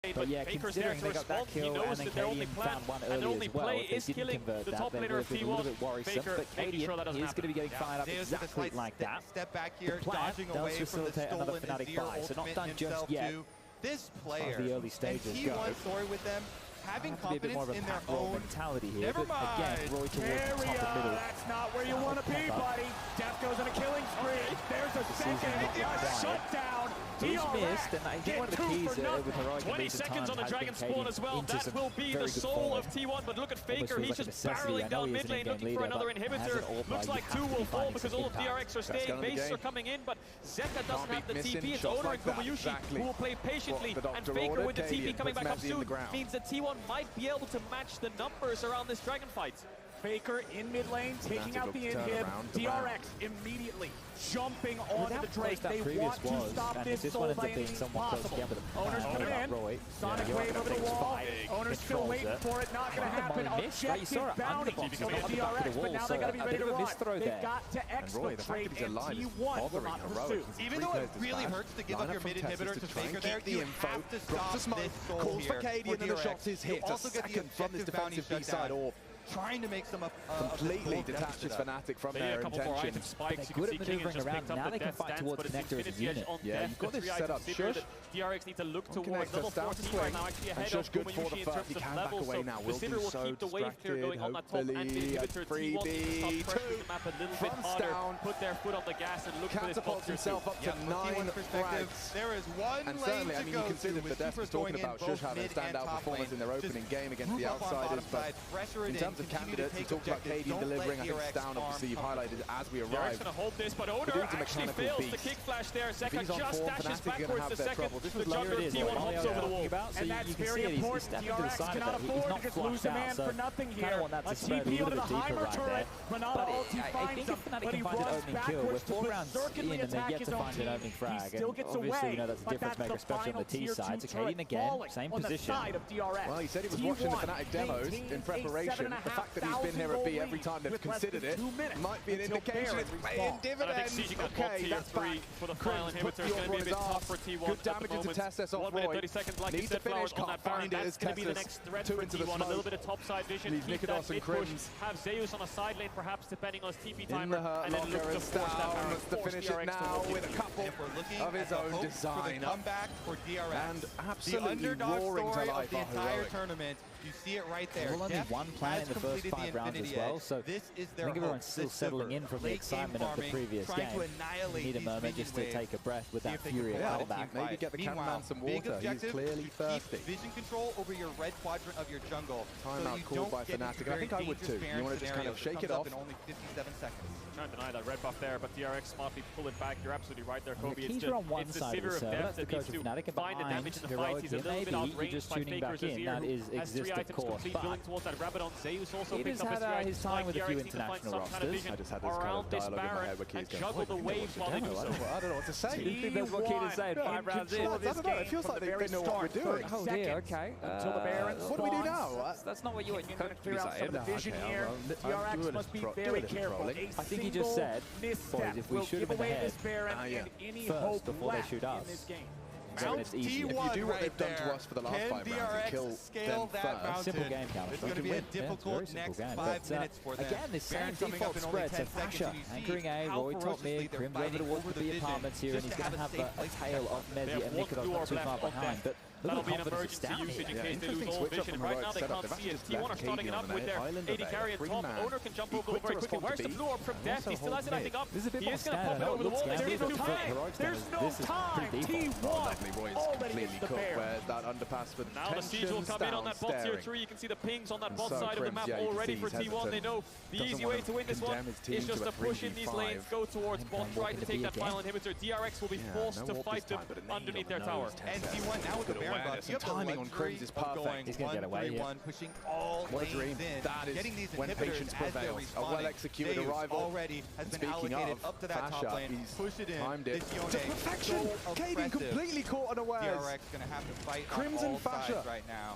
lane, but yeah, Faker's there to respond. He knows that their only plan and their only play is killing the top laner of T1. Faker making sure that doesn't happen. He's going to be getting fired up exactly like that. Step back here, the plan dodging does away from the facilitate another stolen Fnatic Azir buy, so not ultimate done just himself yet. too. This player, the early stages and T1 story with them, having confidence in their own mentality here. Never but again, mind. Roy towards the top and middle. That's not where you want to be, buddy. Death goes on a killing spree. There's a second shutdown. He's missed, and I think one of the keys with Heroic 20 seconds on the Dragon Spawn as well. That will be the soul of T1, but look at Faker. He's just barreling down mid lane looking for another inhibitor. Looks like 2 will fall because all of DRX are staying. Bases are coming in, but Zeka doesn't have the TP. It's Owner and Kobayushi who will play patiently, and Faker with the TP coming back up soon means that T1 might be able to match the numbers around this Dragon fight. Faker in mid lane, taking out the inhib. DRX immediately jumping onto the Drake. They want to stop this soul by any means possible. Owner's coming in. Sonic wave over the wall. Owner's still waiting for it. Not going to happen. Objective bounty coming to DRX, but now they got to be ready to run. They've got to exfiltrate, and T1 will not pursue. Even though it really hurts to give up your mid inhibitor to Faker there, you have to stop this soul calls for here KD, and then the shot is hit. You also get the from this defensive B side off. Trying to make some completely detaches Fnatic from their intentions. They're good at maneuvering around. Now they can fight towards the Nectar as a unit. Yeah, you've got this set up. Shush. DRX need to look towards level 14 right now, actually ahead of Kobayushi in terms of levels. So the Sivir will keep the wave clear going on that top anti-inhibitor. T1 needs to start pressuring the map a little bit harder, put their foot on the gas and look for this box himself up to 9 frags. There is one and certainly, I mean, you consider the Death was talking about Shush having a standout performance in their opening game against the Outsiders, but in terms of candidates, he talked about KD delivering. I think Stown, obviously, you've highlighted as we arrive. DRX going to hold this, but Owner actually fails the kick flash there. Zeka just dashes backwards the second. The jungler T1 hops over the wall. And that's very important. DRX cannot afford to just lose a man for nothing here. A TP onto the Heimer turret. Renata ulti finds him, but he runs backwards to berserkingly attack his own team. He still gets away, but that's the final tier 2 turret falling on the side of DRX. Well, he said he was watching the Fnatic demos in preparation. The fact that he's been here at B every time they've considered it might be an indication it's paying dividends. Okay, that's back. For the final inhibitor, it's going to be a bit tough for T1. Good damage into Tessus off Roy. 1 minute 30 seconds, like you said, Flowers on that Baron. That's going to be the next threat for T1. A little bit of topside vision, keep that mid push, have Zeus on a side lane perhaps depending on his TP timer, and then look to force that Baron, to finish it now with a couple of his own design. Comeback for DRX. And absolutely roaring to life the entire tournament. You see it right there. Well, only one plan in the first 5 rounds as well, so this is their I think everyone's still settling in from the excitement of the previous game. You need a moment just to take a breath with that Fury comeback. Maybe get the cameraman some water. He's clearly thirsty. Vision control over your red quadrant of your jungle. Timeout called by Fnatic. I think I would too. You want to just kind of shake it off. In only 57 seconds. Trying to deny that red buff there, but DRX smartly pull it back. You're absolutely right there, Kobe. It's just it's the Sivir of depth that needs to find the damage in the fight. He's a little bit outranged by Faker's Azir, who has 3 items complete, building towards that Rabadon. Zeus also picks up his 3 items. His time with a few international rosters. I just had this around this Baron and juggle the waves while they do so. I don't know what to say. You think that's what Keaton's saying? 5 rounds in. I don't know. It feels like they know what we're doing. Oh dear, okay. Until the Baron what do we do now? That's not what you want. You're going to clear out some of the vision here. DRX must be very careful. I think he just said, boys, if we shoot him in the head first before they shoot us, then it's easy. If you do what they've done to us for the last 5 rounds and kill them first. Simple game, Counter. It's going to be a difficult next 5 minutes for them. Again, this same default spread, so Fasha anchoring A, Roy top mid, Crim's over towards the B apartments here, and he's going to have a tail of Mezi and Nikodos not too far behind. But that'll be an emergency usage in case they lose all vision. And right now they can't see it. T1 are starting it up with their AD carry at top. Owner can jump over very quickly. Where's the blue orb from Death? He still has it, I think, up. He is going to pop it over the wall. There's no time. There's no time. T1 already hits the bear. That underpass with now the siege will come in on that bot tier 3. You can see the pings on that bot side of the map already for T1. They know the easy way to win this one is just to push in these lanes, go towards bot, try to take that final inhibitor. DRX will be forced to fight them underneath their tower. And T1 now with the Baron buff. You have the on Crim's is perfect. He's going to get away here. Pushing all lanes in. That is when patience prevails. A well-executed arrival. Already has been allocated up to that top lane. Push it in. Timed it to perfection. Kaden completely caught unaware. DRX going to have to fight Crim's on all and Fasha sides right now.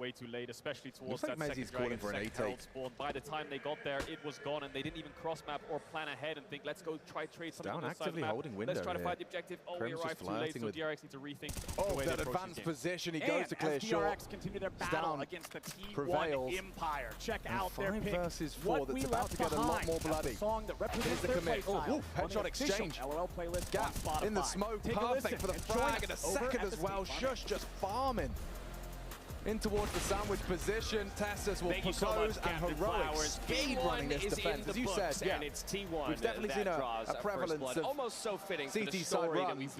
way too late, especially towards like that second dragon, for an second herald spawn. By the time they got there, it was gone, and they didn't even cross map or plan ahead and think, let's go try trade something on the side of the map. Let's try to find the objective. Oh, we arrived too late, so DRX needs to rethink the way that they approach advanced position. He goes to clear as short. DRX continue their battle against the T1 prevails. Empire. Check out their pick. 5 versus 4. That's about to get a lot more bloody. Song that represents the their commit. playstyle. Headshot exchange. LOL playlist Gap in the smoke. Perfect for the frag. And a second as well. Sjuush just farming. in towards the sandwich position. Tessus will propose and heroic speed running this defense. As you said, yeah, it's T1 we've definitely seen a prevalence of almost so fitting CT side runs.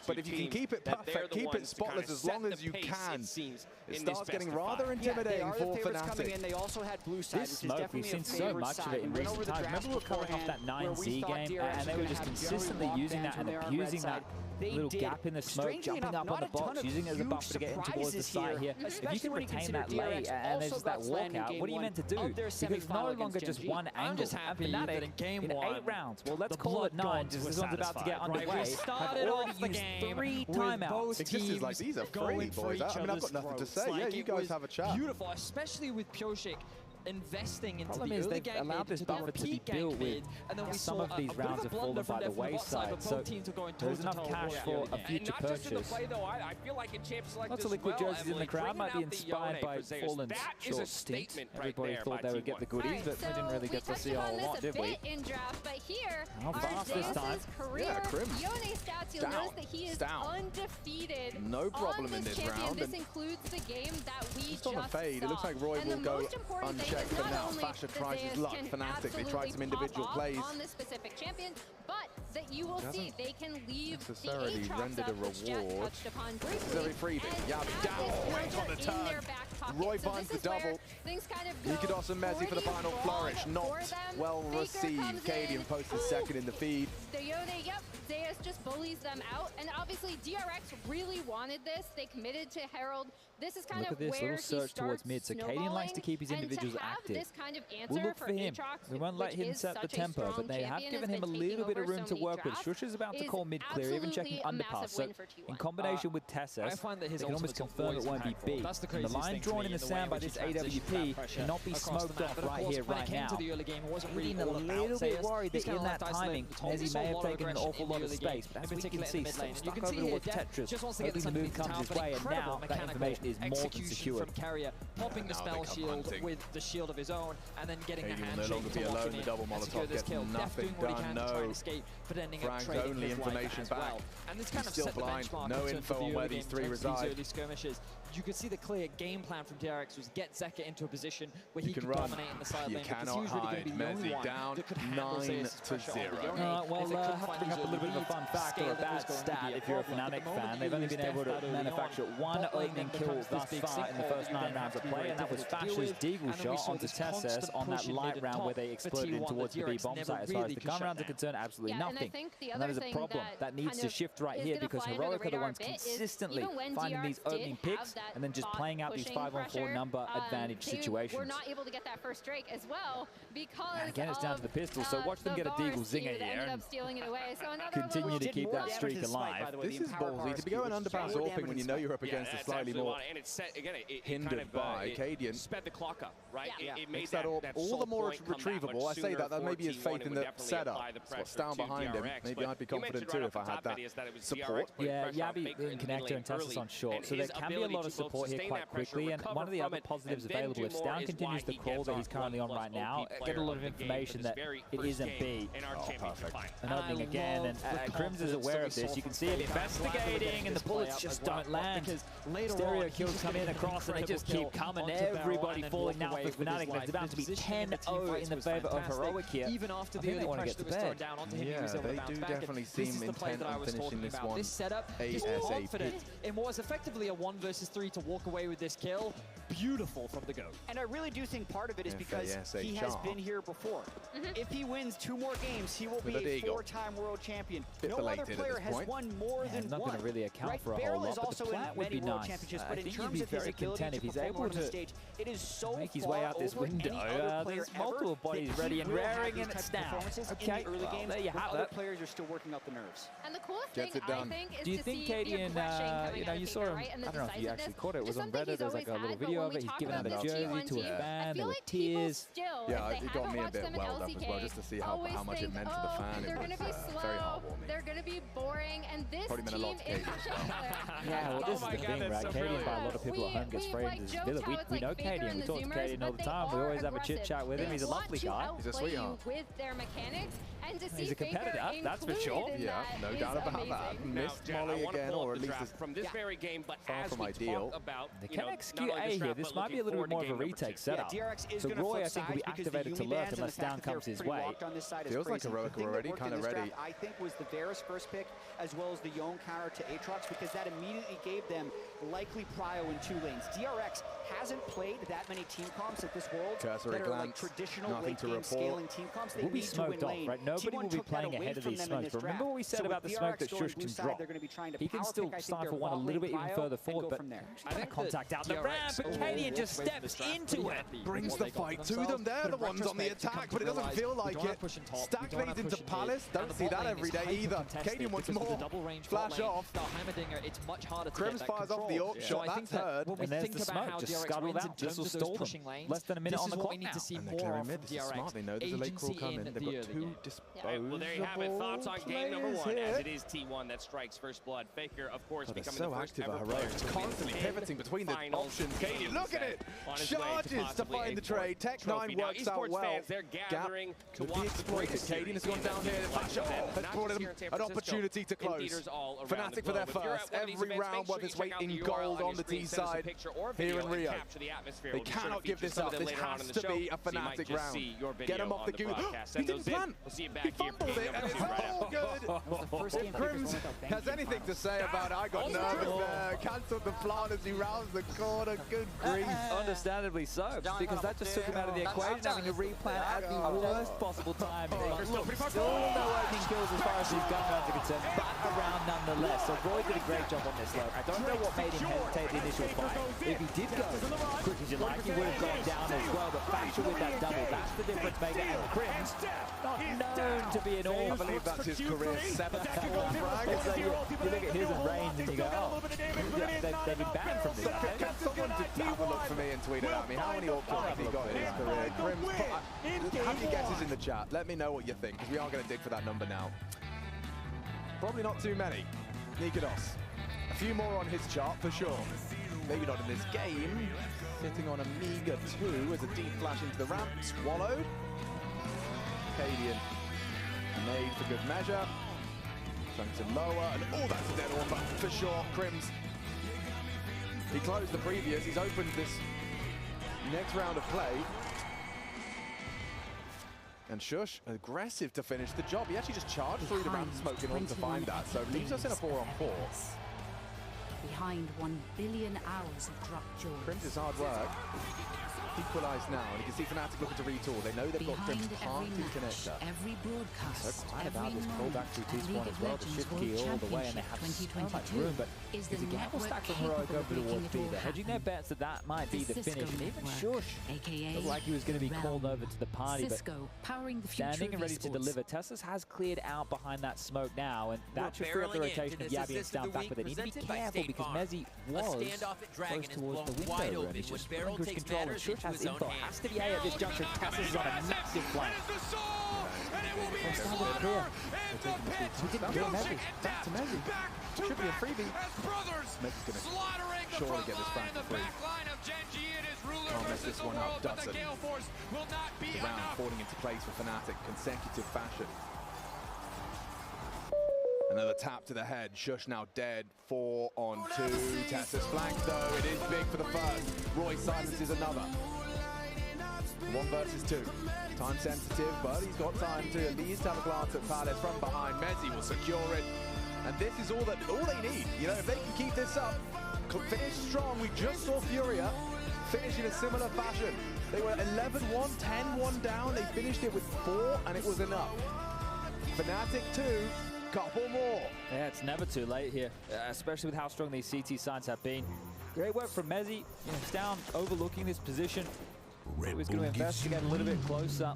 But if you can keep it perfect, keep it spotless as long as you can, it starts getting rather intimidating for Fnatic. They also had blue side, this smoke, we've seen so much of it in recent times. Remember we were coming off that 9C game, and they were just consistently using that and abusing that little gap in the smoke, jumping up on the box, using it as a buffer to get in towards the side here. If you can retain that late and there's that walkout, what are you meant to do? Because it's no longer just one angle. And Fnatic in 8 rounds, well, let's call it 9, just this one's about to get underway, have already used 3 timeouts. This is like, these are free, boys. I mean, I've got nothing to say. Yeah, you guys have a chat. Beautiful, especially with Pyosik investing into the early game allowed this buffer to be built with, and then some of these rounds have fallen by the wayside, so there's enough cash for a future purchase. Lots of liquid jerseys in the crowd might be inspired by Fallen's short stint. Everybody thought they would get the goodies, but they didn't really get to see a whole lot, did we? How fast this time? Yeah, Crim. Down. That he is undefeated. No problem in this round. This includes the game that we just on a fade. It looks like Roy will go unchecked for now. Fasher tries his luck. Fnatic, they tried some individual plays. On this specific champion, but that you will see they can leave necessarily the rendered a reward. Necessary freezing. Yabi down. Went on the turn. Roy finds the double. Nikodos and Mezzi for the final flourish. Not well received. Cadian posted second in the feed. The Yone, yep, Zeus just bullies them out, and obviously DRX really wanted this. They committed to Herald. This is kind of where little search towards mid. So Cadian likes to keep his individuals active. This kind of We'll look for him. We won't let him set the tempo, but they have given him a little bit of room to work with. Shush is about to call mid clear, even checking underpass. So in combination with Tessus, they can almost confirm it won't be B. The line drawn in the sand by this AWP cannot be smoked off right here, right now. Being a little bit worried that in that timing, Mezzi may have taken an awful lot of space. But as we can see, stuck over towards Tetris, hoping the move comes his way, and now that information is more than secure. From Carrier, popping the spell shield with the shield of his own, and then getting a handshake no longer be alone. The double Molotov gets nothing done. No. Frank's only information back. And this kind of still blind. No info on where these 3 reside. Early skirmishes. You could see the clear game plan from DRX was get Zeka into a position where he could run. dominate in the side lane. You cannot hide. Mezzi down 9-0. Well, I have to bring up a little bit of a fun fact or a bad stat if you're a Fnatic fan. They've only been able to manufacture 1 opening kill thus far in the first 9 rounds of play, and that was Fasher's deagle shot onto Tessus on that light round where they exploded in towards the B bomb site. As far as the come rounds are concerned, absolutely nothing. And that is a problem that needs to shift right here, because Heroic are the ones consistently finding these opening picks and then just playing out these 5-on-4 number advantage situations. We're not able to get that first Drake as well because again, it's down to the pistol, so watch them get a deagle zinger here and continue to keep that streak alive. This is ballsy to be going underpass AWPing when you know you're up against a slightly more hindered by Cadian. Sped the clock up, right? It makes that all the more retrievable. I say that maybe his faith in the setup. What's down behind him. Maybe I'd be confident too if I had that support. Yeah, Yabi in connector and Tessus on short, so there can be a lot of support here quite quickly. And one of the other positives available, if Stown continues the crawl that he's currently on right now, get a lot of information that it isn't B. Oh, perfect. An opening again, and Crims is aware of this. You can see him investigating, and the bullets just don't land. Stereo kills come in across, and they just keep coming. Everybody falling now for Fnatic. There's about to be 10-0 in the favor of Heroic here. Even after the early pressure that was thrown down onto him, he was able to bounce back. Definitely seem intent on finishing this one. This setup, he's confident in what was effectively a 1 versus 3 to walk away with this kill. Beautiful from the go. And I really do think part of it is because he has been here before. If he wins 2 more games, he will be a 4-time world champion. No other player has won more than one. Not going to really account for a whole lot, but the plant would be nice. I think he'd be very content if he's able to make his way out this window. There's multiple bodies ready and raring, and it's down. Okay, there you have Other it. players are still working up the nerves. And the coolest thing, I think, is do you think Cadian, you know, you saw him, I don't know if you actually caught it, it was on Reddit, there was like a little video of it. He's given out a jersey to a fan. There were tears. Yeah, it got me a bit welled up as well, just to see how much it meant to the fan. They're going to be slow. Very heartwarming. They're going to be boring, and this Probably meant a lot to team is Yeah, well, this is the thing, right? Cadian, by a lot of people at home, gets framed as villain. We know Cadian. We talk to Cadian all the time. We always have a chit-chat with him. He's a lovely guy. He's a sweetheart. With their mechanics, and to see He's a competitor, that's for sure. Yeah, no doubt about that. Missed Molly again, or at least from this very game, but far from ideal. They can execute A here. This might be a little bit more of a retake setup. So Roy, I think, will be activated to lurk unless down comes his way. Feels like Heroic already, kind of ready. I think was the Varus first pick, as well as the Yone counter to Aatrox, because that immediately gave them likely prio in 2 lanes. DRX hasn't played that many team comps at this World that are like traditional late game scaling team comps. They need to win lane. Right? Nobody will be playing ahead of these smokes. But remember what we said about the smoke that Shush can drop. He can still stifle one a little bit even further forward, but contact out the ramp, but Cadian just steps into it. Brings the fight to them. They're the ones on the attack, but it doesn't feel like it. Stagnates into Palace. Don't see that every day either. Cadian wants more. Flash off. Crims fires off the Orc shot. That's heard. And there's the smoke. Just scuttled out. This will stall them. Less than a minute on the clock now. And they're clearing mid. This is smart. They know there's a late crawl coming. They've got 2 disposable. Well, there you have it. Thoughts on game number 1, as it is T1 that strikes first blood. Faker, of course, becoming the first ever player. Constantly pivoting between the options. Cadian, look at it! Charges to find the trade. Tech9 works out well. Gap could be exploited. Cadian has gone down here. Flash off has brought them an opportunity to close. Fnatic for their first. Every round worth its weight in gold on the T side here in Rio. They cannot give this up. This has to be a Fnatic round. Get him off the goose. He didn't plant. He fumbled it, and it's all good. If Crims has anything to say about it, I got nervous there. Cancelled the plant as he rounds the corner. Good grief. Understandably so, because that just took him out of the equation, having to replant at the worst possible time. Still no opening kills as far as these gun rounds are concerned, but around nonetheless. So Roy did a great job on this low. I don't know what made him hesitate the initial fight. If he did go quick as you like, he would have gone down as well, but Thatcher with that double, that's the difference maker. And Crims, not known to be an all. I believe that's his career 7th frag. So you look at his and Reigns and you go, oh, they've been banned from this. Can someone have a look for me and tweet it at me? How many orc kills has he got in his career? Crims, have your guesses in the chat. Let me know what you think, because we are going to dig for that number now. Probably not too many. Nikodos. A few more on his chart for sure. Maybe not in this game. Sitting on a meager 2 as a deep flash into the ramp. Swallowed. Cadian made for good measure. Sunk to lower, and oh, that's a dead orb for sure. Crims. He closed the previous. He's opened this next round of play. And Shush, aggressive to finish the job. He actually just charged through the ramp smoke in order to find that. So leaves us in a 4-on-4. Behind 1 billion hours of drop jaws. Crims is hard work. Equalised now, and you can see Fnatic looking to retool. They know they've got Crims party connector. Every broadcast, so quiet about this pullback through T-spawn as well. The shift key all the way, and they have so much room, but it's a gamble stack from Heroic over towards B. They're hedging their bets that might be the finish, and even Shush looked like he was going to be called over to the party, but standing and ready to deliver. Teslas has cleared out behind that smoke now, and that should free up the rotation of Yabby and Down back, but they need to be careful because Mezzy was close towards the window, and he's just running cruise control, and Shush has info. Has to be A at this juncture. Teslas is on a massive flank. He didn't kill Mezzy. Back to Mezzy. Should be a freebie. Mezzy's going to surely get this flank for free. Can't mess this one up, does it? The round falling into place for Fnatic, consecutive fashion. Another tap to the head. Shush now dead. 4-on-2. Tessa's flanked though. It is big for the first. Roy silences another. 1 versus 2. Time sensitive, but he's got time to at least have a glance at Palace from behind. Mezzy will secure it. And this is all they need. You know, if they can keep this up, finish strong. We just saw Furia finish in a similar fashion. They were 11-1, 10-1 down. They finished it with 4, and it was enough. Fnatic 2. Couple more. Yeah, it's never too late here, especially with how strong these CT sides have been. Great work from Mezzy. You know, he's down overlooking this position. He was going to investigate a little bit closer.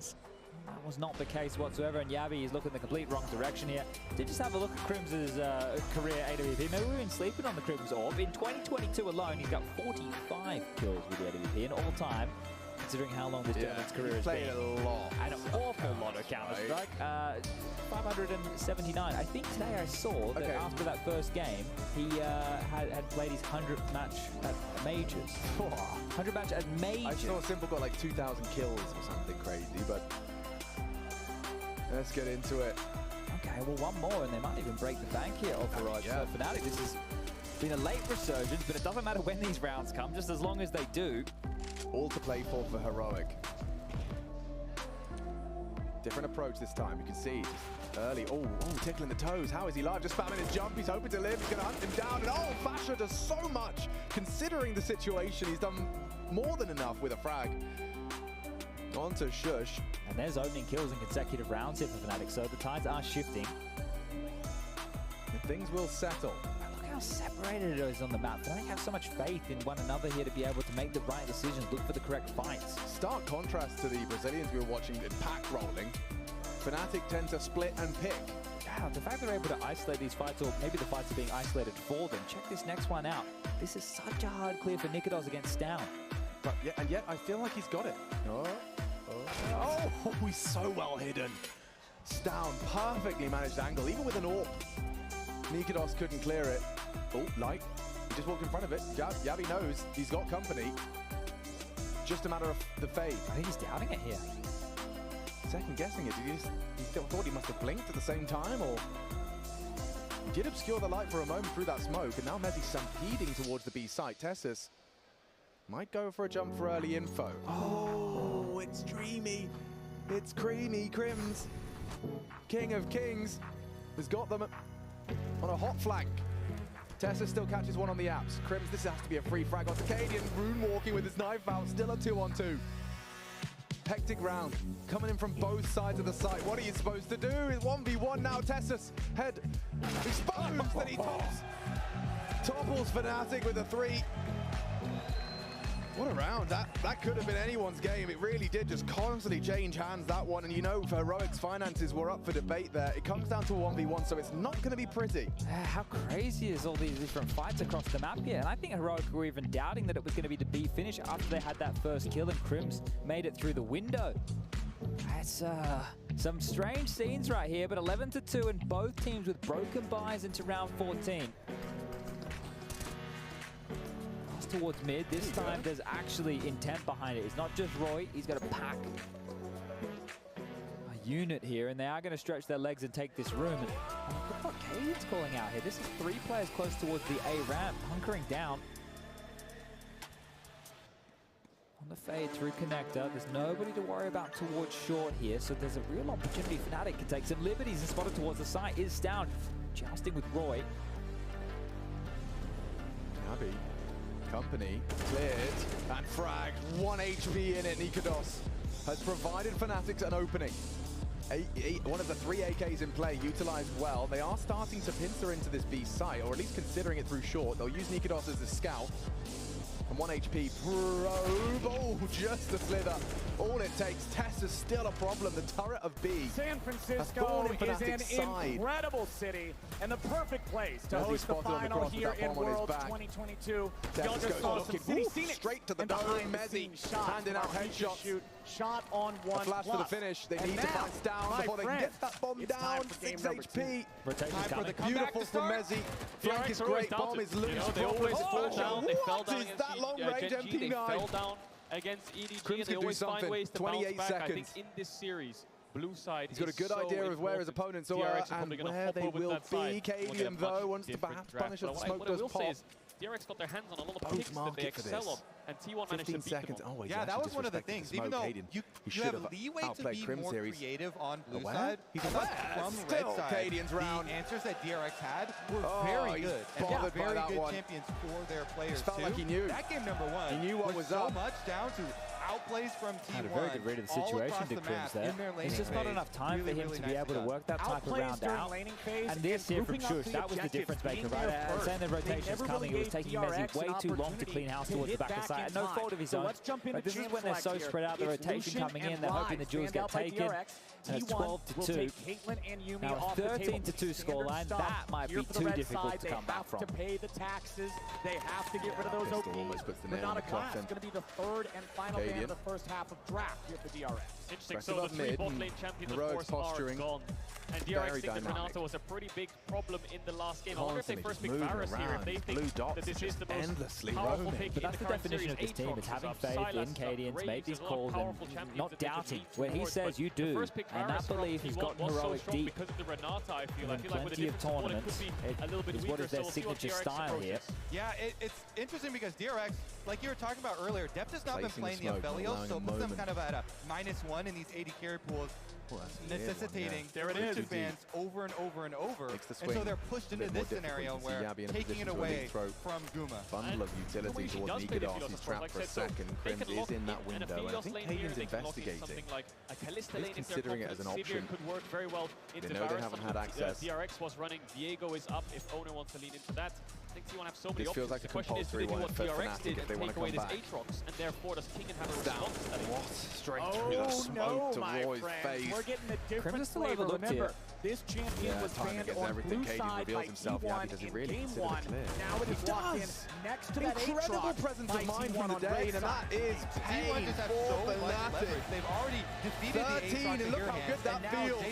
That was not the case whatsoever, and Yavi is looking the complete wrong direction here. Did just have a look at Crim's career AWP. Maybe we've been sleeping on the Crim's orb. In 2022 alone, he's got 45 kills with the AWP in all time, considering how long this gentleman's career has been. Played a lot. An awful lot of Counter-Strike. 579. I think today I saw that after that first game, he had played his 100th match at Majors. 100 match at Majors. I saw Simple got like 2,000 kills or something crazy, but let's get into it. Okay, well, one more, and they might even break the bank here over Riot. So Fnatic, this has been a late resurgence, but it doesn't matter when these rounds come, just as long as they do. All to play for Heroic. Different approach this time. You can see just early. Oh, tickling the toes. How is he live? Just spamming his jump. He's hoping to live. He's going to hunt him down. And Fasher does so much. Considering the situation, he's done more than enough with a frag. On to Shush. And there's opening kills in consecutive rounds here for Fnatic, so the tides are shifting. And things will settle. Look how separated it is on the map. They have so much faith in one another here to be able to make the right decisions, look for the correct fights. Stark contrast to the Brazilians we were watching in pack rolling. Fnatic tend to split and pick. Wow, the fact they're able to isolate these fights, or maybe the fights are being isolated for them. Check this next one out. This is such a hard clear for Nikodos against Stown. But and yet I feel like he's got it. Oh, he's so well hidden. Stown, perfectly managed angle, even with an AWP. Nikodos couldn't clear it. Oh, light. He just walked in front of it. Yavi knows he's got company. Just a matter of the fade. I think he's doubting it here. Second guessing it. He still thought he must have blinked at the same time, or he did obscure the light for a moment through that smoke, and now Mezzi's stampeding towards the B site. Tessus might go for a jump for early info. Oh, it's dreamy. It's creamy. Crims, King of Kings, has got them on a hot flank. Tessa still catches one on the apps. Crims, this has to be a free frag onto Cadian. Rune walking with his knife out, still a 2-on-2. Hectic round, coming in from both sides of the site. What are you supposed to do? It's 1v1 now. Tessa's head exposed, and he topples Fnatic with a 3. What a round. That could have been anyone's game. It really did just constantly change hands, that one. And you know, for Heroic's finances were up for debate there. It comes down to 1v1, so it's not going to be pretty. How crazy is all these different fights across the map here? And I think Heroic were even doubting that it was going to be the B finish after they had that first kill, and Crims made it through the window. That's some strange scenes right here, but 11-2, and both teams with broken buys into round 14. Towards mid. This time there's actually intent behind it. It's not just Roy, he's got a pack. A unit here, and they are going to stretch their legs and take this room. And look what Cadian's calling out here. This is 3 players close towards the A ramp, hunkering down. On the fade through connector, there's nobody to worry about towards short here, so there's a real opportunity. Fnatic can take some liberties, and spotted towards the site is Stown, jousting with Roy. Nabi. Company cleared and fragged. 1 HP in it. Nikodos has provided Fnatic an opening. One of the 3 AKs in play, utilized well. They are starting to pincer into this B site, or at least considering it through short. They'll use Nikodos as a scout. And 1 HP probe. Oh, just a slither. All it takes. Tess is still a problem. The turret of B. San Francisco is an incredible city and the perfect place to host the final here in Worlds 2022. Y'all just saw some City Scenic straight to the dome. Mezzi handing out headshots. Shot on 1+. A flash for the finish. They need to find Stown before they can get that bomb down. 6 HP. Beautiful from Mezzi. Flank is great. Bomb is loose. They always fall down. They fell down against that long range MP9. They fell down against EDG, and they always find ways to bounce back. I think in this series, blue side he's got a good idea of where his opponents are and where they will be. Cadian, though, wants to perhaps punish if the smoke does pop. DRX got their hands on a lot of picks that they excel on, and T1 managed to beat seconds. them all. Yeah, that was one of the things. Even though you have leeway to be more creative on blue side, he's from red side. Cadian's round. The answers that DRX had were very good. And very good champions for their players, felt like he knew. That game number 1 he knew what was so up. much down to outplays from T1. Had a very good read of the situation to Crims there. It's just not enough time for him to be able to work that type of round out. And this here from Shush, that was the difference maker, right? Saying the rotation's coming, it was taking Mezzi way too long to clean house towards the back of the site. No fault of his own. This is when they're so spread out, the rotation coming in, they're hoping the duels get taken. And it's 12-2. Now a 13-2 scoreline, that might be too difficult to come back from. To pay the taxes, they have to get rid of those OPs. But not a class. It's going to be the third and final ban of the first half of draft here for DRX. Interesting. So the three bot lane champions, of course, are gone. And DRX think that Renato was a pretty big problem in the last game. I wonder if they first pick Varus here, if they think that this is the most powerful pick in the current series. But that's the definition of this team, is having faith in Cadians, make these calls, and not doubting. When he says you do, and that belief he's got heroic deep. Because of the Renata, I feel like plenty of tournaments, is what is their signature style here. Yeah, it's interesting because DRX, like you were talking about earlier, Deft has not been playing the Aphelios, so it puts them kind of at a -1 in these 80 carry pools, necessitating push bans over and over and over. And so they're pushed into this scenario where taking it away from Guma. Bundle of utility towards Nikodos, he's trapped for a second. Crims is in that window, and I think Cadian's investigating. He's considering it as an option. They know they haven't had access. DRX was running, Diego is up if Owner wants to lean into that. I think T1 have so many this feels options. like a the question is, do they do what DRX did and take away this Aatrox, and therefore does King have a response to that? What? Straight through the smoke to Roy's face. We're getting a different flavor. Remember, this champion was banned on blue side by T1 in game 1. Now it is locked in next to that incredible presence of mind from the day, and that is pain for Fnatic. They've already defeated 13, and look how good that feels.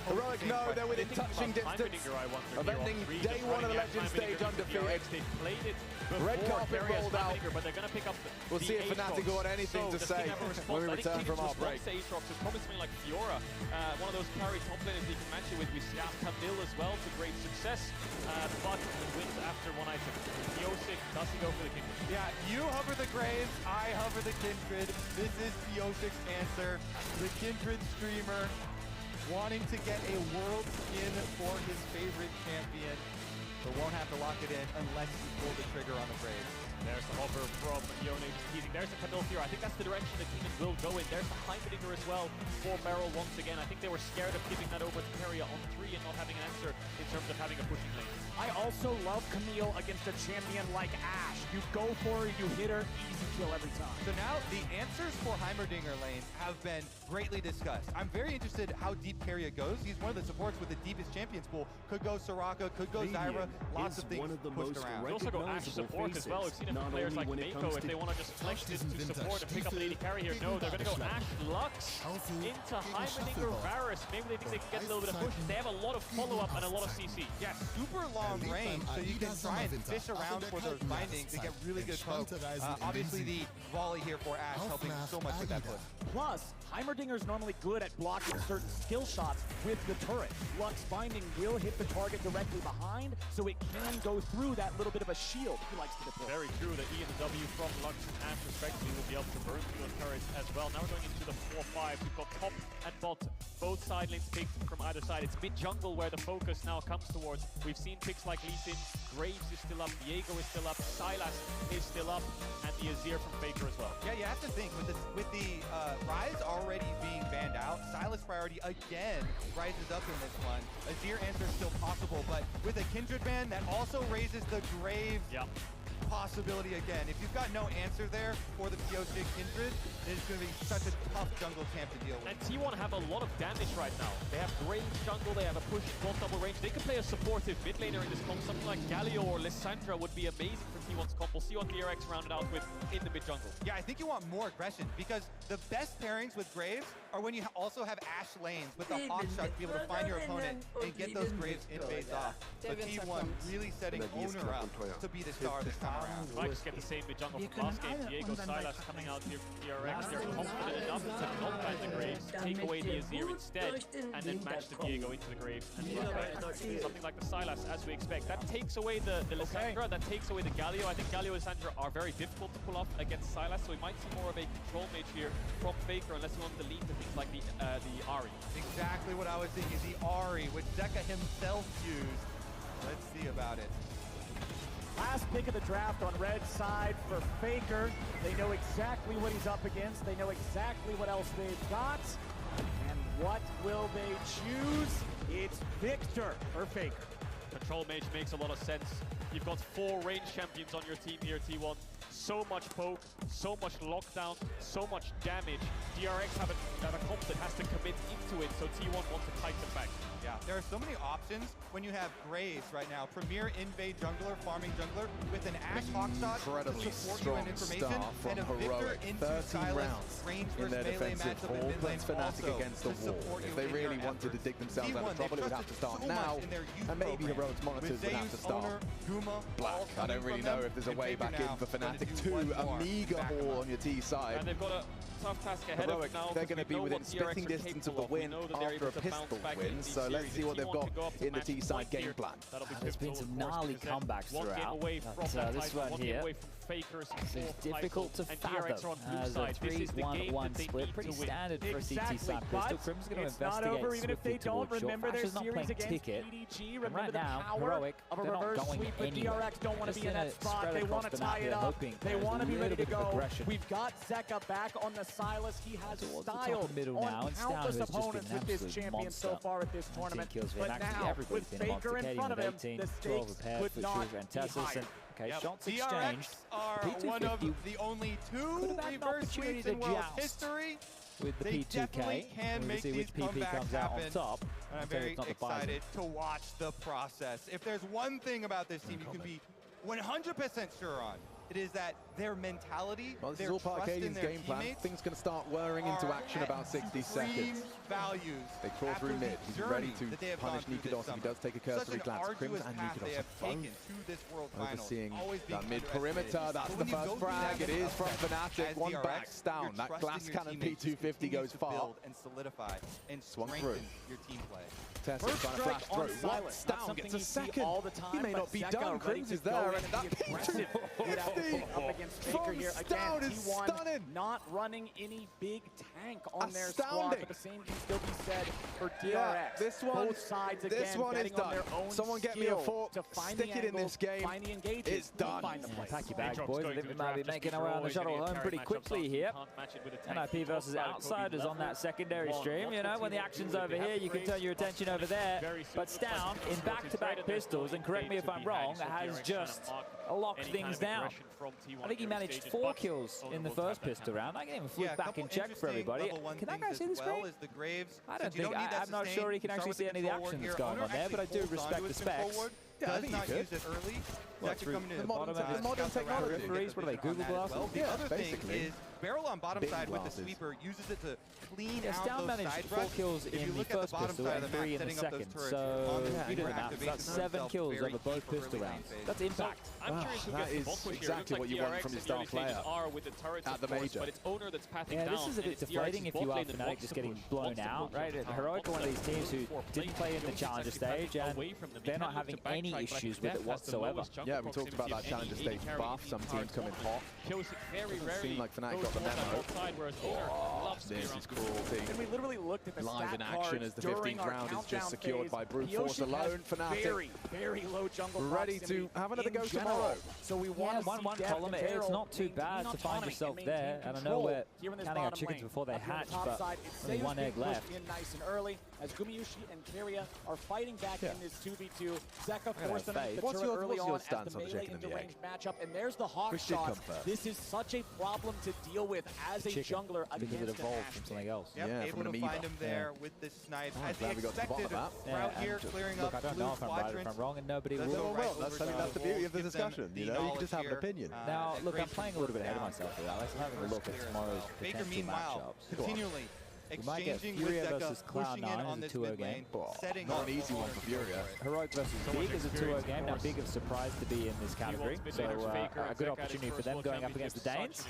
Heroic, no, they're within touching distance of ending day 1 of the Legend stage undefeated. Red carpet rolled out. But they're going to pick up we'll see if Fnatic got anything to say when we return from our break. Aatrox is probably something like Fiora, one of those carry top laners you can match it with. We see Camille as well to great success, but wins after one item. Yosik, does he go for the Kindred? Yeah, you hover the Graves, I hover the Kindred. This is Yosik's answer. The Kindred streamer wanting to get a world skin for his favorite champion, but won't have to lock it in unless you pull the trigger on the Graves. There's the hover from Yone teasing. There's the Camille Fiora. I think that's the direction the team will go in. There's the Heimerdinger as well for Barrel once again. I think they were scared of giving that over to Keria on 3 and not having an answer in terms of having a pushing lane. I also love Camille against a champion like Ashe. You go for her, you hit her, easy kill every time. So now the answers for Heimerdinger lane have been greatly discussed. I'm very interested how deep Keria goes. He's one of the supports with the deepest champions pool. Could go Soraka, could go Zyra. Lots of things pushed around. Could also go Ashe support as well. We've seen it from players like Mako if they want to just flex this to support and pick up an AD carry here. No, they're going to go Ashe Lux into Heimerdinger Varus. Maybe they think they can get a little bit of push. They have a lot of follow-up and a lot of CC. Yeah, super long range, so you can try and fish around for those bindings to get really good poke. Obviously, the volley here for Ashe helping so much with that push. Plus, Heimerdinger's normally good at blocking certain skill shots with the turret. Lux binding will hit the target directly behind, so it can go through that little bit of a shield he likes to deploy. Very true. The E and the W from Lux and Ashe respectively will be able to burn through those turrets as well. Now we're going into the 4-5. We've got top and bot, both side lanes picked from either side. It's mid-jungle where the focus now comes towards. We've seen picks like Lee Sin, Graves is still up, Diego is still up, Sylas is still up, and the Azir from Faker as well. Yeah, you have to think, with the Ryze already being banned out, Sylas priority again rises up in this one. Azir answer is still possible, but with a Kindred ban, that also raises the Grave possibility again. If you've got no answer there for the PO6 Kindred, it's going to be such a tough jungle camp to deal with. And T1 have a lot of damage right now. They have range jungle, they have a push both double range. They can play a supportive mid laner in this comp. Something like Galio or Lissandra would be amazing for T1's comp. We'll see what DRX rounded out with in the mid jungle. Yeah, I think you want more aggression because the best pairings with Graves are when you also have Ashe lanes with the hawk shot to be able to find your opponent and get those Graves in phase off. But T1 really setting Owner up to be the star this time around. Might just get the same mid jungle from last game. Diego Sylas coming out here from DRX. They're confident enough to not find the Graves, take away the Azir instead, and then match the Diego into the Graves and something like the Sylas as we expect. That takes away the Lissandra, that takes away the Galio. I think Galio and Lissandra are very difficult to pull off against Sylas, so we might see more of a control mage here from Faker unless you want to lean to things like the Ahri. Exactly what I was thinking, the Ahri, which Zeka himself used. Let's see about it. Last pick of the draft on red side for Faker. They know exactly what he's up against. They know exactly what else they've got. And what will they choose? It's Victor for Faker. Control Mage makes a lot of sense. You've got 4 range champions on your team here, T1. So much poke, so much lockdown, so much damage. DRX have a comp that has to commit into it, so T1 wants to tighten back. Yeah, there are so many options when you have Graves right now. Premier invade jungler, farming jungler, with an Ash Hawkshot to support you in information, and a Victor into silence, range versus melee matchup in mid lane Fnatic against the wall. If they really wanted to dig themselves out of trouble, it would have to start now, and maybe Heroics monitors would have to start. Black, I don't really know if there's a way back in for Fnatic. 2, a meager haul on your T side. And they've got a tough task ahead of them now. They're going to be within spitting distance of the win after a pistol win, so let's see what they've got in the T side game plan. There's been some gnarly comebacks throughout. This one here is difficult to fathom as a 3-1-1 split. Pretty standard for a CT side pistol. Crim's going to investigate swiftly towards short. Flash is not playing ticket. And right now, Heroic, they're not going anywhere. Just in a spread across the map here, hoping they want to be ready to go. Aggression. We've got Zeka back on the Silas. He has styled on countless opponents with this champion so far at this tournament. But now, with Faker in front of him, the stakes could not be higher. Okay, shots DRX exchanged. are one of the only 2 reverse sweeps in world history. With the they P2K, definitely can make see these which PP comebacks comes out happen. on top. And I'm very excited to watch the process. If there's one thing about this team you can be 100% sure on, it is that their mentality, this is all part of Cadian's game plan. Things going to start whirring into action about 60 seconds. Values. They crawl through mid. He's ready to punish Nikodos if he does take a cursory glance. Crims and Nikodos are both overseeing that mid perimeter. That's the first frag. It is from Fnatic. One backs down. That glass cannon P250 goes far. And solidify and swung through your team play. Tessa trying to flash through. Once down, gets a second. He may not be done. Crims is there, and that P250 Faker here again. is stunning. Not running any big tank on their squad, but the same can still be said for DRX. This one, both sides again, this one is done. Someone get me a fork, stick it in this game. It's done. Pack your bags, boys. I think we might be making our way on the shuttle home pretty quickly here. NIP versus Outsiders on that secondary stream. You know, when the action's over here, you can turn your attention over there. But Stown, in back-to-back pistols, and correct me if I'm wrong, has just locked things down. I think he managed 4 kills in the first pistol round. I can even flip back and check for everybody. Can that guy see the screen? I don't think. I'm not sure he can actually see any of the action that's going on there, but I do respect the specs. Yeah, I think you could. That could come into the modern technology. What are they, Google Glasses? The other thing is Barrel on bottom side with the sweeper uses it to clean out those side managed 4 kills in the first pistol and 3 in the second. So you do the math. That's 7 kills over both pistol rounds. That's impact. That is exactly what you want from your star player at the major. Yeah, this is a bit deflating if you are Fnatic just getting blown out, right? Heroic are one of these teams who didn't play in the Challenger stage, and they're not having any issues with it whatsoever. Yeah, we talked about that Challenger stage buff. Some teams come in hot. Doesn't seem like Fnatic got the memo. Oh, this is cruelty. And we literally looked at the live in action as the 15th round is just secured by Brute Force alone. Fnatic very low jungle ready to have another go tomorrow. So we want 1-1 column. It's not too bad to find yourself there. And I know we're counting our chickens before they hatch, but only 1 egg left. Nice and early as Gumayushi and Keria are fighting back in this 2v2. Zeka forced them to the turret early on as the melee into range matchup, and there's the hawk shot. This is such a problem to deal with as a jungler against because it evolved from something else. Yeah, able to find him there with this snipe. As he expected, Sprout here clearing up I don't know if I'm right or if I'm wrong, and nobody will. That's the beauty of the discussion. You know, you can just have an opinion. Now, look, I'm playing a little bit ahead of myself here, Alex. I'm having a look at tomorrow's potential matchups. Continually exchanging with Zeka, pushing in on this mid lane, setting not an easy one for Furia. Heroic versus Big is a 2-0 game. Now Big have surprised to be in this category, so a good opportunity for them going up against the Danes.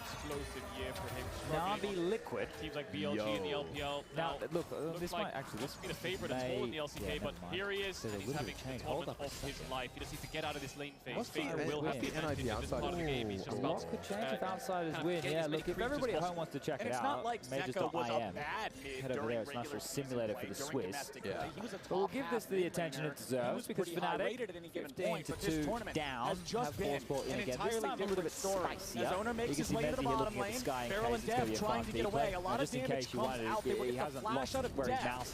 Navi Liquid. Teams like BLG in the LPL. Now, look, this might actually been a favorite at all in the LCK, but here he is, and he's having the tournament of his life. He just needs to get out of this lane phase. Faker will have the advantage in this part of the game. A lot could change if Outsiders win. Yeah, look, if everybody at home wants to check it out, it's not like Major's Zeka was a IM. bad head over there. It's a nice little simulator for the Swiss. Yeah. But we'll give this the attention it deserves because Fnatic, 15-2 down, have force brought in again. This time a little bit spicier. As Owner makes his way to the bottom lane, Feral and Dev trying to get away. A lot of damage comes out. They will get the flash out of Dev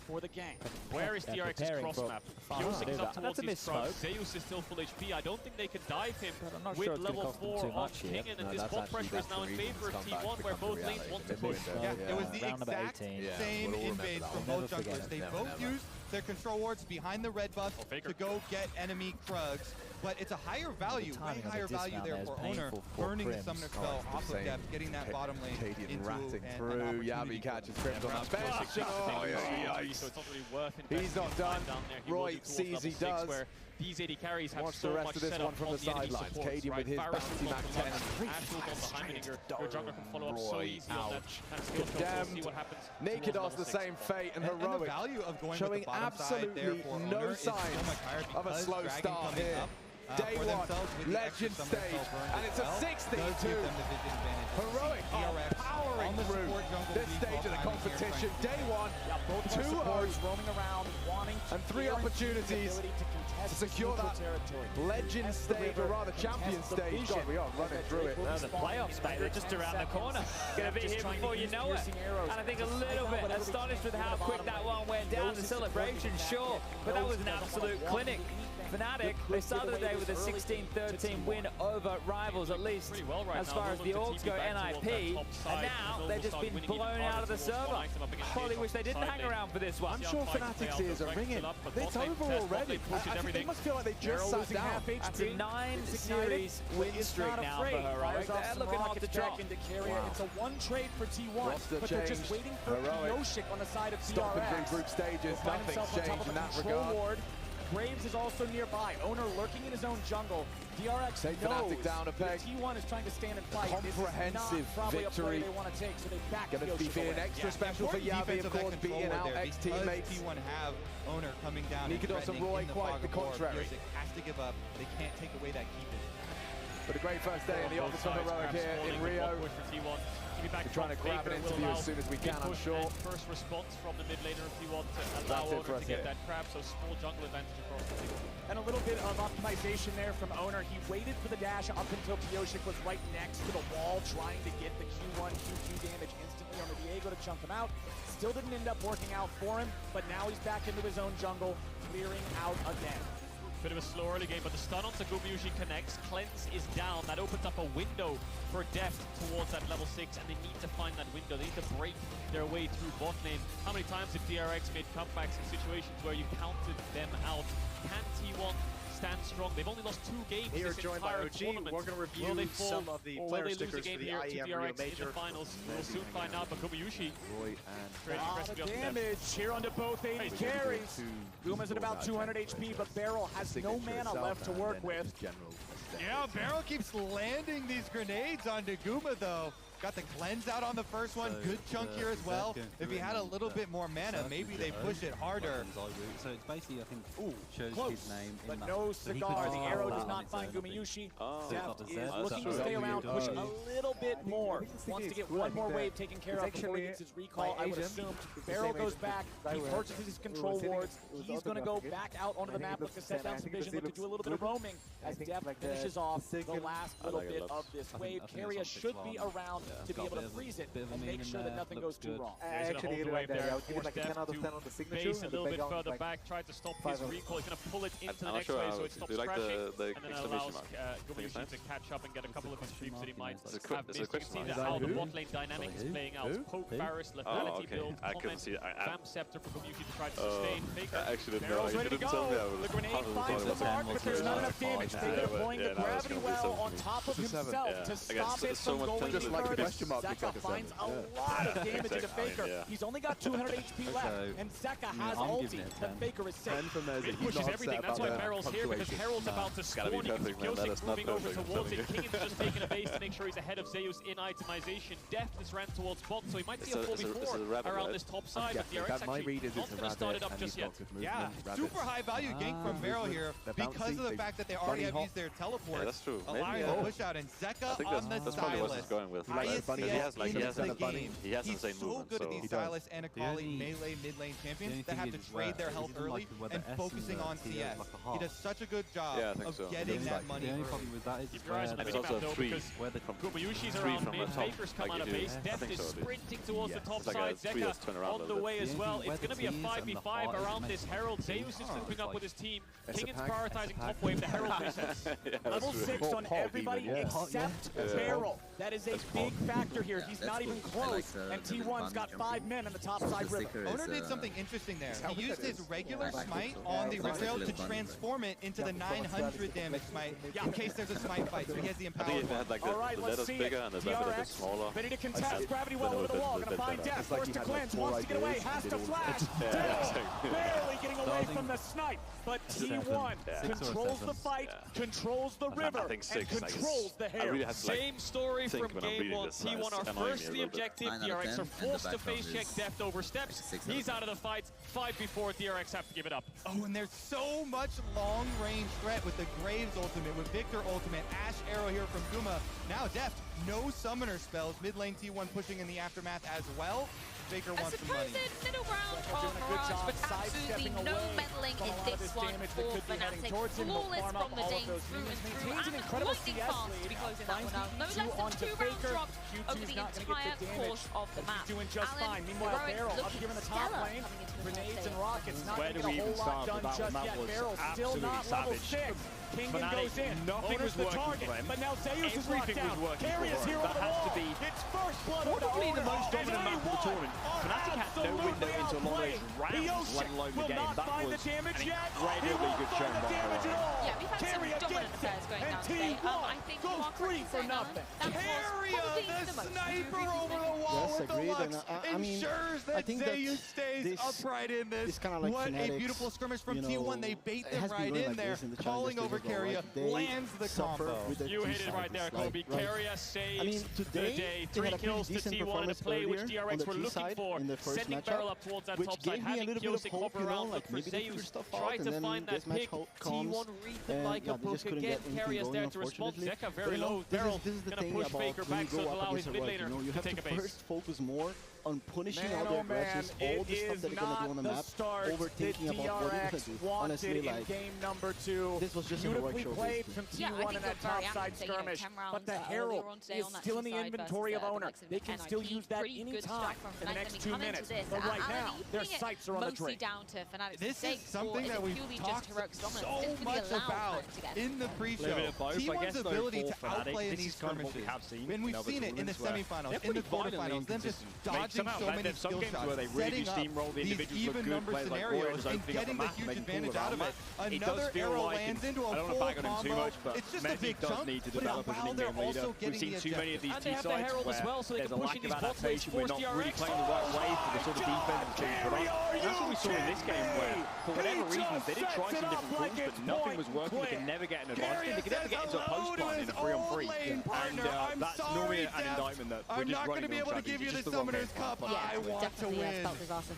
for the gank. Where is DRX's cross map? Yosik is up towards his front. Zeus is still full HP. I don't think they can dive him with level 4 on Pingen, and this bot pressure is now in favor of T1, where both lanes want to push. Yeah, it was the exact same invades from both junglers. They both used their control wards behind the red buff to go get enemy Krugs. But it's a higher value, way higher value there for Owner, burning the Summoner spell off of depth, getting that bottom lane into ratting through. Yabi catches Crims on that bench. So it's not really worth it. He's not done. Roy sees he does. These AD carries have Watch so the rest much of this setup one from the sidelines. Cadian with his bouncy back 10. Ashwell on the Heimerdinger. Your jungler can follow up so easy on that skill shot. We'll see what happens. Nikidos the same fate, and Heroic the value of going showing absolutely no signs of a slow start here. Day one, Legend stage, and it's a 6-2. Heroic are powering through this stage of the competition. Day one, 2-0, roaming around, wanting and 3 opportunities to secure that Legend stage, or rather Champion stage. God, we are running through it. The playoffs, mate, they're just around the corner. Going to be here before you know it. And I think a little bit astonished with how quick that one went down. The celebration, sure, but that was an absolute clinic. Fnatic, they started the day with a 16-13 win over Rivals, at least as far as the orgs go, NIP, and now they've just been blown out of the server. Probably wish they didn't hang around for this one. I'm sure Fnatic's ears are ringing. It's over already. They must feel like they just sat down. That's a 9-series win streak now for Heroic. They're looking hard to drop. It's a one trade for T1, but they're just waiting for Yosik on the side of DRX. Stopping through group stages, nothing's changed in that regard. Graves is also nearby. Owner lurking in his own jungle. DRX knows down a peg. T1 is trying to stand and fight. Comprehensive victory. They want to take, so they back going to be feeling extra special for Yabi, of course, beating out ex-teammates. T1 have Owner coming down. Nikidos and Roy quite the contrary. Has to give up. They can't take away that keep. But a great first day in the office for Heroic here in Rio. We're trying to grab an interview as soon as we can, I'm sure. First response from the mid laner if you want to allow Owner to get that crab, so small jungle advantage across the team. And a little bit of optimization there from Owner. He waited for the dash up until Yosik was right next to the wall, trying to get the Q1, Q2 damage instantly on the Diego to chunk him out. Still didn't end up working out for him, but now he's back into his own jungle, clearing out again. Bit of a slow early game, but the stun on Tagumi usually connects. Cleanse is down. That opens up a window for depth towards that level 6, and they need to find that window. They need to break their way through bot lane. How many times have DRX made comebacks in situations where you counted them out? Can T1 stand strong? They've only lost 2 games here this joined by entire OG. tournament. We're going to review some of the player stickers for the IEM Rio Major. In the finals. We'll soon find out, but Gumayushi A lot of damage here onto both AD carries. Guma's at about 200 HP, but Beryl has no mana left to work with. Yeah, Beryl keeps landing these grenades onto Guma, though. Got the cleanse out on the first one. Good chunk here as well. If he had a little bit more mana, maybe they push it harder. So it's basically, I think, shows his name in but that. no cigar. The arrow does not find Gumayushi. Deft is looking to stay around, push a little bit more. Wants to get one more wave taken care of before he gets his recall, I would assume. Beryl goes back. He purchases his control wards. He's going to go back out onto the map, look to set down some vision, look to do a little bit of roaming as Deft finishes off the last little bit of this wave. Keria should be around to be able to freeze it and make sure that nothing goes too wrong. Actually, the wave there. Force Deft to base a little bit further back, try to stop his recall. He's going to pull it into the next wave so it stops crashing, and then allows Gumayushi to catch up and get a couple of his creeps that he might have missed. You can see how the bot lane dynamic is playing out. Poke, Varus, lethality build, comment, Vamp Scepter for Gumayushi to try to sustain. Faker, Barrel's ready to go. The grenade finds the mark, but there's not enough damage. Faker deploying the gravity well on top of himself to stop it from going any further. Zeka finds a lot of damage into Faker. He's only got 200 HP left, and Zeka has ulti. The Faker is safe. It pushes everything. That's why Barrel's here, because Herald's about to spawn. You can see Yosik moving over towards it. King is just taking a base to make sure he's ahead of Zeus in itemization. Deft is ran towards bot, so he might see a 4v4 around this top side, but DRX actually not going to start it up just yet. Yeah, super high value gank from Beryl here because of the fact that they already have used their teleport. Yeah, that's true. Allowing the push out, and Zeka on the Stylus. highest CS in the game. He has He's so good at these Sylas and Akali melee mid-lane champions that have to trade their health early and focusing on CS. He does such a good job of getting that money early. Keep your eyes on the map though, because Gumayushi's around mid, Faker's come out of base, Death is sprinting towards the top side, Zeka on the way as well. It's going to be a 5v5 around this Herald. Zeus is looping up with his team. Kingan's prioritizing top wave, the Herald misses. Level 6 on everybody except Barrel. That is a big factor here. He's not even close, and T1's got 5 men on the top side river. Owner did something interesting there. He used his regular smite on the Rift Rail to transform it into the 900 damage smite in case there's a smite fight, so he has the empowerment. All right, let's see it. DRX ready to contest. Gravity well over the wall. Gonna find Death. Forced to cleanse. Wants to get away. Has to flash. Barely getting away from the snipe. But T1 controls the fight, controls the river, and controls the hair. Same story from game 1. T1 are first the objective. DRX are forced to face check Deft over steps. He's out of the fight. 5v4. DRX have to give it up. Oh, and there's so much long-range threat with the Graves ultimate, with Victor ultimate, Ash arrow here from Guma. Now Deft, no summoner spells. Mid lane T1 pushing in the aftermath as well. Faker wants some money. Middle ground from Mirage, but absolutely no meddling in this one for Fnatic. Flawless from the Dane through and through, and lightning fast to be closing that one out. No less than 2 rounds dropped over the entire course of the map. Doing just fine. Meanwhile, Barrel up here in the top lane. Grenades and rockets, not going to get a whole lot done just yet. Barrel still not level 6. Kingan goes in, Owner's the target, but now Zeus is locked down. Carry is here on the wall. It's first blood over to Owner. Probably the most dominant map of the tournament. Fnatic had no window into long-range rounds, let alone the game. That was an incredibly good show by Barrel. Yeah, we've had some dominant affairs going down today. I think you are correct in saying, Alan, that was probably the most sniper over the wall with the Lux ensures that Zeus stays upright in this. What a beautiful skirmish from T1. They bait them right in there, calling over Keria, lands the combo. You hit it right there, Kobe. Keria saves the day. 3 kills to T1 in a play which DRX were looking for. Sending Barrel up towards that top side, having kills to cover around, look for Zeus. Try to find that pick. T1 read them like a book again. Keria's there to respond. Zeka very low. Barrel gonna push Faker back so allow his mid laner to take a base. First focus more on punishing all the aggressions, all the stuff that they're gonna do on the map, overthinking about what they're gonna do. Honestly, like, game number 2, this was just a heroic show. Played from T1 in that top side skirmish, but the Herald is still in the inventory of Owner. They can still use that anytime in the next 2 minutes. But right now, their sights are on the drink. This is something that we've talked so much about in the pre-show. T1's ability to outplay in these skirmishes. And we've seen it in the semifinals, in the quarterfinals, them just dodging so many skill shots, setting up these even-number scenarios and getting the huge advantage out of it. Another arrow lands into a full combo. It's just a big chunk, but while they're also getting the too many of these and they have the Herald as well, so they can push in these bot lanes, force DRX. We're not really playing the right way for the sort of defense that's being put on. That's what we saw in this game where, for whatever reason, they did try some different rules, but nothing was working. They could never get an advantage. They could never get into a post plant in a 3-on-3. And that's normally an indictment that we're just running on strategy. Just the wrong game. I want to win.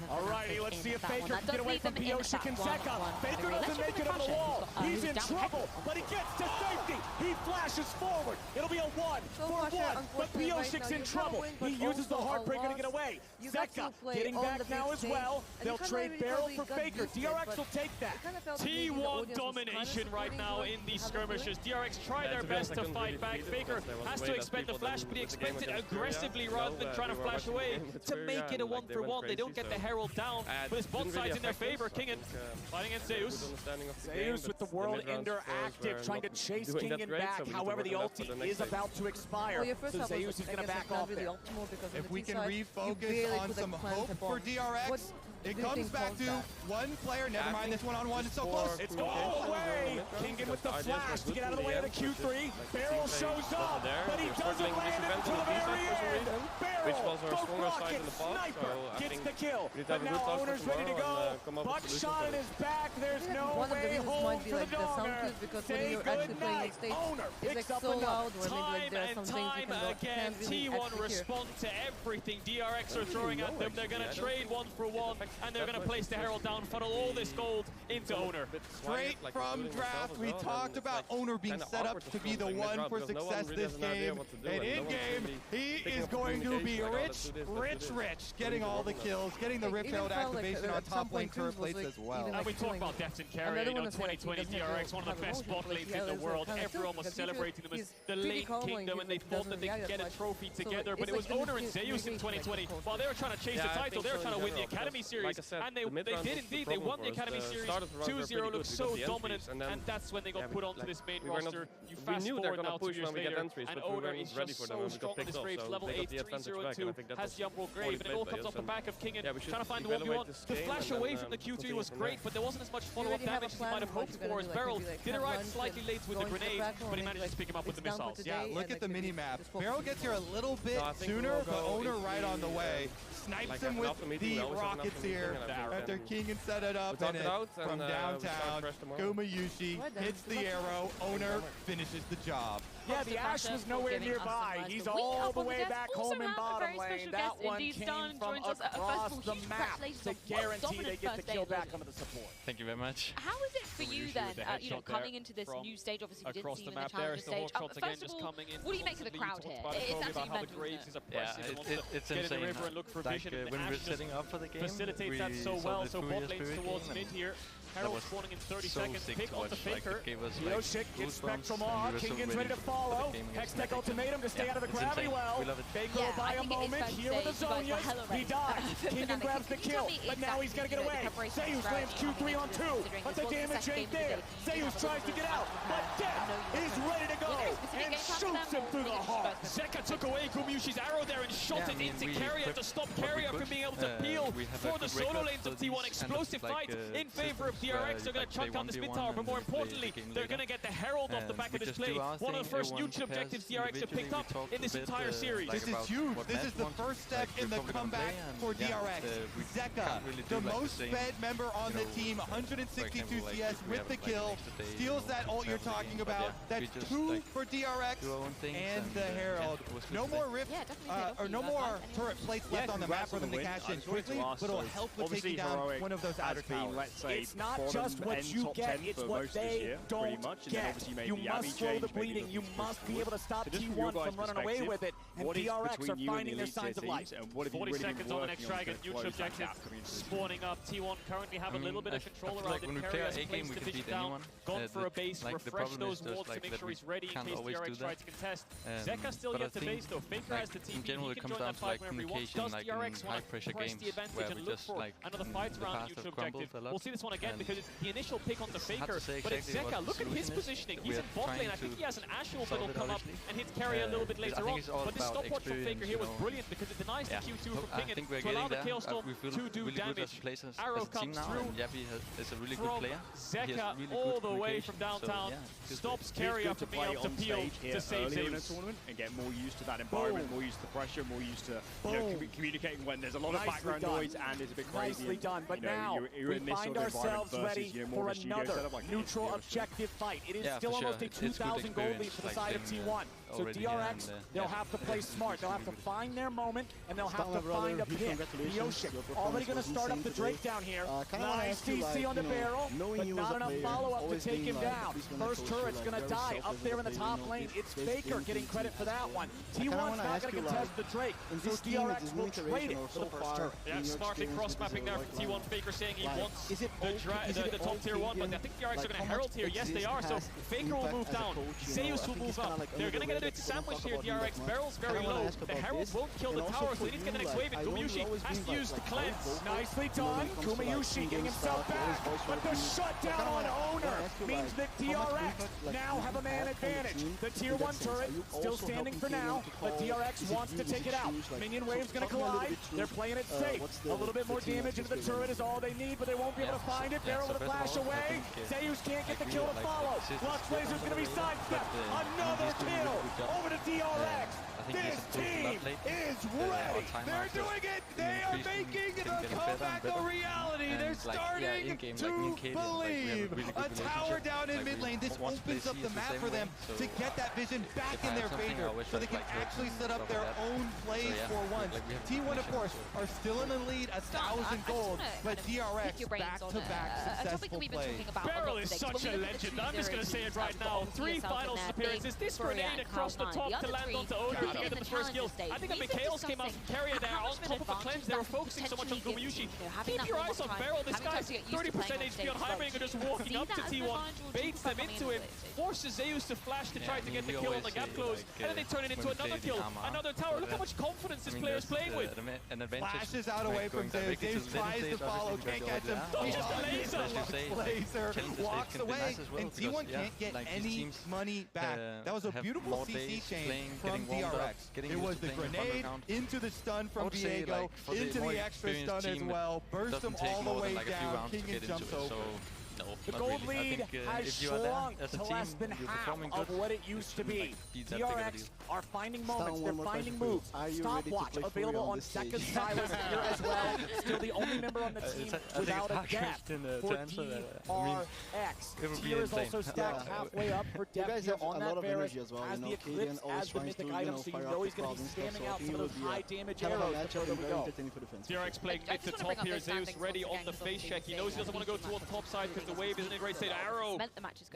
Alrighty, let's see if Faker can get away from Pioshik and Zeka. Faker doesn't make it on the wall. He's in trouble, but he gets to safety. He flashes forward. It'll be a 1-for-1, but Pioshik's in trouble. He uses the Heartbreaker to get away. Zeka getting back now as well. They'll trade Barrel for Faker. DRX will take that. T1 domination right now in these skirmishes. DRX try their best to fight back. Faker has to expend the flash, but he expends it aggressively rather than trying to flash away to make it a 1-for-1. They don't get the Herald down, but his bot side's in their favor. Kingan fighting against Zeus. Zeus with the World Ender active, trying to chase Kingan back. However, the ulti is about to expire, so Zeus is going to back off there. If we can refocus on some hope for DRX, it comes back to one player. Never mind this one-on-one. It's so close. It's all away. Kingan with the flash to get out of the way of the Q3. Barrel shows up, but he doesn't land it until the very end. Barrel, both rocket sniper gets the kill. But now Owner's ready to go. Buckshot in his back. There's no way home for the Donger. Say good night. Owner picks up another. Time and time again, T1 respond to everything DRX are throwing at them. They're going to trade 1 for 1, and they're going to place the Herald down, funnel all this gold into Owner. Straight from draft, we talked about Owner being set up to be the one for success this game. And in-game, he is going to be rich, getting all the kills, getting the Rift Herald activation on top lane turret plates as well. And we talk about depth and carry, you know, 2020 DRX, one of the best bot lanes in the world. Everyone was celebrating them as the lane kingdom, and they thought that they could get a trophy together, but it was Owner and Zeus in 2020. While they were trying to chase the title, they were trying to win the Academy Series, and they did indeed. They won the Academy Series 2-0, looked so dominant, and that's when they got put onto this main roster. You fast forward now 2 years later, and Owner is just so strong on this Graves, level 8, 3-0-2, has the Umbral Grave, and it all comes off the back of King and trying to find the 1v1. The flash away from the Q3 was great, but there wasn't as much follow-up damage as you might have hoped for, as Beryl did arrive slightly late with the grenade, but he managed to pick him up with the missiles. Yeah, look at the mini-map. Beryl gets here a little bit sooner, but Owner right on the way. Snipes him with the rockets here after King had set it up, and from downtown, Gumayushi hits the arrow. Owner finishes the job. Yeah, the Ash was nowhere nearby. He's all the way back home in bottom lane. That one came from across the map to guarantee they get the kill back onto the support. Thank you very much. How is it for you then, you know, coming into this new stage? Obviously, we didn't see you in the challenger stage. First of all, what do you make of the crowd here? It's absolutely mental, isn't it? Yeah, it's insane. Like, when we're setting up for the game, facilitates that so well, so bot lanes towards mid here. Herald spawning in 30 seconds, pick onto Faker. Yoshik gets Spectral Maw, Kingan's ready to follow. Hextech ultimatum to stay out of the gravity well. Faker will buy a moment here with the Zonias. He dies. Kingan grabs the kill, but now he's going to get away. Zeus lands Q3 on 2, but the damage ain't there. Zeus tries to get out, but Death is ready to go and shoots him through the heart. Zeka took away Gumayushi's arrow there and shot it into Carrier to stop Carrier from being able to peel for the solo lanes of T1. Explosive fight in favor of DRX. They're going to chunk down this mid tower, but more importantly, they're going to get the Herald off the back of this play. One of the first neutral objectives DRX have picked up in this entire series. This is huge. This is the first step in the comeback for DRX. Zeka, the most fed member on the team, 162 CS with the kill, steals that ult you're talking about. That's 2 for DRX and the Herald. No more Rift, or no more turret plates left on the map for them to cash in quickly, but it'll help with taking down one of those outer towers. It's not just what you get, it's what they don't get. You must slow the bleeding. You must be able to stop T1 from running away with it, and DRX are finding their signs of life. 40 seconds on the next dragon, neutral objective spawning up. T1 currently have a little bit of control around it. Carrier has placed the vision down, gone for a base, refresh those wards to make sure he's ready in case DRX tries to contest. Zeka still yet to base though. Faker has the TP, he can join that fight whenever he wants. Does DRX want to press the advantage and look for another fight around neutral objective? We'll see this one again because it's the initial pick on the Faker, but it's Zeka. Look at his positioning. He's in bot lane. I think he has an Ashe ult that'll come up and hit Carrier a little bit later on. But this stopwatch from Faker here was brilliant because it denies the Q2 from Pingin to allow the Chaos Storm to do damage. Arrow comes through from Zeka all the way from downtown, stops Carrier from being able to peel to save Zeus. And get more used to that environment, more used to the pressure, more used to communicating when there's a lot of background noise and it's a bit crazy. Nicely done, but now we find ourselves ready for another neutral objective fight. It is still almost a 2,000 gold lead for the side of T1. So DRX, they'll have to play smart. They'll have to find their moment, and they'll have to find a pick. Yoshik already going to start up the Drake down here. Nice TC on the barrel, but not enough follow-up to take him down. First turret's going to die up there in the top lane. It's Faker getting credit for that one. T1's not going to contest the Drake, so DRX will trade it for the first turret. Yeah, smartly cross-mapping there from T1. Faker saying he wants the top tier 1, but I think DRX are going to herald here. Yes, they are, so Faker will move down. Zeus will move up. They're going to get a bit sandwiched here, DRX. Barrel's very low. The herald won't kill the tower, so they need to get the next wave, and Gumayushi has to use the cleanse. Nicely done. Gumayushi getting himself back, but the shutdown on Owner means that DRX now have a man advantage. The tier 1 turret still standing for now, but DRX wants to take it out. Minion wave's going to collide. They're playing it safe. A little bit more damage into the turret is all they need, but they won't be able to find it. Barrel with a flash away. Zeus can't get the kill to follow. Lux Laser's going to be sidestepped. Another kill over to DRX. This team is ready. They're doing it. They are making the comeback a reality. They're starting to believe. A tower down in mid lane. This opens up the map for them to get that vision back in their favor, so they can actually set up their own plays for once. T1, of course, are still in the lead, 1,000 gold, but DRX back-to-back successful plays. Beryl is such a legend. I'm just going to say it right now. 3 finals appearances. This grenade across the top to land onto Ogre to get the first kill. I think the Mikhails came out from carrier there on top of a cleanse. They were focusing so much on Gumyushi. Keep your eyes on Beryl. This guy's 30% HP on Highbringer just walking up to T1, baits them into it, forces Zeus to flash to try to get the kill on the gap close, and then they turn it into another kill, another tower. Look how much confidence this player is playing with. Flashes out away from Zeus. Zeus tries to follow, can't catch him. Laser walks away, and T1 can't get any money back. That was a beautiful CC chain from DRX. It was the grenade into the stun from Diego, into the extra stun as well, burst them all the way down. King jumps over. The gold lead has shrunk to less than half of what it used to be. DRX are finding moments, they're finding moves. Stopwatch available on second Silas here as well. Still the only member on the team without a death for DRX. Tier is also stacked halfway up for depth here on that Barret. As the Eclipse, as the mythic item, so you know he's going to be spamming out some of those high damage arrows the further we go. DRX playing mid to top here. Zeus ready on the face check. He knows he doesn't want to go toward the top side because the wave isn't in great state. Arrow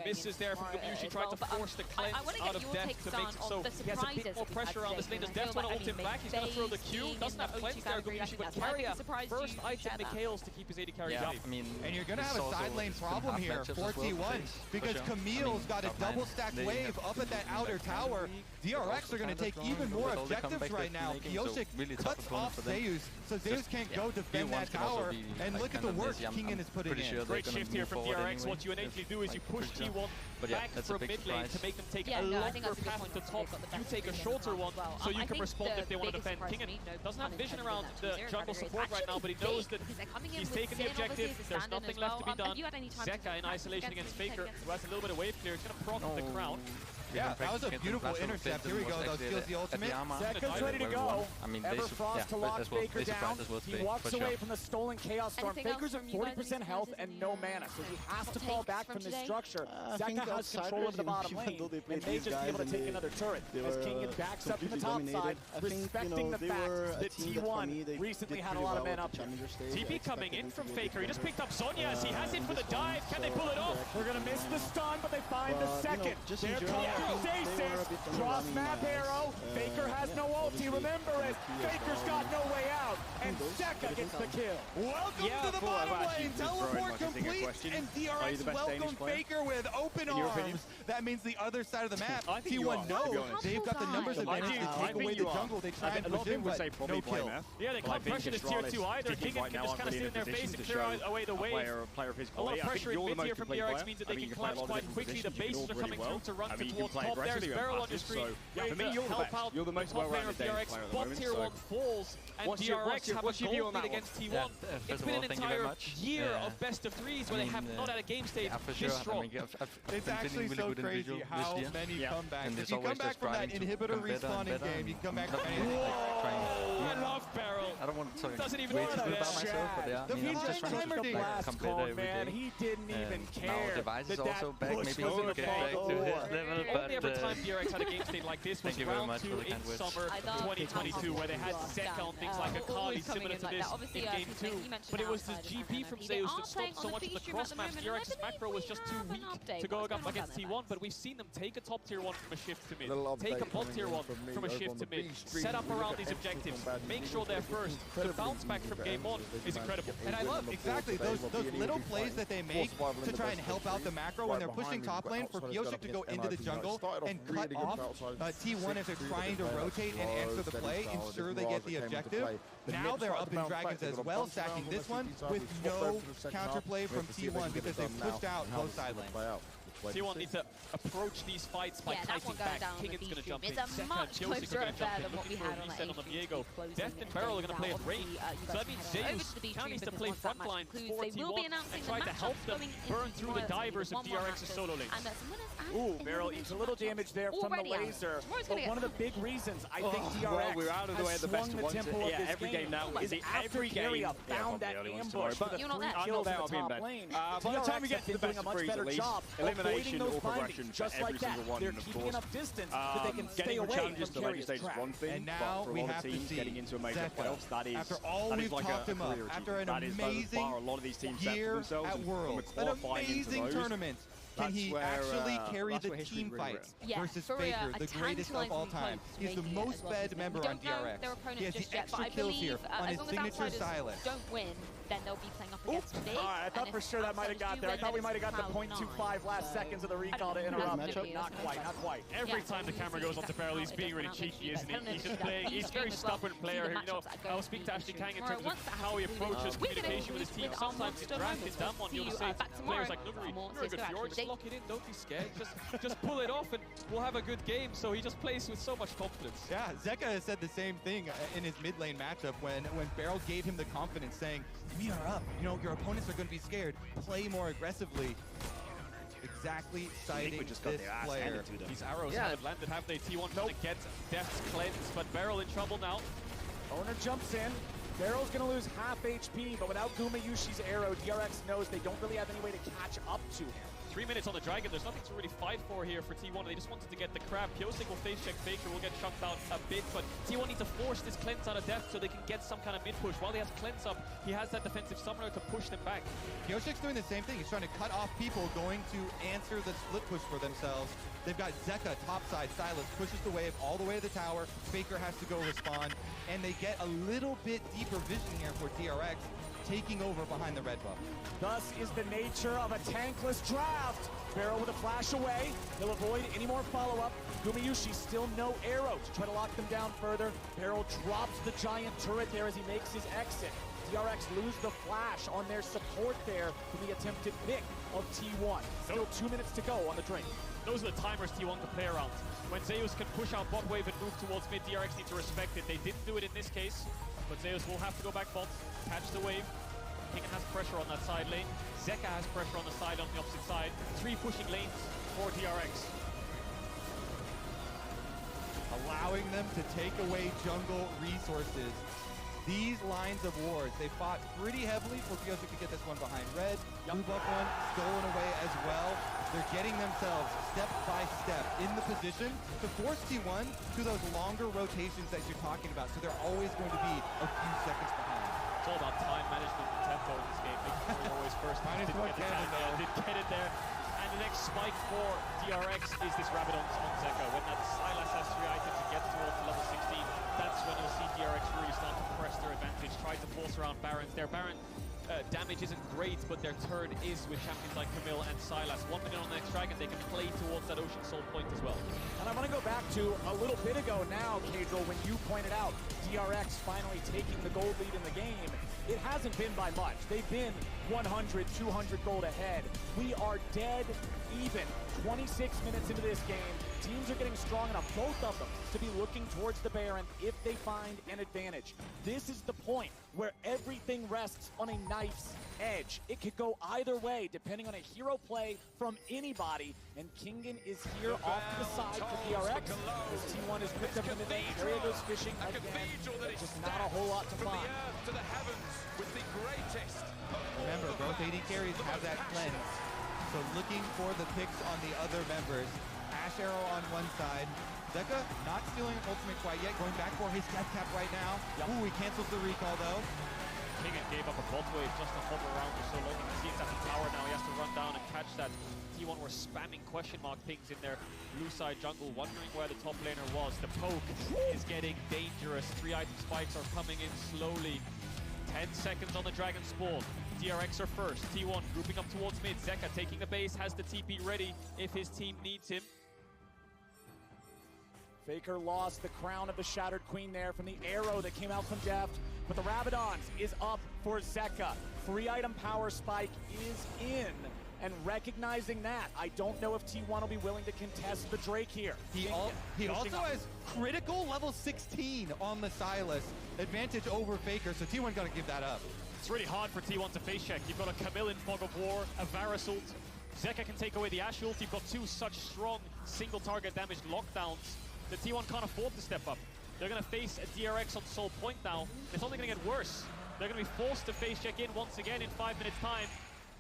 misses there from Gumyushi, trying to force the cleanse out of Death to make it so he has a bit more pressure on this lane. Does Death want to ult him back? He's going to throw the Q. Doesn't have cleanse there, Gumyushi, but carrier. First item Mikhails to keep his AD carry up. And you're going to have a side lane problem here for T1 because Camille's got a double stacked wave up at that outer tower. DRX are going to take even more objectives right now. Kioshik cuts off Zeus, so Zeus can't go defend that tower. And look at the work Kingen is putting in. Great shift here from DRX. What you innately do is you push T1 back from mid lane to make them take a longer path to top. You take a shorter one so you can respond if they want to defend. Kingen doesn't have vision around the jungle support right now, but he knows that he's taken the objective. There's nothing left to be done. Zeka in isolation against Faker, who has a little bit of wave clear. He's going to proc the crown. Yeah, that was a beautiful intercept. Here we go. That skills the ultimate. Zeka's ready to go. Everfrost to lock Faker down. He walks away from the stolen Chaos Storm. Faker's at 40% health and no mana, so he has to fall back from this structure. Zeka has control of the bottom lane and may just be able to take another turret. As Kingen backs up from the top side, respecting the fact that T1 recently had a lot of men up. TP coming in from Faker. He just picked up Sonya as he has it for the dive. Can they pull it off? We're going to miss the stun, but they find the second. There comes Stasis, cross map arrow. Faker has no ulti, remember it. Faker's got no way out, and Zeka gets the kill. Welcome to the bottom lane. Teleport complete, and DRX welcome Faker with open arms. That means the other side of the map. T1 knows they've got the numbers advantage to take away the jungle. They try and push in, but no kill. Yeah, they can't pressure this tier 2 either. Kingen can just kind of sit in their face and clear away the wave. A lot of pressure in mid here from DRX means that they can collapse quite quickly. The bases are coming through to run towards top. There's Beryl on your screen. For me, you're the most well-rounded DRX player at the moment. Tier 1 falls, and DRX have a gold lead against T1. It's been an entire year of best of threes where they have not had a game state this strong. It's actually so crazy how many comebacks. If you come back from that inhibitor respawning game, you come back from anything. Whoa! I love Beryl. I don't want to doesn't even way too good about myself, but yeah, I mean, I'm just trying to blast call, man. He didn't even care. Now Device is also back. Maybe he can get back to his level, but only ever time DRX had a game state like this was round 2 in summer 2022, where they had Zeka on things like Akali similar to this in game 2. But it was the GP from Zeus that stopped so much of the cross maps. DRX's macro was just too weak to go up against T1, but we've seen them take a top tier 1 from a shift to mid, take a bot tier 1 from a shift to mid, set up around these objectives, make sure they're first. The bounce back from game 1 is incredible. And I love exactly those little plays that they make to try and help out the macro when they're pushing top lane for Kioshik to go into the jungle and cut off T1 if they're trying to rotate and answer the play, ensure they get the objective. Now they're up in Dragons as well, stacking this one with no counterplay from T1 because they pushed out both side lanes. T1 need to approach these fights by kiting back. Kingan's going to jump in. It's a much closer affair than what we had on the Diego. Death and Beryl are going to play at range. So that means Zeus now needs to play frontline for T1 and try to help them burn through the divers of DRX's solo lane. Ooh, Beryl eats a little damage there from the laser. But one of the big reasons I think DRX we're out of the way of the best ones. Yeah, every game now is every game found that ambush for the 3 kills in the top lane. By the time we get to the best of breeds, at least, elimination or progression for every single one. They're keeping enough distance that they can stay away challenges to from late stage is one thing, and now but for a lot of teams getting into a major playoffs, that is after all we've like talked him up, after an amazing a lot of these teams year at Worlds, an amazing tournament. Can he actually carry the team fights versus Faker, the greatest of all time? He's the most fed member on DRX. He has the extra kills here on his signature Silas. Don't win, then they'll be playing up against me. I thought for sure that might have got there. I thought we might have got the 0.25 last seconds of the recall to interrupt. Not quite, not quite. Every time the camera goes onto Beryl, he's being really cheeky, isn't he? He's just playing. He's a very stubborn player. You know, I'll speak to Ashley Kang in terms of how he approaches communication with his team. Sometimes it's dragged in down one. You'll say players like Nuguri, you're a good Fjord, just lock it in, don't be scared. Just pull it off and we'll have a good game. So he just plays with so much confidence. Yeah, Zeka has said the same thing in his mid lane matchup when Beryl gave him the confidence saying, we are up, you know, your opponents are going to be scared, play more aggressively. Exactly citing this player. These arrows haven't landed, have they? T1 trying to get Death's cleanse, but Beryl in trouble now. Owner jumps in. Beryl's going to lose half HP, but without Gumayushi's arrow, DRX knows they don't really have any way to catch up to him. 3 minutes on the Dragon. There's nothing to really fight for here for T1. They just wanted to get the crab. Pyosik will face check Faker. Will get chunked out a bit, but T1 need to force this cleanse out of Death so they can get some kind of mid push. While he has cleanse up, he has that defensive summoner to push them back. Pyosik's doing the same thing. He's trying to cut off people going to answer the split push for themselves. They've got Zeka topside. Silas pushes the wave all the way to the tower. Faker has to go respond, and they get a little bit deeper vision here for DRX, taking over behind the red buff. Thus is the nature of a tankless draft. Beryl with a flash away. He'll avoid any more follow-up. Gumayushi still no arrow to try to lock them down further. Beryl drops the giant turret there as he makes his exit. DRX lose the flash on their support there for the attempted pick of T1. Still 2 minutes to go on the drink. Those are the timers T1 can play around. When Zeus can push out bot wave and move towards mid, DRX need to respect it. They didn't do it in this case, but Zeus will have to go back bot, catch the wave. Kingan has pressure on that side lane. Zeka has pressure on the side on the opposite side. 3 pushing lanes for DRX. Allowing them to take away jungle resources. These lines of wars, they fought pretty heavily for Pyosik to get this one behind red. Blue buff one stolen away as well. They're getting themselves step by step in the position to force T1 to those longer rotations that you're talking about. So they're always going to be a few seconds behind. It's all about time management and tempo in this game. Making sure you're always first. -1 cannon though. Did get it there. And the next spike for DRX is this Rabbit on Zeka. When that Silas has 3 items and gets towards level 16, that's when you'll see DRX really start to press their advantage, try to force around Barons. Their Baron damage isn't great, but their turn is with champions like Camille and Silas. 1 minute on the next Dragon, they can play towards that Ocean Soul point as well. And I want to go back to a little bit ago now, Cadril, when you pointed out DRX finally taking the gold lead in the game. It hasn't been by much. They've been 100, 200 gold ahead. We are dead even. 26 minutes into this game. Teams are getting strong enough, both of them, to be looking towards the Baron if they find an advantage. This is the point where everything rests on a knife's edge. It could go either way, depending on a hero play from anybody. And Kingan is here off to the side for DRX. As T1 is picked up in the mid-lane. Area goes fishing again. Just not a whole lot to find. Remember, both AD carries have that cleanse. So looking for the picks on the other members. Ash Arrow on one side. Zeka not stealing ultimate quite yet. Going back for his death cap right now. Ooh, he cancels the recall though. Kingan gave up a bot wave just to hover around for so long. You can see it's at the tower now. He has to run down and catch that. T1 were spamming question mark pings in their blue side jungle, wondering where the top laner was. The poke is getting dangerous. 3 item spikes are coming in slowly. 10 seconds on the Dragon Spawn. DRX are first. T1 grouping up towards mid. Zeka taking the base, has the TP ready if his team needs him. Faker lost the crown of the Shattered Queen there from the arrow that came out from Deft. But the Rabadons is up for Zeka. 3 item power spike is in. And recognizing that, I don't know if T1 will be willing to contest the Drake here. He also has critical level 16 on the Sylas. Advantage over Faker, so T1 got to give that up. It's really hard for T1 to face check. You've got a Camille in Fog of War, a Varus ult. Zeka can take away the Ashe ult. You've got two such strong single target damage lockdowns that T1 can't afford to step up. They're going to face a DRX on Soul Point now. It's only going to get worse. They're going to be forced to face check in once again in 5 minutes time.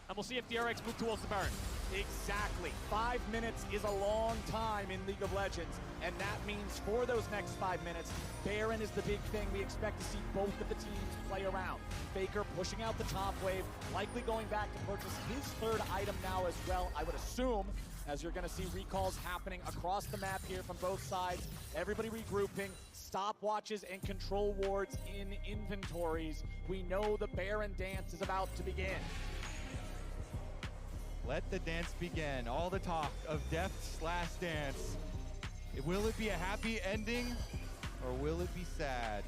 And we'll see if DRX move towards the Baron. Exactly. 5 minutes is a long time in League of Legends, and that means for those next 5 minutes, Baron is the big thing. We expect to see both of the teams play around. Faker pushing out the top wave, likely going back to purchase his third item now as well, I would assume, as you're going to see recalls happening across the map here from both sides. Everybody regrouping, stopwatches and control wards in inventories. We know the Baron dance is about to begin. Let the dance begin. All the talk of Death's last dance. Will it be a happy ending or will it be sad?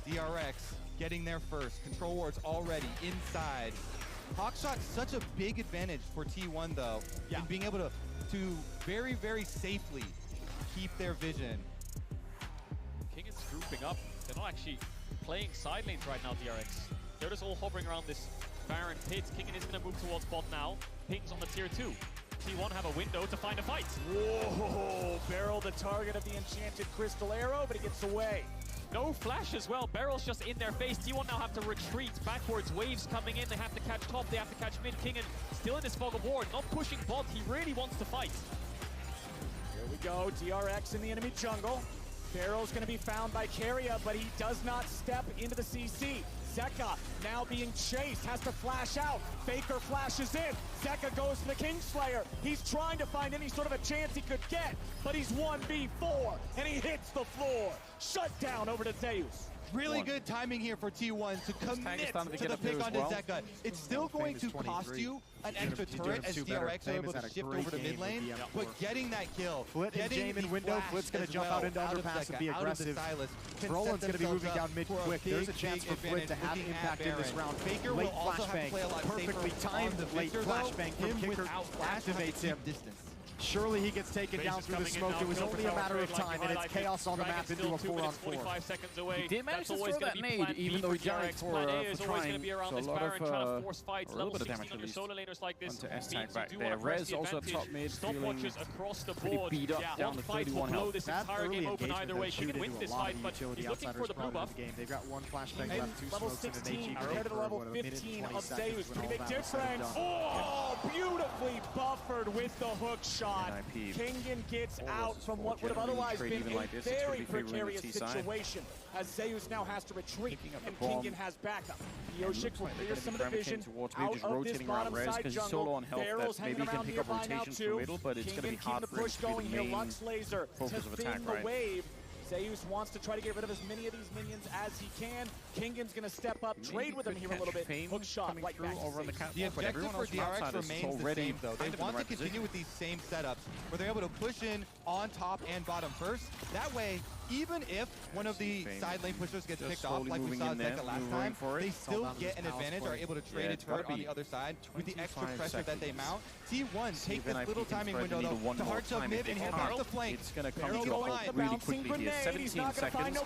DRX getting there first. Control wards already inside. Hawkshot's such a big advantage for T1 though, in being able to very, very safely keep their vision. King is grouping up. They're not actually playing side lanes right now, DRX. They're just all hovering around this Baron pit. Kingen is going to move towards bot now. Pings on the tier 2. T1 have a window to find a fight. Whoa! Beryl the target of the enchanted crystal arrow, but he gets away. No flash as well. Beryl's just in their face. T1 now have to retreat backwards. Waves coming in. They have to catch top. They have to catch mid. Kingen still in this fog of war. Not pushing bot. He really wants to fight. Here we go. DRX in the enemy jungle. Beryl's going to be found by Keria, but he does not step into the CC. Zeka now being chased, has to flash out. Faker flashes in. Zeka goes for the Kingslayer. He's trying to find any sort of a chance he could get, but he's 1v4, and he hits the floor. Shut down over to Zeus. Really good timing here for T1 to commit to the pick onto Zeka. It's still going to cost you an extra turret as DRX are able to shift over to mid lane, but getting that kill, Flit and Jame in window. Flit's going to jump out into underpass and be aggressive. Roland's going to be moving down mid quick. There's a chance for Flit to have impact in this round. Faker will also have to play a lot perfectly timed late flashbang from Kicker activates him. Surely he gets taken down through the smoke. It was only a matter of time, and it's chaos on the map into a 4-on-4. 45 seconds away. He did manage to throw that nade, even though he died for trying. So a lot of damage at least onto S-Tag back there. Rez also up top mid, feeling pretty beat up down to 31 health. This entire game open either way. He can win this fight, but he's looking for the blue buff. They've got one flashbang left, 2 level smokes, 16 compared to the level 15 of Zeus. Pretty big difference. Oh, beautifully buffered with the hook shot. Kingen gets out from what would have otherwise been a very precarious situation, as Zeus now has to retreat, and Kingen has backup. Yoshik will clear some of the vision out of this bottom side jungle. Barrel's hanging around nearby now too. Kingen keeping the push going here. Lux Laser to thin the wave. Zeus wants to try to get rid of as many of these minions as he can. Kingen's going to step up, trade with him here a little bit. Hook shot right back over on the The objective for DRX remains the same, though. They want to continue with these same setups, where they're able to push in on top and bottom first. That way, even if one of the side lane pushers gets picked off, like we saw Zeka last time, they still get an advantage, are able to trade a turret on the other side with the extra pressure that they mount. T1 take this little timing window, though, to hard shove mid and hit off the flank. It's going to come to a halt really quickly here. 17 seconds.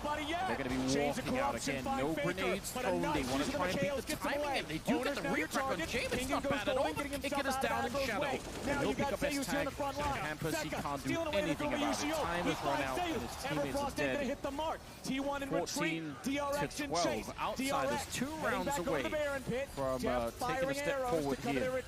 They're going to be walking out again. No grenades thrown. They want to try and beat the timing, and they do get the rear track on Jame. It's not bad at all. Kicken is down in shadow. And he'll pick up S-Tag. Hampers, he can't do anything about it. Time has run out, and his teammates are dead. 14 to 12. Outsiders 2 rounds away from taking a step forward here.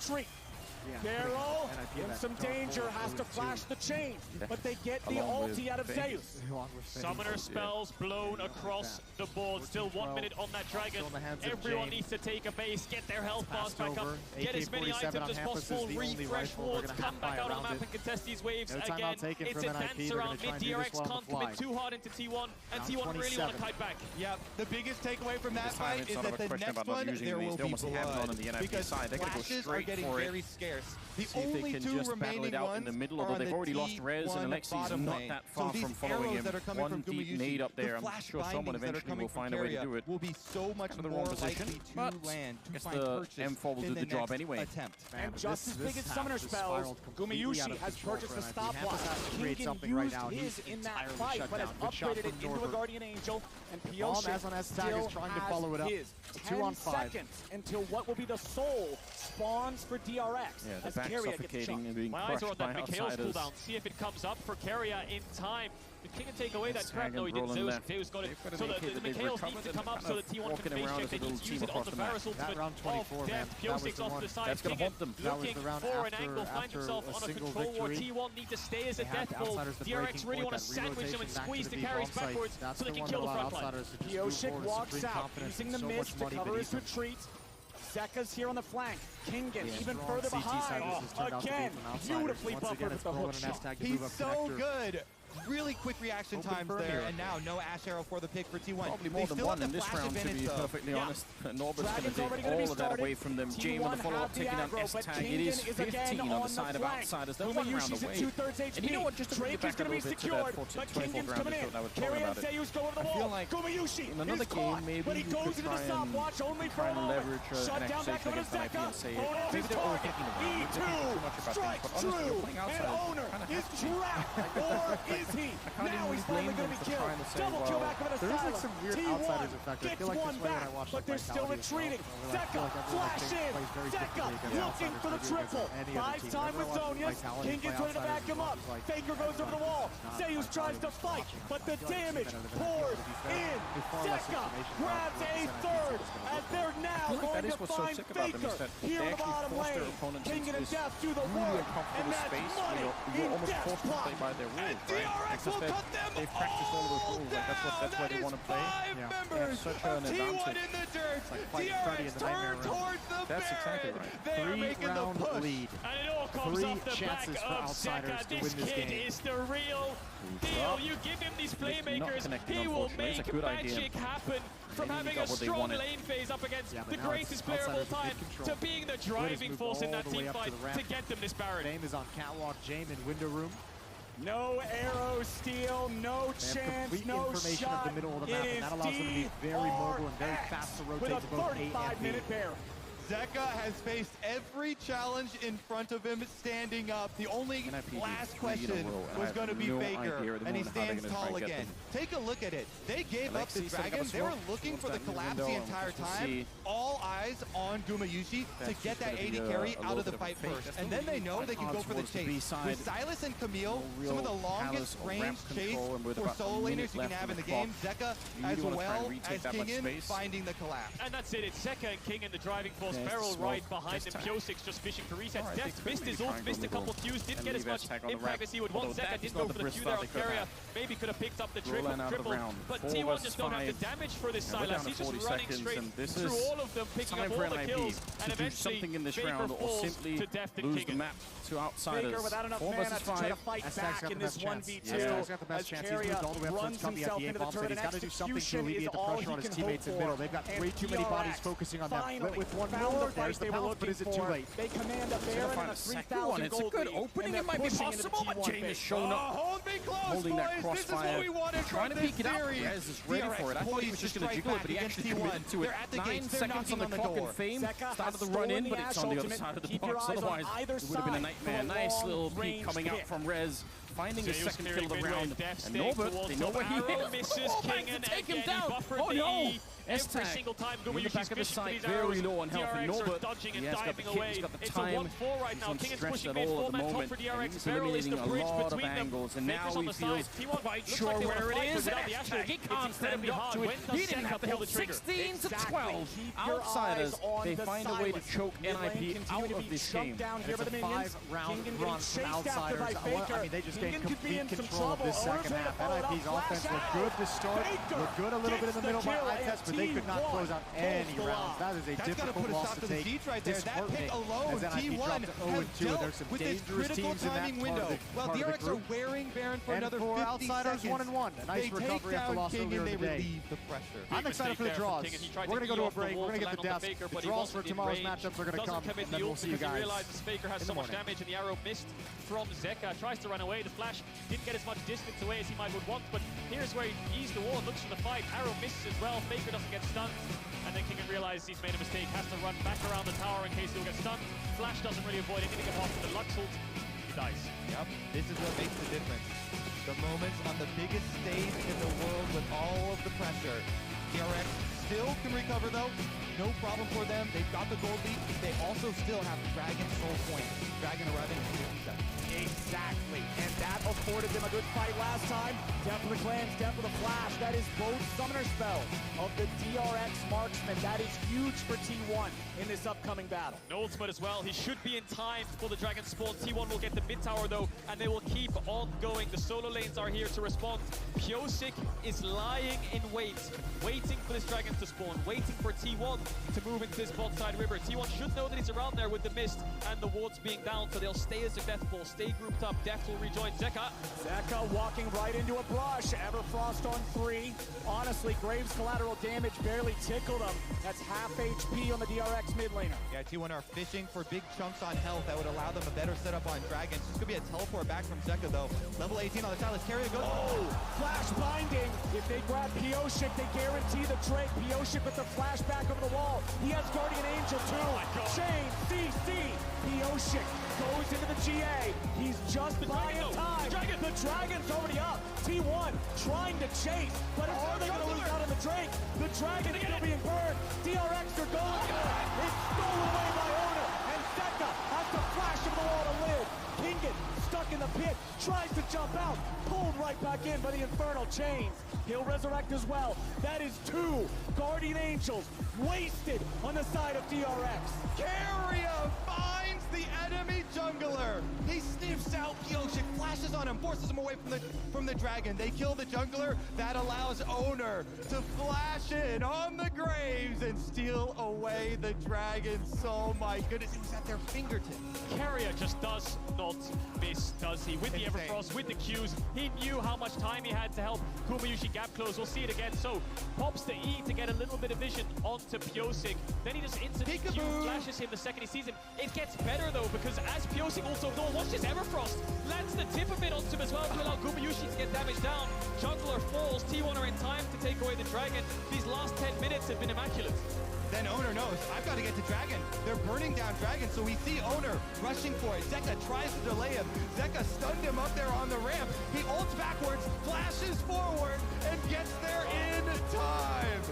Beryl, in some danger, has to flash the chain, but they get the ulti out of Zeus. Summoner spells blown across the board. Still 1 minute on that dragon. Everyone needs to take a base, get their health bars back up, get as many items as possible, refresh wards, come back out on the map and contest these waves again. It's a dance around mid. DRX can't commit too hard into T1, and T1 really want to kite back. Yeah, the biggest takeaway from that fight is that the next one, there will be blood, because flashes are getting very scarce. players. The only two remaining ones in the middle, although they've already lost Rez and Alexis not that far from following him. One deep nade up there. I'm sure someone eventually will find a way to do it. Will be so much the wrong position, but I guess the M4 will do the job anyway. And just as big as Summoner Spells, Gumayushi has purchased the stopwatch. Kingen used his in that fight, but has upgraded it into a Guardian Angel, and Pyosik still has his. 10 seconds until what will be the soul spawns for DRX. Yeah, the back suffocating and being My eyes are on crushed by that Mikhail's outsiders. cooldown. See if it comes up for Keria in time. Did King take away that trap? No, he didn't. Zeus got it. So the Mikhail's needs to come up so that T1 can face check. They need to use it on the Varus ultimate of death. Pyosik's off to the side. That's going to haunt them. Looking for an angle, finds himself on a control war. T1 need to stay as a death ball. DRX really want to sandwich them and squeeze the carries backwards so they can kill the front line. Pyosik walks out, using the mist to cover his retreat. Zeka's here on the flank. Kingen even further behind. Again, beautifully buffered with the hook shot. He's so good. Really quick reaction times there, and now no Ash Arrow for the pick for T1. Probably more than one in this round, to be perfectly honest. Norbert's going to take all of that away from them. James on the follow-up, taking down S-Tag. It is 15 on the side of Outsiders. They're 1 round away. And you know what, just to bring it back a little bit to that 24 round that I was talking about it. I feel like in another game, maybe you could try and leverage an accusation against NIP and say, maybe they're overthinking the round. Maybe they're thinking too much about things. But honestly, you're playing Outsiders. Is he? Now he's finally going to be killed. Double kill back over the There is like some weird outsiders effect. I feel like this way when I watch but they're still retreating. Zeka, flash in. Zeka looking for the triple. Buys time with Zonius. Kingen's ready to back him up. Faker goes over the wall. Zeus tries to fight, but the damage pours in. Zeka grabs a third as they're now going to find Faker here in the bottom lane. Kingen and Death do the work, and that's money in Death's pot. DRX will cut them they've practiced all those rules. Like that's why they want to play. Members such an T1 advantage. in the dirt. DRX turn towards the That's exactly right. They are making the push. Lead. And it all comes off the back of Zeka. This kid is the real deal. You give him these playmakers, he will make magic happen. From having a strong lane phase up against the greatest player of all time to being the driving force in that team fight to get them this Baron. Name is on catwalk, Jame in window room. No arrow steal, no chance, no shot. Of the middle of the map, and that allows them to be very mobile and very fast to rotate with a to both A and B. 35-minute bear. Zeka has faced every challenge in front of him standing up. The only last question was going to be Faker, and he stands tall again. Take a look at it. They gave up the dragon. They were looking for the collapse the entire time. All eyes on Gumayushi to get that AD carry out of the fight first. And then they know they can go for the chase. With Silas and Camille, some of the longest range chase for solo laners you can have in the game. Zeka, as well as Kingen, finding the collapse. And that's it. It's Zeka and Kingen, the driving force. Feral right behind him. Pyosik's just fishing for resets. Death missed his ult, missed a couple Qs, didn't get as much impact as he would want. Zeka didn't go for the Q there on Keria. Maybe could have picked up the triple, but T1 just don't have the damage for this Silas. He's just running straight through all of them, picking up all the kills, and eventually Faker falls to Death and Kingen. To Outsiders. Faker without enough mana to try to fight back in this 1v2. He's got the best chance. He's moved all the way up runs himself into the turret, he's got to do something to alleviate the pressure on his teammates in middle. They've got way too many bodies focusing on that. With one more, there's the pounce, but is it too late? They command a Baron and a 3,000 It's a good opening. It might be possible, but James has shown up. Hold me close, holding that crossfire. Trying to peek it out. Rez is ready for it. I thought he was just going to jiggle it, but he actually committed to it. 9 seconds on the clock in Fame. Started the run in, but it's on the other side of the box. Otherwise, it would have been a nightmare. Nice little peek coming out from Rez, finding his second kill of the round. And Norbert, they know where he is. King take him down. Oh no! Every single time in the back of the site, very low on health. And Norbert, dodging and diving away. He's got the It's time. a 1-4 right now. King is pushing mid, all at the 4-man top moment. for DRX. He's Feral is the eliminating a bridge lot of between them. angles, and now he feels quite Looks sure like where it is. He He can't stand up to it. He didn't have the help. 16 to 12. Outsiders, they find a way to choke NIP out of this game. It's a 5-round run from Outsiders. I mean, they just gained complete control of this second half. NIP's offense looked good to start, looked good a little bit in the middle by eye test, but they could not close out any rounds. That is a difficult loss to take. Right there. That pick alone, T1 has dealt with this critical timing window. While DRX are wearing Baron for another 50 outsiders seconds. 1-1. A nice recovery after loss earlier in the day. The pressure. I'm excited for the draws. We're going to go to a break. We're going to get the death. The draws for tomorrow's matchups are going to come, and then we'll see you guys. He realizes Faker has so much damage, and the arrow missed from Zeka. Tries to run away. The flash didn't get as much distance away as he might would want, but here's where he eased the wall, looks for the fight. Arrow misses as well. Faker doesn't get stunned, and then King realizes he's made a mistake. Has to run back around the tower in case he'll get stunned. Flash doesn't really avoid anything apart from the Lux ult. He dies. Yep, this is what makes the difference. The moments on the biggest stage in the world with all of the pressure. DRX still can recover though. No problem for them. They've got the gold lead. They also still have Dragon's soul point. Dragon arriving in 50 seconds. Exactly, and that afforded them a good fight last time. Death for the clans, death for the flash. That is both summoner spells of the DRX marksman. That is huge for T1 in this upcoming battle. No ultimate as well. He should be in time for the dragon spawn. T1 will get the mid tower though, and they will keep on going. The solo lanes are here to respond. Pyosik is lying in wait, waiting for this dragon to spawn, waiting for T1 to move into this bot side river. T1 should know that he's around there with the mist and the wards being down, so they'll stay as a death ball, stay grouped up. Death will rejoin Zeka. Zeka walking right into a brush. Everfrost on 3. Honestly, Graves' collateral damage barely tickled him. That's half HP on the DRX mid laner. Yeah, T1 are fishing for big chunks on health that would allow them a better setup on Dragons. It's going to be a teleport back from Zeka though. Level 18 on the Silas carrier goes. Oh! Flash binding. If they grab Pyosik, they guarantee the Drake. Pyosik with the flash back over the wall. He has Guardian Angel too. Oh Chain, CC. Pyosik goes into the GA. He's just buying time. The Dragon's already up. T1 trying to chase, but are they going to lose out on the Drake? The Dragon's still being burned. DRX are going for it. It's stolen away by Owner, and Zeka has to flash him the wall to live. Kingen stuck in the pit, tries to jump out, pulled right back in by the Infernal Chains. He'll resurrect as well. That is 2 Guardian Angels wasted on the side of DRX. Carrier finds the enemy jungler. He sniffs out Pyosik, flashes on him, forces him away from the dragon. They kill the jungler. That allows Owner to flash in on the Graves and steal away the dragon. So my goodness, it was at their fingertips. Carrier just does not miss, does he? With the Everfrost, with the Qs, he knew how much time he had to help Kumayushi gap close. We'll see it again. So pops the E to get a little bit of vision onto Pyosik. Then he just instantly Q flashes him the second he sees him. It gets better though, because as Pyosik also watch this Everfrost lands the tip of it onto him as well to allow Kumayushi to get damage down. Jungler falls. T1 are in time to take away the dragon. These last 10 minutes have been immaculate. Then Owner knows, I've got to get to Dragon. They're burning down Dragon, so we see Owner rushing for it. Zeka tries to delay him. Zeka stunned him up there on the ramp. He ults backwards, flashes forward, and gets there in time.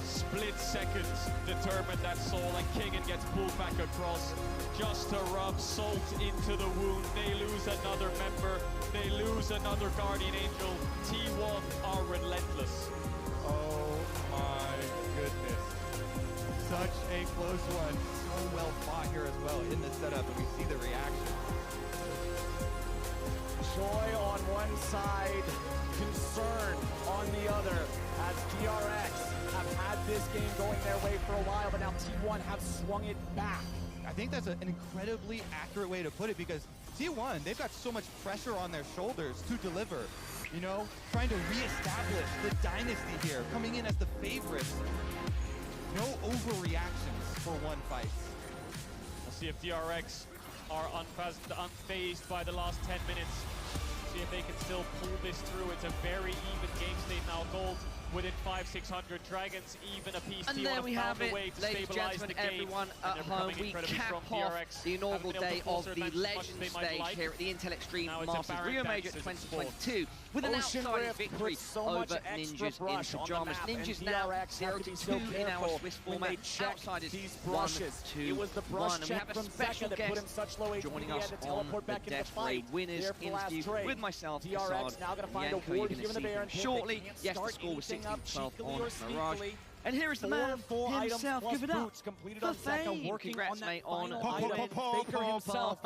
Split seconds determined that soul, and Kingen gets pulled back across just to rub salt into the wound. They lose another member. They lose another Guardian Angel. T1 are relentless. Oh my goodness. Such a close one. So well fought here as well in the setup, and we see the reaction. Joy on one side, concern on the other, as DRX have had this game going their way for a while, but now T1 have swung it back. I think that's an incredibly accurate way to put it, because T1, they've got so much pressure on their shoulders to deliver. You know, trying to reestablish the dynasty here, coming in as the favorites. No overreactions for one fight. We'll see if DRX are unfazed by the last 10 minutes. See if they can still pull this through. It's a very even game state now. Gold within 500-600. Dragons even a piece. And there we have it, ladies and gentlemen, everyone at home. We cap off the inaugural day of the Legend stage here at the Intel Extreme Masters Rio Major 2022 with an outside victory over Ninjas in Pajamas. Ninjas now 0-2 in our Swiss format. Outsiders 1-2-1. And we have a special guest joining us on the Death Raid Winners interview with myself, Assad, and Yanko. You're going to see him shortly. Yes, the score was 16-12 on Mirage. And here is the man himself. Give it up for Fame. Congrats, mate, on Faker himself.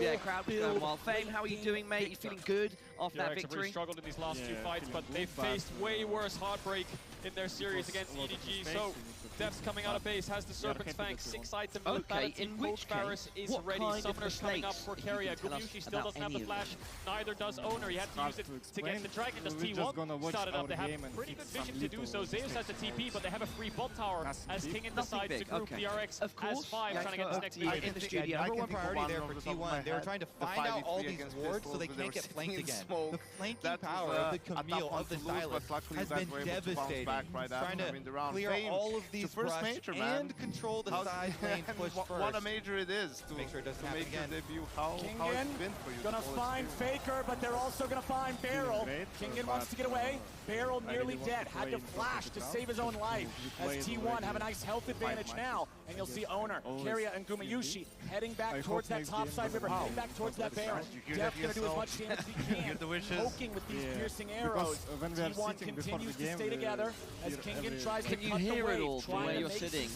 Yeah, crowd was going wild. Fame, how are you doing, mate? You feeling good after that victory? Have really struggled in these last 2 fights, but they faced way worse heartbreak in their series against EDG. So Dev's coming out of base, has the Serpent's Fang, 6 items. Okay, in which case, is ready. Summoner's coming up for Keria. Gumayushi still doesn't have the flash. Neither does Owner. He had to use it to get the Dragon. Does T1 started up? They have pretty good vision to do so. Zeus has the TP, but they have a free bot tower as Kingen decides to group DRX as 5, trying to get this next mid. In the studio. Number one priority there for T1. They were trying to find out all these wards so they can't get flanked again. The flanking power of the Camille, of the Sylas, has been devastating. Trying to clear all of these brush and control the side lane push first. What a major it is to make sure it doesn't happen again. Debut. How it's been for you. Gonna find Faker, but they're also gonna find Beryl. Kingen wants to get away. Beryl nearly dead. Had to flash to save his own life. As T1 have a nice health advantage now. And you'll see Owner, Keria, and Gumayushi heading back towards that top side river, heading back towards that Baron. Def's gonna do as much damage as he can, poking with these piercing arrows. T1 continues to stay together as Kingen tries to cut the wave. Can you hear it all from where you're sitting?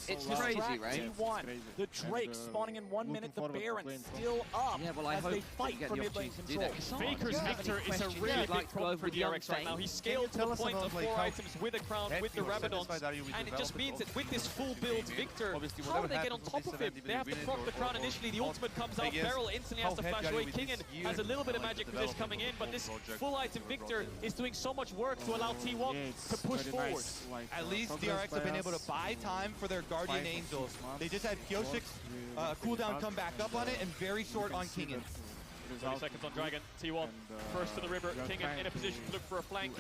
It's crazy, right? T1, the Drake spawning in 1 minute, the Baron still up as they fight for mid lane control. Faker's Victor is a really big problem for DRX right now. He scaled to the point of 4 items with a crown, with the Rabadons, and it just means that with this full build Victor, how do they get on top of him? They have to proc the crown initially, the ultimate comes out, Beryl instantly has to flash away. Kingen has a little bit of magic resist coming in, but this full item Victor is doing so much work to allow T1 to push forward. At least DRX have been able to buy time for their Guardian Angels. They just had Kyoshik's cooldown come back up on it and very short on Kingen. 30 seconds on Dragon. T1 first to the river. Kingen in a position to look for a flank.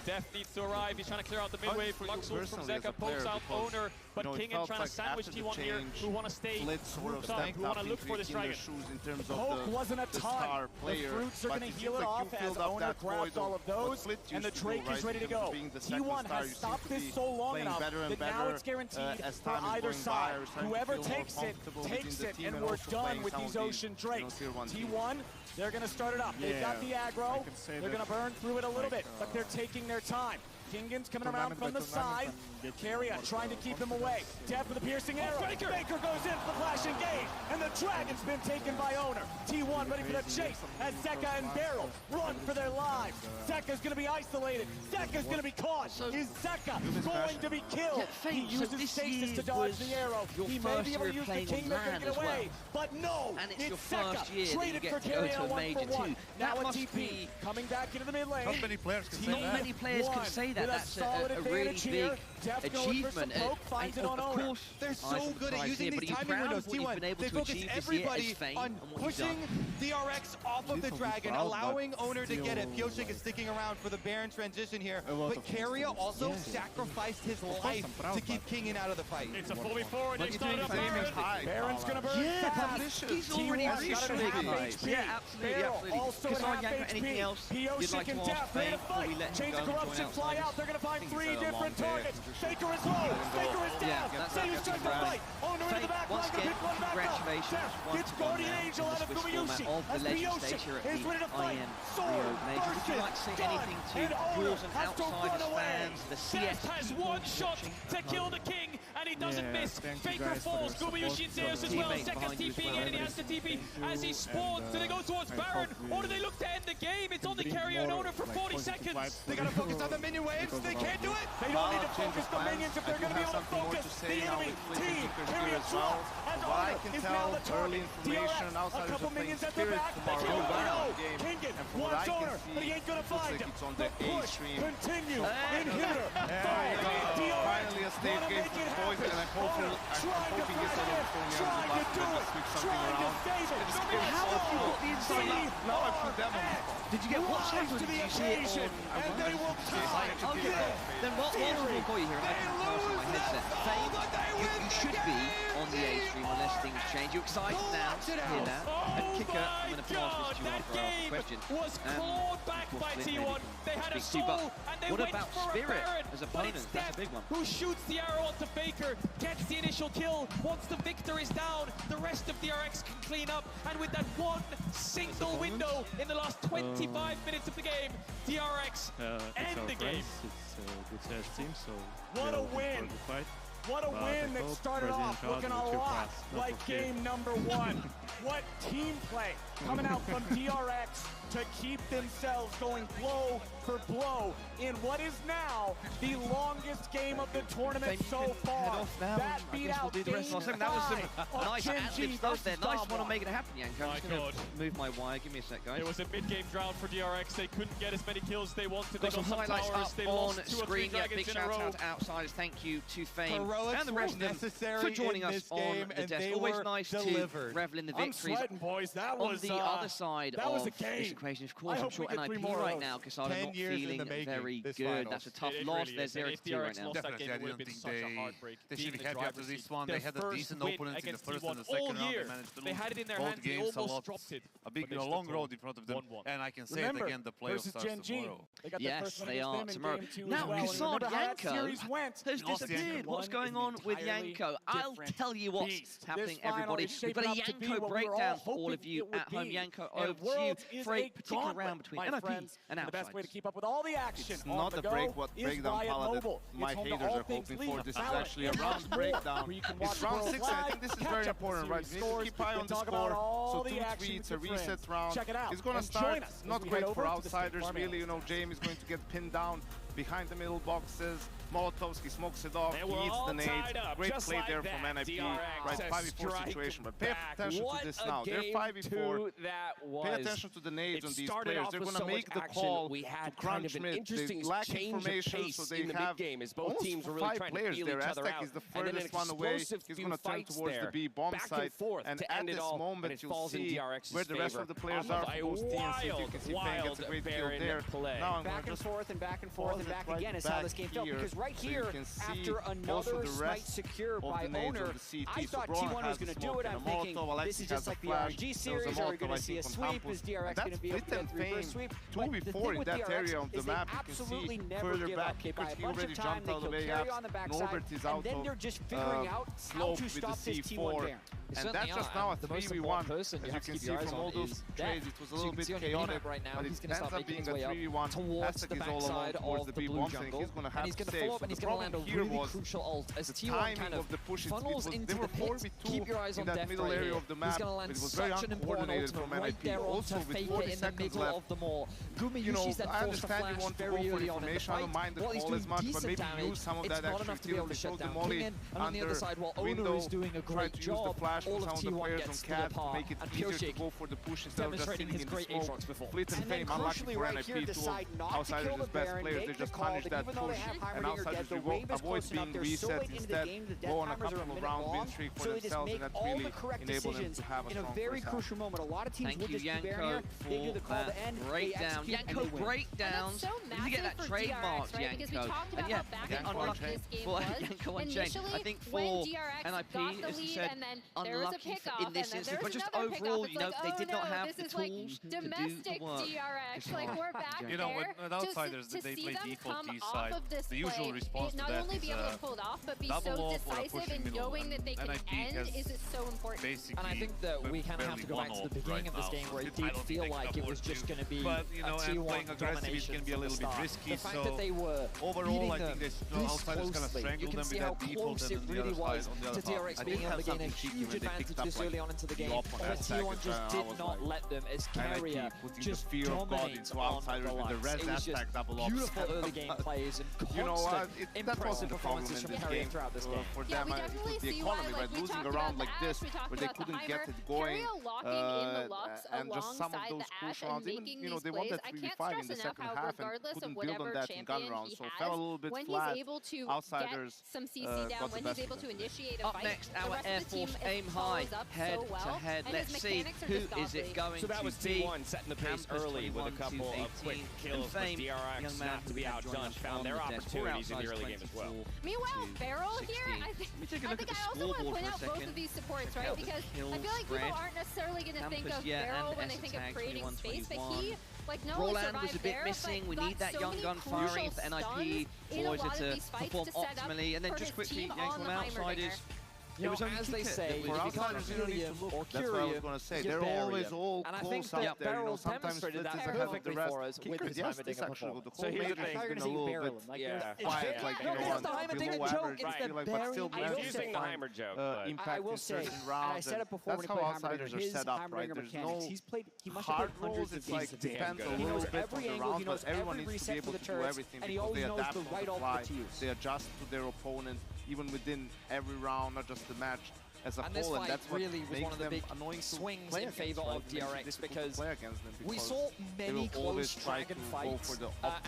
Def needs to arrive. He's trying to clear out the mid wave. Luxul from Zeka pokes out Owner, but Kingen trying to sandwich T1 here, who want to stay grouped up, who want to look for this Dragon. The poke wasn't a ton. The fruits are going to heal it off as Owner grabs all of those, and the Drake is ready to go. T1 has stopped this so long enough that now it's guaranteed for either side. Whoever takes it, and we're done with these Ocean Drakes. T1, they're going to start it up. They've got the aggro. They're going to burn through it a little bit, but they're taking their time. Kingen's coming around from the side. Keria trying to keep him away. Def with a piercing arrow. Faker goes in for the flash engage, and the Dragon's been taken by Owner. T1 ready for the chase as Zeka and Beryl run for their lives. Zeka's going to be isolated. Zeka's going to be caught. Is Zeka going to be killed? He uses stasis to dodge the arrow. He may be able to use the Kingdom to get away, but no, it's Zeka traded for Keria 1-for-1. Now a TP coming back into the mid lane. Not many players can say that. Not many players can say that. That's a really big achievement. Of course, they're so good at using these timing windows. T1, they focus everybody on pushing DRX off of the Dragon, allowing Owner to get it. Pioshik is sticking around for the Baron transition here, but Keria also sacrificed his life to keep Kingen out of the fight. It's a 4v4, they started up Baron. Baron's gonna burn fast. He's already reached HP. Yeah, absolutely. Also at half HP. Pioshik and Def ready to fight. Chains of Corruption fly out. They're gonna find 3 different targets. Faker is low. Faker is down. Zeus tries to fight. Owner in the back line. Pick one back up. Def gets Guardian Angel out of Gumayushi. As Pioshik is ready to fight. Sword bursts it. Done. And Owner has to run away. Def has one shot to kill the king, and he doesn't miss. Faker falls. Gumayushi and Zeus as well. Second TP in, and he has the TP as he spawns. Do they go towards Baron, or do they look to end the game? It's only Keria and Owner for 40 seconds. They gotta focus on the minion waves. They can't do it. They don't need to focus the minions if they're going to be able to focus the enemy team. Keria drops as Owner is now the target. DRX, a couple minions at the back. They kill Owner. Kingen wants Owner, but he ain't going to find him. The push continues. Inhibitor. Finally a stage game for boys, and I hope he gets a little phone here on the last minute to switch something around. How have you got the insane? Now I put them on. Did you get what's happened? Did you see it on? And they will tie. Okay. Then what will call you here? I can pass on my headset. Fame, you should be on the A stream unless things change. You're excited now, hear that. And Kicker, I'm going to pass this to you after our question. Was clawed back by T1. They had a soul, and they went for a Baron. As opponents, that's a big one. Who shoots the arrow onto Faker, gets the initial kill. Once the Victor is down, the rest of DRX can clean up. And with that one single window in the last 25 minutes of the game, DRX end the game. It's a good team, so what a win! What a win that started off looking a lot like game number 1. What team play coming out from DRX to keep themselves going blow for blow in what is now the longest game of the tournament so far. That beat out Game 5 That was some nice ad-lib stuff there. Nice one on Damwon. making it happen, Yanko. I'm just going to move my wire. Give me a sec, guys. It was a mid-game drought for DRX. They couldn't get as many kills as they wanted. They Got some highlights towers. They up on lost 2 or 3 screen. Yeah, dragons big in a row. shout out to Outsiders. Thank you to Fame Heroics and the rest of them for joining us on the desk. Always nice to revel in the victories. I'm sweating, boys. That on was the other side that was of this equation. Of course, I'm sure NIP right now, Casado not feeling very good. That's a tough loss. They're 0-2 right now. Definitely, I don't think they should be happy after this one. They had a decent opponent in the first and the second round. They managed to lose both games a lot. A big, long road in front of them. And I can say it again, the playoffs starts tomorrow. Yes, they are tomorrow. Now, Casado, Yanko has disappeared. What's going on with Yanko? I'll tell you what's happening, everybody. We've got a Yanko breakdown for all of you at home. Yanko, over to you for a particular round between NIP and Outsiders. The best way to keep up with all the action It's not a breakdown Paladin my haters are hoping for. This is actually a round breakdown. It's round 6, I think this is very important, right? We need to keep eye on the score. So 2-3, it's a reset round. It's going to start not great for Outsiders, really. You know, Jamie is going to get pinned down behind the middle boxes. Molotovsky smokes it off, he eats the nade. Great play like there from NIP, right? 5v4 situation, but pay attention to this now. They're 5v4. Pay attention to the nades on these players. They're going to make the call to crunch mid. They lack information, so they have almost 5 players there. Aztec is the furthest one away. He's going to turn towards the B bomb site. And at this moment, you'll see where the rest of the players are for both teams. You can see Fang gets a great kill there. Now I'm back and forth and back and forth and back again is how this game felt. Because right here, after another smite secure by Owner, I thought T1 was going to do it. I'm thinking, this is just like the RNG series. Are we going to see a sweep? Is DRX going to be able to get through for a sweep? 2v4 in that area of the map. You can see further back. He already jumped out of the way. Norbert is out of slope with the C4. And that's just now a 3v1. As you can see from all those trades, it was a little bit chaotic, but it ends up being a 3v1. Aztec is all alone towards the B bombs, and he's going to have to save. So the problem here was the timing of the push. They were 4v2 in that middle area of the map. It was very uncoordinated from NIP. Also with 40 seconds left, you know, I understand you want to go for information. I don't mind the call as much, but maybe use some of that extra utility. They throw the molly under window, try to use the flash for some of the players on Cat to make it easier to go for the push instead of just sitting in the smoke. Fleet and Fame, unlucky for NIP, two of Outsiders' best players. They just punish that push, and Outsiders avoid being reset, instead go on a couple of round win streak for themselves, and that really enabled them to have a strong very crucial moment. A lot of teams would just keep Yanko they do the call to end, breakdown. Yanko breakdowns. You get that trademark, Yanko. And yeah, unlucky for Yanko on chain. I think for NIP, as you said, unlucky in this instance, but just overall, you know, they did not have the tools to do the work. You know, with Outsiders, they play default D side. The usual response to that is double off or a pushing middle. NIP has basically and I think that we kind of have to go back to the beginning of this game where it did feel like it was just going to be but, you know, a T1 domination can be a little bit risky. The fact that they were overall, I think Outsiders kind of strangled them with that default, and on the other side, to DRX being able to gain a huge advantage this early on into the game, but T1 just did not let them as carrier just dominate on the lines. It was just beautiful early game plays and constant impressive performances from carrier throughout this game. For them, it was the economy, right? Losing a round like this, where they couldn't get it going, and just some of those crucial rounds, even, you know, they won that 3v5 in the second half and couldn't build on that in gun rounds, so fell a little bit flat. Outsiders got the best of them. Up next, our Air Force aim high, head to head. Let's see who is it going to be. So that was T1 setting the pace early with a couple of quick kills, but DRX not to be outdone, found their opportunities in the early game as well. Meanwhile, Feral here, I think I also want to point out both of these supports, right? Because I feel like people aren't necessarily going to think of Feral when they think of creating space, but he, like, not only Roland was a bit missing. We need that young gun firing for NIP. Boys to perform optimally, and then just quickly yank from Outsiders. You know, as they say, if you can't helium or that's what I was going to say. They're always all and close up there. You know, sometimes demonstrated that ahead of the perfectly rest. for us with his Heimerdinger performance. So here's the thing. Been a little bit quiet, like, you know, it's the Heimerdinger joke. It's the but still He's using the Heimer joke. I will say, I said it before when he played Heimerdinger, his Heimerdinger mechanics, he must have played hundreds of games. He knows every angle, he knows every reset for the turrets, and he always knows the right output to use. They adjust to their opponent, even within every round, not just the match as a whole. This fight that's what really was one of the big swings in favor of DRX because we saw many close dragon fights,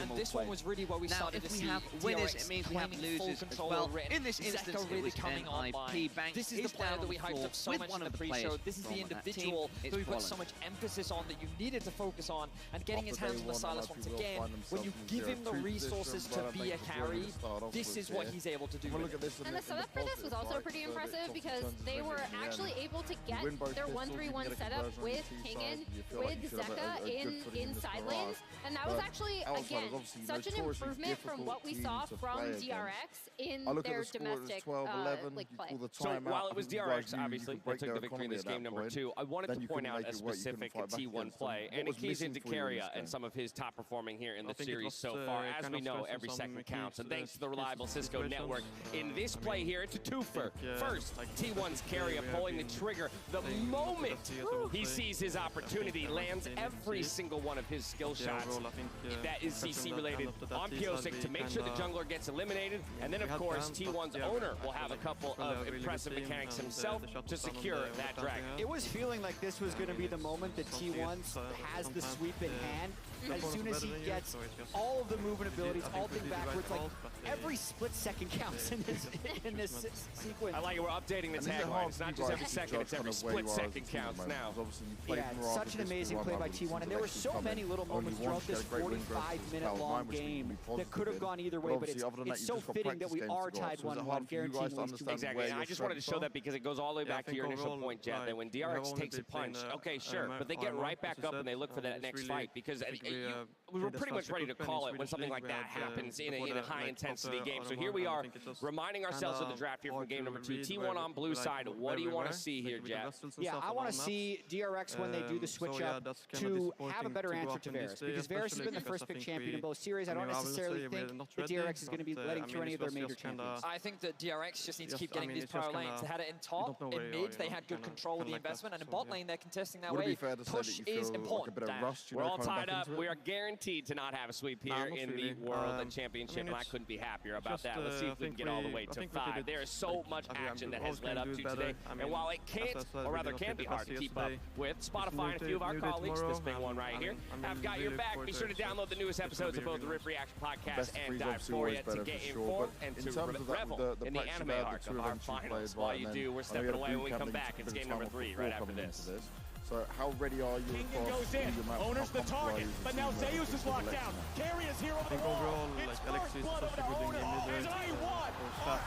and this one was really where we started to see winners. DRX It means we have losers as well. In this instance, it was coming online. This is the player that we hyped up so much in the pre-show. This is the individual that we put so much emphasis on that you needed to focus on, and getting his hands on the Silas once again. When you give him the resources to be a carry, this is what he's able to do. And the setup for this was also pretty impressive because they were actually able to get their 1-3-1 setup with Kingen, with Zeka in side lanes, and that was actually, again, such an improvement from what we saw from DRX in their domestic league play. So while it was DRX, obviously, that took the victory in this game number 2, I wanted to point out a specific T1 play, and it keys into Keria and some of his top performing here in the series so far. As we know, every second counts, and thanks to the reliable Cisco network, in this play here, it's a twofer. First, T1's Keria pulling the trigger the moment he sees his opportunity, lands every single one of his skill shots that is CC related on Pyosik to make sure the jungler gets eliminated, and then of course T1's owner will have a couple of impressive mechanics himself to secure that dragon. It was feeling like this was going to be the moment that T1 has the sweep in hand. As soon as he gets all of the movement abilities, all thing backwards, like every split second counts in this sequence. I like it, we're updating the tagline. It's not just every second, it's every split second counts now. Yeah, such an amazing play by T1, and there were so many little moments throughout this 45-minute long game that could have gone either way, but it's so fitting that we are tied 1-1, guaranteed wins. Exactly, and I just wanted to show that because it goes all the way back to your initial point, Jet, that when DRX takes a punch, okay, sure, but they get right back up and they look for that next fight, because we were pretty much ready to call it when something like that happens in a high-intensity game. So here we are, reminding ourselves of the draft here from game number 2. T1 on blue side, what do you want to see here, Jet? Yeah, I want to see DRX, when they do the switch up, to have a better answer to Varus, because Varus has been the first pick champion in both series. I don't necessarily think that DRX is going to be letting through any of their major champions. I think that DRX just needs to keep getting these power lanes. They had it in top, in mid, they had good control of the investment, and in bot lane, they're contesting that wave. Push is important. We're all tied up. We are guaranteed to not have a sweep here in the World Championship, and I couldn't be happier about that. Let's see if we can get all the way to 5. There is so much action that has led up to today, and while it can't, or rather can be hard to keep up with, Spotify and a few of our colleagues, this big one right here, have got your back. Be sure to download the newest episodes of both the Rip Reaction Podcast and Dive for you to get informed and to revel in the anime arc of our finals. While you do, we're stepping away when we come back. It's game number 3 right after this. So how ready are you? Kingen goes in, owner's the target, but now Zeus is locked down. Carry is here over the wall. It's first blood over to Owner. And T1 are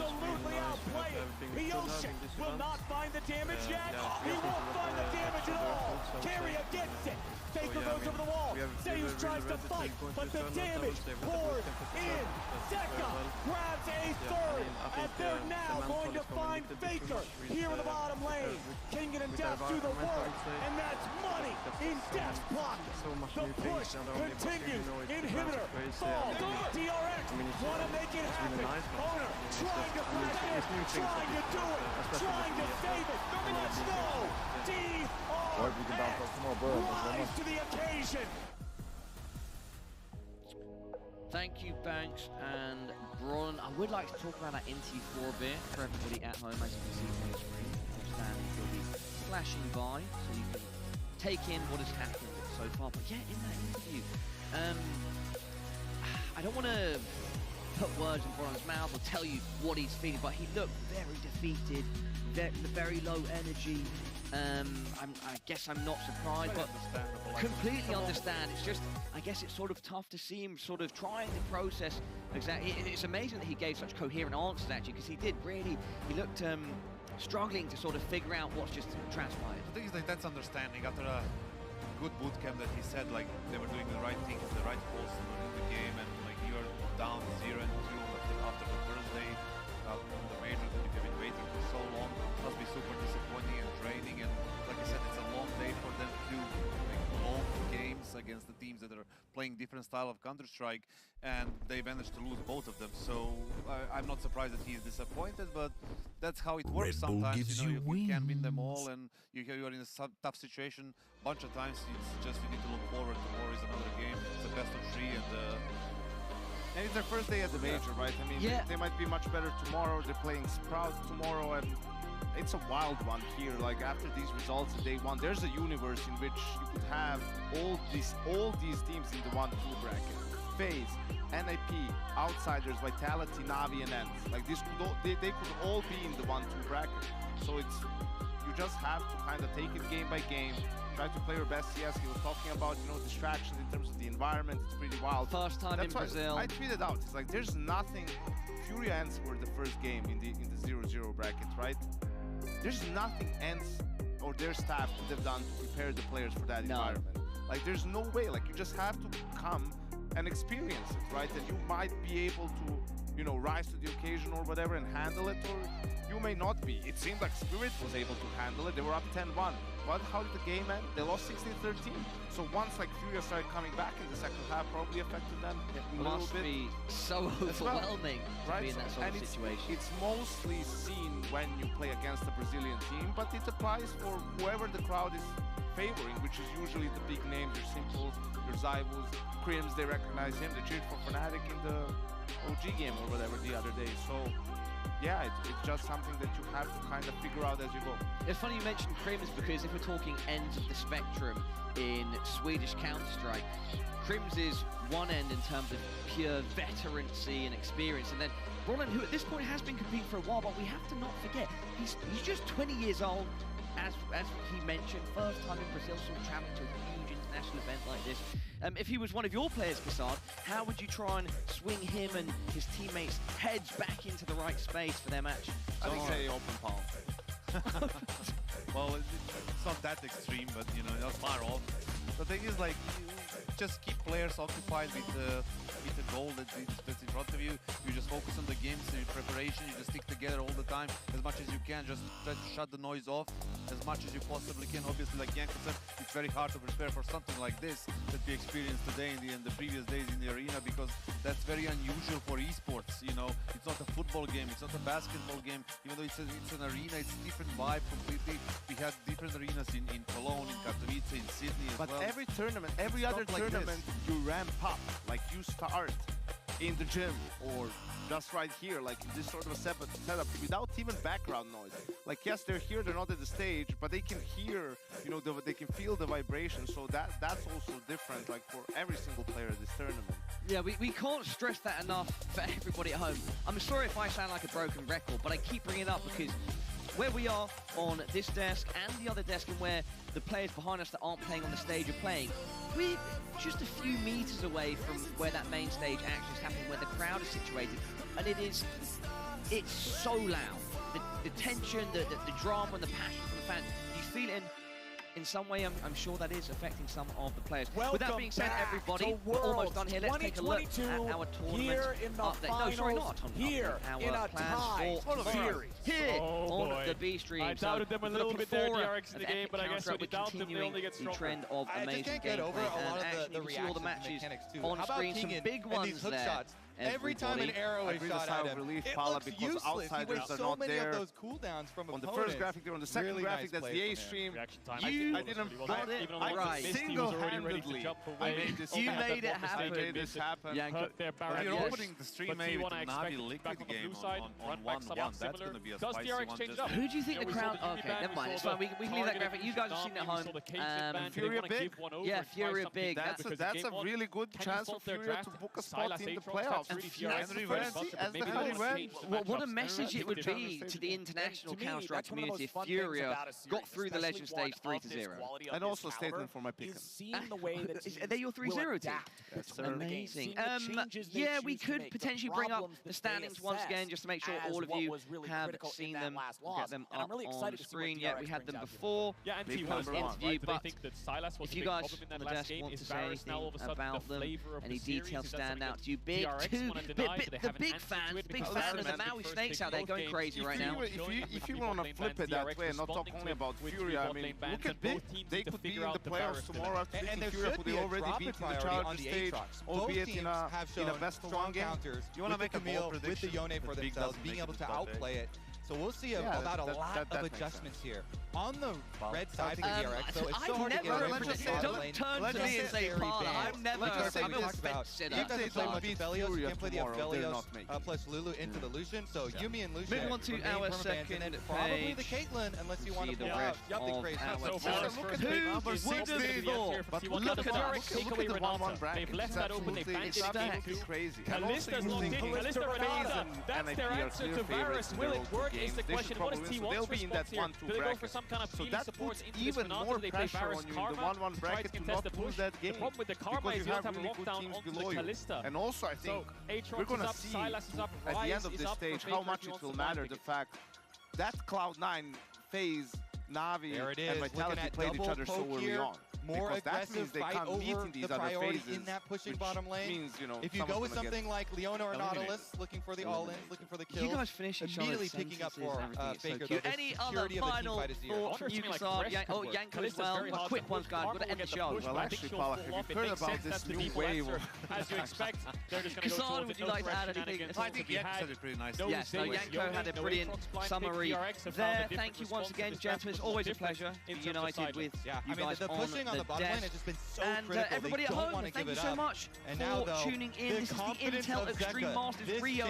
absolutely outplaying. Pyosik will not find the damage yet. He won't find the damage at all. Carry gets it. Faker goes over the wall. Zeus tries to fight, but the damage pours in. Zeka grabs a third, and they're now going to find Faker here in the bottom lane. Kingen and Death do the work, and that's money in Death's pocket. The push continues. Inhibitor falls. DRX want to make it happen. Owner trying to flash it, trying to do it, trying to save it. Let's go. DRX rise to the occasion. Thank you, Banks and Braun. I would like to talk about that NT4 a bit for everybody at home, as you can see on your screen. Understand you'll be flashing by, so you can take in what has happened so far. But yeah, in that interview, I don't want to put words in Braun's mouth or tell you what he's feeling, but he looked very defeated, very low energy. I guess I'm not surprised, but completely understand. It's just, I guess it's sort of tough to see him sort of trying to process exactly. It's amazing that he gave such coherent answers, actually, because he did really, he looked struggling to sort of figure out what's just transpired. The thing is, like, that's understanding. After a good boot camp that he said, like, they were doing the right things, the right calls in the game, and like, you're down 0-2 after the first day, on the major that you've been waiting for so that are playing different style of Counter-Strike, and they managed to lose both of them. So I'm not surprised that he's disappointed, but that's how it works sometimes. You know, you can't win them all, and you are in a tough situation a bunch of times. It's just you need to look forward. Tomorrow is another game. It's a best of 3, and it's their first day at the major, right? I mean, they might be much better tomorrow. They're playing Sprout tomorrow, and it's a wild one here. Like, after these results of day 1, there's a universe in which you could have all these teams in the 1-2 bracket. FaZe, NIP, Outsiders, Vitality, Na'Vi, and ENCE. Like, this could all, they could all be in the 1-2 bracket. So it's, you just have to kind of take it game by game, try to play your best CS. He was talking about, you know, distractions in terms of the environment. It's pretty wild. First time in Brazil. I tweeted out, it's like, there's nothing. Fury ENCE were the first game in the 0-0 bracket, right? There's nothing ENCE or their staff could have done to prepare the players for that environment. Like, there's no way. Like, you just have to come and experience it, right? And you might be able to, you know, rise to the occasion or whatever and handle it, or you may not be. It seemed like Spirit was able to handle it. They were up 10-1. But how did the game end? They lost 16-13. So once, like, Fury started coming back in the second half, probably affected them a little bit. Must be so overwhelming to be in that sort of situation. It's mostly seen when you play against a Brazilian team, but it applies for whoever the crowd is favoring, which is usually the big names, your Simples, your Zywus, Crims, they recognize him. They cheered for Fnatic in the OG game or whatever the other day. So yeah, it's just something that you have to kind of figure out as you go. It's funny you mentioned Crims, because if we're talking ends of the spectrum in Swedish Counter-Strike, Crims is one end in terms of pure veterancy and experience, and then Roland, who at this point has been competing for a while, but we have to not forget, he's just 20 years old, as he mentioned, first time in Brazil, sort of traveling to a huge international event like this. If he was one of your players, Kassan, how would you try and swing him and his teammates' heads back into the right space for their match? I think say open palm. Well, it's not that extreme, but, you know, not far off. The thing is, like, you just keep players occupied with the goal that's in front of you. You just focus on the games and your preparation. You just stick together all the time as much as you can. Just try to shut the noise off as much as you possibly can. Obviously, like Janko said, it's very hard to prepare for something like this that we experienced today and the previous days in the arena, because that's very unusual for esports. You know, it's not a football game, it's not a basketball game. Even though it's an arena, it's a different vibe completely. We had different arenas in Cologne, in Katowice, in Sydney as well. But every tournament, every other tournament, you ramp up. Like, you start in the gym or just right here, like this sort of a setup without even background noise. Like, yes, they're here, they're not at the stage, but they can hear, you know, they can feel the vibration. So that's also different, like, for every single player at this tournament. Yeah, we can't stress that enough for everybody at home. I'm sorry if I sound like a broken record, but I keep bringing it up because where we are on this desk and the other desk, and where the players behind us that aren't playing on the stage are playing, we're just a few meters away from where that main stage actually is happening, where the crowd is situated, and it's so loud. The tension, the drama, and the passion from the fans, you feel it in some way. I'm sure that is affecting some of the players. Welcome With that being said, everybody, we're almost done here. Let's take a look at our tournament here in the update. Finals, no, sorry, not a tournament. Here in a tie series. Here on the B stream. I doubted them a little bit there, DRX in the game, but I guess when you doubt them, they only get stronger. The trend of amazing gameplay, and actually, you see all the matches on screen, some big ones there. Every time an arrow is shot at him, it looks useless. He wastes so many of those cooldowns from opponents. On the first graphic there, on the second graphic, that's the A stream. I didn't plot it. I single-handedly made this happen. You made it happen. You're opening the stream maybe to Na'Vi Liquid game on 1-1. That's going to be a spicy one. Who do you think the crowd... Okay, never mind. It's fine. We can leave that graphic. You guys have seen it at home. Furia Big? Yeah, Furia Big. That's a really good chance for Furia to book a spot in the playoffs. What a message it would be to the international Counter-Strike community if Furia got through the Legend stage 3-0. And also a statement for my pick. Are they your 3-0 team? That's amazing. Yeah, we could potentially bring up the standings once again, just to make sure all of you have seen them. We'll get them up on the screen. Yeah, we had them before. Yeah, and interview, but if you guys on the desk want to say anything about them, any details stand out to you, big the big fans of the Maui Snakes out there going crazy right now. If you want to flip it that way and not talk only about Fury, I mean, look at Big. They could be in the playoffs tomorrow after beating Fury, who they already beat in the Challenger stage, albeit in a best of one game. You want to make a meal with the Yone for themselves, being able to outplay it. So we'll see about a lot of adjustments here. On the red side of the DRX, so it's so hard to get away from the Don't turn to me and say Parla. I'm never a setter. If they play much Aphelios, you can play the Aphelios plus Lulu into the Lucian. So Yumi and Lucian move on to our second page. Probably the Caitlyn, unless you want to pull out the crazy. Who would have thought? Look at us. Takeaway Renata. They've left that open. They've banked it into Kalista's locked in. Kalista Renata. That's their answer to Varus. Will it work? Is the question. What is T1's response here? Do they go for some kind of feeling support into this Renata? Do they play Varus Karma to try to contest the push? The problem with the Karma is you have to have a lockdown onto the Kalista. And also, I think we're going to see at the end of this stage how much it will matter the fact that Cloud9 phase, Na'Vi and Vitality played each other so early on. More because aggressive fight over the priority in that pushing bottom lane. Means, you know, if you go with something like Leona or Nautilus, looking for the all-ins, looking for the kills, you guys finish immediately picking up for Faker. So any other final thoughts from you, Kasar? Yanko as well. Quick ones, guys. We've got to end the show. Well, actually, Paula, have you heard about this new wave? As you expect, they're just going to go Kasar, would you like to add anything? I think Yanko said it pretty nicely. Yes, Yanko had a brilliant summary there. Thank you once again, gentlemen. It's always a pleasure to be united with you guys on the desk. So and everybody at home, thank you so much for tuning in. This is the Intel Extreme Masters Rio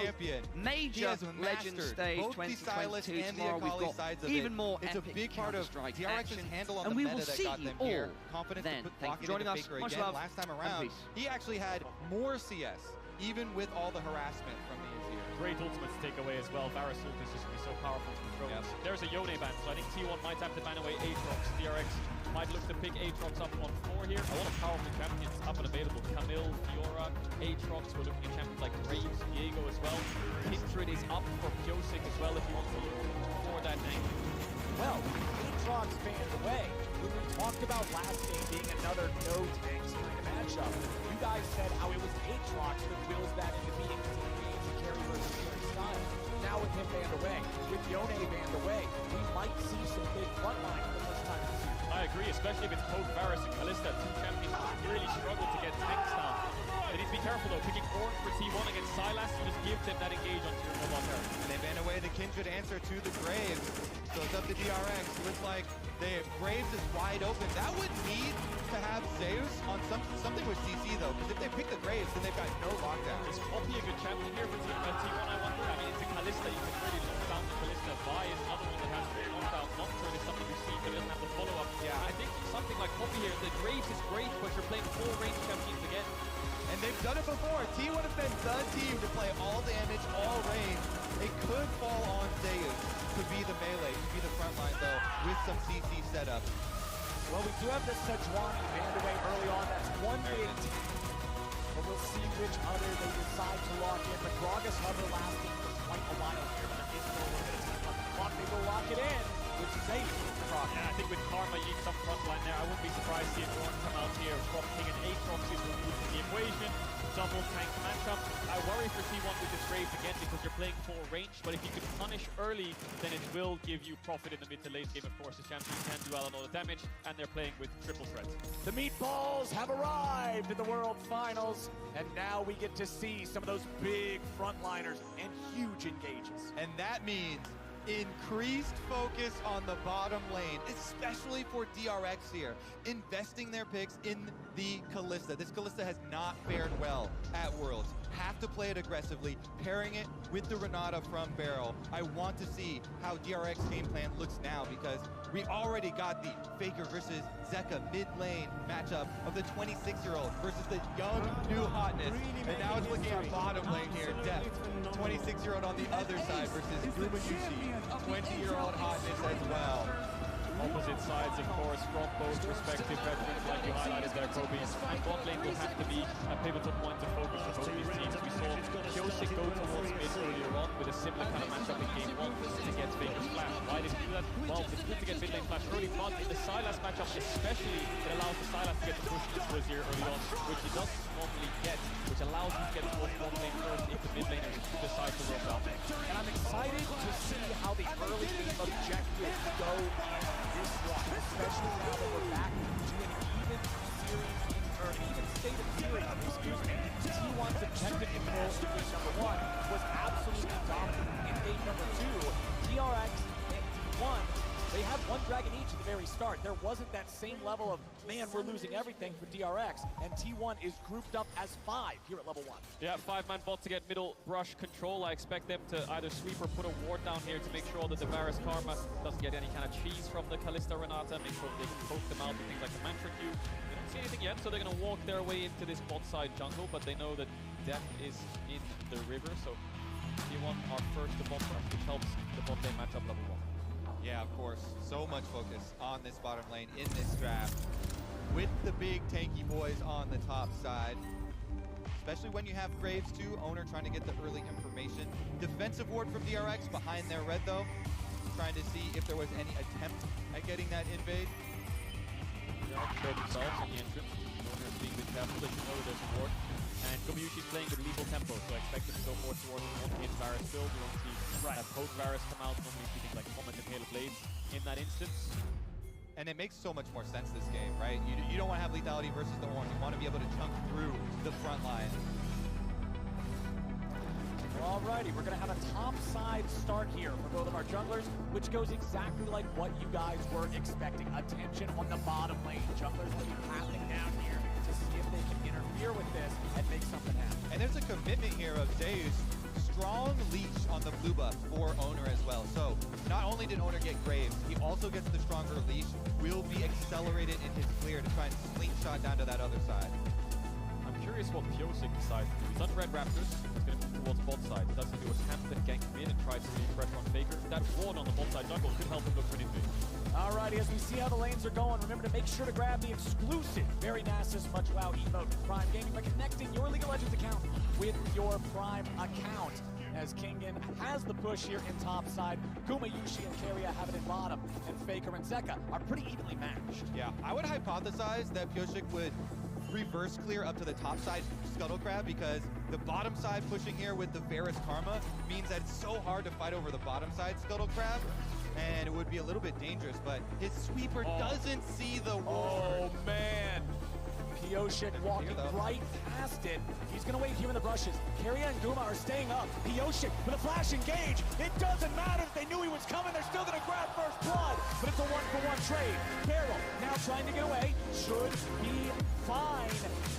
Major Legends Stage 2022. Tomorrow we've got even more epic Counter-Strike action, and we will see you all then. Thank you for joining us. Much love. Last time around, he actually had more CS, even with all the harassment from the Azir. Great ultimate to take away as well. Varus ult is just going to be so powerful to throw. Yes. There's a Yone ban, so I think T1 might have to ban away Aatrox. DRX might look to pick Aatrox up on 4 here. A lot of powerful champions up and available. Camille, Fiora, Aatrox. We're looking at champions like Graves, Diego as well. Kindred is up for Pyosik as well if you want to look for that angle. Well, Aatrox banned away. When we talked about last game being another no tanks kind of matchup, you guys said how it was Aatrox that wills that into being carry versus carry style. Now with him banned away, with Yone banned away, we might see some big frontline for the first time this year. I agree, especially if it's both Varus and Kalista, two champions who really struggle to get tanks down. They need to be careful though, picking Ornn for T1 against Sylas, you just give them that engage onto your mobile terror. They ban away the Kindred answer to the Graves, so it's up to DRX. Looks like Graves is wide open. That would need to have Zeus on something with CC though, because if they pick the Graves, then they've got no lockdown. Is Poppy a good champion here for T1, I wonder? I mean, it's a Kalista, you can really lock down the Kalista. Vi is another one that has to be locked down. Nocturne is something we've seen, but he doesn't have the follow-up. Yeah, I think something like Poppy here, the Graves is great, but you're playing 4 range champions again. And they've done it before. T1 have been the team to play all damage, all range. It could fall on Zeus to be the melee, to be the front line though, with some CC setup. Well, we do have the Sejuani banned away early on. That's one big team. But we'll see which other they decide to lock in. The Gragas hover lasting for quite a while here, but there is no little bit of time on the clock. They will lock it in, which is Zeus. Yeah, I think with Karma, you need some front line there. I wouldn't be surprised to see if Ornn come out here. Drop King and Aatrox is removed from the equation. Double tank matchup. I worry for T1 with this Graves again because you're playing 4 range, but if you can punish early, then it will give you profit in the mid to late game. Of course, the champions can do well on all the damage, and they're playing with triple threats. The meatballs have arrived in the World Finals, and now we get to see some of those big frontliners and huge engages. And that means increased focus on the bottom lane, especially for DRX here, investing their picks in the Kalista. This Kalista has not fared well at Worlds. Have to play it aggressively, pairing it with the Renata from Barrel. I want to see how DRX game plan looks now because we already got the Faker versus Zeka mid lane matchup of the 26-year-old versus the young new hotness. And now it's looking at bottom lane here, Depth, 26-year-old on the other side versus Gumayushi, 20-year-old hotness as well. Opposition opposite sides, of course, from both respective veterans, like you highlighted there, Kobe. And bot lane will have to be a pivotal point of focus for both these teams. We saw Pyosik go towards mid earlier on with a similar kind of matchup in game 1 to get Faker's flash. Why did he do that? Well, it's good to get mid lane flash early, but in the Sylas matchup especially, it allows the Sylas to get the push into Azir early on, which he doesn't normally get, which allows him to get towards bot lane first if the mid laners decide to roam down. And I'm excited to see how the early game objectives go in this one, especially now that we're back to an even series, or an even state of series, excuse me. T1's objective control in game number 1 was absolutely dominant. In game number 2, DRX and T1, they had one dragon each at the very start. There wasn't that same level of, man, we're losing everything for DRX, and T1 is grouped up as 5 here at level 1. Yeah, 5-man bot to get middle brush control. I expect them to either sweep or put a ward down here to make sure that the Varus Karma doesn't get any kind of cheese from the Kalista Renata, make sure they can poke them out with things like the Mantra Q. They don't see anything yet, so they're going to walk their way into this bot side jungle, but they know that death is in the river, so T1 are first to bot brush, which helps the bot lane matchup level 1. Yeah, of course. So much focus on this bottom lane in this draft. With the big tanky boys on the top side. Especially when you have Graves too, Owner trying to get the early information. Defensive ward from DRX behind their red though. Trying to see if there was any attempt at getting that invade. DRX showed themselves in the entrance. Owner is being a bit careful, they know there's a ward. And Gumyushi's playing with lethal tempo, so I expect him to go more towards the one-hit Varus build. You won't see that poke Varus come out, normally see things like Comet and Hail of Blades in that instance. And it makes so much more sense this game, right? You don't want to have lethality versus the Ornn. You want to be able to chunk through the front line. Alrighty, we're going to have a top side start here for both of our junglers, which goes exactly like what you guys were expecting. Attention on the bottom lane. Junglers will be passing down here to see if they can interfere with this and make something happen. And there's a commitment here of Zeus. Strong leash on the blue buff for Owner as well. So not only did Owner get Graves, he also gets the stronger leash. Will be accelerated in his clear to try and slingshot down to that other side. I'm curious what Pyosik decides to do. He's on Red Raptors. He's going to move towards bot side. He doesn't do a camp that gank him in and tries to relieve pressure on Faker. That ward on the bot side jungle could help him look for an invade. Alrighty, as we see how the lanes are going, remember to make sure to grab the exclusive Very Nasus Much Wow emote from Prime Gaming by connecting your League of Legends account with your Prime account. As Kingen has the push here in top side, Gumyushi and Keria have it in bottom, and Faker and Zeka are pretty evenly matched. Yeah, I would hypothesize that Pyosik would reverse clear up to the top side Scuttle Crab because the bottom side pushing here with the Varus Karma means that it's so hard to fight over the bottom side Scuttle Crab. And it would be a little bit dangerous, but his sweeper doesn't see the ward. Oh, man. Pyosik walking right past it. He's going to wait here in the brushes. Keria and Guma are staying up. Pyosik with a flash engage. It doesn't matter if they knew he was coming. They're still going to grab first blood, but it's a one-for-one trade. Barrel now trying to get away. Should be fine.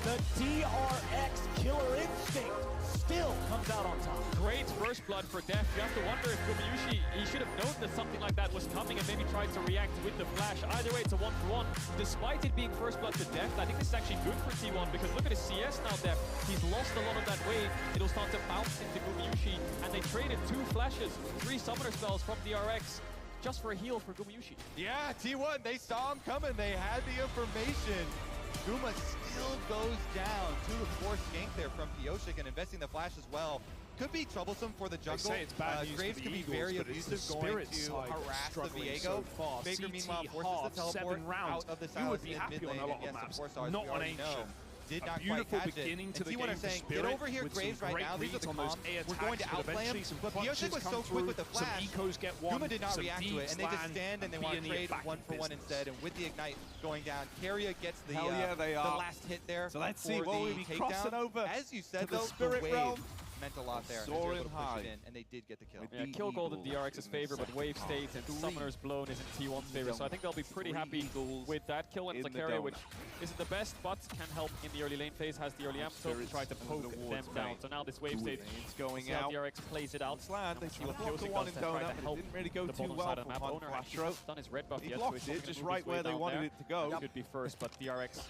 The DRX killer instinct still comes out on top. Great first blood for Def. You have to wonder if Gumyushi, he should have known that something like that was coming and maybe tried to react with the flash. Either way, it's a one-for-one. Despite it being first blood to Def, I think this is actually good for T1 because look at his CS now, Def. He's lost a lot of that wave. It'll start to bounce into Gumyushi, and they traded 2 flashes, 3 summoner spells from DRX just for a heal for Gumyushi. Yeah, T1, they saw him coming. They had the information. Guma still goes down to the force gank there from Pyosik and investing the flash as well. Could be troublesome for the jungle. Graves could be very abusive going to harass the Viego. Faker meanwhile forces the teleport out of the silence in mid lane. And yes, of course, ours, we already know. Did not quite catch it. And T1 are saying, get over here, Graves, right now. These are the comms. We're going to outplay him. But Pyosik was so quick with the flash. Guma did not react to it. And they just stand and they want to trade 1-for-1 instead. And with the Ignite going down, Keria gets the last hit there. So let's see, will we be crossing over? As you said, though, the wave meant a lot there. Soaring high. And they did get the kill. Yeah, kill gold in DRX's favor, but wave state and summoner's blown is in T1's favor. So I think they'll be pretty happy with that kill. And it's a Keria, which isn't the best, but can help in the early lane phase, has the early amp to try to poke them down. So now this wave state, going out. DRX plays it out. They see what Pyosik does to try to help. Didn't really go too well from Owner hasn't done his red buff yet, so blocked it just right where they wanted it to go. Could be first, but DRX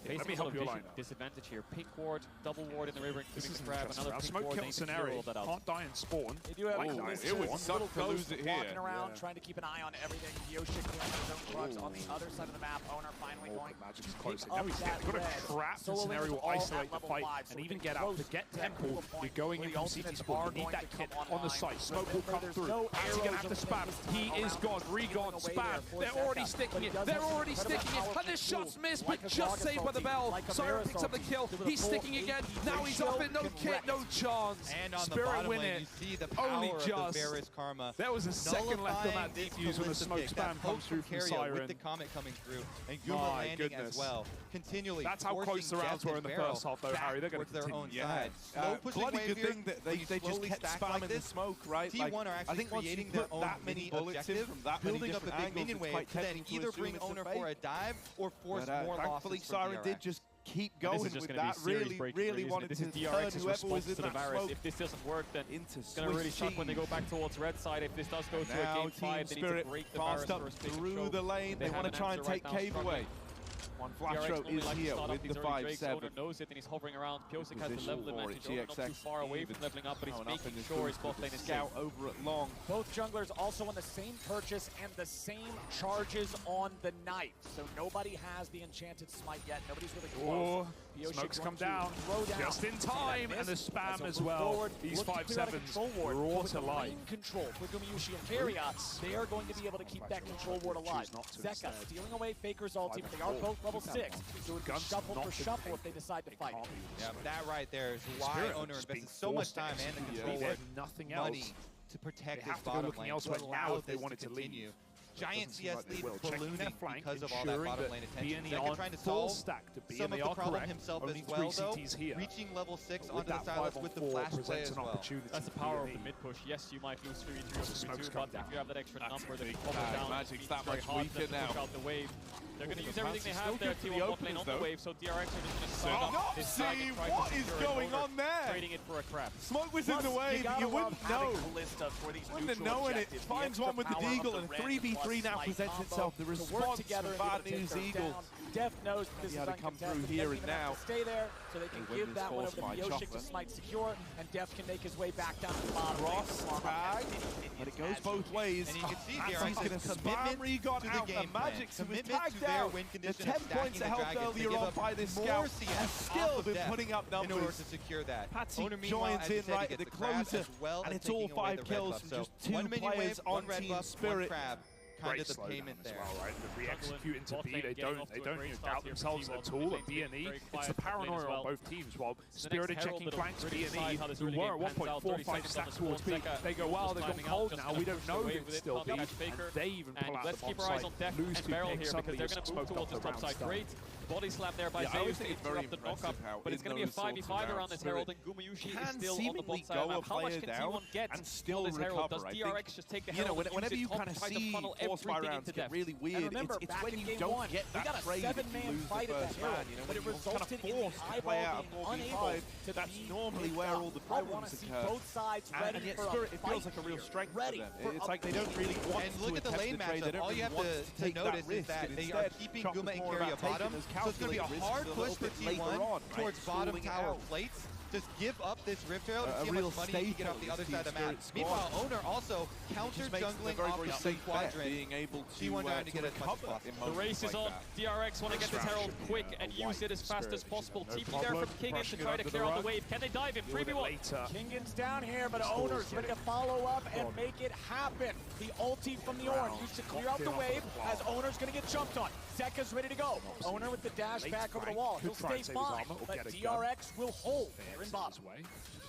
Let me help you align that. Disadvantage here. Pink ward, double ward in the river, including the crab, another pink smoke ward. Kill scenario. Can't die and spawn. They do have it would suck to lose it here. Walking around, trying to keep an eye on everything. Pyosik has his own Aatrox on the other side of the map. Owner finally going Magic's to close. pick Now up he's that got a red. trap scenario will isolate the fight and even get out. To get Temple, you're going in from CT spawn. You need that kit on the site. Smoke will come through. How's he going to have to spam? He is gone. Re-gone. Spam. They're already sticking it. They're already sticking it. And the shots missed, but just saved by the Bell. Siren picks up the kill. He's sticking again. Now he's off it. No kit, no chance. And on Spirit the bottom win lane, it. you see the power Only of just. the Varus Karma. There was a second left on that defuse when the smoke spam comes through from Siren. With the Comet coming through and Guma landing as well. Continually. That's how close the rounds were in the first half, though, Harry. They're going to their own continue. side. Slow pushing bloody wave good here. thing that they just kept spamming the smoke, right? T1 are actually I think creating their own that many bullets in from that many building up a big minion wave to then either bring Owner for a dive or force more losses thankfully, from Siren DRX. did just keep going with that. Really wanted this to is turn DRX's whoever was response in to the that Varus. smoke If this doesn't work, then into it's going to really suck when they go back towards red side. If this does go to a game 5, they need to break the Varus fast up first. through the lane. They want to try and take Cave away. One Flashro is here with the 5-7. Knows it and he's hovering around. Piosik has the level advantage. Not too far away from leveling up, but he's making sure his bot lane is scout over at long. Both junglers also on the same purchase and the same charges on the knife. So nobody has the enchanted smite yet. Nobody's really close. Smokes come down just in time, and the spam as well. These 5-7s brought to life. Control for Gumayushi and Keria. They are going to be able to keep that control ward alive. Zeka stealing away Faker's ulti, but they are both level 6. So it's shuffle for shuffle if they decide to fight. Yeah, that right there is why Owner invested so much time and the control ward money to protect his bottom lane, to allow this to continue. Giant CS lead ballooning because of all that bottom lane attention. Zeka trying to solve some of the problem himself as well, though. Reaching level 6 onto the Sylas with the flash play as well. That's the power of the mid push. Yes, you might lose 3-3 or 3-2, but if you have that extra number, then you pop it down. Magic's that very much hard weaker to now. push out the wave. They're going to use everything they have there. T1 bot lane on the wave, so DRX are just going to start up this tag and try what to is going on there? trading it for a crab. Smoke was in the wave, you wouldn't know. Wouldn't have known it. Finds one with the Deagle, and 3v3 now presents itself. The response from Bad News Eagles. Def knows this is to come through here and now. Stay there, so they can give that one over to Piosik to smite secure, and Def can make his way back down to the bottom. Ross tag, but it goes both ways. And you can see here, he's going to spam Re-Gon out, and Magic who was tagged out. The 10 points of health earlier on by this scout has still been putting up numbers. In order to secure that. Patsy joins in right at the closer, and it's all 5 kills from just 2 players on Team Spirit. Kind of the payment there. Well, right? The re-execute into B, they don't doubt themselves at all at B&E. It's the paranoia on both teams. While Spirit are checking flanks, B&E, who were at one point 4-5 stacks towards B, they go, wow, they've gone cold now, we don't know if it's still B, and they even pull out the bomb site, lose 2 picks, suddenly you're smoked off the round start. Great body slap there by Zeus to interrupt the knockup, but it's going to be a 5v5 around this Herald, and Gumayushi is still on the bot side map. How much can T1 get on this Herald? Does DRX just take the Herald and whenever you kind of try to see funnel force-fire everything rounds into get really weird, it's when you don't get that trade that you lose the first man, but it resulted in the eyeball being unable to that's normally where all the problems occur. Both sides ready and yet for Spirit, it feels like a real strength for them. It's like they don't really want to look at the lane matchup. All you have to notice is that they are keeping Guma and Keria bottom, so it's going to be a hard push for T1 towards bottom tower plates. Just give up this Rift Herald and see how much money you can get off the other side of the map. Meanwhile, Owner also counter-jungling off the blue quadrant. Being able to T1 trying to get as much as possible. The race is on. DRX want to get this Herald quick and use it as fast as possible. TP there from Kingen to try to clear out the wave. Can they dive in? 3v1. Kingen's down here, but Owner's ready to follow up and make it happen. The ulti from the Orange used to clear out the wave as Owner's going to get jumped on. Zeka's ready to go. Owner with the dash back over the wall. He'll stay fine, but DRX will hold there in bottom.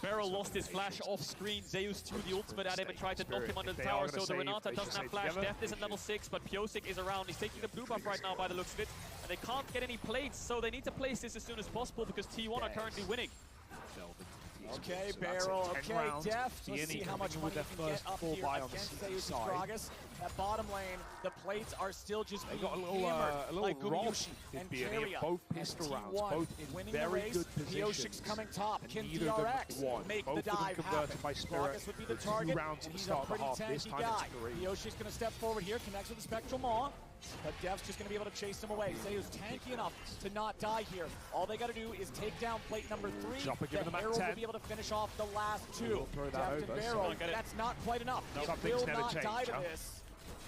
Beryl lost his flash off screen. Zeus threw the ultimate at him and tried to knock him under the tower, so the Renata doesn't have flash. Death isn't level 6, but Piosik is around. He's taking the blue buff right now by the looks of it, and they can't get any plates, so they need to place this as soon as possible because T1 are currently winning. Okay, Beryl, okay, Def. Let's see how much money you can get up here against Zeus Gragas. That bottom lane, the plates are still just being hammered like Gumayushi and Keria. Both pistol rounds, both in very good positions. Piosic's coming top. Can DRX make the dive happen? Gragas would be the target, and he's a pretty tanky guy. Piosic's going to step forward here, connects with the Spectral Maw. But Dev's just going to be able to chase him away. Zeus tanky enough to not die here. All they got to do is take down plate number 3. The Herald will be able to finish off the last 2. Dev and Beryl, that's not quite enough. They will not die to this.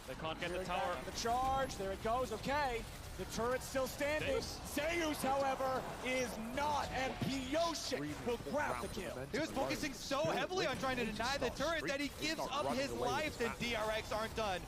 They can't get the tower. The charge, there it goes, okay. The turret's still standing. Zeus, however, is not, and Piyoshik will grab the kill. He was focusing so heavily on trying to deny the turret that he gives up his life, and DRX aren't done.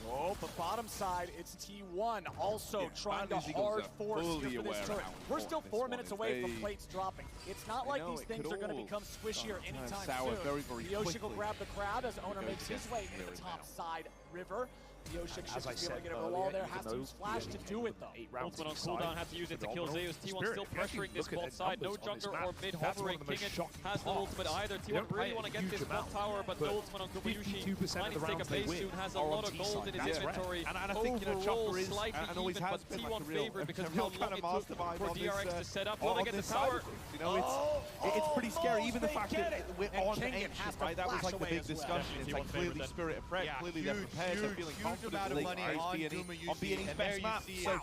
Oh, but bottom side, it's T1 also trying to hard force here for this turret. We're still 4 minutes away from plates dropping. It's not like these things are going to become squishier anytime soon. Piyoshik will grab the crowd as Owner makes his way into the top side river. Piyoshik should be able to get over the wall there. Has to splash to do it, though. Ultimate on cooldown, had to use it to kill Zeus. T1 still pressuring this bot side. No jungler or mid hovering. Kingen has no ultimate either. T1 really want to get this bot tower, but no ultimate on Gumayusi. Planning to take a base soon, has a lot of gold in his inventory. And I think, Overall, slightly even, but T1 favored because of how long it took for DRX to set up. Will they get the tower? You know, it's pretty scary. Even the fact that we're on Ancient, right? That was like the big discussion. It's like clearly Spirit of Prep, clearly they're prepared, they're feeling confident on B&E's best map. So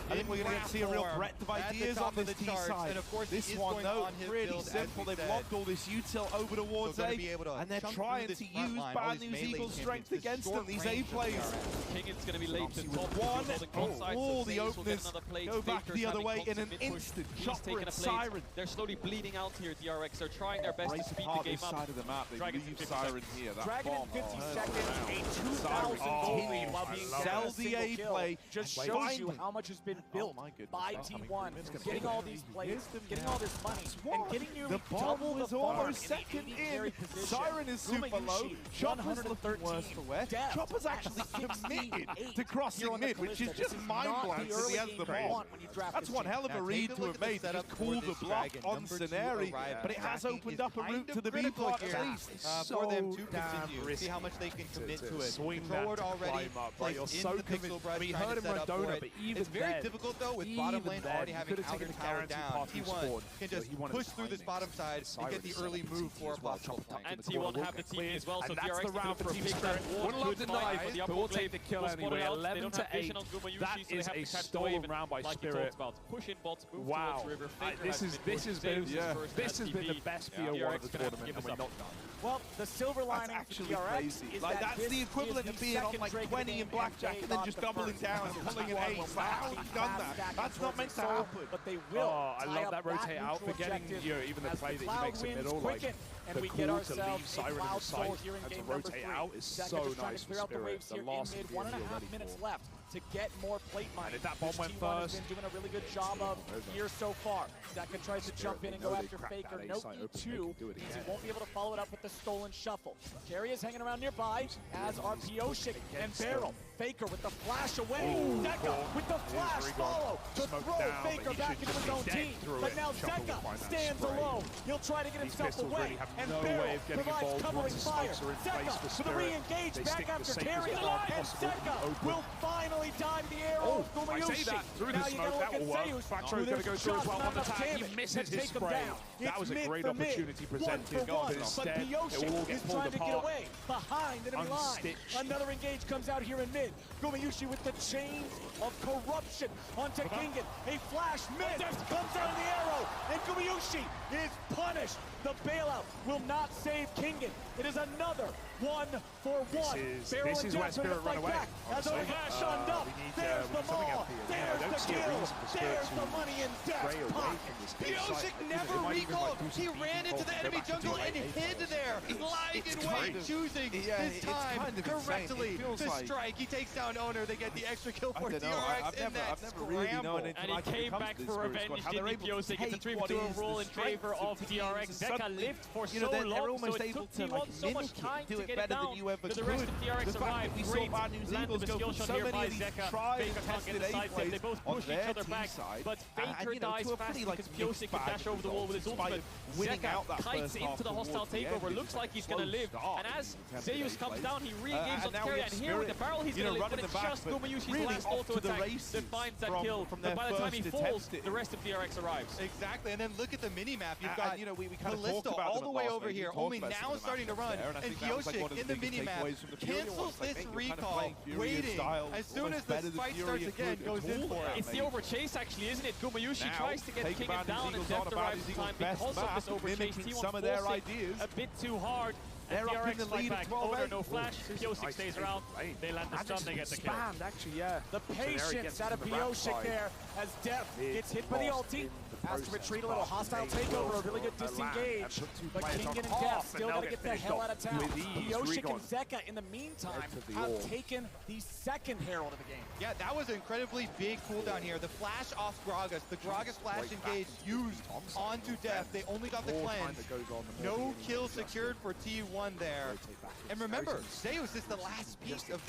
I think we're going to see a real breadth of ideas on this T side. And of course, this one, though, really simple. They've locked all this util over towards A, and they're trying to use Bad News Eagle's strength against them, these A plays. Kingen's going to be late to top one. Oh, the openers go back the other way in an instant. Chopper and Siren. They're slowly bleeding out here, DRX. They're trying their best to speed the game up. Side of the map, they leave Siren here. Dragon in 50 seconds, a 2,000 gold lead while being sell the A play. Just shows you how much has been built by T1, getting all these plays, getting all this money, and getting nearly double the almost second in. Siren is super low. Chopper's looking worse for wear. Chopper's actually committed to crossing mid, which is just mind-blowing because he has the ball. That's one hell of a read to have made to just call the block on Scenarii, but it has opened up a route to the B plot at least. For them to continue, see how much they can commit to it. Forward already, you're so convinced. We heard him Radona, but even it's very difficult though with bottom lane already having outer tower down. T1 can just push through this bottom side and get the early move for a possible point. And T1 have the team as well, so that's DRX the round for Team Spirit. Would love to deny, but we'll take the kill anyway. 11 to 8. That is a stolen round by Spirit. Push in bots, move wow. towards river. This has been the best BO1 of the tournament, and we're not done. Well, the silver lining actually crazy. Like that's the equivalent of being on like 20 in blackjack and then just doubling down and pulling an ace. How have you done that? That's not meant to happen. But they will. Oh, I love that rotate out for getting even the play that he makes in middle, like and we get ourselves Siren in sight and to rotate out is so nice for Spirit. The last 1.5 minutes left to get more plate money. That bomb went first. Has been doing a really good job of here so far. Zeka tries to jump in and go after Faker. No E2 means he won't be able to follow it up with the stolen shuffle. Carry is hanging around nearby, as are Piyoshik and Barrel. Faker with the flash away. Zeka with the flash follow to throw Faker back into his own team. But now Zeka stands alone. He'll try to get himself away, and Barrel provides covering fire. Zeka for the re-engage back after Carry, and Zeka will finally time the arrow of Gumayusi. Now you gotta look at Zeus. Factory's gonna go through as well on the tag. He misses his spray. That was a great opportunity presented, but instead it will all get pulled apart. Behind enemy line. Another engage comes out here in mid. Gumayusi with the chains of corruption onto Kingen. A flash miss comes out of the arrow, and Gumayusi is punished. The bailout will not save Kingen. It is another 1-for-1. This is where Spirit run away. As Oga shunned up. There's the ball. There's the kill. There's the money in Death's pocket. Piyoshik never recalled. He ran into the enemy jungle and hid there, lying in wait, choosing his time correctly to strike. He takes down Owner. They get the extra kill for DRX in that scramble. And he came back for revenge, didn't he, Piyoshik? It's a 3-2 roll in favor of DRX. Zeka lived for so long, so it took T1 so much time to get it down. But the rest of DRX arrived. Great land of a skill shot here by Zeka. Faker can't get the sidestep. They both push each other back, but Faker dies fast because Piyoshik can dash over the wall with his ultimate. Zeka kites into the hostile takeover. Looks like he's gonna live. And as Zeus comes down, he re-engages on Terry, and here with the barrel he's gonna live, but it's just Gumayushi's last auto attack that finds that kill. But by the time he falls, the rest of DRX arrives. Exactly, and then look at the mini-map. You've got Ballista all the way over here, only now starting to run, and Piyoshik in the mini-map cancels this recall, waiting. As soon as the fight starts again, goes in for it. It's the overchase actually, isn't it? Gumayusi tries to get Kingen down, and Death arrives in time because of this overchase. T1 forcing a bit too hard. They're up in the lead at 12. Owner, no flash. Pyosik stays around. They land the stun, they get the kill. Spammed, actually, yeah. The patience out of Pyosik there as Def gets hit by the ulti. Has to retreat a little. Hostile takeover, a really good disengage. But Kingen and Def still got to get the hell out of town. Pyosik and Zeka, in the meantime, have taken the second Herald of the game. Yeah, that was an incredibly big cooldown here. The flash off Gragas, the Gragas flash engage used onto Def. They only got the cleanse. No kill secured for T1 there. And remember, Zeus is the last piece of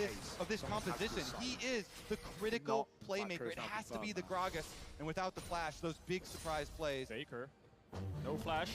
this composition. He is the critical playmaker. It has to be the Gragas. And without the flash, those big surprise plays. Faker, no flash.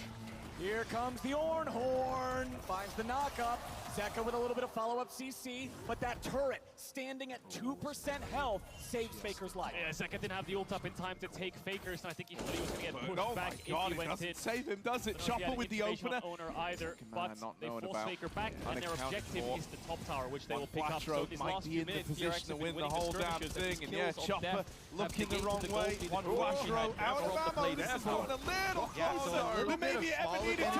Here comes the Ornhorn, finds the knockup. Zeka with a little bit of follow-up CC, but that turret standing at 2% health saves Faker's life. Yeah, Zeka didn't have the ult up in time to take Faker's, and I think he thought he was going to get pushed back if he went in. Save him, does it? Chopper with the opener. Owner either, but they force Faker back, and their objective is the top tower, which they will pick up. So these last few minutes, DRX to win the whole damn thing, and yeah, Chopper looking the wrong way. One flash throw out of ammo. This is going a little closer. Maybe ever needed to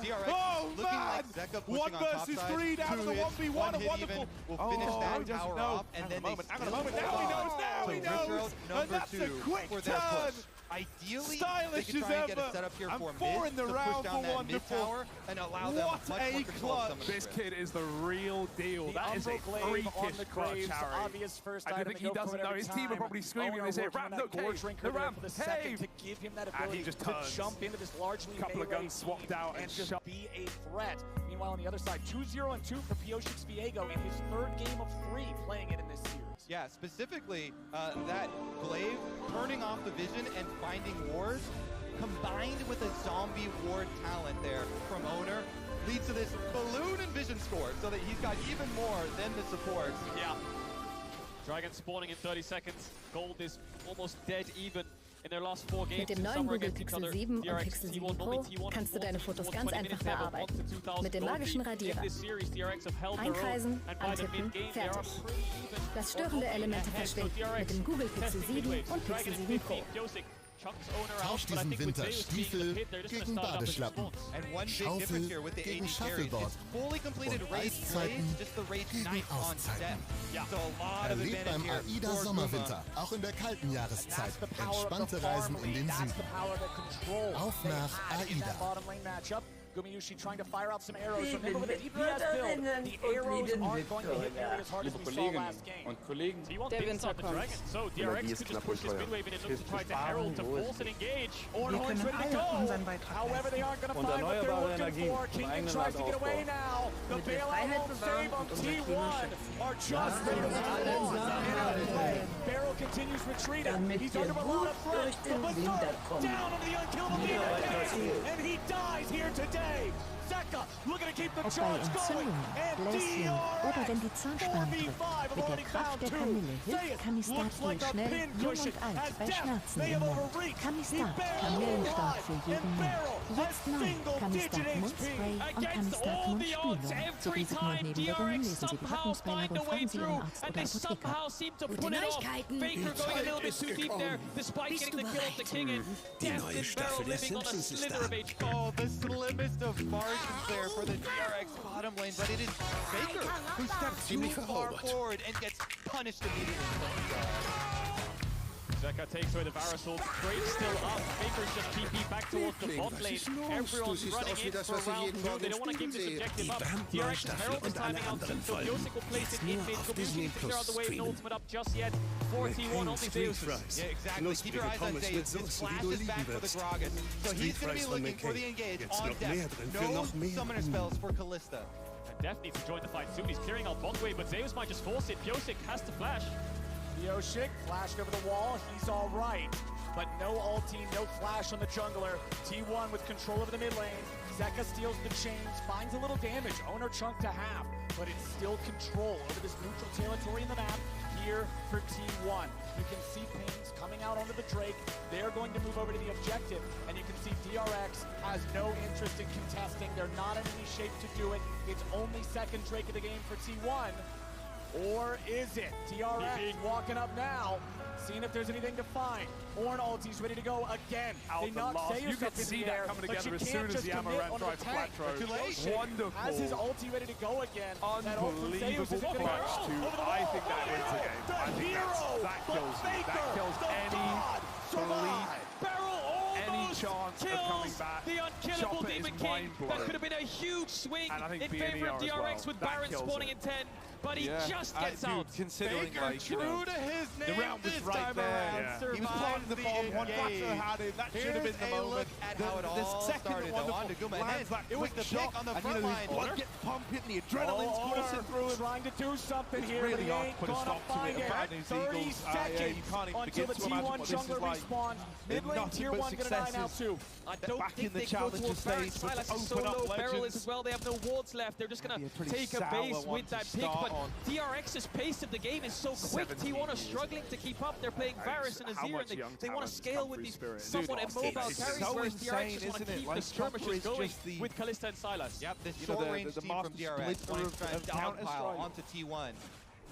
be. Oh man! 1 versus 3 down to the 1v1. A wonderful. Will finish that tower off, and then they hang on a moment. Now he knows. And that's a quick turn. Ideally, stylish they could try and get a setup here for mid in the to round push down that mid tower and allow them much more control of some of the This kid is the real deal. That is a freakish clutch, Harry. Obvious first I think he doesn't know. His team are probably screaming. They say, "Ramp, no cave. The ramp, cave." To give him that ability to jump into this largely couple of guns swapped out and just be a threat. Meanwhile, on the other side, 2-0 and 2 for Piosik's Viego in his 3rd game of 3 playing it in this series. Yeah, specifically that Glaive turning off the vision and finding wards, combined with a zombie ward talent there from Owner, leads to this balloon and vision score, so that he's got even more than the supports. Yeah. Dragon spawning in 30 seconds. Gold is almost dead even. Mit dem neuen Google Pixel 7 und Pixel 7 Pro kannst du deine Fotos ganz einfach bearbeiten. Mit dem magischen Radierer. Einkreisen, antippen, fertig. Lass störende Elemente verschwinden mit dem Google Pixel 7 und Pixel 7 Pro. Tausch diesen Winter Stiefel gegen Badeschlappen, Schaufel gegen Shuffleboard und Eiszeiten gegen Auszeiten. Erlebt beim AIDA Sommerwinter, auch in der kalten Jahreszeit, entspannte Reisen in den Süden. Auf nach AIDA. Gumayushi trying to fire out some arrows. Remember with the DPS build, the arrows aren't going to hit nearly as hard as we saw last game. Der Winter kommt. So DRX could just push this mid wave in and look to try to herald to force and engage. Ornhorn's ready to go. However, they aren't going to find what they're looking for. Kingen tries to get away now. The bailout won't save on T1 are just ready to play. Barrel continues retreating. He's under a lot of threat. But down on the unkillable leader. And he dies here today. Zeka looking to keep the charge going. And Bläschen oder wenn die Zahnspange drückt. Mit der Kraft der Kamille hilft Camistat dir schnell, jung und alt, bei Schmerzen im Mund. Camistat, Kamillenstab für jeden Mund. Jetzt neu, Camistat Mundspray und Camistat Mundspülung. Zu Risikonebenwirkungen lesen Sie die Packungsbeilage und fragen Sie Ihren Arzt oder Apotheker. Gute Neuigkeiten! Faker going a little bit too deep there, despite getting the kill of the King. Die neue Staffel der Simpsons ist da. Oh, the slimmest of margins there for the DRX bottom lane, but it is Faker who steps too far forward and gets punished immediately. Zeka takes away the Varus ult, Drake's still up, Faker's just TP back towards the bot lane. Everyone's running in for round 2, they don't want to give this objective up. DRX's Herald is timing out, so Pyosik will place it in mid, Gumayushi to clear out the way, no ultimate up just yet. 41 only Zeus. Yeah, exactly. Keep your eyes on Zeus. His flash is back for the Gragas, so he's going to be looking for the engage on deck. No summoner spells for Kalista. And Def needs to join the fight soon, he's clearing out bot way, but Zeus might just force it. Pyosik has to flash. Pyosik flashed over the wall, he's all right. But no ulti, no flash on the jungler. T1 with control over the mid lane. Zeka steals the chains, finds a little damage. Owner chunk to half, but it's still control over this neutral territory in the map here for T1. You can see pings coming out onto the Drake. They're going to move over to the objective, and you can see DRX has no interest in contesting. They're not in any shape to do it. It's only second Drake of the game for T1. Or is it? DRX walking up now, seeing if there's anything to find. Ornn ulti's ready to go again. They knock Zeus you can up in see the that air, coming but together you as can't soon as just the commit Amaranth on the drive tank. flat throw. Wonderful. Has his ulti ready to go again. Unbelievable clutch too. I think that wins the game. I think that kills you. That kills any chance of coming back. The unkillable Demon King. That could have been a huge swing in favor of DRX with Baron spawning in 10. But he just gets out. Considering like, true to his name the round was right there. He was planting the bomb. One Baxter had it. That should have been the moment. Look at how it all started though. On to Guma. And then it was the pick on the front line. Blood gets pumping. The adrenaline's coursing through him. Trying to do something here. It's really hard to put a stop to it. Bad news 30 Eagles. seconds You can't even until begin the to imagine T1 what this is jungler like. respawns. Mid lane Tier 1 gonna die now too. I don't Back think in the they go challenger towards Baron. stage, Sylas is so open up low, Beryl Legends. is as well. They have no wards left. They're just going to take a base with that pick. But DRX's pace of the game is so quick. T1 are struggling to keep up. They're playing Varus and Azir, and they want to scale with these somewhat immobile carries, whereas DRX just want to keep the skirmishes going with Kalista and Sylas. Yep, this short-range team from DRX trying to downpile onto T1.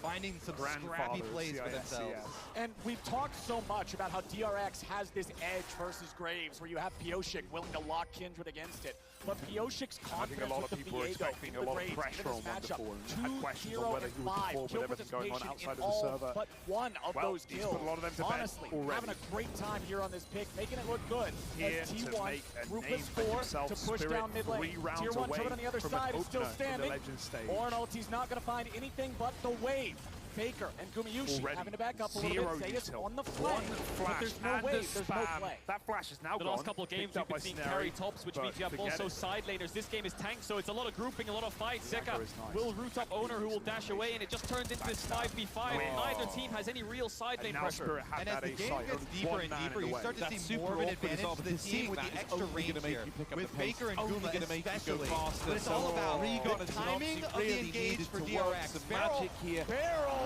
Finding some scrappy plays for themselves. And we've talked so much about how DRX has this edge versus Graves, where you have Pioshik willing to lock Kindred against it. But Pioshik's confidence with the Viego, expecting a lot of pressure on Wonderful and had questions on whether he would perform with everything going on outside of the server. But one of those he's kills. put a lot of them to bed Honestly, already. having a great time here on this pick, making it look good. Here As to T1, make a Ruthless name for 4 himself. to push Spirit down mid lane. 3 rounds Tier 1 away turret on the other from side an is still opener in the standing. Legend stage. Ornn ulti's not going to find anything but the wave. Faker and Gumayushi having to back up a little bit. Zeus on the flank. But there's no wave, there's no play. That flash is now the gone. last couple of games we've been seeing carry tops, which means you have also side laners. This game is tanked, so it's a lot of grouping, a lot of fights. Zeka will root up Owner, who will dash away, and it just turns into this 5v5. Neither team has any real side lane pressure. And as the game gets deeper and deeper, you start to see more of an advantage to the team with the extra range here. With Faker and Guma especially. But it's all about the timing of the engage for DRX. Magic here.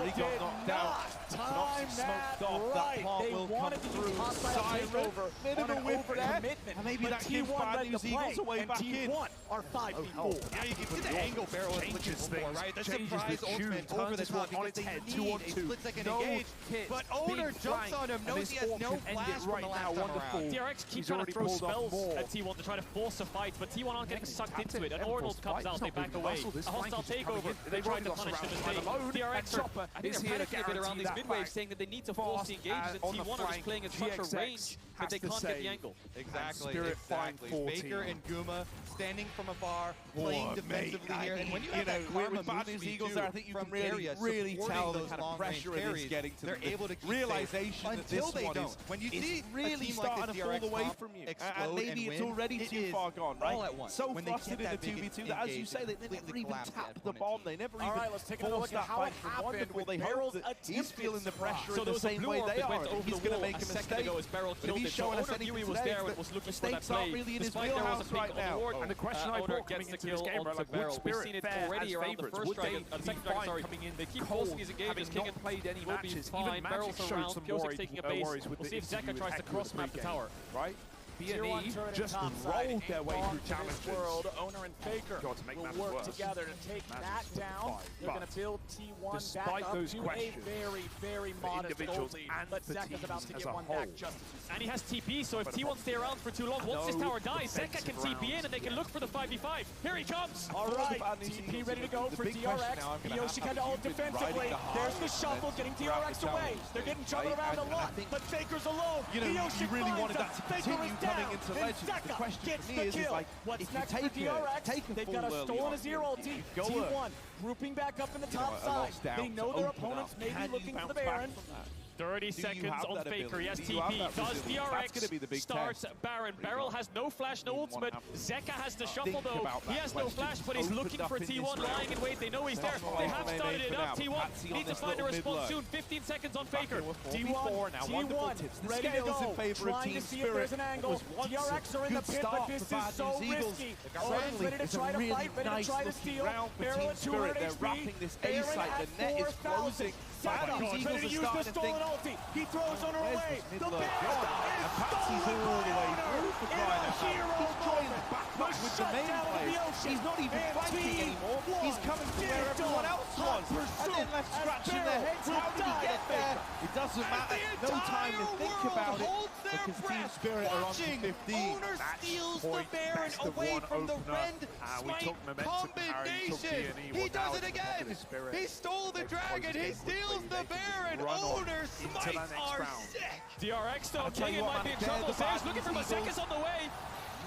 Rigon knocked out. Time that right. They wanted to use hostile takeover on an overcommitment. And maybe that gives Bad News Eagles a way back in. T1 are 5v4. Yeah, you can see the angle Barrel is looking for, right? The surprise ultimate over the top because they need a split-second engage. But Owner jumps on him, knows he has no flash from the last time around. DRX keep trying to throw spells at T1 to try to force a fight, but T1 aren't getting sucked into it. An Ornn comes out, they back away. A hostile takeover, they try to punish the mistake. DRX are, I think they're panicking a bit around these mid-waves, saying that they need to force the engages, and T1 are just playing at such a range that they can't get the angle. Exactly. Faker and Guma standing from afar, playing defensively here. And when you have that Karma Bad News Eagles there, I think you can really tell the kind of pressure it is getting to they're able to keep realization that this one is when you see really starting to fall away from you. And maybe it's already too far gone, right? All at once. So flustered in the 2v2 that, as you say, they never even tapped the bomb. They never even forced that fight from Wonderful. They hope that he's feeling the pressure in the same way they are. He's going to make a mistake. But if he's showing us anything today, mistakes aren't really in his wheelhouse right now. And the question I brought coming into this game, like, would Spirit fare as favourites? Would they be fine coming in cold, having not played any matches? Even Magic showed some worries with we'll see if Zeka tries to cross-map the tower. Right? B&E just rolled their way through challenges. World, Owner and Faker will work together to take that down. They're going to build T1 back up to a very, very modest gold lead. But Zeka's about to get one back just as and he has TP, so if T1 stay around for too long, once this tower dies, Zeka can TP in and they can look for the 5v5. Here he comes! Alright, TP ready to go for DRX. Pioshik had to ult defensively. There's the shuffle getting DRX away. They're getting juggled around a lot, but Faker's alone. You really wanted that to continue coming into Legends. The question for me is like, what's next for DRX? They've got a stolen Azir ulti. T1 grouping back up in the top side. They know their opponents may be looking for the Baron. 30 seconds on Faker, he has TP. Does DRX start Baron? Beryl has no flash, no ultimate. Zeka has the shuffle though. He has no flash, but he's looking for T1 lying in wait. They know he's there. They have started it up. T1 needs to find a response soon. 15 seconds on Faker. T1 ready to go. Trying to see if there's an angle. DRX are in the pit, but this is so risky. Owner's ready to try to fight, ready to try to steal. Beryl at 200 HP. Baron at 4,000. Zeka ready to use the stolen ulti. He throws Owner away. The Baron is stolen all the way through for crying out loud. He's trying back with the main players. He's not even fighting anymore. He's coming to where everyone else was. And then left scratching their heads. How did he get there? It doesn't matter. No time to think about it. Because Team Spirit are on to 15. Owner steals the Baron away from the Rend Smite combination. He does it again. He stole the Dragon. He steals the Baron. Owner Smites are sick. DRX though, King might be in trouble. Zeus looking for Mazeka's on the way.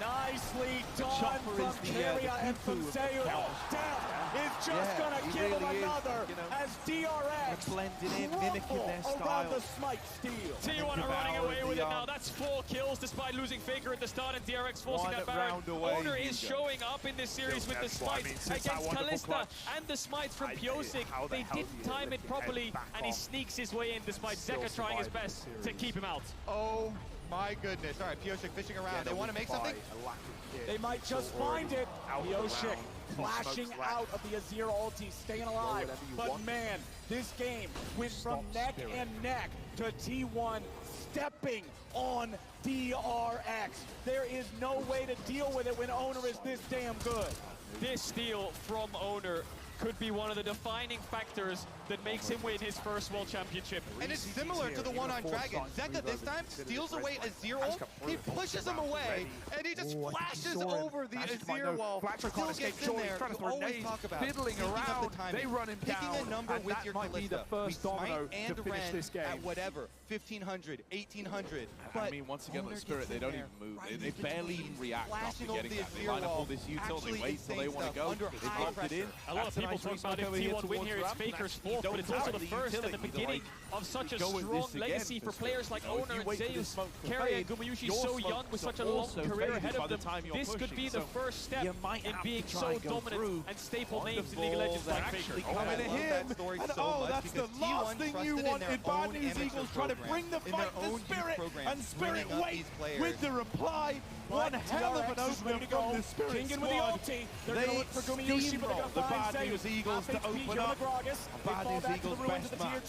Nicely done from Keria and from Zeus. Death is just gonna give him another as DRX blending in, mimicking their style. The Smite steal. T1 are running away with it now. That's 4 kills despite losing Faker at the start and DRX forcing that Baron. Owner is showing up in this series with the Smites against Kalista and the Smites from Pyosik. They didn't time it properly and he sneaks his way in despite Zeka trying his best to keep him out. Oh my goodness. All right, Pyosik fishing around. They want to make something? They might just find it. Pyosik flashing out of the Azir ulti, staying alive. But man, this game went from neck and neck to T1 stepping on DRX. There is no way to deal with it when Owner is this damn good. This steal from Owner could be one of the defining factors that makes him win his first World Championship. And it's similar to the one on Dragon. Zeka this time steals away Azir ult, he pushes him away, and he just flashes over the Azir wall. Still gets in there. You always talk about fiddling around, they run him down. Picking a number with your might be the first domino to finish this game. At whatever, 1500, 1800. I mean, once again, with Spirit, they don't even move. They barely even react after getting that. They line up all this util, they wait till they want to go. They've locked it in. A lot of people talk about if T1 win here, it's Faker's fault, but it's also the first at the beginning of such a strong legacy for players like Owner and Zeus. Keria and Gumayushi so young with such a long career ahead of them. This could be the first step in being so dominant and staple names in League of Legends like Faker. Coming to him, and oh, that's the last thing you wanted. Bad News Eagles trying to bring the fight to Spirit, and Spirit waits with the reply. One hell of an opener from the Spirit squad. They steamroll the Bad News Eagles to open up. Bad News Eagles best man.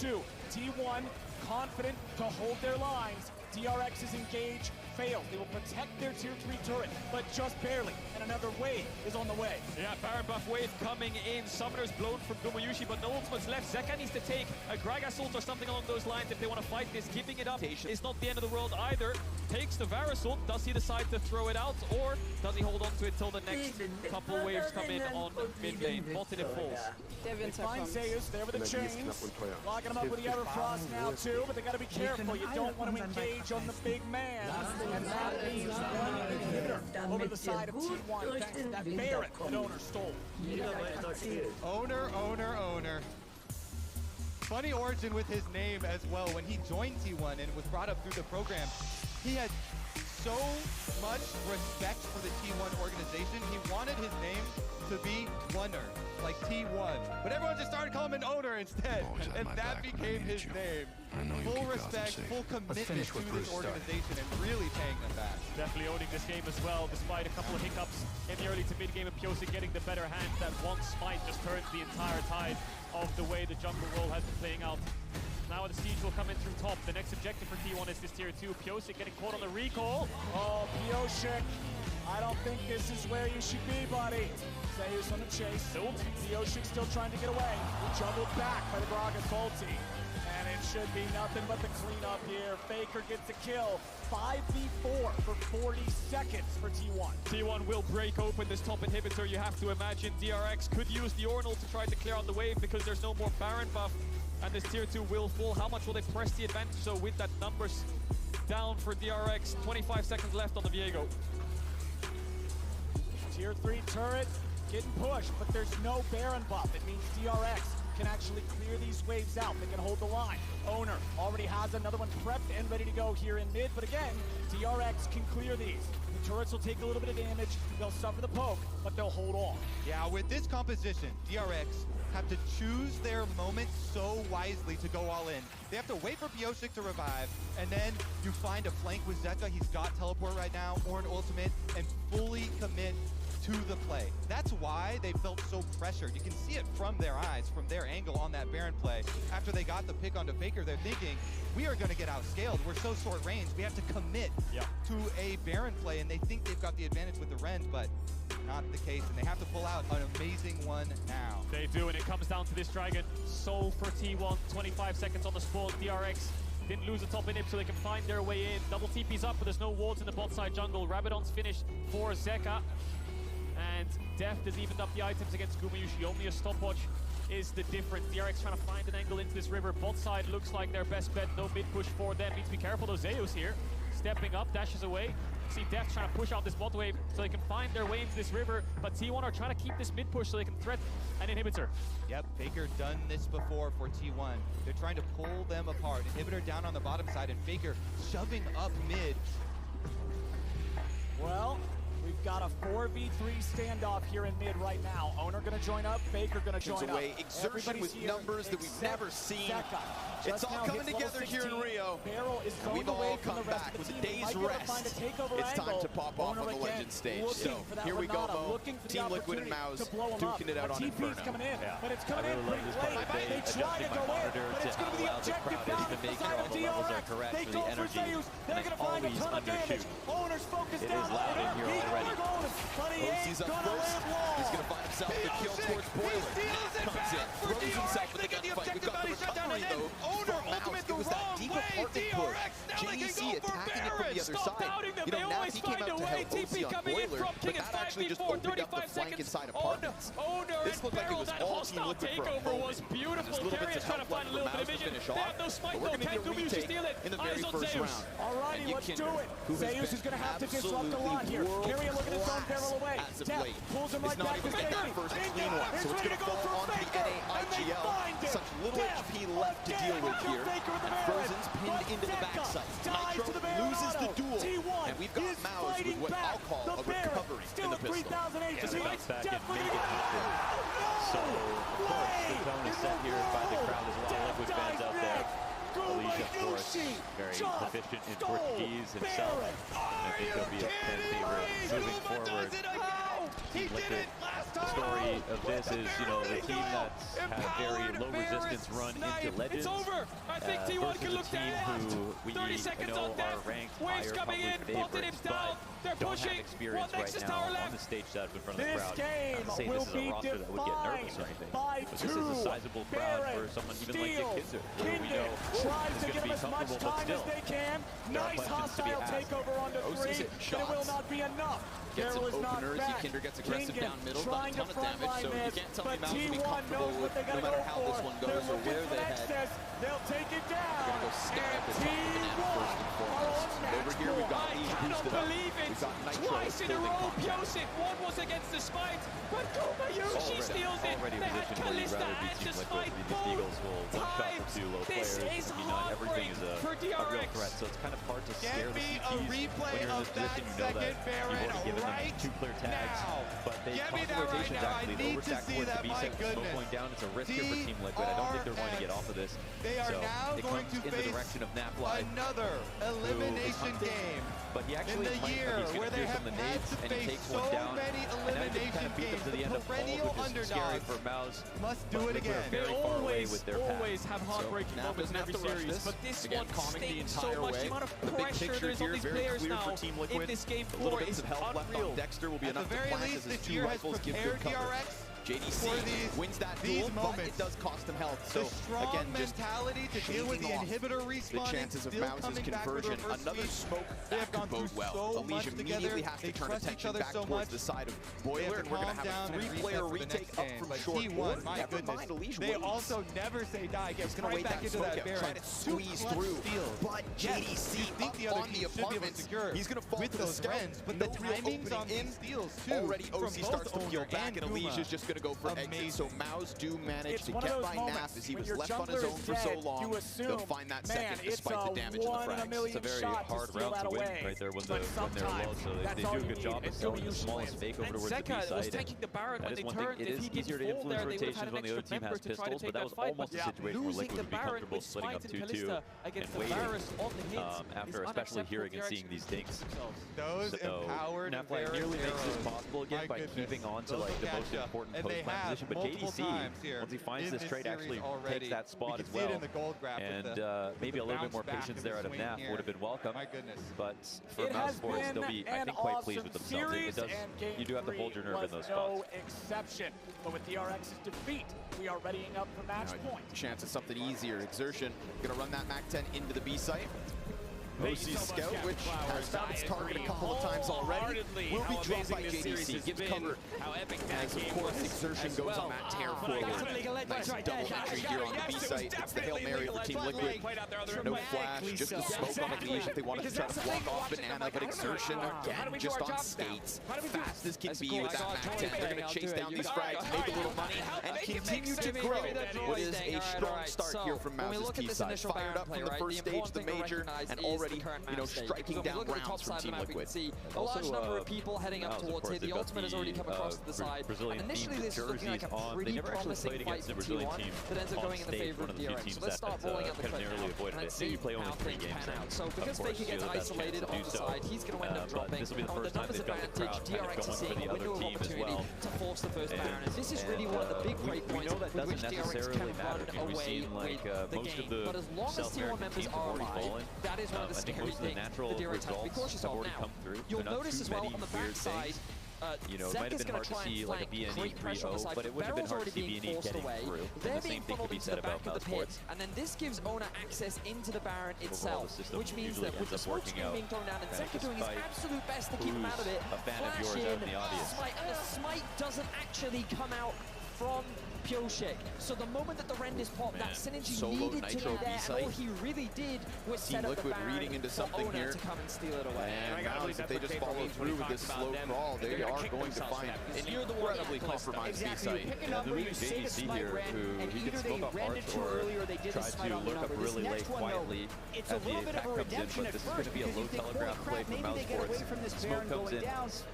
T1 confident to hold their lines. DRX's engage failed. They will protect their tier 3 turret, but just barely. And another wave is on the way. Yeah, Baron buff wave coming in. Summoner's blown from Gumayushi, but no ultimates left. Zeka needs to take a Gragas ult or something along those lines if they want to fight this. Giving it up is not the end of the world either. Takes the Varus ult. Does he decide to throw it out, or does he hold on to it till the next couple waves come in on mid lane? Bot in it falls. They find Zeus there with the chains. Locking him up with the Everfrost now too, but they got to be careful. You don't want to engage on the big man. And that means one inhibitor over the side of T1 thanks to that Baron that Owner stole. Owner. Funny origin with his name as well. When he joined T1 and was brought up through the program, he had so much respect for the T1 organization. He wanted his name to be Oner, like T1. But everyone just started calling him Owner instead, and that became his name. Full respect, full commitment to this organization, and really paying them back. Definitely owning this game as well, despite a couple of hiccups in the early to mid game, and Pyosik getting the better hand. That one Smite just turned the entire tide of the way the jungle role has been playing out. Now the siege will come in through top. The next objective for T1 is this tier 2. Pyosik getting caught on the recall. Oh, Pyosik, I don't think this is where you should be, buddy. Zeus on the chase. Pyosik still trying to get away. Juggled back by the Gragas ulti. And it should be nothing but the cleanup here. Faker gets a kill. 5v4 for 40 seconds for T1. T1 will break open this top inhibitor. You have to imagine DRX could use the Ornal to try to clear out the wave because there's no more Baron buff. And this tier 2 will fall. How much will they press the advantage? So with that numbers down for DRX, 25 seconds left on the Viego. Tier 3 turret getting pushed, but there's no Baron buff. It means DRX can actually clear these waves out. They can hold the line. Owner already has another one prepped and ready to go here in mid, but again, DRX can clear these. The turrets will take a little bit of damage. They'll suffer the poke, but they'll hold on. Yeah, with this composition, DRX have to choose their moment so wisely to go all in. They have to wait for Pyosik to revive, and then you find a flank with Zeka. He's got teleport right now, or an ultimate, and fully commit to the play. That's why they felt so pressured. You can see it from their eyes, from their angle on that Baron play. After they got the pick onto Faker, they're thinking, we are going to get outscaled. We're so short range. We have to commit to a Baron play, and they think they've got the advantage with the Rend, but not the case, and they have to pull out an amazing one now. They do, and it comes down to this Dragon. Soul for T1, 25 seconds on the spawn. DRX didn't lose the top inhib, so they can find their way in. Double TP's up, but there's no wards in the bot side jungle. Rabadon's finished for Zeka. And Deft has evened up the items against Gumayushi. Only a stopwatch is the difference. DRX trying to find an angle into this river. Bot side looks like their best bet. No mid push for them. Need to be careful though. Zeus here, stepping up, dashes away. See Deft trying to push out this bot wave so they can find their way into this river. But T1 are trying to keep this mid push so they can threat an inhibitor. Yep, Faker done this before for T1. They're trying to pull them apart. Inhibitor down on the bottom side, and Faker shoving up mid. Well, we've got a 4v3 standoff here in mid right now. Owner gonna join up, Faker gonna join up. Exertion with numbers that we've never seen. It's all coming together here in Rio. And we've all come back with a day's rest. It's time to pop off on the Legend stage. So here we go, Mo. Team Liquid and Mouse duking it out on Inferno. But it's coming in pretty late. They try to go in, but it's gonna be the objective down to the side of DRX. They go for Zeus. They're gonna find a ton of damage. Owner's focused down on RP. OC's up first. He's going to find himself the kill towards Boiler. Comes in, throws himself in the gunfight. We've got the recovery though for Mouse. It was that deep apartment push. JDC attacking it from the other side. You know, now he came out to help OC on Boiler, but that actually just opened up the flank inside apartments. This looked like it was all Team Liquid for a moment. Just little bits of help left for Mouse to finish off. But we're going to get a retake in the very first round. Alrighty, let's do it. Zeus is going to have to disrupt a lot here. Carry a look at his own barrel away. Deft pulls him right back to safety. First clean one, so it's going to fall onto the NA-IGL. Such little HP left to deal with here. And Frozen's pinned into the backside. Nitro loses the duel. And we've got Mouse with what I'll call a recovery in the pistol. Just bounce back and make it happen. So, of course, the tone is set here by the crowd. There's a lot of Liquid fans out there. Alicia, of course, very proficient in Portuguese himself. I think he'll be a fan favorite moving forward. Team Liquid, the story of this is, you know, the team that's had a very low resistance run into Legends. It's over. I think T1 can look down. Who we 30 seconds know on are ranked higher, coming in, favorites, down. They're don't pushing. have experience right now on the stage setup in front of the crowd. This Not to say this is a roster that would get nervous or anything, but this is a sizable crowd for someone even like Nick Kidzer, who we know tries to is give going him to be as much comfortable, but time still, as they can. Nice hostile takeover onto 3, but it will not be enough. Gets some Carol is not openers, back. Kinder gets aggressive down middle, trying done a ton of damage, so you can't tell me Mouse will be T1 comfortable knows what they no gotta matter go how for. this one goes or where they head. They'll take it down. We're gonna go sky at the top of the net first and foremost. Over here we've got Lee boosted up. We've got Nitro Twice in a holding row, contact. Pyosik. One was against the Spite, but Gumayushi steals it. They had Kalista and the Spite both tied. This is heartbreak for DRX. so it's kind of hard to scare Get the me a CPs replay when you're in of this that position. You know second that Baron you've already given right them 2 clear tags, now. but they Get me cause the that right rotations now. I actually. The need to overstack see towards that, the my B-side, smoke goodness. going down. It's a risk here for Team Liquid. I don't think they're going to get off of this. They are so now it going comes to in the face direction of Napli, another elimination game. But he actually in the year where they have had to face so many elimination games. The perennial underdogs for Mouse. Must do it again. They always have heartbreaking moments in every series, but this one stings so much. The amount of pressure there is on these players now in this game floor is unreal. Dexter will be At the enough to very plant least, as his this 2 year has rifles give good prepared cover. DRX JDC wins that duel, but it does cost him health. So the strong again, just mentality to deal with the inhibitor respawn. The chances of Mouse's conversion, another smoke that could bode well. Alicia immediately has to turn attention back towards the side of Boiler, and we're going to have a 3-player retake up from short. T1, my goodness. They also never say die. Gets going to wait back into that Baron. try to squeeze through. But JDC up on the apartment, he's going to fall to the scout. but no the real timings on opening in. Steals too. Already OC starts to peel back, and Alicia's just going going to go for exit. So Maus do manage to get by Nap as he was left on his own for so long. They'll find that second despite the damage in the frags. It's a very hard round to win right there when they're low. So they do a good job of selling the smallest fake over towards the B side. was taking the Baron when they turned. It is easier to influence rotations when the other team has pistols, but that was almost a situation where Liquid would be comfortable splitting up 2-2 and waiting after especially hearing and seeing these dinks. Those empowered Nafly nearly makes this possible again by keeping on to like the most important post-plant position, but JDC, once he finds this trade, actually takes that spot as well. And maybe a little bit more patience there out of Naf would have been welcome. But for Mouse Sports, they'll be, I think, quite pleased with themselves. You do have to hold your nerve in those spots. No exception, but with DRX's defeat, we are readying up for match point. Chance of something easier. Exertion gonna run that MAC-10 into the B site. OC Scout, which has found its target a couple of times already, will be dropped by JDC. Gives cover as, of course, Exertion goes on that tear forward. Nice double entry here on the B site. It's the Hail Mary for Team Liquid. No flash, just the smoke on the leash if they wanted to try to block off Banana, but Exertion, again, just on skates. Fast as can be with that MAC-10. They're going to chase down these frags, make a little money, and continue to grow. What is a strong start here from Mouse's T side. Fired up from the first stage, the major, and already striking down rounds from Team Liquid. A large number of people heading up towards here. The ultimate has already come across to the side. And initially, this is looking like a pretty promising fight for T1 that ends up going in the favor of DRX. So let's start rolling out the clip now and see how things pan out. So because Faker gets isolated on the side, he's going to end up dropping. On the numbers advantage, DRX is seeing a window of opportunity to force the first Baron. And this is really one of the big break points with which DRX can run away with the game. But as long as T1 members are alive, that is one of the scary things the DRX has to be cautious of now. You'll notice as well on the backside, Zek is going to try and flank, create pressure on the side, but Barrel's already being forced away. They're being funneled into the back of the pit, and then this gives Ona access into the Baron itself, which means that with the smoke screen being thrown down, and Zek doing his absolute best to keep him out of it, flash in, smite, and the smite doesn't actually come out from Pioshek. So the moment that the rend is popped, that synergy needed to be there, and all he really did was set up the Baron reading into something here to come and steal it away. And now, if they just follow through with this slow crawl, they are going to find an incredibly compromised B site. The JDC here, who he can smoke off arch or try to lurk up really late quietly as the attack comes in, but this is going to be a low telegraph play from Mouse Sports. Smoke comes in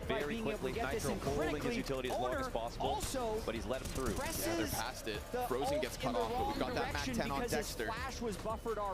very quickly. Nitro holding his utility as long as possible, but he's let him through. They're past it. Frozen gets cut off, but we've got that MAC-10 on Dexter.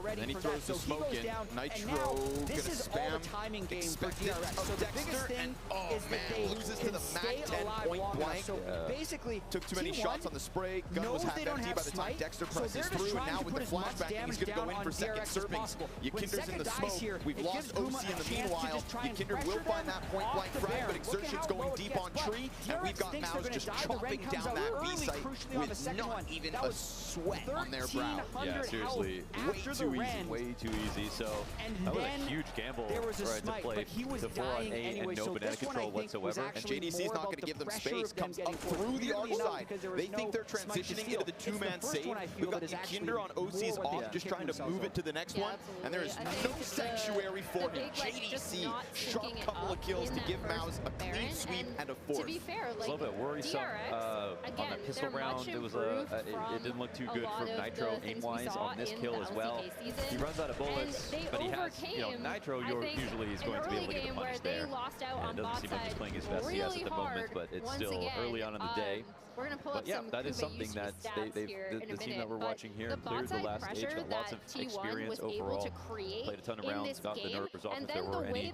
And then he throws the smoke in. Nitro gonna spam. Expected of Dexter, and oh man, loses to the MAC-10 point blank. Basically, took too many shots on the spray. Gun was half empty by the time Dexter presses through, and now with the flashback, he's gonna go in for second servings. Yakinder's in the smoke. We've lost OC in the meanwhile. Yakinder will find that point blank frag, but Exertion's going deep on tree, and we've got Maus just chopping down that B site with not even a sweat on their brow. Yeah, seriously, way too easy. So that was a huge gamble right to play the 4-on-8 and no banana control whatsoever. And JDC's not going to give them space. Comes up through the arch side. They think they're transitioning into the two-man save. We've got Yakinder on OC's off, just trying to move it to the next one. And there is no sanctuary for him. JDC, sharp couple of kills to give Maus a clean sweep and a fourth. To be fair, it's a little bit worrisome on that pistol round. It was it didn't look too good from Nitro aim-wise on this kill as well. He runs out of bullets, but he has, Nitro usually is going to be able to get the punch there. And it doesn't seem like he's playing his best CS at the moment, but it's still early on in the day. We're going to pull but up yeah, some that is something that the team that we're watching here cleared the last stage, got lots of experience overall, played a ton of rounds, got the nervers off if there were any.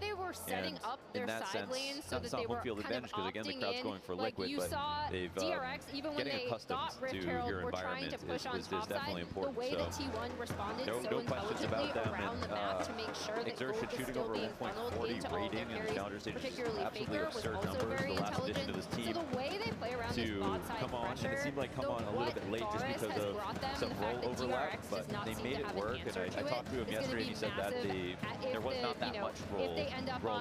And in that sense, that's not home field advantage because again the crowd's going for Liquid, but they've getting accustomed to your environment is definitely important. So no questions about them. And Exertion shooting over 1.40 rating in the challenger stage is absolutely absurd numbers. The last addition to this team to come on, and it seemed like come on a little bit late just because of some role overlap, but they made it work. And I talked to him yesterday, and he said that there was not that much role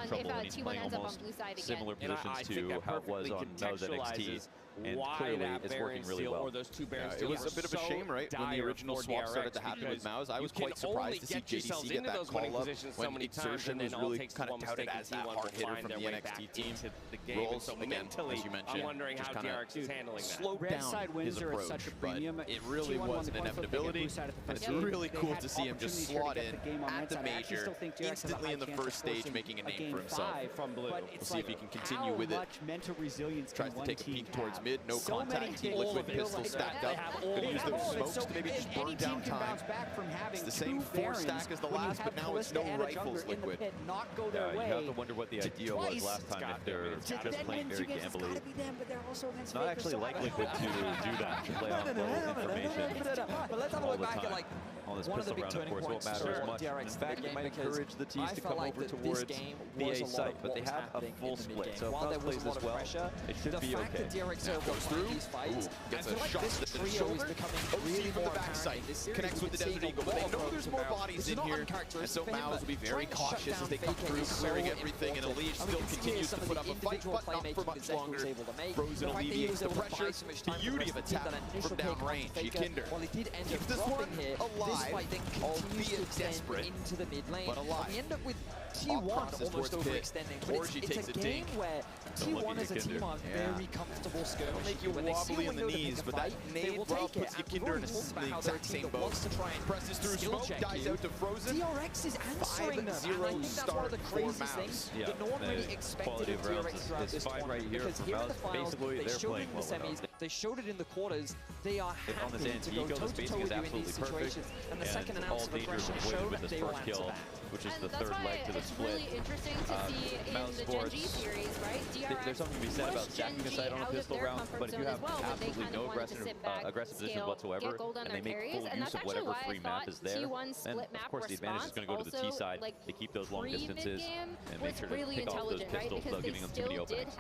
trouble, and he's playing almost similar positions to how it was on Maus NXT. And clearly it's working really well. It was a bit of a shame, right? When the original swap started to happen with Maus, I was quite surprised to see JDC get that call up when Exertion was really kind of touted as that hard hitter from the NXT team. Roles, again, as you mentioned, just kind of slowed down his approach, but it really was an inevitability, and it's really cool to see him just slot in at the major, instantly in the first stage, making a name for himself. We'll see if he can continue with it. Tries to take a peek towards mid, no contact. Liquid pistol stacked up. Gonna use those smokes to maybe just burn down time. It's the same 4 stack as the last, but now it's no rifles, Liquid. You have to wonder what the idea was last time if they're just playing very gambly. It's not actually like Liquid to do that, to play on low information. But let's have a look back at like on this one of the pistol big round, turning of course, points won't matter for as much. DRX In fact, it might encourage the teams to come over towards the A site, but they have a full split. So if Mouse plays this well, it should be okay. Now goes through, gets a shot to the shoulder, OC from the backside, connects with the Desert Eagle, but they know there's more bodies in here, and so Mouse will be very cautious as they come through, clearing everything, and Unleash still continues to put up a fight, but not for much longer. Frozen alleviates the pressure, beauty of attack from downrange. Yikinder keeps this one alive, albeit desperate, into the mid lane. but alive. We end up with T1 almost overextending, but it's a game where T1 as a team are very comfortable skirmishing. It'll make you wobbly in the knees, but that nade well puts Yikinder in the exact same boat. Presses through smoke, dies out to Frozen. DRX is answering them, and I think that's one of the craziest things that no one really expected of DRX throughout this tournament. Because here in the finals, they showed it in the semis, they showed it in the quarters. They are happy to go toe-to-toe with you in these situations. And the second ounce of aggression showed that they will answer that. Which is the third leg to the split. It's really interesting to see in the Gen G series, right? DRX there's something to be said about stacking aside on a pistol round, but if you have absolutely no aggressive position whatsoever, and they make full use of whatever free map is there, then of course the advantage is going to go to the T side. They keep those long distances and make sure to pick off those pistols without giving them too many openings.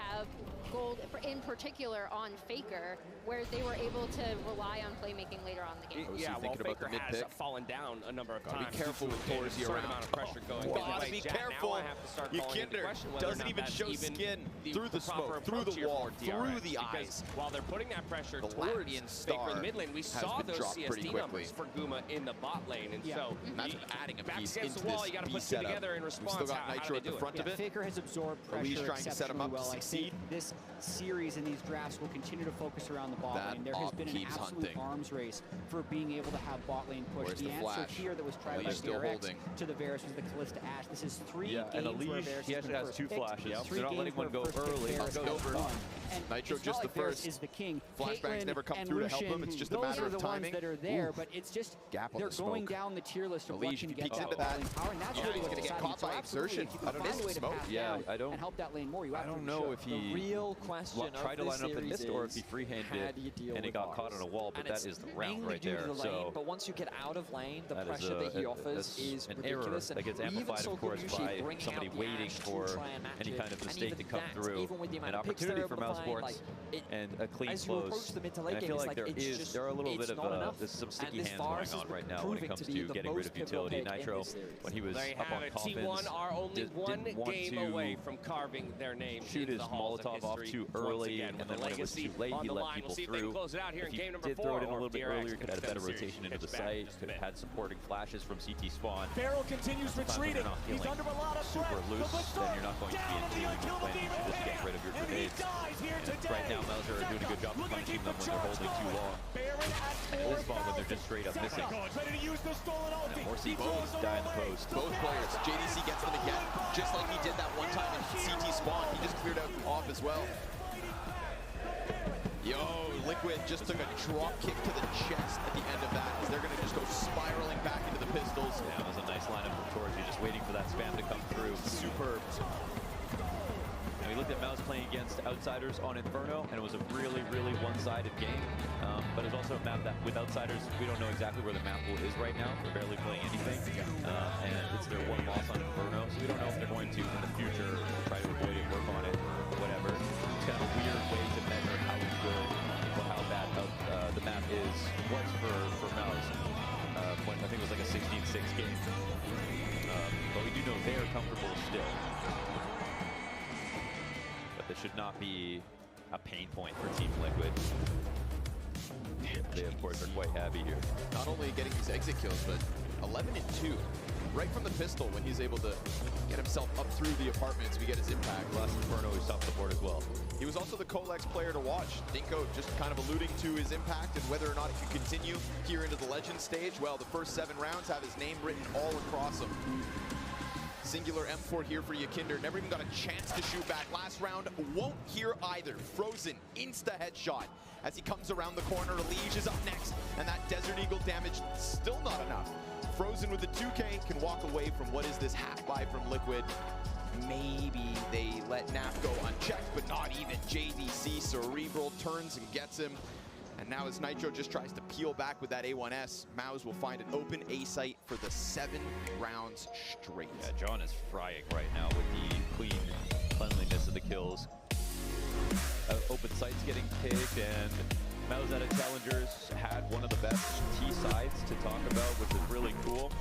Gold, in particular on Faker, where they were able to rely on playmaking later on in the game. Yeah, well, Faker has fallen down a number of times. Be careful with Torres around. Amount of pressure going. Gotta be careful. Yikinder doesn't even show skin through the smoke, through the wall, through the eyes. While they're putting that pressure towards Faker in the mid lane, we saw those CSD numbers for Guma in the bot lane, and so imagine adding a piece into the wall, you got to put two together in response. We still got Nitro at the front of it. Faker has absorbed pressure. He's trying to set him up to succeed. This series and these drafts will continue to focus around the bot lane. There has been an absolute arms race for being able to have bot lane push. The answer here that was tried by DRX to the Varus was the Callista Ashe. This is 3 games and where Varus he actually has 2 flashes. They're not letting one go early. Nitro just the first. Is the king. Flashbangs never come through to help them. It's just a matter of timing. That are there, but it's just they're going down the tier list of what can get that bot lane power, and that's really what's going to get caught by exertion. I don't know. Yeah, I don't. And help that lane more. I don't know if he real question tried to line up and missed, or if he freehanded and it got caught on a wall. But that is the round right there. So, but once you get out of lane, the pressure that he offers is ridiculous. That gets amplified, of course, by somebody waiting for any kind of mistake to come through. An opportunity for Mouse Sports and a clean close. And I feel like there are a little bit of some sticky hands going on right now when it comes to getting rid of utility. Nitro, when he was up on Coffins, T1 are only one game away from carving their name. Shoot his Molotov off too early, and then when it was too late, he let people through. If he did throw it in a little bit earlier, could have had a better rotation into the site, could have had supporting flashes from CT spawn. Barrel continues retreating. He's under a lot of threat. Super loose, then you're not going to be in tune when you just get rid of your grenades. And right now, Mauser are doing a good job of punishing them when they're holding too long. This spawn when they're just straight up missing. More CTs die in the post. Both players. JDC gets them again, just like he did that one time in CT spawn. He just cleared out off as well. Yo, Liquid just took a drop kick to the chest at the end of that, because they're going to just go spiraling back into the pistols. Yeah, that was a nice lineup from Torji, just waiting for that spam to come through. Superb. And we looked at Mouse playing against Outsiders on Inferno, and it was a really, really one-sided game. But it's also a map that, with Outsiders, we don't know exactly where the map pool is right now. They're barely playing anything. And it's their one loss on Inferno, so we don't know if they're going to, in the future, try to avoid it, work on it, or whatever. It's kind of a weird way to measure how good or how bad the map was for Mouse. When I think it was like a 16-6 game. But we do know they're comfortable still. But this should not be a pain point for Team Liquid. They, of course, are quite happy here. Not only getting these exit kills, but 11-2. right from the pistol when he's able to get himself up through the apartments. We get his impact. Last Inferno is off the board as well. He was also the Colex player to watch. Dinko just kind of alluding to his impact and whether or not it could continue here into the Legend stage. Well, the first 7 rounds have his name written all across them. Singular M4 here for Yakinder. Never even got a chance to shoot back. Last round won't here either. Frozen, insta headshot. As he comes around the corner, Liege is up next, and that Desert Eagle damage still not enough. Frozen with the 2K can walk away from what is this half buy from Liquid. Maybe they let Naf go unchecked, but not even. JDC Cerebral turns and gets him. And now as Nitro just tries to peel back with that A1S, Maus will find an open A site for the 7 rounds straight. Yeah, John is frying right now with the cleanliness of the kills. Open sites getting picked, and Maus out of Challengers had one of the best T sides to talk about, which is really cool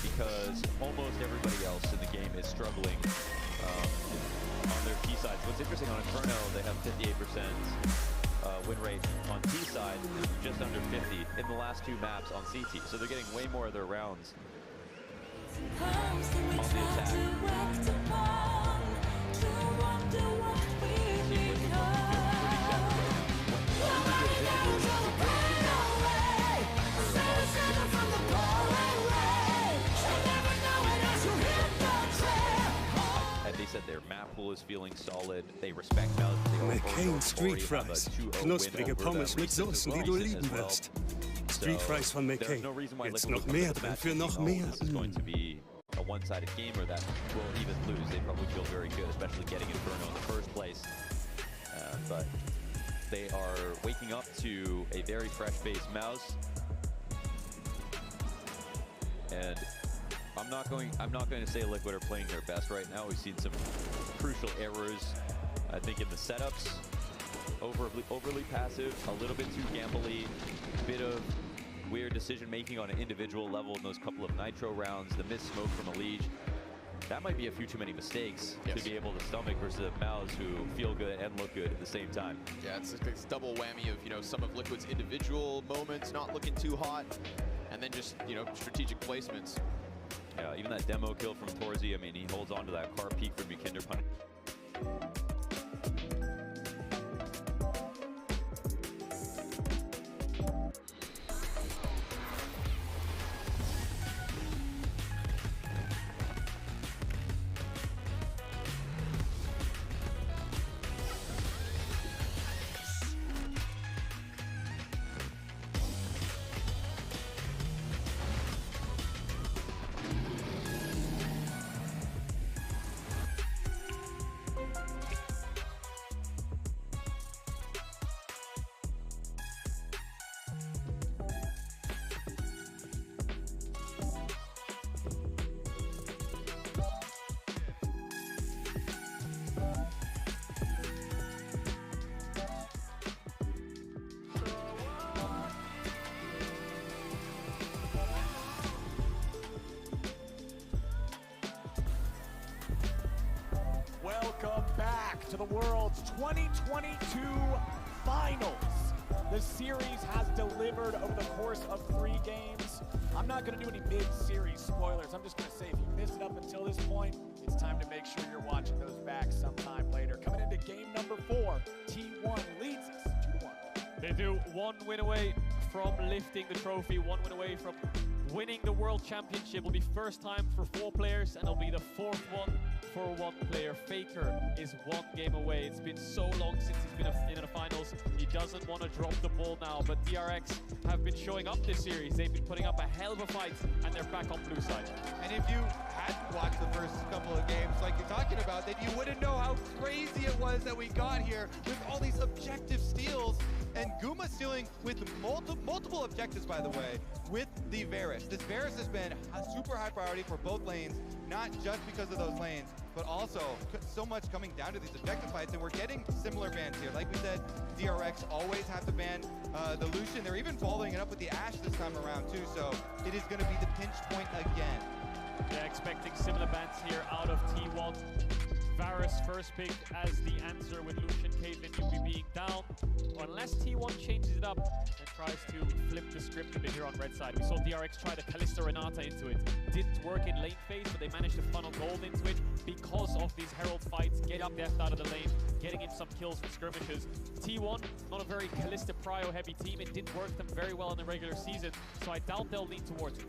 because almost everybody else in the game is struggling on their T sides. What's interesting on Inferno, they have 58% win rate on T side, just under 50 in the last 2 maps on CT. So they're getting way more of their rounds on the attack. They said their map pool is feeling solid. They respect Maus. McCain Street Fries. Knusprige Pommes mit Soßen, die du lieben wirst. Street Fries von McCain. Jetzt noch mehr drin für noch mehr. This is going to be a one-sided game or that will even lose. They probably feel very good, especially getting Inferno in the first place. But they are waking up to a very fresh-faced Maus. And I'm not going to say Liquid are playing their best right now. We've seen some crucial errors, I think, in the setups. Overly passive, a little bit too gambly, a bit of weird decision-making on an individual level in those couple of Nitro rounds, the missed smoke from Liege. That might be a few too many mistakes to be able to stomach versus the Maus who feel good and look good at the same time. Yeah, it's double whammy of, some of Liquid's individual moments not looking too hot, and then just, strategic placements. Yeah, even that demo kill from Torzi, I mean, he holds on to that car peak from Yakinder punch. Welcome back to the World's 2022 Finals. The series has delivered over the course of 3 games. I'm not going to do any mid-series spoilers. I'm just going to say if you missed it up until this point, it's time to make sure you're watching those back sometime later. Coming into game number 4, T1 leads us 2-1. They do 1 win away from lifting the trophy, 1 win away from winning the World Championship. Will be first time for 4 players, and it'll be the 4th one for 1 player. Faker is 1 game away. It's been so long since he's been in the finals. He doesn't want to drop the ball now, but DRX have been showing up this series. They've been putting up a hell of a fight, and they're back on blue side. And if you hadn't watched the first couple of games like you're talking about, then you wouldn't know how crazy it was that we got here with all these objective steals. And Guma stealing with multiple objectives, by the way, with the Varus. This Varus has been a super high priority for both lanes, not just because of those lanes, but also so much coming down to these objective fights. And we're getting similar bans here. Like we said, DRX always have to ban the Lucian. They're even following it up with the Ashe this time around too. So it is going to be the pinch point again. Yeah, expecting similar bans here out of T1. Varus first pick as the answer with Lucian, Caitlyn, Yubi being down. Unless T1 changes it up and tries to flip the script a bit here on red side. We saw DRX try the Kalista Renata into it. Didn't work in lane phase, but they managed to funnel gold into it because of these Herald fights, getting Deft out of the lane, getting in some kills with skirmishes. T1, not a very Kalista Prio heavy team. It didn't work them very well in the regular season, so I doubt they'll lean towards it.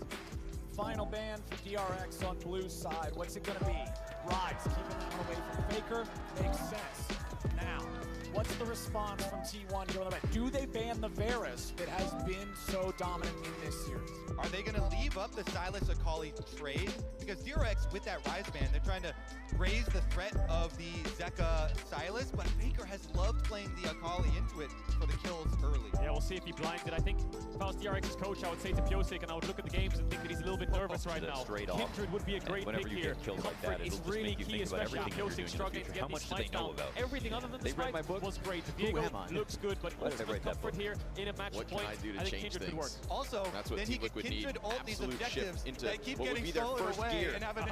Final ban for DRX on blue side. What's it gonna be? Rise, keeping that away from Faker. Makes sense. Now, what's the response from T1 here on the ban? Do they ban the Varus that has been so dominant in this series? Are they gonna leave up the Sylas Akali trade? Because DRX, with that Rise ban, they're trying to raise the threat of the Zeka Sylas, but Faker has loved playing the Akali into it for the kills early. Yeah, we'll see if he blinds it. I think if I was DRX's coach, I would say to Piosik, and I would look at the games and think that he's a little bit nervous right now. Kindred would be a great pick here. Comfort is really key, especially if Piosik struggling to get these fights down. Everything other than this fight was great. Diego looks good, but ultimate Comfort here in a match point, I think Kindred could work. Also, then he can Kindred ult these objectives that keep getting stolen away and have an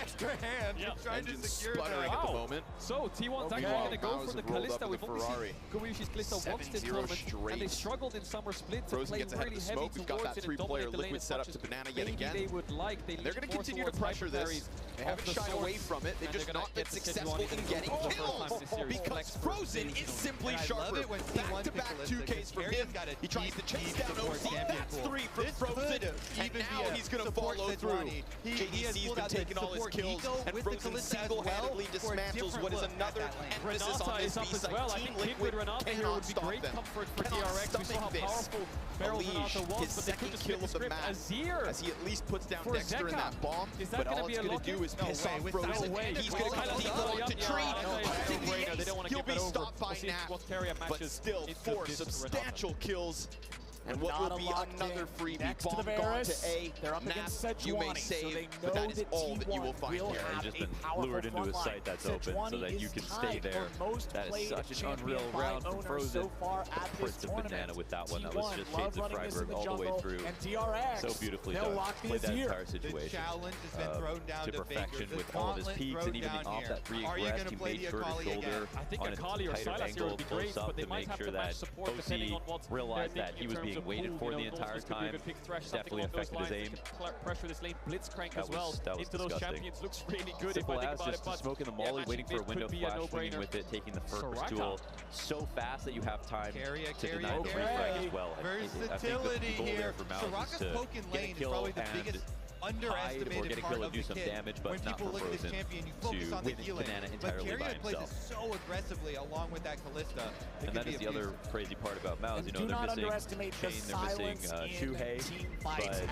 extra hand trying to secure that. At the moment. So T1's actually going to go for the Kalista. We've only seen Kobayushi's Kalista once this tournament, and they struggled in summer split to play really heavy towards it and dominate the lane as much as maybe they would like. They're going to continue to pressure this. They haven't shied away from it. They've just not been successful in getting kills because Frozen is simply sharper. Back-to-back 2Ks from him. He tries to chase down OC. That's 3 from Frozen. And now he's going to follow through. JDC's been taking all his kills, and Frozen single-handedly dismantles what is another emphasis on this B-side. I think Kindred Renata here would be great comfort for DRX. We saw how powerful Barrel Renata was, but they could just flip the script. Azir, as he at least puts down Dexter in that bomb, but all it's going to do is piss off Frozen. He's going to cut default to tree. He'll be stopped by Nap, but still 4 substantial kills. And what will be another freebie? Bomb gone to A. They're up against Sejuani, you may save, but that is all that you will find here. You've just been lured into a site that's open so that you can stay there. That is such an unreal round from Frozen. The Prince of Banana with that one. That was just Shades of Freiburg all the way through. So beautifully done. Played that entire situation to perfection with all of his peaks and even off that free ingress. He made sure to shoulder on a tighter angle, close up to make sure that OC realized that he was being waited for the entire time. Definitely affected his aim. Pressure this lane, Blitzcrank as well into those champions. Looks really good if I think about it. But smoking the molly, waiting for a window flash, swinging with it, taking the first duel so fast that you have time to deny the refrag as well. I think the goal there for Mouse is to get a kill and hide or get a kill and do some damage, but not for Frozen to win Banana entirely by himself. So aggressively along with that Kalista. And that is the other crazy part about Mouse. You know, they're missing Shane, they're missing Shuhei, but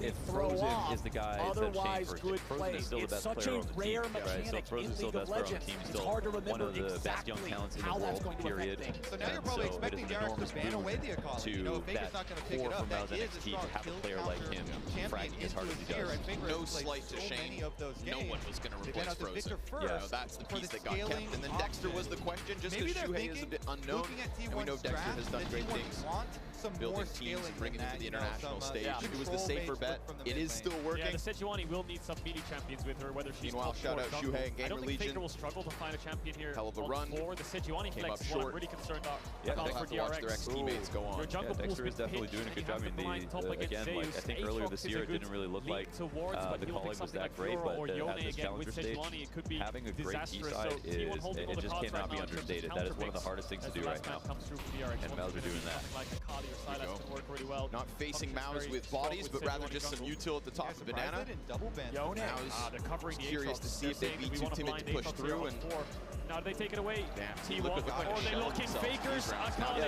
if Frozen is the guy that Shane first hit, Frozen is still the best player on the team, right? So Frozen is still the best player on the team, still one of the best young talents in the world, period. So now you're probably expecting DRX to ban away the Akali. To that core from Mouse NXT to have a player like him fragging as hard as he does. No slight to Shane. No one was going to replace Frozen. Yeah, that's the piece that got kept. And then Dexter was the question, just because Shuhei is a bit unknown. And we know Dexter has done great things. Building teams and bringing them to the international stage. It was the safer bet. It is still working. Yeah, the Sejuani will need some melee champions with her, whether she's Meanwhile, shout out Shuhei and Gamer Legion. I don't think Faker will struggle to find a champion here. Hell of a run. The Sejuani came up flex short. I'm really concerned about for DRX. Watch their ex-teammates go on. Yeah, Dexter is definitely doing a good job. I mean, again, like I think earlier this year it didn't really look like the calling was that great, but at this challenger stage, having a great T-side it just cannot be understated. That is one of the hardest things to do right now. And Mouse are doing that. Not facing Mouse with bodies, but rather just some util at the top of Banana. Mouse curious to see if they'd be too timid to push through. And now they take it away. T1, or they looking Fakers. Akali.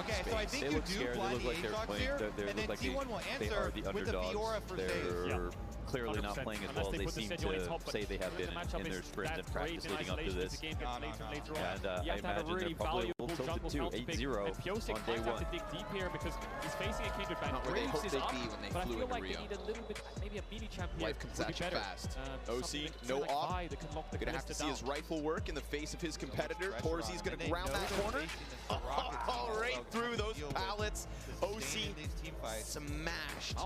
Okay, so I think you do blind the Aatrox here, and then T1 will answer with the Fiora for They're clearly not playing as well as they seem to say they have been in their sprint and practice leading up to this. And I imagine they're probably a little tilted too, 8-0 on day one. To dig deep here because he's facing a Kindred ban. Graves is up, but I feel like they need a little bit, maybe a melee champion. Life comes at you fast. OC, no off. Gonna have to see his rifle work in the face of his competitor. Torzi's gonna ground that corner. Right through those pallets. OC smashed.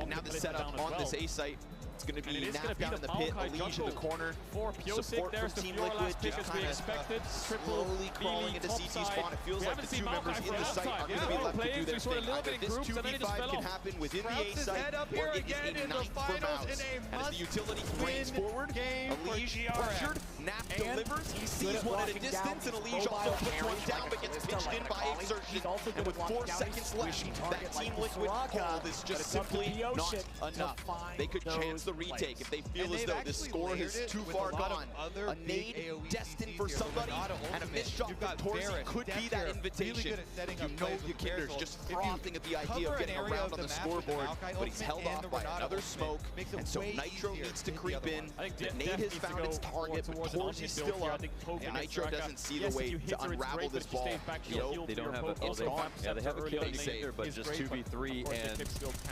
Now the setup on this A site. It's going to be napped down in the pit. Elige in the corner. Support from Team Liquid just kind of slowly crawling into CT spawn. It feels like the two members in the site are going to be left to do their thing. Either this 2v5 can happen within the A site, or it is a night for Mouse. And as the utility drains forward, Elige pressured, Nap delivers, he sees one at a distance, and Elige also puts one down, but gets pitched in by Exertion. And with 4 seconds left, that Team Liquid hold is just simply not enough. They could chance the retake if they feel as though this score is too far gone. A nade destined for somebody, and a missed shot from Torsi could be that invitation. You know Yakinder's just frothing at the idea of getting around on the scoreboard, but he's held off by another smoke, and so Nitro needs to creep in. Nade has found its target, but Torsi's still up, and Nitro doesn't see the way to unravel this ball. They don't have a they have a kill either, but just 2v3 and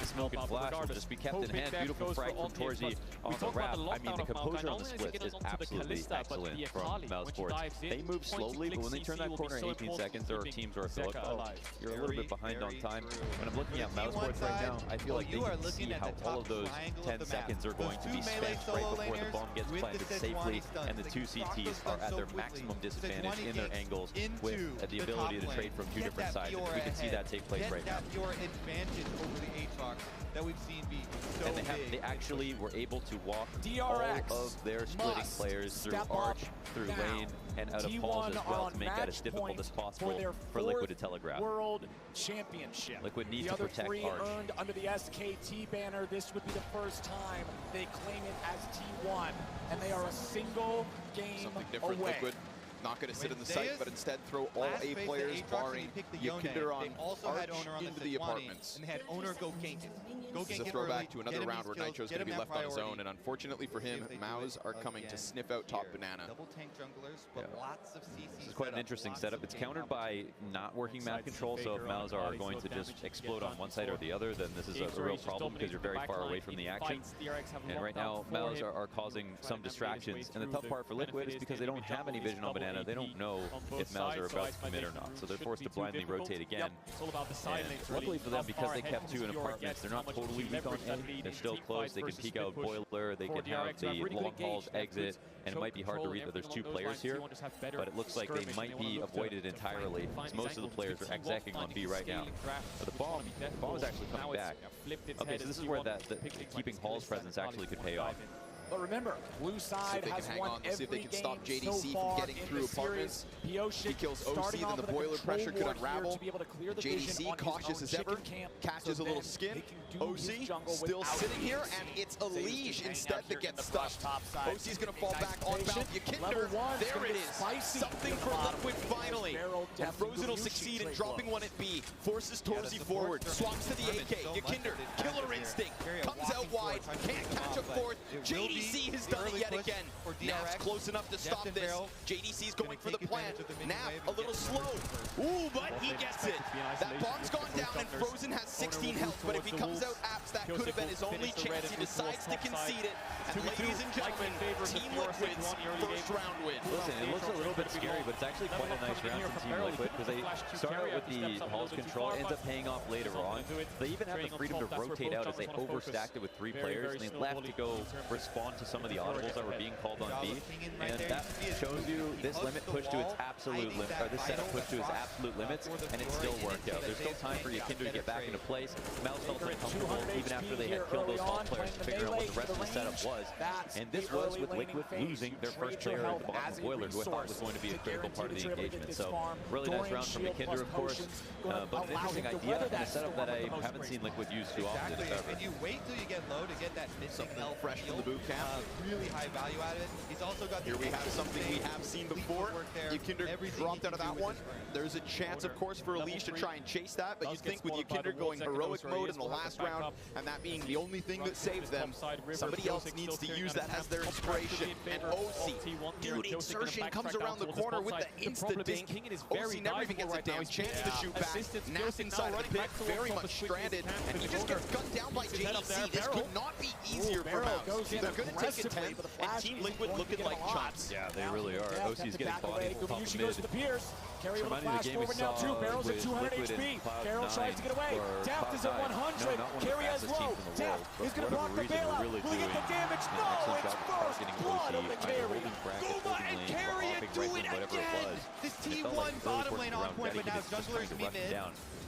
Smoke and Flash will just be kept in hand. Beautiful frag from Torsi on the wrap. I mean, the composure on the split is absolutely excellent from Mousesports. They move slowly, but when they turn that corner in 18 seconds, there are teams where I feel like, oh, you're a little bit behind on time. When I'm looking at Mousesports right now, I feel like they can see how all of those 10 seconds are going to be spent right before the bomb gets planted safely, and the two CTs are at their maximum disadvantage in their angles with the ability to trade from two different sides. We can see that take place right now. Your advantage over the Aatrox that we've seen be so and they actually were able to walk DRX all of their splitting players through Arch, through lane, and out of halls as well to make that as difficult as possible for Liquid to telegraph. World Championship. Liquid needs to protect Arch. The other 3 earned under the SKT banner. This would be the first time they claim it as T1, and they are a single game Something different, away. Liquid. Not going to sit in the site, but instead throw all A players, barring Yakinder on Arch into the apartments. And they had Owner go gank it. This is a throwback to another round where Nitro's going to be left on his own, and unfortunately for him, Maus are coming to sniff out top banana. Double tank junglers, but lots of CC. This is quite an interesting setup. It's countered by not working map control, so if Maus are going to just explode on one side or the other, then this is a real problem because you're very far away from the action. And right now, Maus are causing some distractions, and the tough part for Liquid is because they don't have any vision on banana. They don't know if Maus are about to commit or not, so they're forced to blindly rotate again. And luckily for them, because they kept 2 in apartments, they're not totally weak on A. They're still close. They can peek out Boiler. They can have the long halls exit, and it might be hard to read that there's 2 players here, but it looks like they might be avoided entirely, because most of the players are execing on B right now. But the bomb is actually coming back. Okay, so this is where the keeping Hall's presence actually could pay off. But remember, blue side has won every see if they can stop game JDC so from getting through apartments. He kills OC, then the boiler pressure could unravel. JDC, cautious as ever, catches a little skin. OC still sitting here, and it's Elige instead that gets stuck. OC's going to fall back on bound. Yakinder, there it is. Something for Liquid finally. And Frozen will succeed in dropping one at B. Forces Torsi forward, swaps to the AK. Yakinder, killer instinct, comes out wide, can't catch a fourth. JDC has done it yet again. Nap's close enough to stop this. JDC's going for the plant. Nap a little slow. Ooh, but he gets it. That bomb's gone down and Frozen has 16 health, but if he comes out apps, that could have been his only chance. He decides to concede it. And ladies and gentlemen, Team Liquid's first round win. Listen, it looks a little bit scary, but it's actually quite a nice round from Team Liquid because they start out with the Hall's control, ends up paying off later on. They even have the freedom to rotate out as they overstacked it with 3 players, and they left to go respond to some of the audibles that were being called on B, and that shows you this limit pushed to its absolute limit, or this setup pushed to its absolute limits, and it still worked out. There's still time for Yakinder to get back into place. Mouse felt uncomfortable even after they had killed those top players to figure out what the rest of the setup was, and this was with Liquid losing their first player at the bottom of Boiler, who I thought was going to be a critical part of the engagement. So really nice round from Yakinder, of course, but an interesting idea and a setup that I haven't seen Liquid use too often, if ever. And you wait till you get low to get that missing health fresh from the boot camp. Really high value out of it. He's also got here we have something we have seen before. Yakinder dropped out of that one. There's a chance, of course, for Elige to try and chase that, but you'd think with Yakinder going heroic mode in the last round, and that being the only thing that saves them, somebody else needs to use that as their inspiration. And OC, dude, Insertion comes around the corner with the insta-dink. OC never even gets a damn chance to shoot back. Nap inside of the pit, very much stranded, and he just gets gunned down by JDC. This could not be easier for Mouse. They're going aggressively, but the Flash Team Liquid looking like chumps. Yeah, they really are. OC's getting bodied. Gumayusi goes to the Pierce. Carry with a flash forward now too. Barrel's at 200 HP. Barrel tries to get away. Deft is at 100. Carry has low. Deft is going to block the bailout. Will he get the damage? No, it's first blood of the carry. Guma and Carrion do it again. This T1 bottom lane on point, but now Jungler's me mid.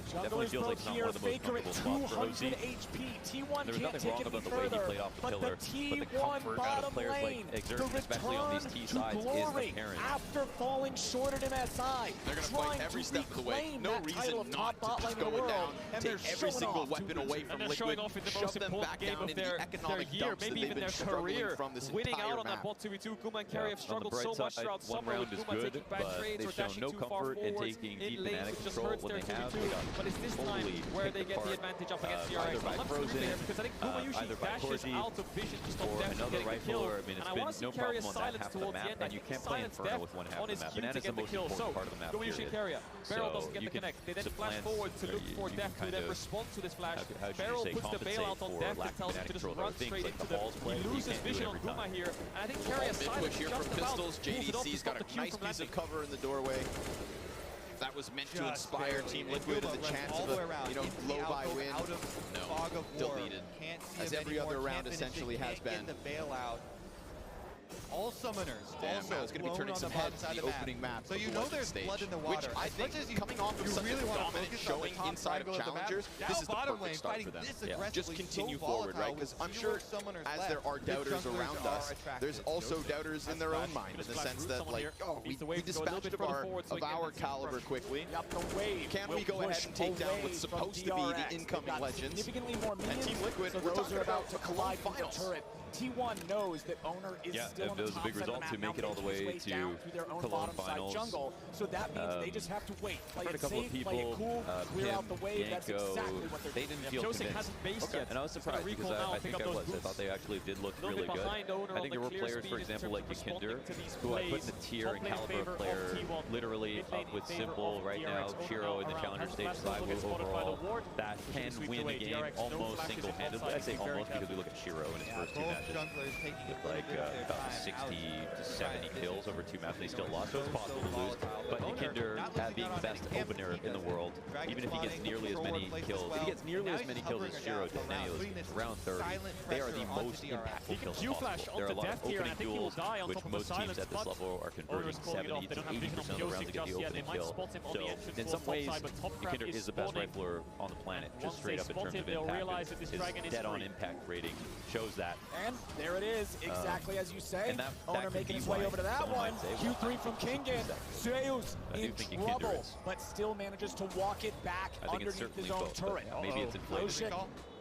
Junglers broke here, Faker at 200 HP. T1 can't take it any further, but the T1 bottom lane, the return to glory after falling short at MSI. They're going to fight every step of the way. No reason not to just go down, take every single weapon away from Liquid, shove them back down in the economic dumps that they've been struggling from this entire winning out on that bot 2v2. Guma and Carry have struggled so much throughout summer with Guma taking bad trades or dashing too far forward in lanes, which just hurts their 2v2. But it's this time where they get the advantage up against DRX. I'll let them there because I think Gumayusi dashes out of vision to stop Deft from getting the kill. And I want to see Carry silence towards the end. I think he silenced Deft on his Q to get the kill. So, Gumayusi and Carry. Barrel doesn't get the connect. They then flash forward to look for Deft, who then responds to this flash. Barrel puts the bailout on Deft and tells him to just run straight into them. He loses vision on Guma here. And I think Carry has silenced here just from about. Pistols. JDC's got a nice piece of cover in the doorway. That was meant to inspire Team Liquid and the chance of a low-buy win. No, deleted. As every other round essentially has been. The bailout. All summoners. Damn, also it's going to be turning some heads in the opening map. So you know there's blood in the water. Which I think coming off of such a dominant showing inside of challengers, this is the perfect start for them. Just continue forward, right? Because I'm sure as there are doubters around us, there's also doubters in their own mind in the sense that, like, oh, we dispatched of our caliber quickly. Can we go ahead and take down what's supposed to be the incoming legends? And Team Liquid, we're talking about to collide finals. T1 knows that Owner is still on the top big result to make it all the way to Cologne finals. Jungle, so that means they just have to wait. Play it a couple safe, of people, play it cool, clear out the wave. That's Yanko, exactly what they're they doing. didn't feel convinced. hasn't based yet. And I was surprised because I think I thought they actually did look really good. I think there were players, for example, like Kinder, who I put in the tier and caliber player, literally up with Simple right now, Shiro in the challenger stage side overall, that can win a game almost single-handedly. I say almost because we look at Shiro in his first two matches. With like about 60 to 70 kills over 2 maps, and they still lost, so it's possible to lose. But Nikinder, being the best opener in the world, even if he gets nearly as many kills, if he gets nearly as many kills as Shiro did, then he was around 30. They are the most impactful kills possible. There are a lot of opening duels, which most teams at this level are converting 70 to 80% of the rounds to get the opening kill. So in some ways, Nikinder is the best rifler on the planet, just straight up in terms of impact. His dead-on impact rating shows that. And there it is, exactly as you say. Owner making his way over to that one. Q3 from Kingen. Zeus in trouble, but still manages to walk it back underneath his own turret. Maybe it's inflated.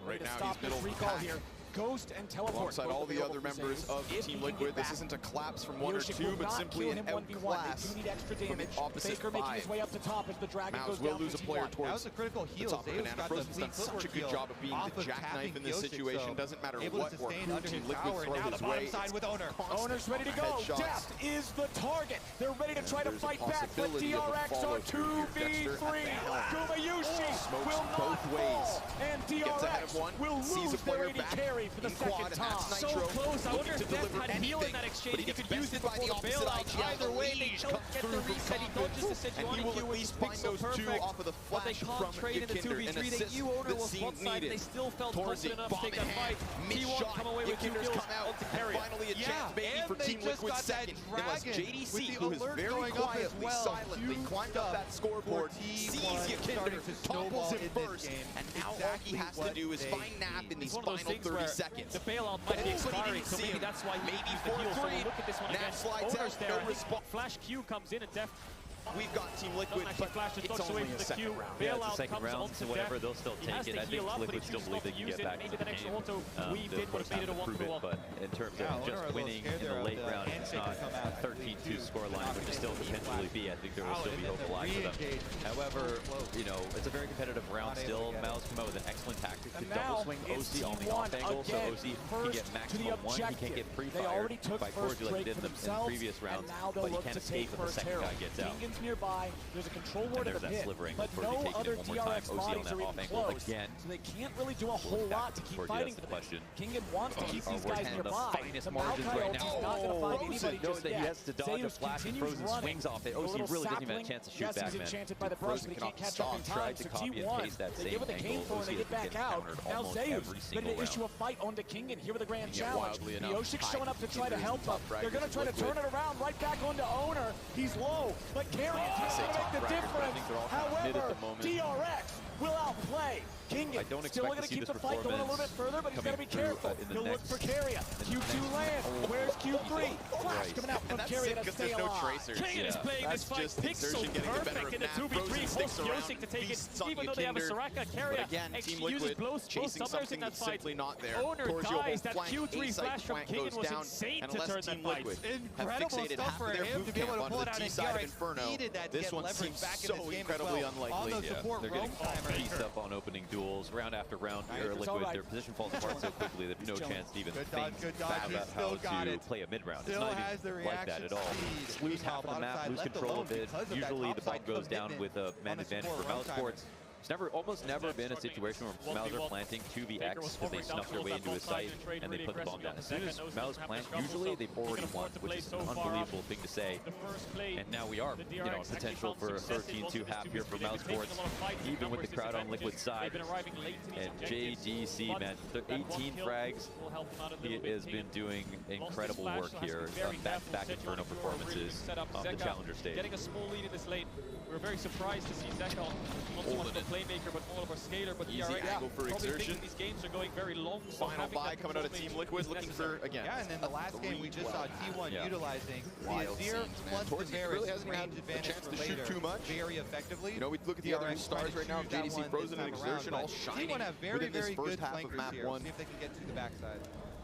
Right now he's middle recall here. Ghost and teleport. Alongside all the other members of Team Liquid, this isn't a collapse from 1 or 2, but simply an outclass from the opposite 5. Making his way up to top as the dragon goes will down lose a player towards the critical heal. the top of Banana. Frozen's done such a good job of being the jackknife in this situation. Doesn't matter what or who Team Liquid throw his way. With Owner. Owner's ready to go. Deft is the target. They're ready to try to fight back, but DRX are 2v3. Gumayusi will not fall, and DRX will lose their AD carry for the second time. So close. I wonder if Deft had heal in that exchange. He could use it before the bailout. Either way, they don't get the reset. He dodges the Sejuani Q, which is pixel perfect. But they can't trade in the 2v3. They knew Owner was one side, and they still felt confident enough to take that fight. T1 come away with 2 kills onto Carry. Finally a chance, baby, for Team Liquid second. Unless JDC, who is very quietly, silently climbed up that scoreboard, sees Yakinder, topples him first, and now all he has to do is find Nap in these final 30 seconds. The bailout might be expiring, so maybe that's why he used the heal. So we'll look at this one again. Owner's there. Flash Q comes in and Deft. We've got Team Liquid, but it's only a second round. Yeah, it's a second round, so whatever, they'll still take it. I think Liquid still believe they can get back to the game. Of course, not to prove it, but in terms of just winning in the late round, it's not a 13-2 scoreline, which will still potentially be. I think there will still be hope alive for them. However, you know, it's a very competitive round still. Mal's come out with an excellent tactic to double swing OC on the off angle, so OC can get maximum 1. He can't get pre-fired by Cordial like he did in the previous rounds, but he can't escape when the second guy gets out. Ward's nearby. There's a control ward in the pit, but no other DRX bodies are even close, so they can't really do a whole lot to keep fighting for them. Kingen wants to keep these guys nearby. The Maokai ulti's not going to find anybody just yet. He has to dodge a flash and Frozen swings off it. OC really doesn't even have a chance to shoot back, man. He's enchanted by the brush, but he can't catch up in time. So T1, they get what they came for and they get back out. Now Zeus ready to issue a fight onto Kingen here with a grand challenge. Yoshik's showing up to try to help him. They're going to try to turn it around right back onto Owner. He's low, but Carrion's going to make the difference. However, DRX will outplay. Kingen still going to keep the fight going a little bit further, but he's got to be careful. He'll look for Carrion. Q2 lands. Where's Q3? Flash coming out from Carrion to stay alive. Kingen is playing this fight pixel perfect in the 2v3. Forced Yosik to take it, even though they have a Soraka. Carrion uses both summoners in that fight. Owner dies. That Q3 flash from Kingen was insane to turn that fight. Incredible stuff for him to be able to pull it out in DRX. Needed that to get leverage back in this game as well. On those support roam timers. Pieced up on opening duels, round after round. Liquid, their position falls apart so quickly that no chance to even think about how to play a mid-round. It's not even like that at all. Lose half of the map, lose control of it. Usually the bomb goes down with a man advantage for Mouse Sports. It's almost never been a situation where Mouse are planting 2vx because they snuck their way into a site and they put the bomb down. As soon as Mouse plant, usually they've already won, which is an unbelievable thing to say. And now we are, potential for a 13-2 half here for Mouse Sports, even with the crowd on Liquid's side. And JDC, man, 18 frags. He has been doing incredible work here. Back Inferno performances on the Challenger stage. Getting a small lead in this lane. We're very surprised to see Zeka not so much of a playmaker, but more of a scaler. But easy angle for exertion. These games are going very long. Final buy coming out of Team Liquid, looking for again. Yeah, and then the last game we just saw T1 utilizing the Azir plus the really hasn't had a chance to shoot too much. Very effectively. We look at the other stars right now. JDC, Frozen, and Exertion all shining. T1 have very, very good half of map 1. See if they can get to the backside.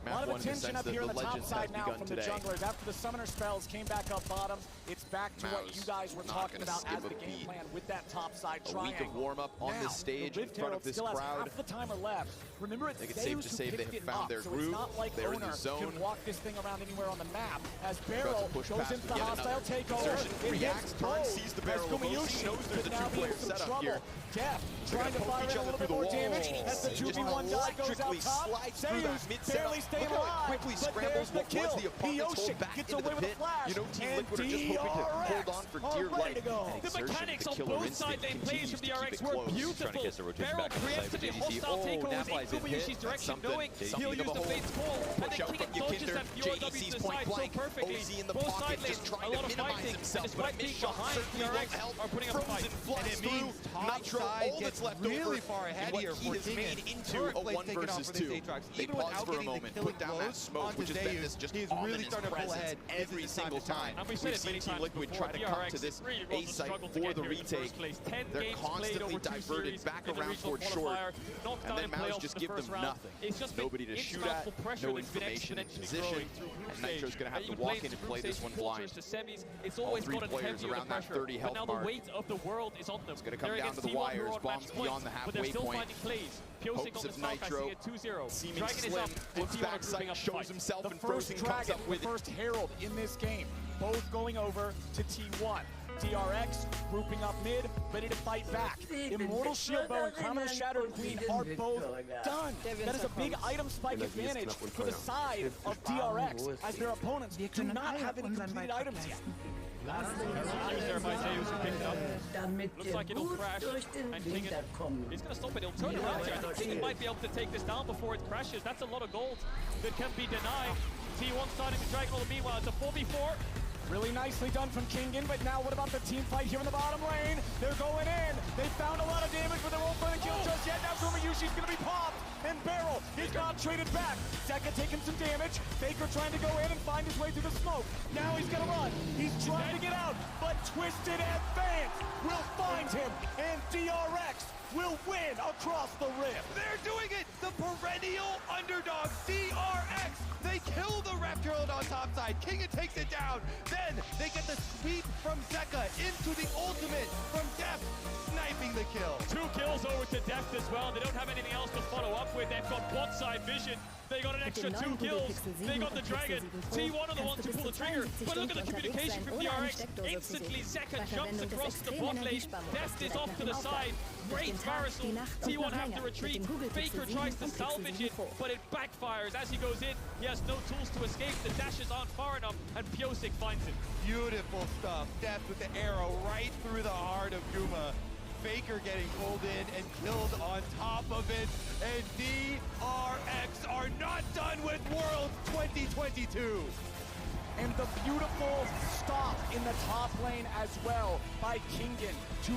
A lot of attention up here on the top side now from the junglers. After the summoner spells came back up bottom, it's back to what you guys were talking about as the game plan with that top side triangle. A week of warm-up on this stage in front of this crowd. Half the timer left. Remember, it's safe to say they have found their groove. They're in the zone. Can walk this thing around anywhere on the map. As Barrel goes into the hostile takeover, it hits Turn sees the Barrel. He knows there's a two-player setup here. Def trying to fire in a little bit more damage as the 2v1 guy goes out top. Zeus barely staying alive, quickly scrambles the kill. The opponent's hold back gets into away the with pit. a flash. Team Liquid are just hoping to hold on for dear life. The mechanics on both sides they plays from the DRX were beautiful. Barrel preemptively hostile takeovers in Kobayushi's direction, knowing he'll use the Fate's Call. And then Kingen dodges that URW to the side so perfectly. Both side lanes, a lot of fighting. And despite being behind, DRX are putting up a fight. And it means Nitro all that's left really far ahead here for Kingen. Into a 1 versus 2. They pause for a moment, put down that smoke, which has been this just really starting to pull ahead every single time. We've seen Team Liquid try to come to this A site for the retake. They're constantly diverted back around towards short, and then Mouse just give them nothing. Nobody to shoot at, no information in position, and Nitro's going to have to walk in and play this one blind. All 3 players around that 30 health mark. But now the weight of the world is on them. It's going to come down to the wires, bombs beyond the halfway point. Hopes of Nitro, seeming slim, looks backside, shows himself, and Frozen comes up with the first Herald in this game, both going over to T1. DRX grouping up mid, ready to fight back. Immortal Shield Bow and Crown of the Shattered Queen are both done. That is a big item spike advantage for the side of DRX, as their opponents do not have any complete items yet. There by Zeus who picked it up. Looks like it'll crash, and Kingen is going to stop it. He'll turn around here. I think Kingen might be able to take this down before it crashes. That's a lot of gold that can be denied. T1 starting to drag all. Meanwhile, it's a 4v4. Really nicely done from Kingen, but now what about the team fight here in the bottom lane? They're going in. They found a lot of damage, but they won't find a kill just yet. Now Kobayushi's going to be popped, and Barrel is not traded back. Zeka taking some damage. Faker trying to go in and find his way through the smoke. Now he's going to run. He's trying to get out, but Twisted Advance will find him, and DRX will win across the rift. They're doing it! The perennial underdog, DRX! They kill the Raptor on top side. Kingen takes it down. Then they get the sweep from Zeka into the ultimate from Deft, sniping the kill. 2 kills over to Deft as well. They don't have anything else to follow up with. They've got bot side vision. They got an extra 2 kills. They got the Dragon. T1 are the ones who pull the trigger. But look at the communication from DRX. Instantly, Zeka jumps across the bot lane. Dest is off to the side. Great Marisol. T1 have to retreat. Faker tries to salvage it, but it backfires. As he goes in, he has no tools to escape. The dashes aren't far enough, and Pyosik finds it. Beautiful stuff. Deft with the arrow right through the heart of Guma. Faker getting pulled in and killed on top of it. And DRX are not done with Worlds 2022. And the beautiful stop in the top lane as well by Kingen to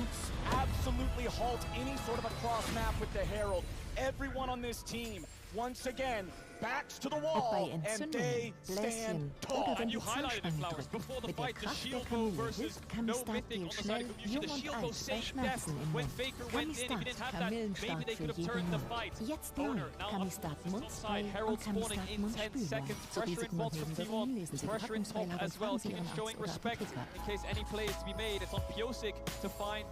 absolutely halt any sort of a cross map with the Herald. Everyone on this team, once again, backs to the wall, and they stand tall. And you highlighted it, Flowers, before the fight, the shield bow versus no mythic on the side of Fusion. The shield bow saved Deft when Faker went in. If he didn't have that, maybe they could have turned the fight. Owner now up to the side. Herald spawning in 10 seconds. Pressure in bots from T1. Pressure in top as well. Team showing respect in case any play is to be made. It's on Pyosik to find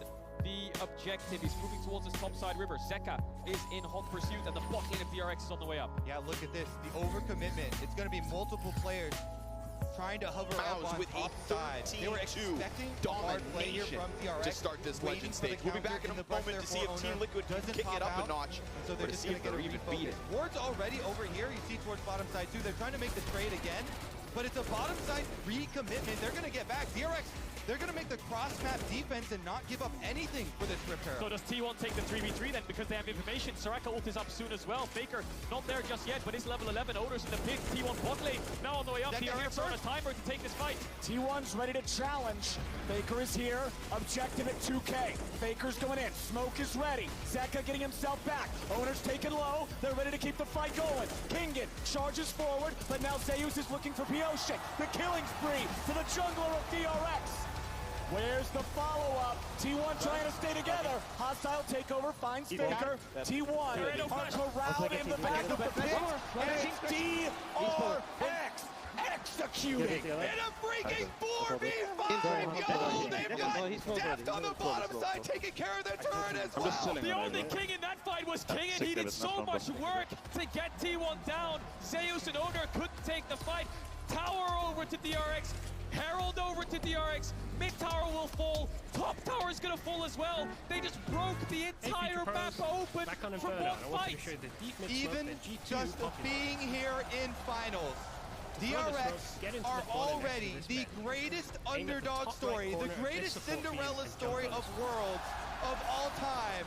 the objective. He's moving towards his topside river. Zeka is in hot pursuit, and the bot lane of DRX is on the way up. Yeah, look at this. The overcommitment. It's going to be multiple players trying to hover up on with top side. They were expecting hard play here from DRX to start this legend stage. We'll be back in a moment to see if Team Liquid can kick it up a notch, so they're just going to get a even beat it. Ward's already over here. You see towards bottom side too. They're trying to make the trade again, but it's a bottom side recommitment. They're going to get back. DRX, they're going to make the cross-map defense and not give up anything for this repair. So does T1 take the 3v3 then, because they have information? Soraka ult is up soon as well. Faker not there just yet, but is level 11. Oder's in the pick. T1 bot lane now on the way up. DRX are on a timer to take this fight. T1's ready to challenge. Faker is here. Objective at 2K. Faker's going in. Smoke is ready. Zeka getting himself back. Owner's taken low. They're ready to keep the fight going. Kingen charges forward, but now Zeus is looking for Pyosik. The killing spree for the jungler of DRX. Where's the follow-up? T1 trying to stay together. Hostile takeover finds Faker. T1 are corralled in the back of the pit. And DRX executing in a freaking 4v5. Yo, they've got Deft on the bottom side taking care of their turret as well. The only king in that fight was Kingen. He did so much work to get T1 down. Zeus and Oder couldn't take the fight. Tower over to DRX. Herald over to DRX. Mid tower will fall. Top tower is going to fall as well. They just broke the entire map open for one fight. Even just being here in finals, DRX are already the greatest underdog story, the greatest Cinderella story of Worlds of all time.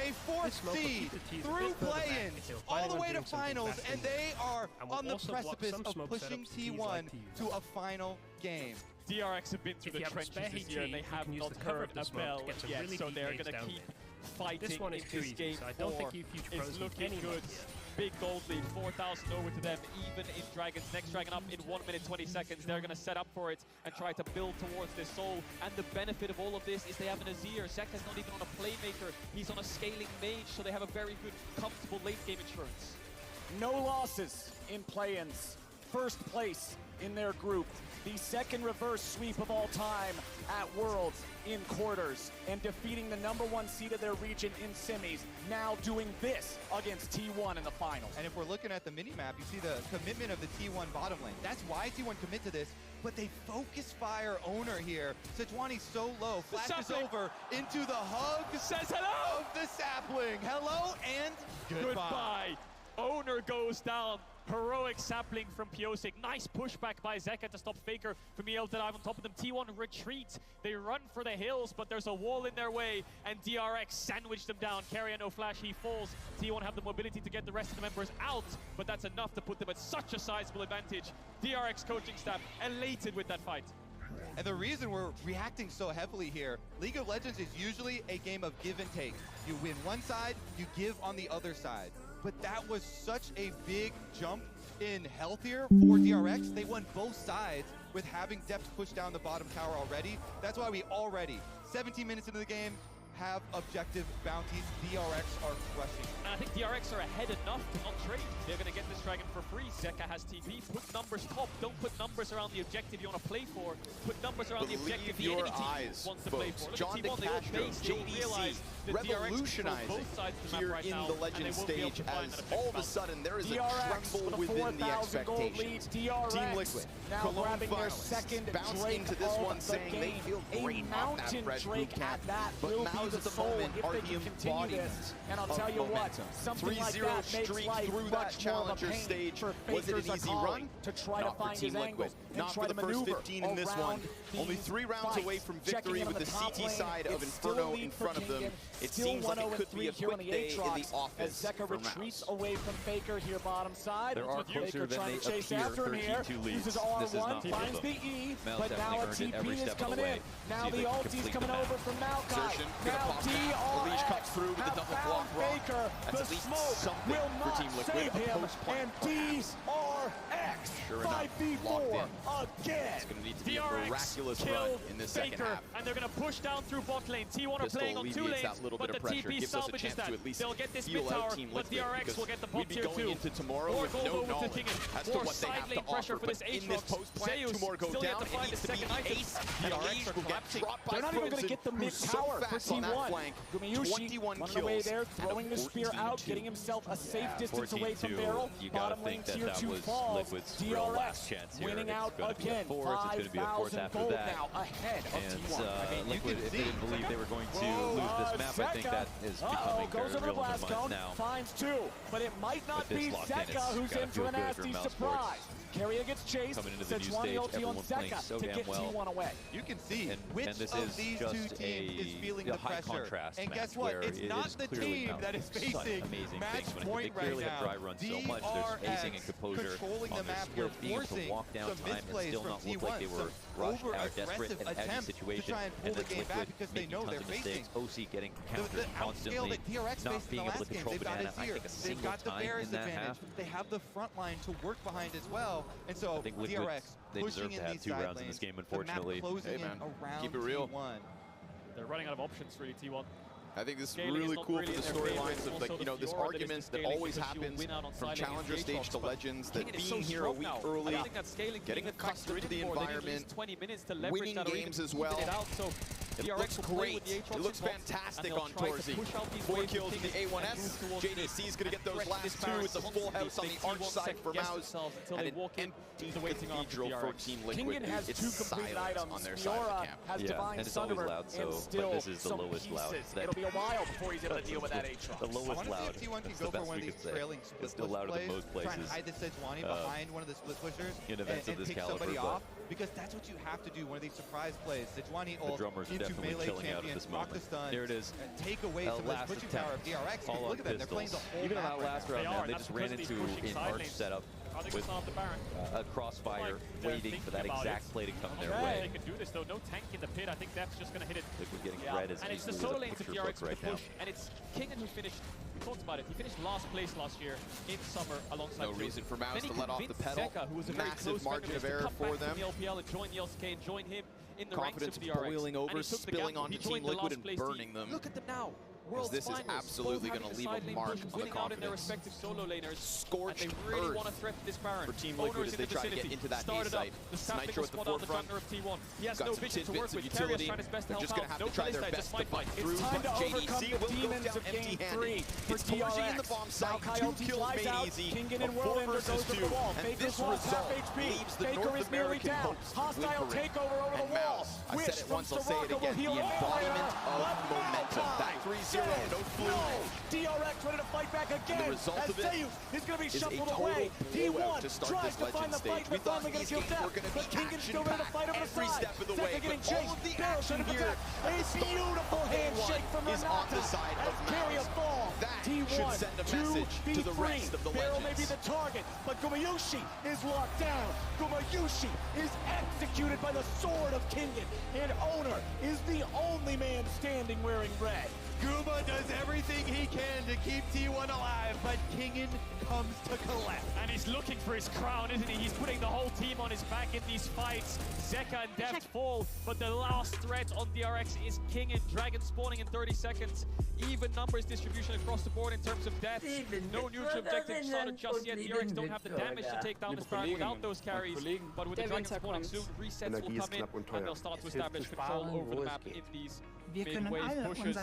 A fourth seed through play-ins all the way to finals, and they are on the precipice of pushing T1 to a final game. DRX have been through the trenches this year, and they have not heard a bell yet, so they're going to keep fighting in this game. It's looking good. Big gold lead, 4,000 over to them, even in Dragons. Next Dragon up in 1 minute 20 seconds. They're going to set up for it and try to build towards this soul. And the benefit of all of this is they have an Azir. Zeka's not even on a playmaker. He's on a scaling mage, so they have a very good, comfortable late game insurance. No losses in play-ins. First place in their group. The second reverse sweep of all time at Worlds in quarters, and defeating the #1 seed of their region in semis. Now doing this against T1 in the finals. And if we're looking at the mini-map, you see the commitment of the T1 bottom lane. That's why T1 commit to this, but they focus fire Owner here. Sejuani's so low, flashes over into the hug. Says hello! Of the sapling. Hello and goodbye. Owner goes down. Heroic sapling from Pyosik. Nice pushback by Zeka to stop Faker from being able to dive on top of them. T1 retreat. They run for the hills, but there's a wall in their way, and DRX sandwiched them down. Carrier no flash, he falls. T1 have the mobility to get the rest of the members out, but that's enough to put them at such a sizable advantage. DRX coaching staff elated with that fight. And the reason we're reacting so heavily here, League of Legends is usually a game of give and take. You win one side, you give on the other side. But that was such a big jump in health here for DRX. They won both sides with having Depth push down the bottom tower already. That's why we already, 17 minutes into the game, have objective bounties. DRX are crushing. And I think DRX are ahead enough to not trade. They're going to get this dragon for free. Zeka has TP. Put numbers top. Don't put numbers around the objective you want to play for. Put numbers around the objective the enemy team wants to play for. Look John at T1, they all base. They all realize that revolutionizing here in the Legends stage as all of a sudden there is a tremble within the expectations. Team Liquid, now grabbing their second bounce into this one saying they feel great off that fresh boot camp, but Mao's at the moment are the embodiment and I'll tell you what, something like that streak through that challenger stage. Was it an easy run? To try to find Team Liquid. Not for the first 15 in this one. Only 3 rounds away from victory with the CT side of Inferno in front of them. It seems like it could be a quick day in the office. As Zeka retreats away from Faker here bottom side. There are closer than they appear 32 leads. This is R1, finds the E, but now a TP is coming in. Now the ulti's coming over from Maokai. Now DRX cuts through with the double block Faker. The smoke will not save him. And DRX 5v4 again. It's going to need to be a miraculous run in this second half. And they're going to push down through bot lane. T1 are playing on 2 lanes, but the TP salvages that. They'll get this mid tower, but DRX will get the bot tier 2. Into tomorrow with no knowledge as to what they have to offer, but in this post-plant, Tumor go down, it needs to be the ace. DRX will get dropped by They're not even going to get the mid tower for T1. Gumayushi on the way there, throwing the spear out, getting himself a safe distance away from Barrel. Bottom lane tier 2 falls. DRX winning out again. 5,000 gold now ahead of T1. Liquid, if they didn't believe they were going to lose this map, I think that is becoming goes over very real in blast their cone, minds now. finds 2, but it might not be Zeka who's in for a nasty surprise. Keria gets chased, Sejuani ulti on Zeka to get T1 away. You can see which of these 2 teams is feeling the pressure. And guess what? It's not the team that is facing match point right now. DRX controlling the map here, forcing some misplays from T1. Over-aggressive attempts to try and pull the game back because they know they're facing OC getting the countered outscale constantly, that DRX faced not in being the able to last game. control They've got Banana, I Azir. think a They've single got the time Varus in that advantage. half. They have the front line to work behind as well. And so I think DRX they pushing deserve to in have these 2 side rounds in lanes. this game, The unfortunately. map closing in around Keep it real. T1. They're running out of options, really, T1. I think this is really cool for the storylines of, like, you know, this argument that always happens from Challenger stage to Legends, that being here a week early, getting accustomed to the environment, winning games as well. It looks great. It looks fantastic on Torzi. 4 kills in the A1S. JDC is going to get those last 2 with the full house on the arch side for Maus. And an empty cathedral for Team Liquid. Kingen has 2 completed items. On their side of the camp. Has Divine and it's always Thunderbird loud, so, and still but this is the lowest loud. It'll be a while before he's able to deal with that Aatrox. The lowest loud. T1 can go for one of these trailing split It's still louder than most places. Try and hide the Sejuani behind one of the split pushers in events of this take caliber, somebody off, because that's what you have to do. One of these surprise plays. Sejuani ult into melee champions, rock the stun. There it is. And take away some of the pushing power of DRX. Look at that, they're playing the whole Even on map that last right round, they just ran into an arch setup with a crossfire waiting for that exact play to come their way. They can do this though, no tank in the pit. I think that's just going to hit it. Liquid getting red as and it's the easily solo as a lanes of picture DRX book right push, now. and it's Kingen who finished. We talked about it. He finished last place last year in summer alongside. No reason for Maus to let off the pedal. pedal. Zeka, who was a Massive margin of error for them. From the LPL and join the LCK and join him in the Confidence ranks of DRX. boiling over, spilling onto Team Liquid and burning them. Look at them now. As this is absolutely going to leave a mark on the out in their confidence. respective solo laners. Scorched and they really earth want to threaten this Baron. For Team Liquid as they try to get into that A site. Nitro at the forefront. He has got no some vision to work tidbits of with. utility. They're just going to have to try their best to fight through, but JDC will go down empty-handed. It's Torzi in the bomb site. 2 kills made easy. A 4 versus 2. And this result leaves the North American hopes whimpering. And Maus, I said it once, I'll say it again, the embodiment of momentum. That 3-0, no fluke. DRX ready to fight back again. And the result of it is going to be is shuffled a away. blowout to start this Legend stage. We thought these games were going to be action-packed every step of the way, but all of the action here at the start of game 1 is on the side of Maus. That should send a message to the rest of the Barrel may be Legends. the target, but Gumayushi is locked down. Gumayushi is executed by the sword of Kingen, and Owner is the only man standing wearing red. Guma does everything he can to keep T1 alive, but Kingen comes to collect. And he's looking for his crown, isn't he? He's putting the whole T1 is back in these fights. Zeka and Deft fall, but the last threat on DRX is King and Dragon spawning in 30 seconds. Even numbers distribution across the board in terms of deaths. No neutral objective started just yet. DRX don't have the damage to take down this Baron without those carries. But with the Dragon spawning soon, resets will come in and they'll start to establish control over the map in these mid-wave pushes.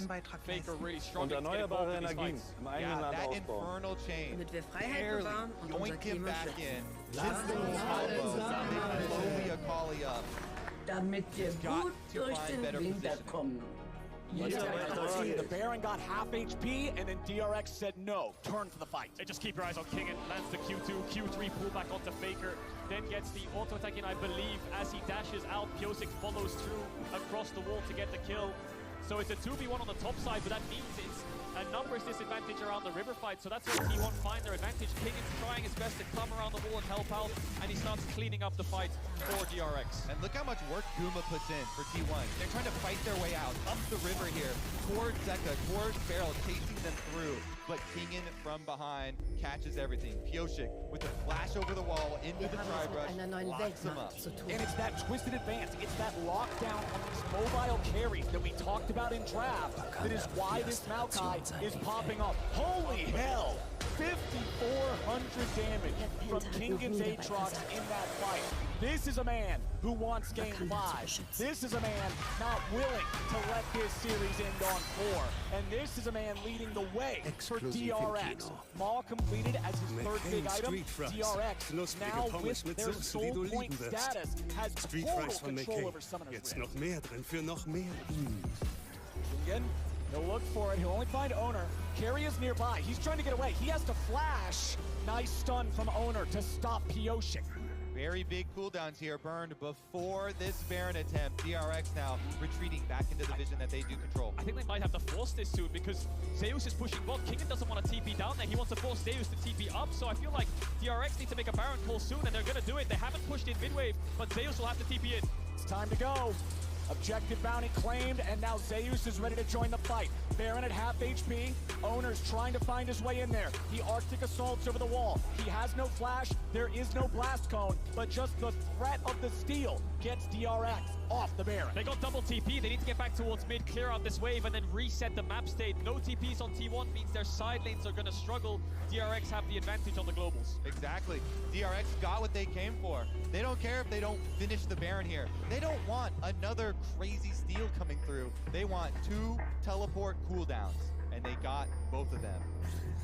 Faker really strong to get involved in these fights. Yeah, that infernal chain barely yoinked him back in. That's the slowly Akali up. Damit wir gut durch den Winter kommen. The Baron got half HP, and then DRX said no. Turn for the fight. They just keep your eyes on King and lands the Q2, Q3 pull back onto Faker, then gets the auto attack in, I believe, as he dashes out. Pyosik follows through across the wall to get the kill. So it's a 2v1 on the top side, but that means it's a numbers disadvantage around the river fight, so that's where T1 find their advantage. King is trying his best to come around the wall and help out, and he starts cleaning up the fight for DRX. And look how much work Guma puts in for T1. They're trying to fight their way out, up the river here, towards Zeka, towards Beryl, chasing them through. But Kingen from behind catches everything. Pyosik with the flash over the wall into the tri-brush, locks him up. And it's that twisted advance, it's that lockdown on these mobile carries that we talked about in draft that is why this Maokai is popping up. Holy hell! 5,400 damage from Kingen's Aatrox in that fight. This is a man who wants game 5. This is a man not willing to let this series end on 4. And this is a man leading the way for DRX. Maul completed as his third big item. DRX now with their soul point status has total control over Summoner's Rift. Jetzt noch mehr drin für noch mehr. Again, he'll look for it. He'll only find Owner. Carry is nearby. He's trying to get away. He has to flash. Nice stun from Owner to stop Pyosik. Very big cooldowns here burned before this Baron attempt. DRX now retreating back into the vision that they do control. I think they might have to force this soon because Zeus is pushing bot. Kingen doesn't want to TP down there. He wants to force Zeus to TP up. So I feel like DRX need to make a Baron call soon, and they're going to do it. They haven't pushed in mid-wave, but Zeus will have to TP in. It's time to go. Objective bounty claimed, and now Zeus is ready to join the fight. Baron at half HP. Owner's trying to find his way in there. He Arctic assaults over the wall. He has no flash. There is no blast cone, but just the threat of the steal gets DRX off the Baron. They got double TP. They need to get back towards mid, clear out this wave, and then reset the map state. No TPs on T1 means their side lanes are going to struggle. DRX have the advantage on the globals. Exactly. DRX got what they came for. They don't care if they don't finish the Baron here. They don't want another crazy steal coming through. They want 2 teleport cooldowns, and they got both of them.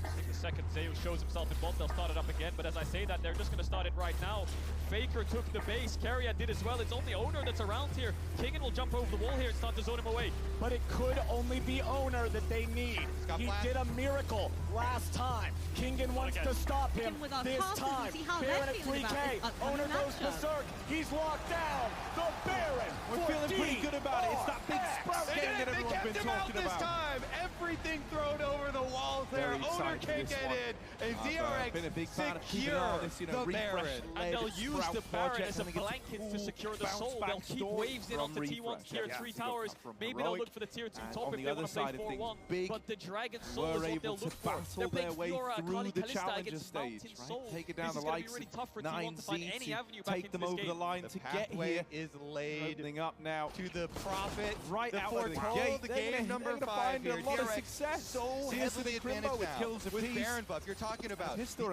I think the second Zeus shows himself in bot, they'll start it up again, but as I say that, they're just going to start it right now. Faker took the base, Keria did as well. It's only Owner that's around here. Kingen will jump over the wall here and start to zone him away. But it could only be Owner that they need. He did a miracle last time. Kingen wants to stop him this time. Baron at 3K. Owner goes berserk. He's locked down. The Baron. We're feeling pretty good about it. It's that big sprout game that everyone's been talking about. This time, everything thrown over the walls there. Owner can't get in. And DRX secure the Baron. And they'll use the Baron as a blanket to secure the soul. They'll keep waves in onto T1's tier 3 towers. Maybe they'll look for the tier 2 top if they want to play 4-1. But the Dragon Soul is what they'll look for. They're playing Fiora, Akali, Kalista against Mountain Soul. Take it down the likes really tough for T1 to find any avenue back take them over the line to get here. Is laid up now to the Prophet. Right out of the gate. Game number 5 here. A lot of success. So heavily advantaged now with Baron buff. You're talking about the instant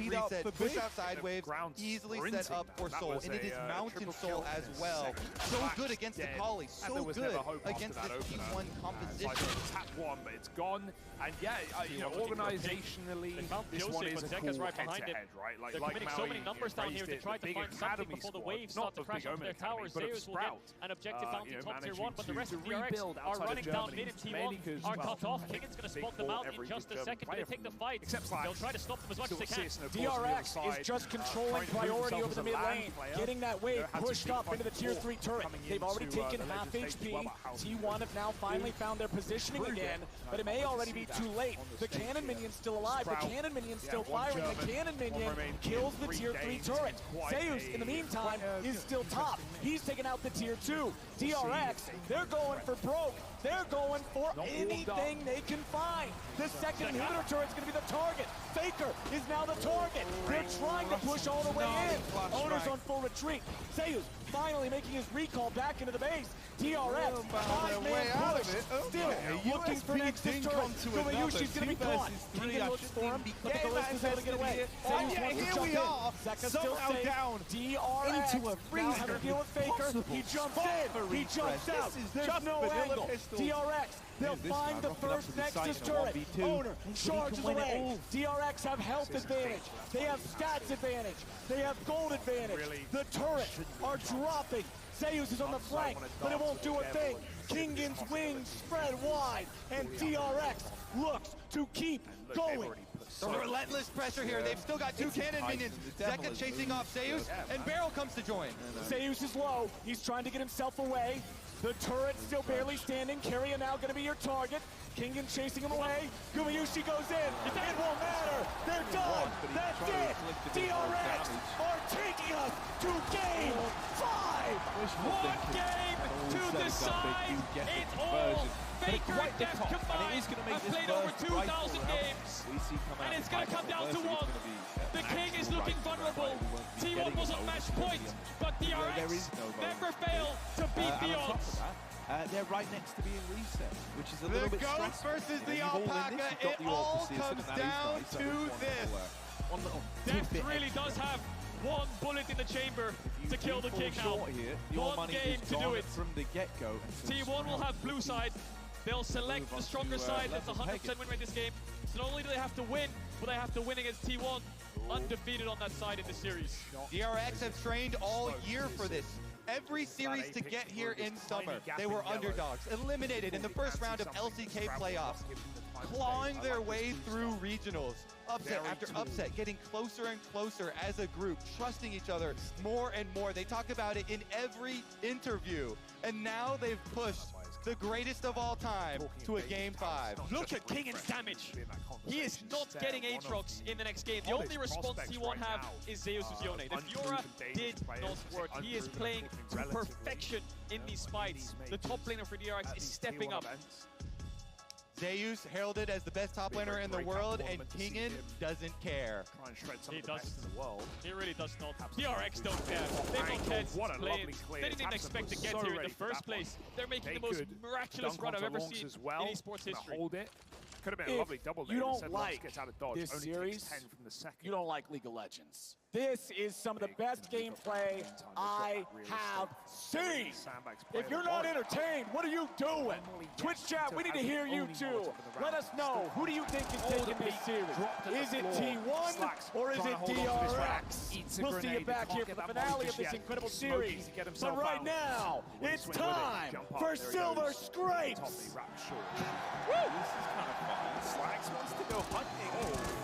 reset, push out side waves, easily set up for Soul, and it is Mountain Soul as well. So good against Akali, so good against the T1 composition. Tap one, but it's gone. And yeah, you know, organizationally, this one is a cool head-to-head, right? They're committing so many numbers down here to try to find something before the waves start to crash onto their towers. Zeus will get an objective bounty top tier 1, but the rest of DRX are running down mid and T1 are cut off. Kingen's going to spot them out in just a second, but they take the fight. They'll try to stop them as much as they can. DRX is just controlling priority over the mid lane, getting that wave pushed up into the tier 3 turret. They've already taken half HP. T1 have now finally found their positioning again, but it may already be too late. The cannon minion's still alive. The cannon minion's still firing. The cannon minion kills the tier 3 turret. Zeus, in the meantime, is still top. He's taken out the tier 2. DRX, they're going for broke. They're going for anything they can find. The second inhibitor turret's going to be the target. Faker is now the target. They're trying to push all the way in. Owner's on full retreat. Zeus finally making his recall back into the base. DRX, 5-man push. Still looking for Nexus turret. Kobayushi's going to be caught. Kingen looks for him, but the Ghost is able to get away. Zeus wants to jump in. Zeka still safe. DRX into a now having to deal with Faker. He jumps in. He jumps out. There's no angle. DRX. They'll find the first Nexus turret. Owner charges away. DRX have health advantage. They have stats advantage. They have gold advantage. The turrets are dropping. Zeus is on the flank, but it won't do a thing. Kingen's wings spread wide, and DRX looks to keep going. The relentless pressure here. They've still got 2 cannon minions. Zeka chasing off Zeus, and Beryl comes to join. Zeus is low. He's trying to get himself away. The turret's still barely standing. Carrier now going to be your target. Kingen chasing him away. Gumayushi goes in. It won't matter. They're done. That's it. DRX are taking us to game 5. One game to decide it all. Faker and Def combined have played over 2,000 games. And it's going to come down to one. The King is looking vulnerable. T1 was on match point, but DRX never fail to beat the odds. They're right next to being reset, which is a little bit stressful. The Ghost versus the Alpaca, it all comes down to this. Deft really does have one bullet in the chamber to kill the King now. One game to do it. From the get-go. T1 will have blue side. They'll select the stronger side. That's 100% win rate this game. So not only do they have to win, but they have to win against T1. Undefeated on that side in the series. DRX have trained all year for this. Every series to get here in summer, they were underdogs, eliminated in the first round of LCK playoffs, clawing their way through regionals, upset after upset, getting closer and closer as a group, trusting each other more and more. They talk about it in every interview, and now they've pushed the greatest of all time to a game 5. Look at Kingen's damage. He is not getting Aatrox in the next game. The only response T1 have is Zeus Yone. The Fiora did not work. He is playing to perfection in these fights. The top laner for DRX is stepping up. Zeus heralded as the best top laner in the world, and Kingen doesn't care. He does. He really does not. DRX don't care. They don't care to play it. They didn't even expect to get here in the first place. They're making the most miraculous run I've ever seen in esports history. Hold it. Could have been a lovely double there. You don't like gets out of dodge. this Only series, 10 from the second. you don't like League of Legends. This is some of the best gameplay I have seen. If you're not entertained, what are you doing? Twitch chat, we need to hear you too. Let us know, who do you think is taking this series? Is it T1 or is it DRX? We'll see you back here for the finale of this incredible series. But right now, it's time for Silver Scrapes. Slags wants to go hunting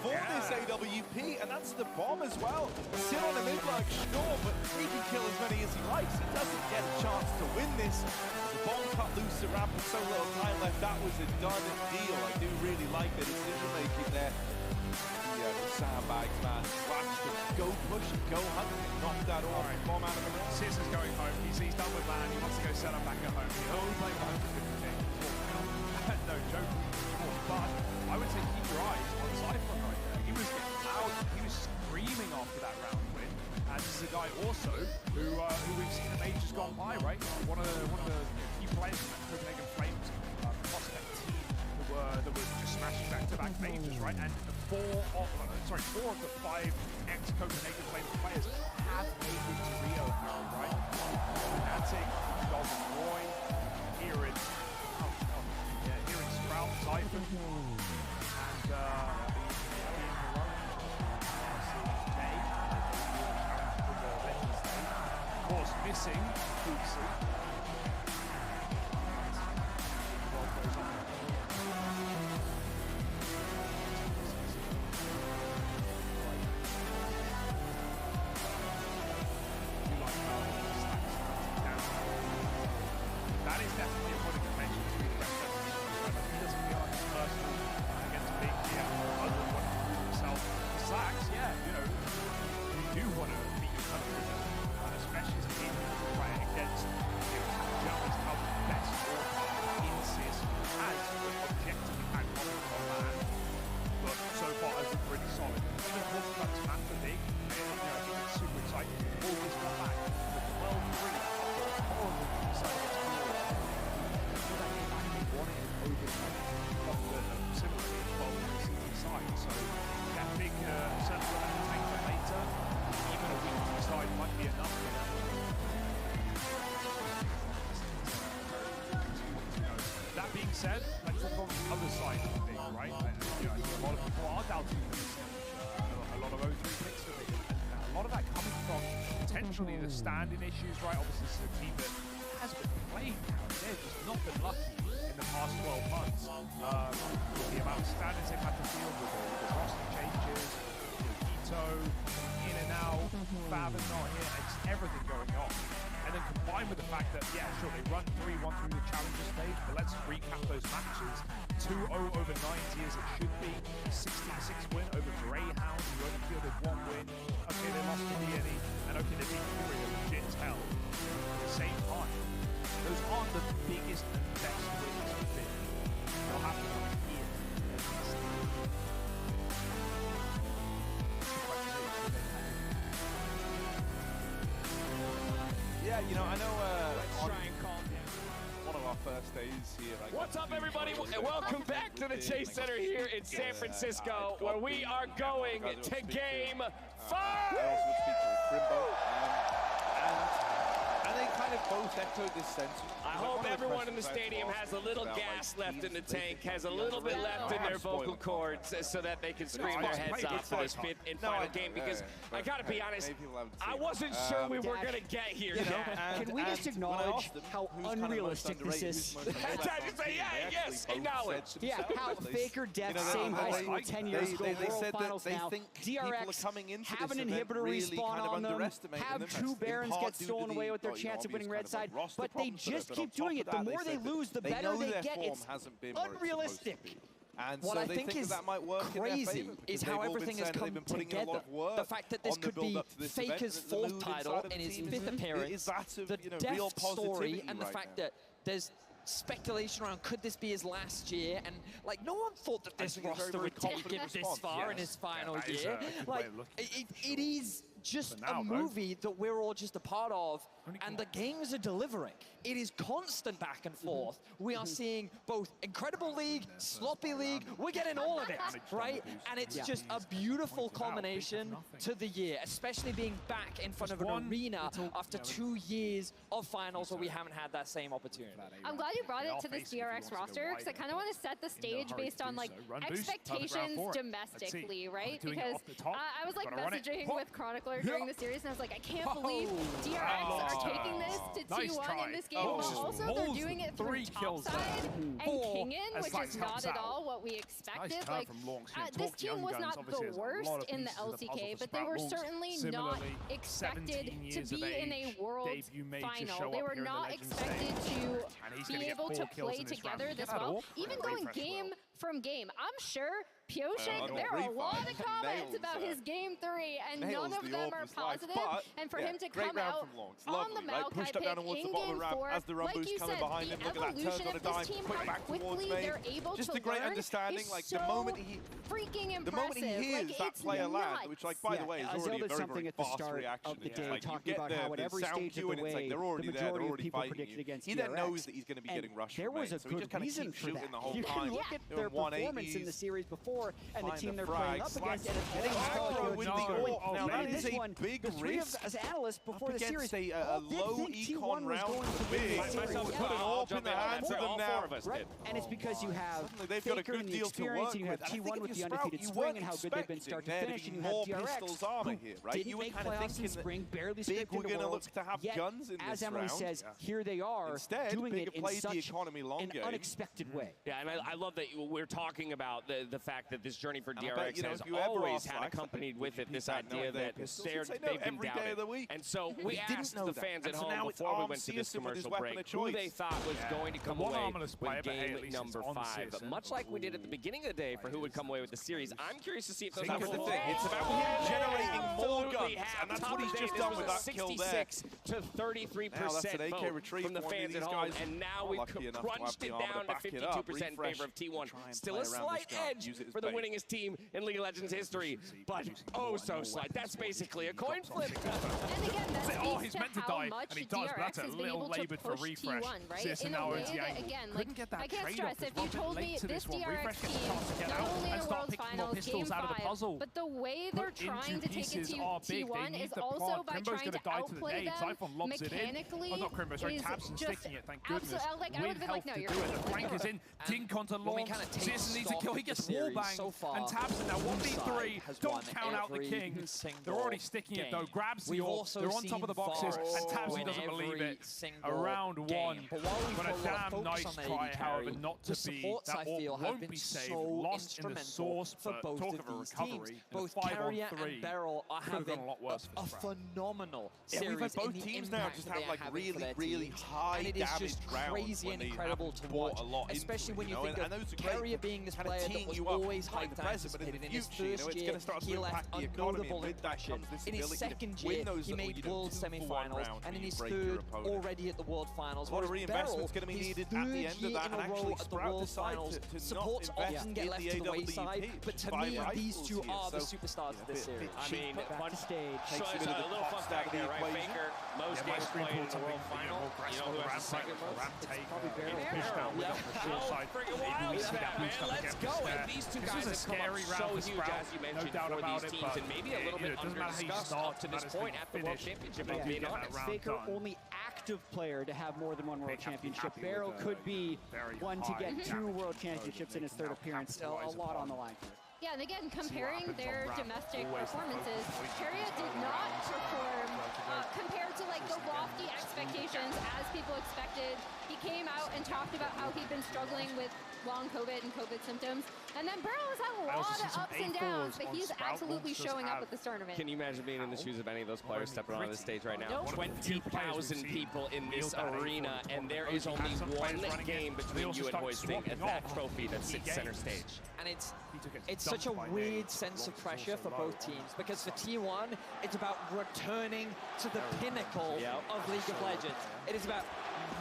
for this AWP, and that's the bomb as well. Sit on a mid-range, sure, but he can kill as many as he likes. He doesn't get a chance to win this. The bomb cut loose around with so little time left. That was a done deal. I do really like the decision-making there. Yeah, the sandbags, man. Slags to go push and go hunt. Knock that off. Bomb out of the ring. Sis is going home. He's done with man. He wants to go set up back at home. He only played 150. No joke. But I would say keep your eyes on Cypher right there. He was loud, he was screaming after that round win. And this is a guy also who we've seen in ages gone by, right? One of the key players in that Copenhagen Flames prospect team that were just smashing back-to-back majors, right? And four of the 5 ex-Copenhagen Flames players have made it to Rio now, right? Fnatic, Golden Roy, here in Sprout, Typhon, and of course, missing Foodsie. That is definitely a point of contention. He doesn't feel like it's personal against Big here, other than wanting to prove himself. Slags, yeah, you do want to beat your country, and especially as a team playing against said, like from the other side of the thing, right? I think a lot of people are doubting a lot of O3 picks for me. And a lot of that coming from potentially the standing issues, right? Obviously, this is a team that has been playing now. They've just not been lucky in the past 12 months. With the amount of standings they've had to deal with, the roster changes, Ito in and out, Faven not here, it's everything going on. And then combined with the fact that, yeah, sure, they run 3-1 through the challenger stage, but let's recap those matches. 2-0 over 90 as it should be. 16-6 win over Greyhound, who only fielded 1 win. Okay, they lost to Vianney, and okay, they beat Fury at legit as hell. At the same time, those aren't the biggest and best wins of the bid. They'll have to come here. Yeah, you know, I know let's try and calm down. One of our first days here. What's up, everybody? And welcome back to the Chase Center here in San Francisco, where we are going to Game 5! I also speak to Crimbo, and they kind of both echoed this sense. I hope everyone in the stadium has a little gas left in the tank, has a little bit left in their vocal cords, so that they can scream their heads off for this fifth and final game. Because I gotta be honest, I wasn't sure we were gonna get here. Can we just acknowledge how unrealistic this is? Yes, acknowledge. Yeah, how Faker, Death, same high school 10 years ago, World Finals now. DRX have an inhibitor respawn on them, have 2 Barons get stolen away with their chance of winning red side, but they just keep doing it. The more they lose, the better they get. It's unrealistic. And what I think is crazy is how everything has come together. The fact that this could be Faker's 4th title in his 5th appearance, the Death story, and the fact that there's speculation around could this be his last year, and like no one thought that this roster would take him this far in his final year. Like it is just a movie that we're all just a part of, and the games are delivering. It is constant back and forth. We are seeing both incredible league, sloppy league. We're getting all of it, right? And it's just a beautiful culmination to the year, especially being back in front of an arena after 2 years of finals where we haven't had that same opportunity. I'm glad you brought it to this DRX roster, because I kind of want to set the stage based on like expectations domestically, right? Because I was like messaging with Chronicler during the series, and I was like, I can't believe DRX are taking this to T1 in this game, but also they're doing it through topside and Kingen, which is not at all what we expected. Like, this team was not the worst in the LCK, but they were certainly not expected to be in a world final. They were not expected to be able to play together this well, even going game from game. I'm sure Pioshik, there are a lot of comments about his game 3, and none of them are positive. And for him to come out on the Maokai pick in game 4, like you said, the evolution of this team, how quickly they're able to learn is so freaking impressive. The moment he hears that player land, which, like, by the way, is already a very, very fast reaction. Of the day, like, talking about how at every stage of the way, the majority of people predicted against DRX. He then knows that he's going to be getting rushed. There was a good reason for that. You can look at their performance in the series before, and the team they're playing up against, and it's now that is a big risk. As analysts before the series, a low econ round big. Put it all in the hands of them now. And it's because you have Faker and the experience, and you have T1 with the undefeated spring and how good they've been start to finish, and you have DRX, who didn't make playoffs in spring, barely scraped into Worlds, yet, as Emily says, here they are doing it in such an unexpected way. Yeah, and I love that we're talking about the fact that this journey for DRX has always had accompanied with it this idea that they've been doubted. And so we asked the fans at home before we went to this commercial break who they thought was going to come away with game number 5. But much like we did at the beginning of the day for who would come away with the series, I'm curious to see if those numbers will change. It's about him generating more guns, and that's what he's just done with that kill there. 66 to 33% vote from the fans at home, and now we've crunched it down to 52% in favor of T1. Still a slight edge for the winningest team in League of Legends history, but oh so slight. That's basically a coin flip. And again, that he's meant to die, and he does, but that's a little laboured for refresh. T1, right? In a way that, again, like, I can't stress, if you told me this DRX team, not only in the World Finals, Game 5, but the way they're trying to take it to T1 is also by trying to outplay them mechanically is just absolutely, like, I would have been like, no, you're the flank is in, Dinkon to launch, Citizen needs to kill, he gets wallbanged, and Tabson now 1v3, don't count out the king. They're already sticking it though, grabs the ult, they're on top of the boxes, and Tabson doesn't believe it. Around one, but a damn nice try, however, not to be. That ult won't be saved, lost in the source, but talk of a recovery. Both Carrier and Beryl are having a phenomenal series. We've had both teams now just have like really high damage rounds. Crazy and incredible to watch, especially when you think of Carrier being this player that was always hyped and anticipated. In his first year, he left a notable impression. In his second year, he made World Semi-Finals, and in his third, already at the World Finals. What a reinvestment's going to be needed at the end of that, and actually Sprout decides to supports often get left to the wayside, but to me, these two are the superstars of this series. I mean, one stage, a little fun fact there, right? Faker, most games played in the World Final. You know who has the second most? It's probably Beryl. Oh, freaking wild snap, man. Let's go. And these two guys have come up so huge, as you mentioned, for these teams, and maybe a little bit under-discussed up to this point at the World Championship. To be honest, Faker only active player to have more than one World Championship. Beryl could be one to get 2 World Championships in his third appearance. So a lot on the line here. Yeah, and again, comparing their domestic performances, Carrier did not perform compared to like the lofty expectations as people expected. He came out and talked about how he'd been struggling with long COVID and COVID symptoms. And then Beryl has had a lot of ups and downs, but he's absolutely showing up at this tournament. Can you imagine being in the shoes of any of those players stepping onto the stage right now? 20,000 people in this arena, and there is only one game between you and hoisting at that trophy that sits center stage. And it's such a weird sense of pressure for both teams, because for T1, it's about returning to the pinnacle of League of Legends. It is about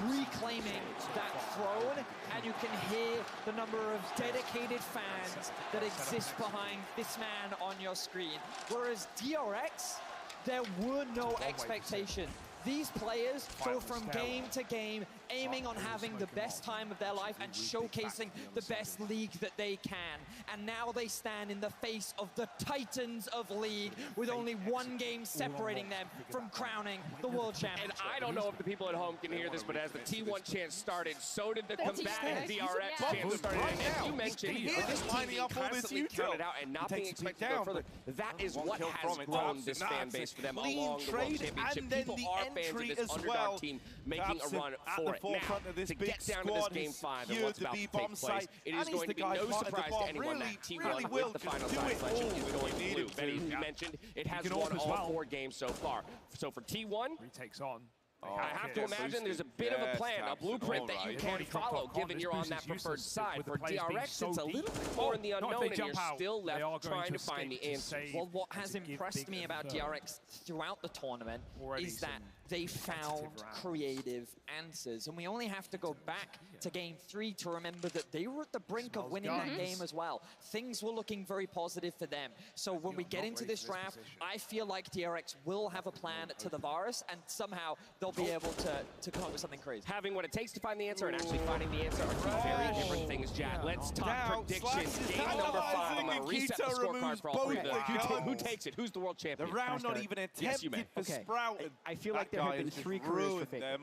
reclaiming that throne, and you can hear the number of dedicated fans that exist behind this man on your screen. Whereas DRX, there were no expectation. These players go from game to game, aiming on having the best time of their life and showcasing the best league that they can. And now they stand in the face of the Titans of League, with only one game separating them from crowning the World Championship. And I don't know if the people at home can hear this, but as the T1 chance started, so did the combatant DRX chance started. And as you mentioned, this team being constantly counted out and not being expected to go further, that is what has grown this fan base for them along the World Championship. People are fans of this underdog team making a run for it. Now, to get down to this Game 5 and what's about to take place, it is going to be no surprise to anyone that T1 with the final side selection is going blue. Benny, you mentioned it has won all 4 games so far. So for T1, retakes on. I have to imagine there's a bit of a plan, a blueprint that you can follow, given you're on that preferred side. For DRX, it's a little bit more in the unknown, and you're still left trying to find the answers. Well, what has impressed me about DRX throughout the tournament is that they found creative answers. And we only have to go back to Game 3 to remember that they were at the brink of winning that game as well. Things were looking very positive for them. So when we get into this draft, I feel like DRX will have a plan to the virus, and somehow they'll be able to come up with something crazy. Having what it takes to find the answer and actually finding the answer are 2 very different things, Jad. Let's talk predictions. Game number 5. I'm going to reset the scorecard for all 3 of them. Who takes it? Who's the world champion? The round not even attempted for Sprout. I feel like there have been 3 careers for Faker.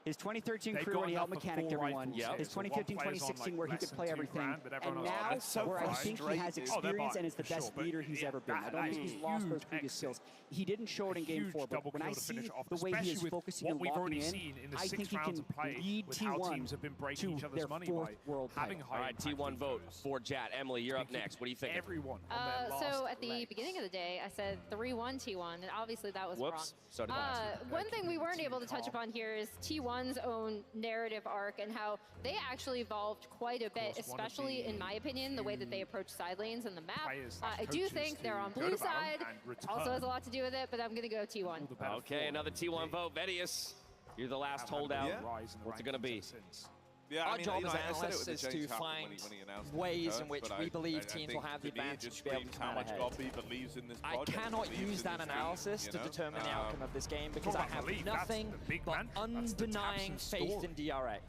His 2013 career when he out-mechanicked everyone. His 2015-2016 where he could play everything. And now where I think he has experience and is the best leader he's ever been. I don't think he's lost those previous skills. He didn't show it in Game 4, but when I see the way he is focusing and locking in, I think he can lead T1 to their 4th world title. All right, T1 vote for Jad. Emily, you're up next. What do you think? Everyone. So at the beginning of the day, I said 3-1 T1, and obviously that was wrong. So did I. One thing we weren't able to touch upon here is T1's own narrative arc and how they actually evolved quite a bit, especially in my opinion, the way that they approach side lanes and the map. I do think they're on blue side. Also has a lot to do with it, but I'm going to go T1. Okay, another T1 vote. Vedius, you're the last holdout. What's it going to be? Our job as analysts is to find ways in which we believe teams will have the advantage to be able to come ahead. I cannot use that analysis to determine the outcome of this game because I have nothing but undenying faith in DRX.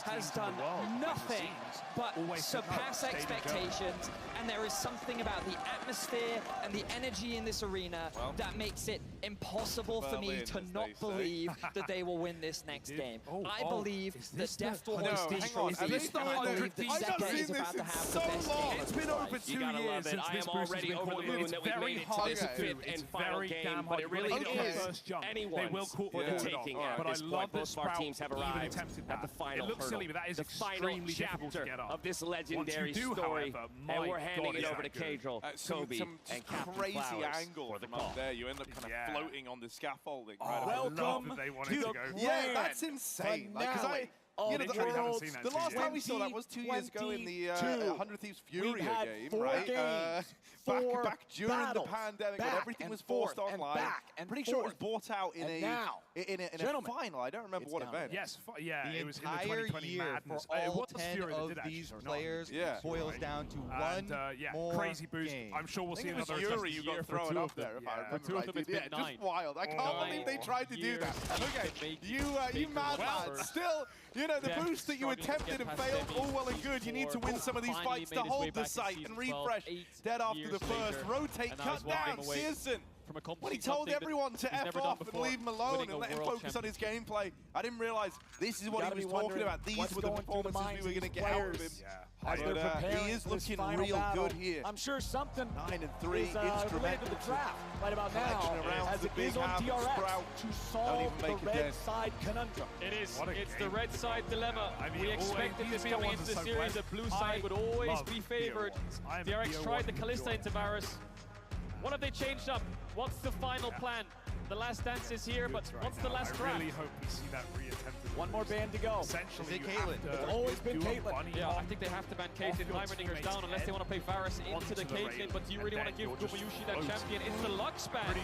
Has done nothing but surpass expectations, and there is something about the atmosphere and the energy in this arena that makes it impossible for me to not believe that they will win this next game. I believe that Deft will hoist these trophies. I believe that Zeka is about to have the best game. It's been over 2 years since I am already over the moon that we made it to this fifth and final game, but it really is anyone's for the taking at this point. Both of our teams have arrived at the final hurdle. The final chapter of this legendary story, and we're handing it over to Kadril, Kobe, and Captain crazy Flowers angle from up there. You end up kind of floating on the scaffolding. Welcome to the yeah, that's insane. Because the last time we saw that was 2 years ago in the 100 Thieves Fury game, right? Back during the pandemic when everything was forced online. I'm pretty sure it was bought out in a final. I don't remember what event. Yes, yeah, the it was in the entire 2020 year Madness. for all What the 10 Fury of did these actually, players boils down to one more crazy boost. game. I'm sure we'll see another Fury you got thrown up there, if I remember right. Yeah, just wild. I can't believe they tried to do that. Okay, you mad lads. Still, you know, the boost that you attempted and failed, all well and good. You need to win some of these fights to hold the site and refresh. Dead after the first. Rotate, cut down, Searson. When he told everyone to F off and leave him alone and let him focus on his gameplay, I didn't realize this is what he was talking about. These were the performances we were going to get out of him. He is looking real good here. I'm sure something 9-3 related to the draft right about now, as it is on DRX to solve the red side conundrum. It is. It's the red side dilemma. We expected this coming into the series that blue side would always be favored. DRX tried the Kalista into Varus. What have they changed up? What's the final plan? The last dance is here, but what's the last draft? I really hope we see that re-attempted. One more ban to go. Essentially, Caitlyn? It's always been Caitlyn. Yeah, I think they have to ban Caitlyn. Heimerlinger's down unless they want to play Varus into the Caitlyn. But do you really want to give Gumayushi that champion? It's the Lux ban.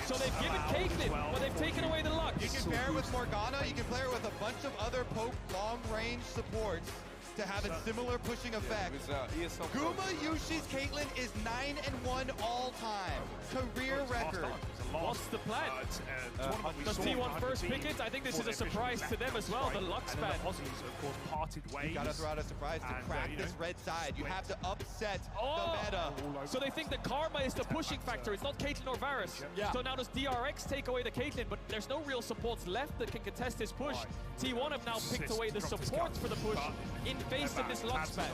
So they've given Caitlyn, but they've taken away the Lux. You can pair it with Morgana. You can pair it with a bunch of other poke long-range supports to have a similar pushing effect. Gumayushi's Caitlyn is 9-1 all-time. Career record. What's the plan? Does T1 first pick it? I think this is a surprise to them as well, the Lux ban. You gotta throw out a surprise to crack this red side. You have to upset the meta. So they think the Karma is the pushing factor. It's not Caitlyn or Varus. So now does DRX take away the Caitlyn, but there's no real supports left that can contest this push. T1 have now picked away the supports for the push in face of this Lux ban.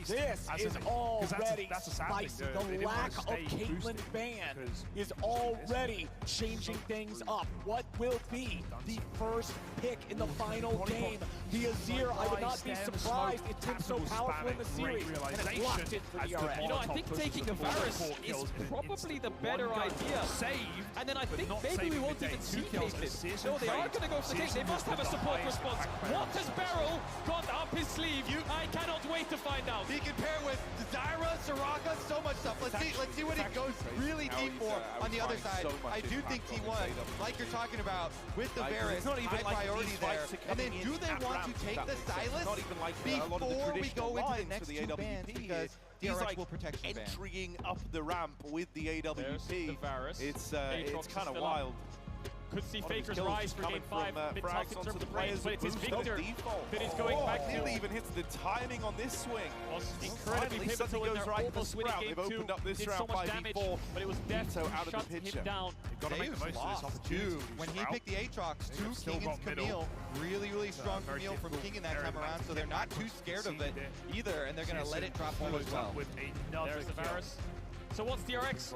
This is already spicy. The lack of Caitlyn ban is already changing things up. What will be the first pick in the final game? The Azir, I would not be surprised. It's been so powerful in the series, and it's locked in for DRX. You know, I think taking the Varus is probably the better idea. And then I think maybe we won't even see Caitlyn. No, they are going to go for the Caitlyn. They must have a support response. What has Beryl got up his sleeve? I cannot wait to find out. He can pair with Zyra, Soraka, so much stuff. Let's see what he goes really deep for on the other side. I do think T1, like you're talking about, with the Varus, high priority there. And then do they want to take the Sylas before we go into the next two bans? Because DRX will protect the ban. Entering up the ramp with the AWP. It's kind of wild. Could see Faker's rise for game 5. Bit tough in terms of range, but it's his Victor that is going back to. Nearly even hits the timing on this swing. Was incredibly pivotal when they're almost winning game 2. They've opened up this did round so much damage, but it was Deft who out of shut the him down. You've got to make the most of this opportunity. When he picked the Aatrox, 2 Keegan's Camille, really strong Camille from Keegan that time around, so they're not too scared of it either, and they're going to let it drop home as well. There's the Varus. So what's DRX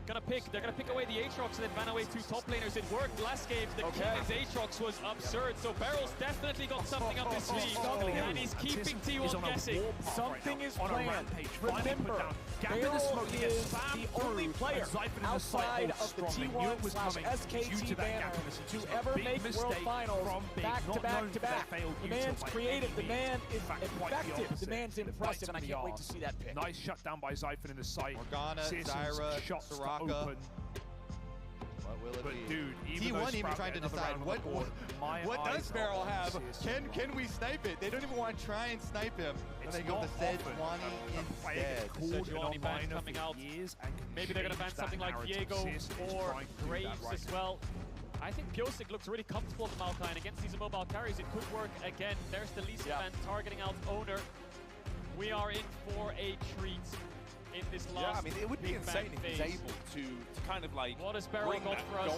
gonna pick? They're gonna pick away the Aatrox and then ban away 2 top laners. It worked last game. The Keegan's Aatrox was absurd. So Beryl's definitely got something up his sleeve. And he's keeping T1 guessing. Something is planned. Remember, Beryl is the only player outside of the T1/SKT banner to ever make World Finals back to back to back. The man's creative, the man is effective, the man's impressive, and I can't wait to see that pick. Nice shutdown by Zyphon in the site. Zyra, shots Soraka. open. But dude, T1 even trying to decide what does Barrel have? Can we snipe it? They don't even want to try and snipe him. And they go to Sejuani instead. Sejuani ban coming out. Maybe they're going to ban something like Diego or Graves as well. I think Piosik looks really comfortable with Maokai, and against these immobile carries, it could work again. There's the Lee Sin ban targeting out Owner. We are in for a treat in this last. Yeah, I mean, it would be insane if he's able to kind of like. What has Barrel got for us?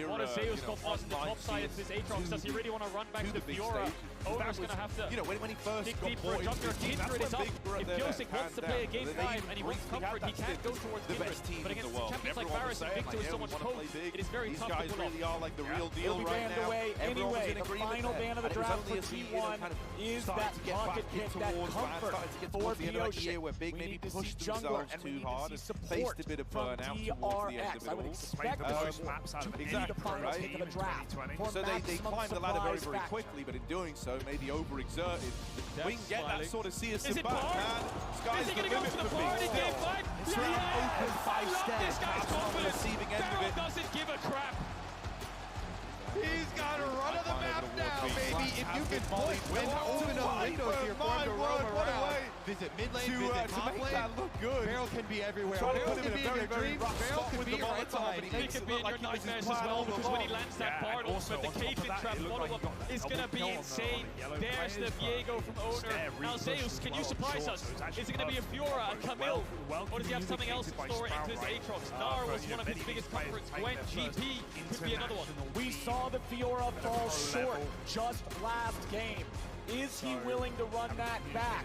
What has Zeus got for us on the top side of this Aatrox? Does he really want to run back to Fiora? Owner's going to have to. You know, when he first dig got deep for a jumper. Kindred is up. If Piosik wants to play a game 5 and he wants comfort, he can't go towards Kindred. But against champions like Varus and Victor with so much poke, it is very tough to pull off. These guys really are like the real deal right now. Away anyway. The final ban of the draft for T1 is that pocket pick, that comfort for Piosik. Where Big maybe pushed jungler themselves too hard and faced a bit of burnout towards the end of it all. I would expect to be the final pick of the draft. So they climbed the ladder very, very quickly, but in doing so, maybe overexerted. We can get that sort of Searson back, man. Sky's the limit for Big still. It's really open 5 steps. This guy's confident. Receiving end of Barrel it. doesn't give a crap. He's got to run of the map now, baby. If you can point and open up windows here for him to roam around. Visit mid lane, visit top lane. Barrel can be everywhere. Barrel can be in your dreams. Barrel can be right behind. He can be in your nightmares as well, because when he lands that Bard ultimate, the Caitlyn trap follow-up is going to be insane. There's the Viego from Owner. Now Zeus, can you surprise us? Is it going to be a Fiora, a Camille, or does he have something else in store into his Aatrox? Nar was one of his biggest comforts. Gwen, GP could be another one. We saw the Fiora fall short just last game. Is he willing to run that back?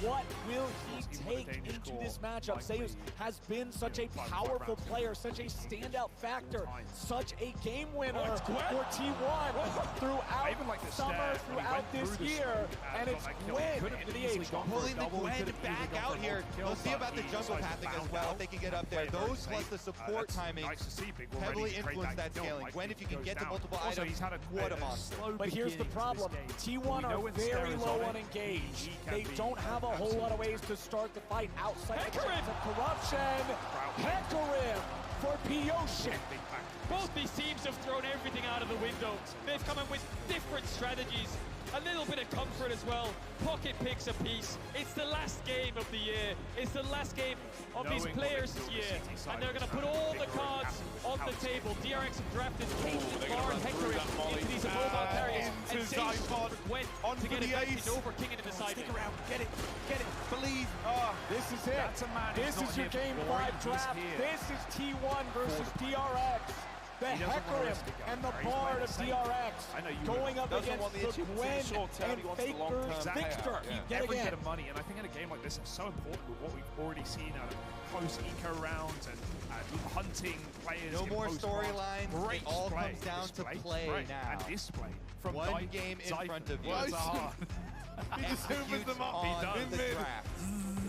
What will he take into this matchup? Zeus has been such a powerful player, such a standout factor, such a game winner for T1 throughout the summer, throughout this year, and it's Gwen in the age. Pulling the Gwen back out here. We'll see about the jungle pathing as well, if they can get up there. Those plus the support timing heavily influence that scaling. Gwen, if you can get to multiple items, what a monster. But here's the problem. T1 are very low on engage. They don't have a whole lot of ways to start the fight outside of corruption. Hecarim for Piosik. Both these teams have thrown everything out of the window. They've come in with different strategies. A little bit of comfort as well. Pocket picks a piece. It's the last game of the year. It's the last game of these players this year. And they're going to put all the cards on the table. DRX have drafted Caitlyn, Bard, Hecarim into these immobile carriers. And Zeus went to get advantage over King in the side. Stick around. Get it. Believe. This is it. This is your game 5 draft. This is T1 versus DRX. The Hecarim and the Bard of DRX going up against the Gwen and Faker's Victor. Yet again. Bit of money, and I think in a game like this, it's so important with what we've already seen out of close eco rounds and hunting players. No more storylines. It all comes down to play now. And display from one game in front of you. He just hoovers them up. He does. The draft.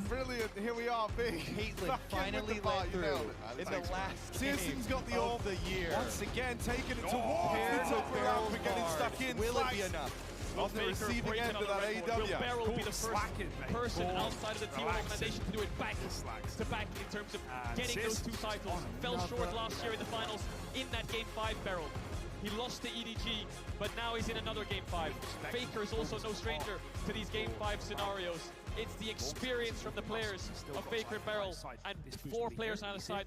Brilliant, here we are, Big. Caitlyn finally led through in the last game Searson's got the of the year. Once again, taking it towards the top round, we're getting stuck in. Will it be enough? On the receiving end of that AEW. Will Barrel be the first person outside of the T1 organization to do it back to back in terms of getting those 2 titles? Fell short last year in the finals in that Game 5 Barrel. He lost to EDG, but now he's in another Game 5. Faker is also no stranger to these Game 5 scenarios. It's the experience from the players of Faker and Barrel, and 4 players on the side.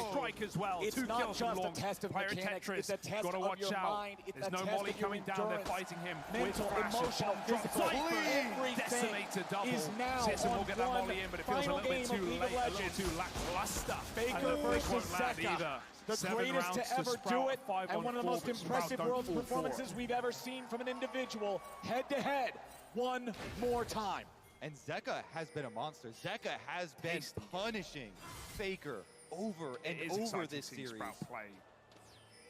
Strike as well. It's not just a test of mechanics, it's a test of your mind. It's a test of your endurance. They're fighting him. Mental, emotional, physical, everything is now on one final game of League of Legends. Lackluster. Faker versus Zeka. The greatest to ever do it, and one of the most impressive Worlds performances we've ever seen from an individual, head-to-head, one more time. And Zeka has been a monster. Zeka has been punishing Faker over and over this series. Play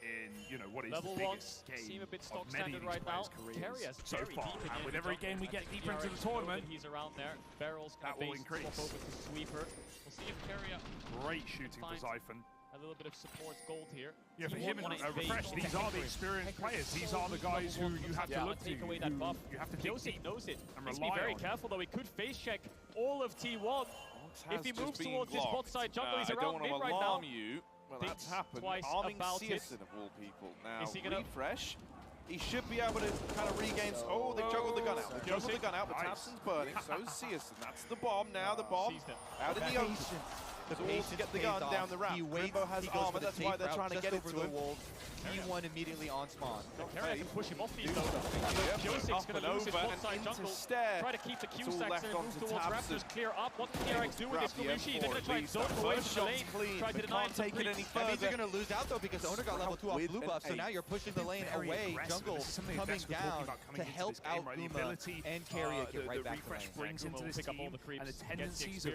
in, what is Level the biggest 1 seem a bit game stock of many standard right now. Careers so far, and with every game we get deeper into the tournament, he's around there. Barrel's that will increase. Swap over to Sweeper. We'll see if Carrier great shooting for Zyphon. A little bit of support gold here. Yeah, for him and Refresh, these are the experienced players. These are the guys who you have to look to. Take away that buff. You have to dig deep knows it. And Needs to be very careful though. He could face check all of T1. If he moves towards his bot side jungle, he's around mid right now. Well, think that's happened. twice Arming about it. Searson of all people. Now, Is he gonna refresh. He should be able to kind of regain. Oh, they juggled the gun out. They juggled the gun out, but Tapson's burning. So is Searson. That's the bomb now. The bomb out in the open. So all to get the gun down the ramp. Rimbo has armor. That's why they're trying to get it to him. T1 immediately on spawn. Carrier can push him off these though. Piosik's going to lose his bot-side jungle. Try to keep the Q-stacks and move towards Raptors. Clear up. What can DRX do with this Luigi? They're going to try and zone away from the lane. Try to deny him some creep. That means you're going to lose out though because Owner got level 2 off blue buff, so now you're pushing the lane away. Jungle coming down to help out Uma and Carrier get right back to lane. Brings into this pick up all team the creeps, and the tendencies of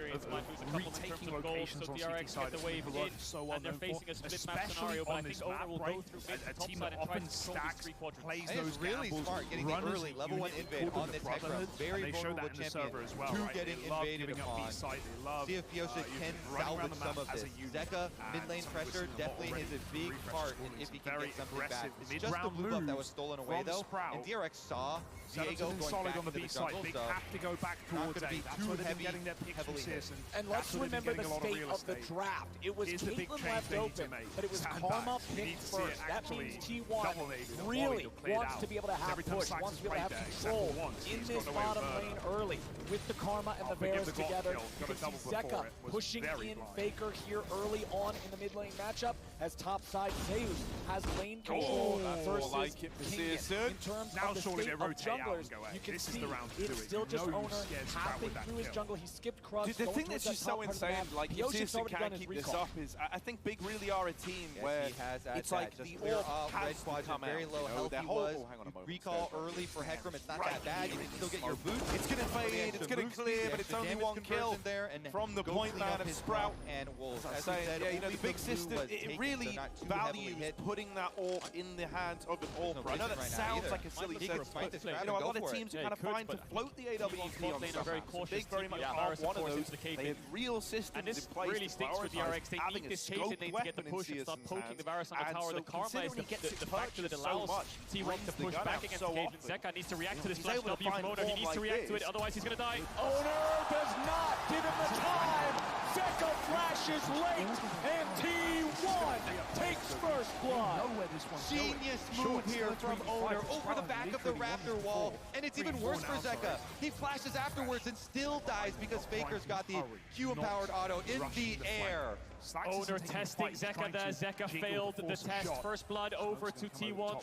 retaking locations on DRX CT get the wave in, and they're facing a split map scenario, but I think Owner will go through mid to top side and try to stacks, plays those really smart, getting the early level 1 invade on the tech run. Very vulnerable champion to getting invaded upon. See if Piozik can salvage some of this. Zeka, mid lane pressure, definitely is a big part in if he can get something back. It's just the blue buff that was stolen away though, and DRX saw Diego going back into the jungle, they so have to go back towards A. That's where they're getting their picks from Searson. And let's remember the state of the draft. It was Caitlyn left open, but it was Karma picked first. That means T1 really wants to be able to have push, wants to be able to have control in this bottom lane early. With the Karma and the Bears together, you can see Zeka pushing in Faker here early on in the mid lane matchup as top side Zeus has lane control versus Kingian. In terms of the state of junglers, you can see it's still just Owner passing through his jungle. He skipped Crush. The thing that's just so insane, like if Searson can't keep this up, is I think Big really are a team where it's like the all has to come out. Very low health he was. Recall early for Hecarim. It's not that bad. You can still get your boots. It's going to fade. It's going to clear, but it's only one kill there from the point man of Sprout and Wolves. As I said, yeah, the big system, it really values putting that AWP in the hands of an AWP. I know that sounds like a silly sentence, but a lot of teams are kind of fine to float the AWP on stuff. Big very much are one of those. They have real systems in place. Really stinks for DRX. They need this Caitlyn lane to get the push and start poking the Varus on the tower. The Karma is the factor that allows T1 to push back against Caitlyn. Zeka needs to react to this flash W from Owner. He needs to react to it, otherwise he's going to die. Owner does not give him the time. Zeka flashes late, and T1 takes first blood. Genius move here from Owner over the back of the Raptor wall, and it's even worse for Zeka. He flashes afterwards and still dies because Faker's got the Q-empowered auto in the air. Owner testing Zeka there. Zeka failed the test. First blood over to T1,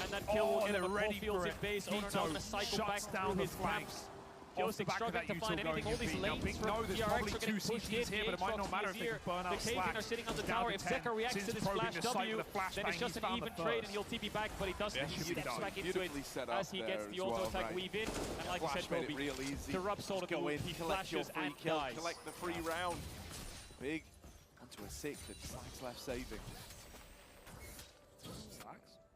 and that kill will get him a fields in base. Owner now going to cycle back down his camps. Piozik struggling to find anything. All these lanes from DRX are getting pushed in here, but it might not matter if they burn out the Cajun are sitting on the tower. If Zeka reacts to this flash W, then it's just an even trade, and he'll TP back, but he doesn't. He steps back into it as he gets the auto attack weave in. And like I said, Moby, to rub sort of the move, he flashes and dies. Collect the free round. Big onto a 6, and Slacks left saving.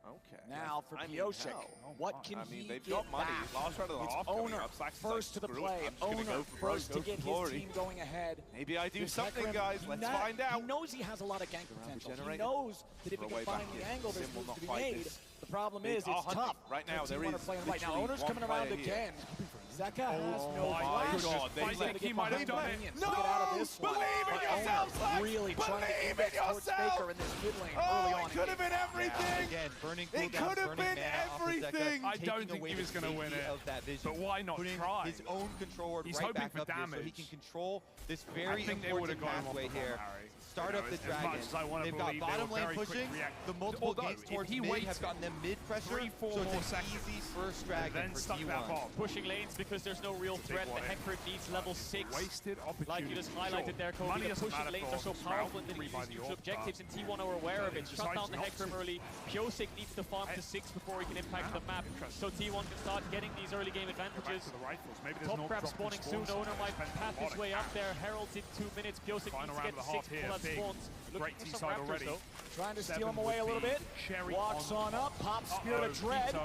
Okay. Now for Piozik, what can he they've get got money. back? Last round of the It's half Owner up. first to the play. Owner first to get his team going ahead. Maybe I do something, guys. Let's find out. He knows he has a lot of gank potential. He knows that if he can find the angle, there's moves to be made. The problem is, it's tough. Right now, there is right now. Owner's coming around again. Zeka has no flash. They think he might have done it. No! Believe in yourself, Slacks! Really trying to invest towards Faker in this mid lane early on. It could have been everything! Again, burning it could have been everything! I don't think he was going to win it, but why not try? His own controller He's right hoping back for up here so he damage. can control this very important pathway here. Start up the Dragon. They've got bottom lane pushing. The multiple gates towards mid have gotten them mid pressure, so it's an easy first Dragon for T1. Pushing lanes because there's no real threat. The Hecarim needs level 6. Wasted opportunity. Like you just highlighted there, Kobe. The pushing lanes are so powerful and the huge objectives, and T1 are aware of it. Shut down the Hecarim early. Piozik needs to farm to 6 before he can impact the map, so T1 can start getting these early game advantages. Top crab spawning soon. Owner might path his way up there. Herald's in 2 minutes. Piozik needs to get 6 blood spawns. Looking for some Raptors though. Trying to steal him away a little bit. Walks on up. Pop Spirit of Dread.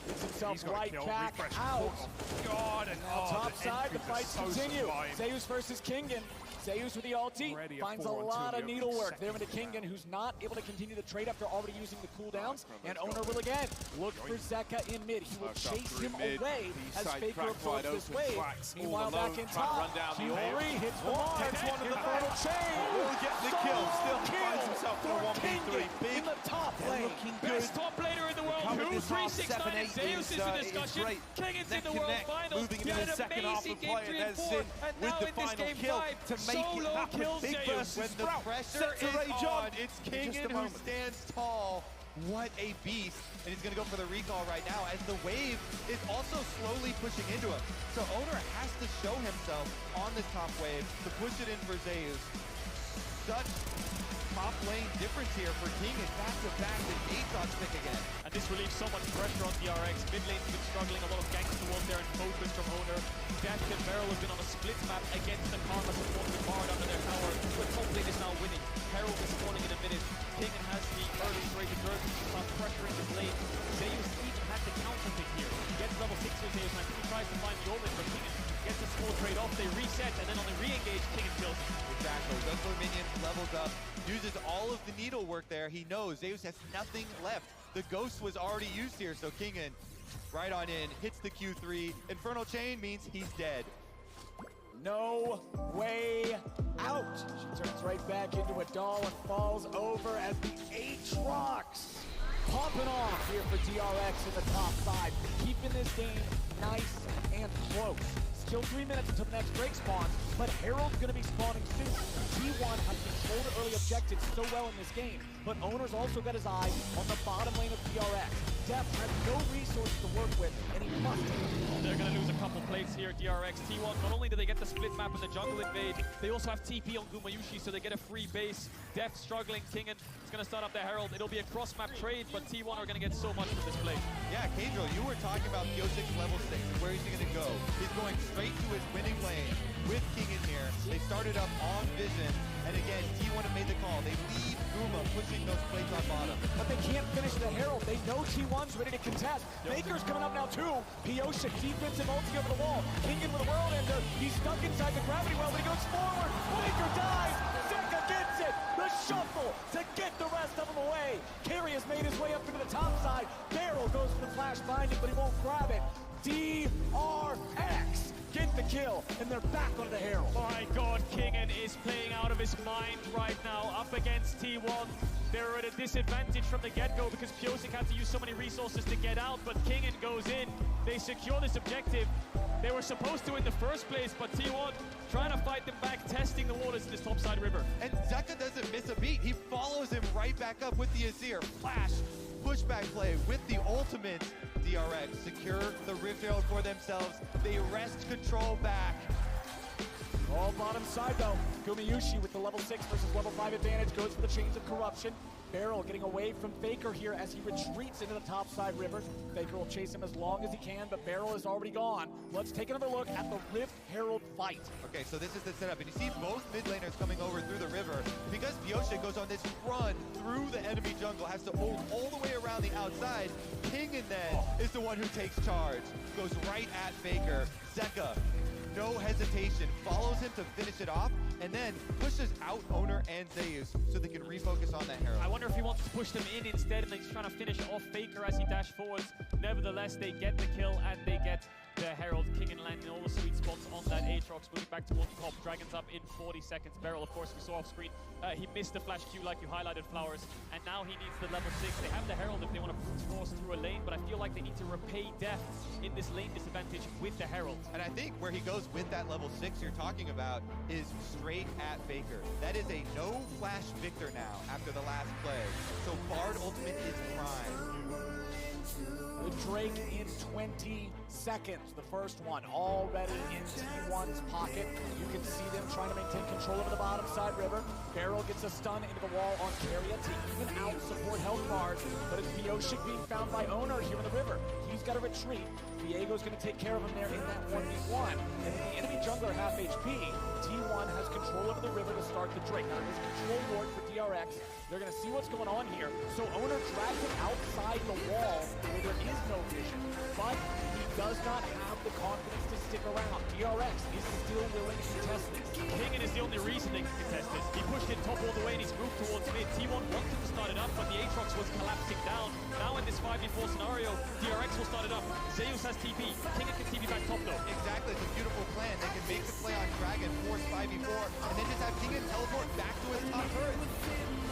Gets himself right back out. God, and top side, the fights continue. Zeus versus Kingian. Zeus with the ulti finds a lot of needlework there into Kingen, who's not able to continue the trade after already using the cooldowns. And Owner will again look for Zeka in mid. He will chase him away as Faker approaches this wave. Meanwhile, back in top, Kiori hits the mark. Hits one of the Fertile Chain. Will get the kill. Still finds himself in a 1v3. Big in the top lane. Best top laner in the world. 2-3-6-9. Zeus is in discussion. Kingen's in the world final. Moving into the second half of play, and there's Sin with the final kill to make it happen. Big versus when the pressure is on, it's Kingen who stands tall. What a beast. And he's going to go for the recall right now as the wave is also slowly pushing into him. So Owner has to show himself on this top wave to push it in for Zeus. Such top lane difference here for Kingen. Back-to-back and Aatrox pick again. And this relieves so much pressure on DRX. Mid lane's been struggling, a lot of ganks towards there and focus from Owner. Death and Beryl have been on a split map against the Karma support with Bard under their tower. But top lane is now winning. Herald is spawning in a minute. Kingen has the early straight to Dirk, starts pressuring this lane. Zeus even had the counter pick here. He gets level 6 with Zeus, and I think he tries to find the ult, but Kingen gets a small trade off. They reset, and then on the re-engage, Kingen kills him. Exactly. Guzzler minion levels up, uses all of the needlework there. He knows Zeus has nothing left. The Ghost was already used here, so Kingen right on in, hits the Q3. Infernal Chain means he's dead. No way out. She turns right back into a doll and falls over as the Aatrox popping off here for DRX in the top side. Keeping this game nice and close. Still 3 minutes until the next break spawns, but Herald's going to be spawning soon. T1 has controlled the early objectives so well in this game, but Owner's also got his eye on the bottom lane of DRX. Def has no resources to work with, and he must take it. They're going to lose a couple plates here, DRX. T1, not only do they get the split map and the jungle invade, they also have TP on Gumayushi, so they get a free base. Def struggling, Kingen is going to start up the Herald. It'll be a cross-map trade, but T1 are going to get so much from this play. Yeah, Kadro, you were talking about Piosik's level 6 and where he's going to go. He's going straight to his winning lane with Kingen here. They started up on Vision, and again, T1 have made the call. They leave Guma pushing those plates on bottom. But they can't finish the Herald. They know T1's ready to contest. Faker's coming up now too. Pioshik defensive ulti over the wall. Kingen with a world ender. He's stuck inside the gravity well, but he goes forward. Faker dies. Zeka gets it. The shuffle to get the rest of them away. Carry has made his way up into the top side. Beryl goes for the flash binding, but he won't grab it. DRX get the kill, and they're back on the Herald. My God, Kingen is playing out of his mind right now, up against T1. They're at a disadvantage from the get-go because Pioshik had to use so many resources to get out, but Kingen goes in. They secure this objective. They were supposed to in the first place, but T1 trying to fight them back, testing the waters in this topside river. And Zeka doesn't miss a beat. He follows him right back up with the Azir. Flash, pushback play with the ultimate. DRX secure the Rift Herald for themselves. They wrest control back. All bottom side though. Gumayushi with the level 6 versus level 5 advantage goes for the Chains of Corruption. Beryl getting away from Faker here as he retreats into the topside river. Faker will chase him as long as he can, but Beryl is already gone. Let's take another look at the Rift Herald fight. Okay, so this is the setup, and you see both mid laners coming over through the river. Because Pioshik goes on this run through the enemy jungle, has to hold all the way around the outside. Kingen then is the one who takes charge. Goes right at Faker. Zeka, no hesitation, follows him to finish it off, and then pushes out Owner and Zeus so they can refocus on that Herald. I wonder if he wants to push them in instead, and he's trying to finish off Faker as he dash forwards. Nevertheless, they get the kill, and they get the Herald. Kingen landing all the sweet spots on that Aatrox, moving back towards the top. Dragons up in 40 seconds. Beryl, of course, we saw off screen. He missed the flash Q like you highlighted, Flowers, and now he needs the level 6. They have the Herald if they want to force through a lane, but I feel like they need to repay Death in this lane disadvantage with the Herald. And I think where he goes with that level 6 you're talking about is straight at Faker. That is a no flash victor now after the last play. So Bard ultimate is prime. The Drake in 20 seconds. The first one already in T1's pocket. You can see them trying to maintain control over the bottom side river. Beryl gets a stun into the wall on Carrier to even out support health bars. But it's Pioshik being found by Owner here in the river. He's got to retreat. Diego's going to take care of him there in that 1v1. And with the enemy jungler half HP, T1 has control over the river to start the Drake. Now there's control ward for DRX. They're going to see what's going on here. So Owner drags him outside the wall where there is no vision. But he does not have the confidence to stick around. DRX is still willing to contest this. Kingen is the only reason they can contest this. He pushed it top all the way and he's moved towards mid. T1 wanted to start it up, but the Aatrox was collapsing down. Now in this 5v4 scenario, DRX will start it up. Zeus has TP. Kingen can TP back top though. Exactly, it's a beautiful plan. They can make the play on Dragon, force 5v4, and then just have Kingen teleport back to his top turret.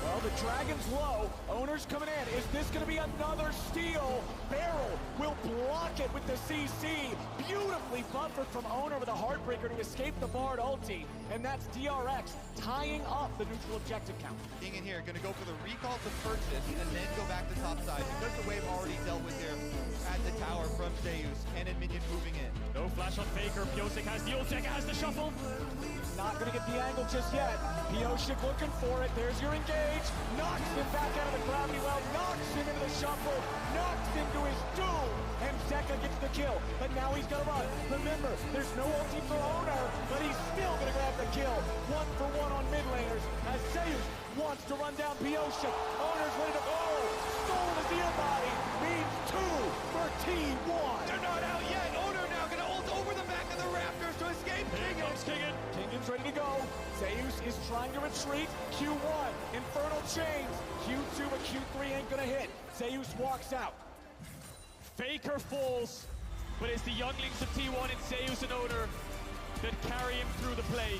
Well, the Dragon's low. Owner's coming in. Is this going to be another steal? Barrel will block it with the CC. Beautifully buffered from Owner with a Heartbreaker to escape the Bard ulti. And that's DRX tying up the neutral objective count. Kingen here, going to go for the recall to purchase and then go back to top side. Because the wave already dealt with him at the tower from Zeus. Cannon minion moving in. No flash on Faker. Pyosik has the ult. Zeka has the shuffle. Not going to get the angle just yet. Pyosik looking for it. There's your engage. Knocks him back out of the gravity well. Knocks him into the shuffle. Knocks him to his doom. And Zeka gets the kill. But now he's going to run. Remember, there's no ulti for Owner, but he's still going to grab the kill. 1-for-1 on mid laners as Zeus wants to run down Pyosik. Owner's ready to go. Stolen his ear body. Means 2 for T1. They're not out yet. Owner now going to ult over the back of the Raptors to escape Kingen. Kingen. Kingen's ready to go. Zeus is trying to retreat. Q1, Infernal Chains. Q2, but Q3 ain't gonna hit. Zeus walks out. Faker falls, but it's the younglings of T1 and Zeus and Owner that carry him through the play.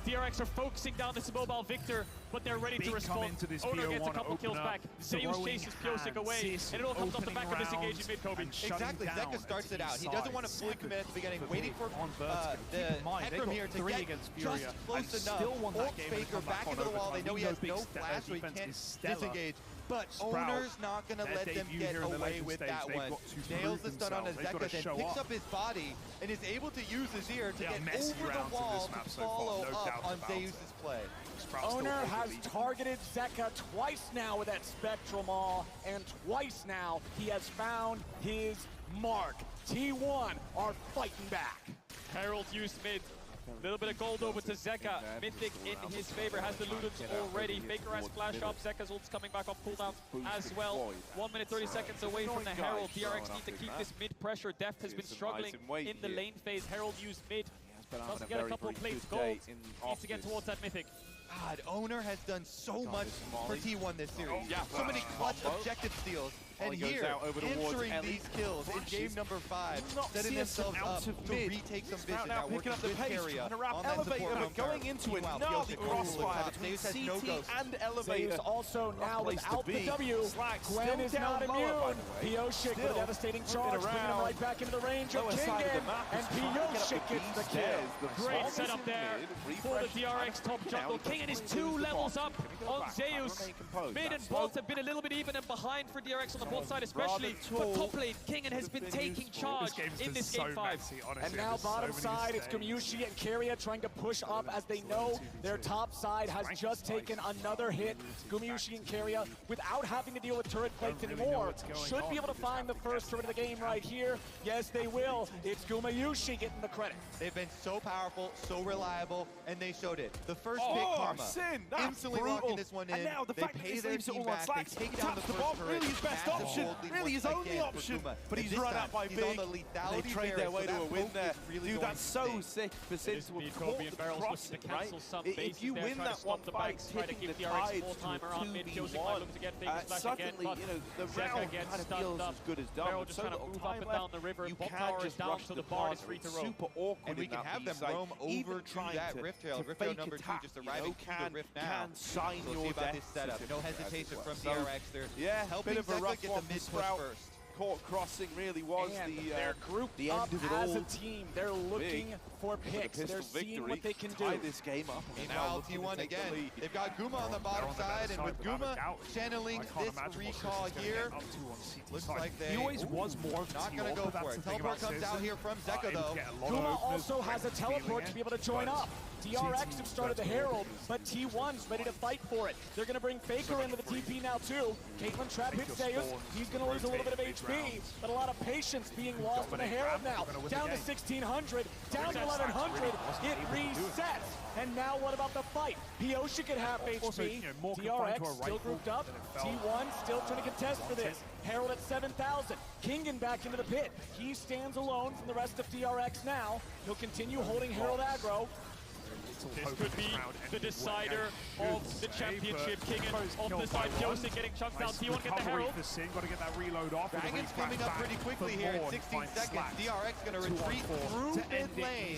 DRX are focusing down this mobile Victor, but they're ready to respond. Owner gets a couple kills back. Zeus chases Pyosik away, and it all comes off the back of this engage in mid, Kobe. Exactly, Zeka starts it out. He doesn't want to fully commit at the beginning, waiting for the Hecarim here to get just close enough. Ult Faker back into the wall. They know he has no flash, so he can't disengage. But Owner's not going to let them get away with that one. Nails the stun on Zeka, then picks up his body and is able to use his ear to get over the wall to follow up on Zeus' play. Owner has targeted Zeka twice now with that Spectral Maw, and twice now he has found his mark. T1 are fighting back. Herald used mid. A little bit of gold over to Zeka. Mythic in his favor, has the Ludens already. Faker has flash up. Zeka's ult's coming back off cooldown as well. 1 minute 30 seconds away from the Herald. DRX need to keep this mid pressure. Deft has been struggling in the lane phase. Herald used mid. Doesn't get a couple of plates gold. Needs to get towards that Mythic. God, Owner has done so much for T1 this series. So many clutch objective steals. And here, answering these kills in game number 5, setting themselves up to retake some vision. Now working with Carrier on that support room. Going into it, now the crossfire between CT and Elevator. Zeus also now without the W. Gwen is not immune. Pyosik with a devastating charge, bringing him right back into the range of Kingen. And Pyosik gets the kill. Great setup there for the DRX top jungle. Kingen is 2 levels up on Zeus. Mid and bot have been a little bit even and behind for DRX on the bot side especially, but top lane, Kingen has been taking charge in this game 5. And now bottom side, it's Gumyushi and Carrier trying to push up as they know their top side has just taken another hit. Gumyushi and Carrier, without having to deal with turret plates anymore, should be able to find the first turret of the game right here. Yes, they will. It's Gumyushi getting the credit. They've been so powerful, so reliable, and they showed it. The first pick, Karma, instantly locking this one in. And now the fact pay that their leaves it team all on back, Slacks, they take down the first turret. Really his best option, really his only option, but he's run out by Big. They trade their way to a win there. Dude, that's so sick for Sid to have caught the crossing, right? If you win that one fight, hitting the tide to 2v1, suddenly, you know, the round kind of feels as good as done. Barrel just trying to move up and down the river. You Bot can't tower is just down, rush so the the Bard is Bard. free to It's roam. super awkward And we can have them roam over to that Rift Trail. Rift Trail number 2 just arriving to the Rift now. Can sign So your see about death. this setup. No hesitation from So, DRX. They're helping bit of a Zeka rough get one the mid for push Sprout. first. Court crossing really was And the they're grouped the end up of it as all. a team. They're looking for picks. They're seeing what they can do. Tie this game up. Meanwhile, T1 again. They've got Guma on the bottom side, and with Guma channeling this recall here, looks like they always was more of not going to go for it. Teleport comes out here from Zeka, though. Guma also has a teleport to be able to join up. DRX have started the Herald, but T1's ready to fight for it. They're going to bring Faker into the TP now, too. Caitlyn Trap hits Zeus. He's going to lose a little bit of HP. HP, but a lot of patience being lost in the Herald now. Down to 1,600, down to 1,100, it resets. And now what about the fight? Pioshik at half HP, DRX still grouped up, T1 still trying to contest for this. Herald at 7,000, Kingen back into the pit. He stands alone from the rest of DRX now. He'll continue holding Herald aggro. This could be the decider of the championship. Kingen off the side, Pioshik getting chunked down. T1 get the Herald. Got to get that reload off. Dragon's coming up pretty quickly here in 16 seconds. DRX going to retreat through mid lane.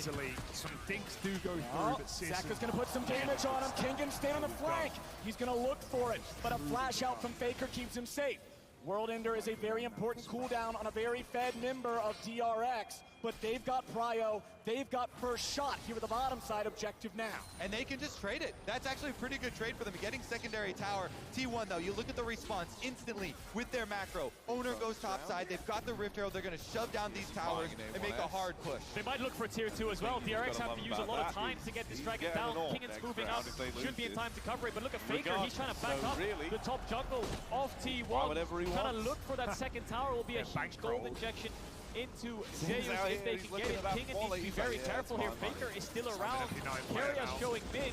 Some things do go through, but Zeka's going to put some damage on him. Kingen staying on the flank. He's going to look for it, but a flash out from Faker keeps him safe. World Ender is a very important cooldown on a very fed member of DRX, but they've got prio, they've got first shot here at the bottom side objective now. And they can just trade it. That's actually a pretty good trade for them. Getting secondary tower. T1 though, you look at the response instantly with their macro. Owner goes topside, they've got the Rift Herald, they're gonna shove down these towers and make a hard push. They might look for tier 2 as well. DRX have to use a lot of time to get this dragon down. Kingen's moving up, should be in time to cover it, but look at Faker, he's trying to back up the top jungle of T1. Trying to look for that second tower will be a huge gold injection into Zeus if they can get it. Kingen needs to be very careful here. Faker is still around. Keria showing mid.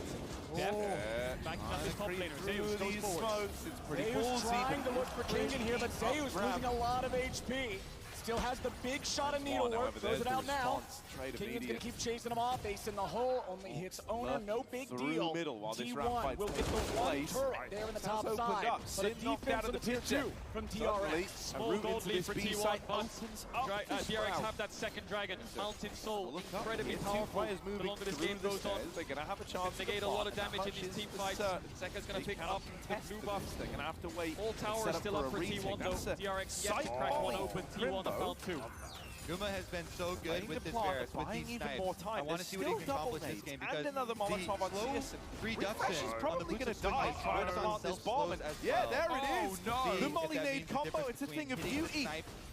Backing up his top laner. Zeus goes forward. Zeus trying to look for Kingen here, but Zeus losing a lot of HP. Still has the big shot of needlework, throws it out now. Kingen's gonna keep chasing him off. Ace in the hole, only hits Owner, no big deal. T1 will get the one turret there in the top side, but a defense with the tier 2 from DRX. Small gold lead for T1, but DRX have that second dragon. Mountain Soul, incredibly powerful the longer this game goes on. They're gonna have a chance to negate a lot of damage in these team fights. Zeka's gonna pick up the blue buffs. They're gonna have to wait. All towers still up for T1 though. DRX yet to crack one open. T1 found 2. Guma has been so good with this Varus, with these snipes. I want to see what he can accomplish this game because another Molotov on slow reduction is probably going to die trying to plant this bomb. And yeah, there it is. No. The Molly nade combo, it's a thing of beauty.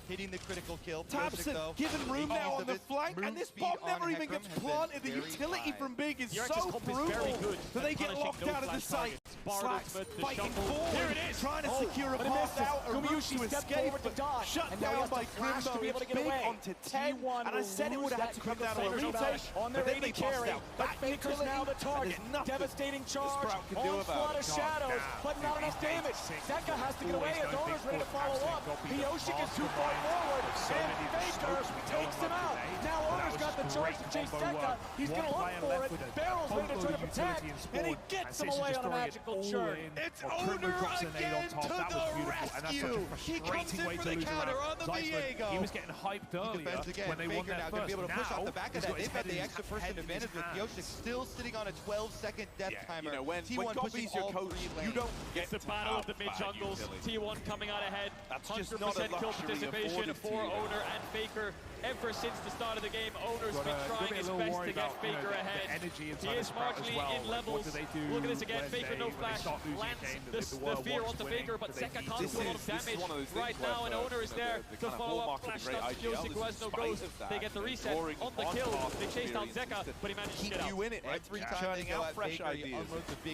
Hitting the critical kill. Tabson given room now on the flank, and this bomb never even gets planted. The utility from Big is so brutal that they get locked out of the site. Slacks fighting forward, trying to secure a path out, a route to escape, but shut down by Crimbo. It's Big onto 10, and I said it would have had to come down to a retake, on their 80 carry, but Faker's now the target. Devastating charge, onslaught of shadows, but not enough damage. Zeka has to get away, his owner's ready to follow up. Pioshik is too far forward, and Faker takes him out. Now Owner's got the choice to chase Zeka. He's going to look for it. Barrel's ready to try to protect, and he gets him away on a magical churn. It's Owner again to the rescue. He comes in for the counter on the Viego. He was getting hyped earlier when they won that first. Be able to push now, off the back of that. They've got the extra person advantage with Pioshik still sitting on a 12-second death timer. You know, when T1 pushing your coach, you don't get the battle of the mid jungles. T1 coming out ahead. 100% kill participation for Owner and Faker. Ever since the start of the game, Owner's been trying his best to get Faker ahead. He is marginally in levels. Look at this again. Faker no flash lands the fear onto Faker, but Zeka can't do a lot of damage right now, and Owner is there to follow up. Flash out to Pioshik, who has no ghost. They get the reset on the kill. They chase down Zeka, but he managed to get out. You in it every time they go out fresh ideas.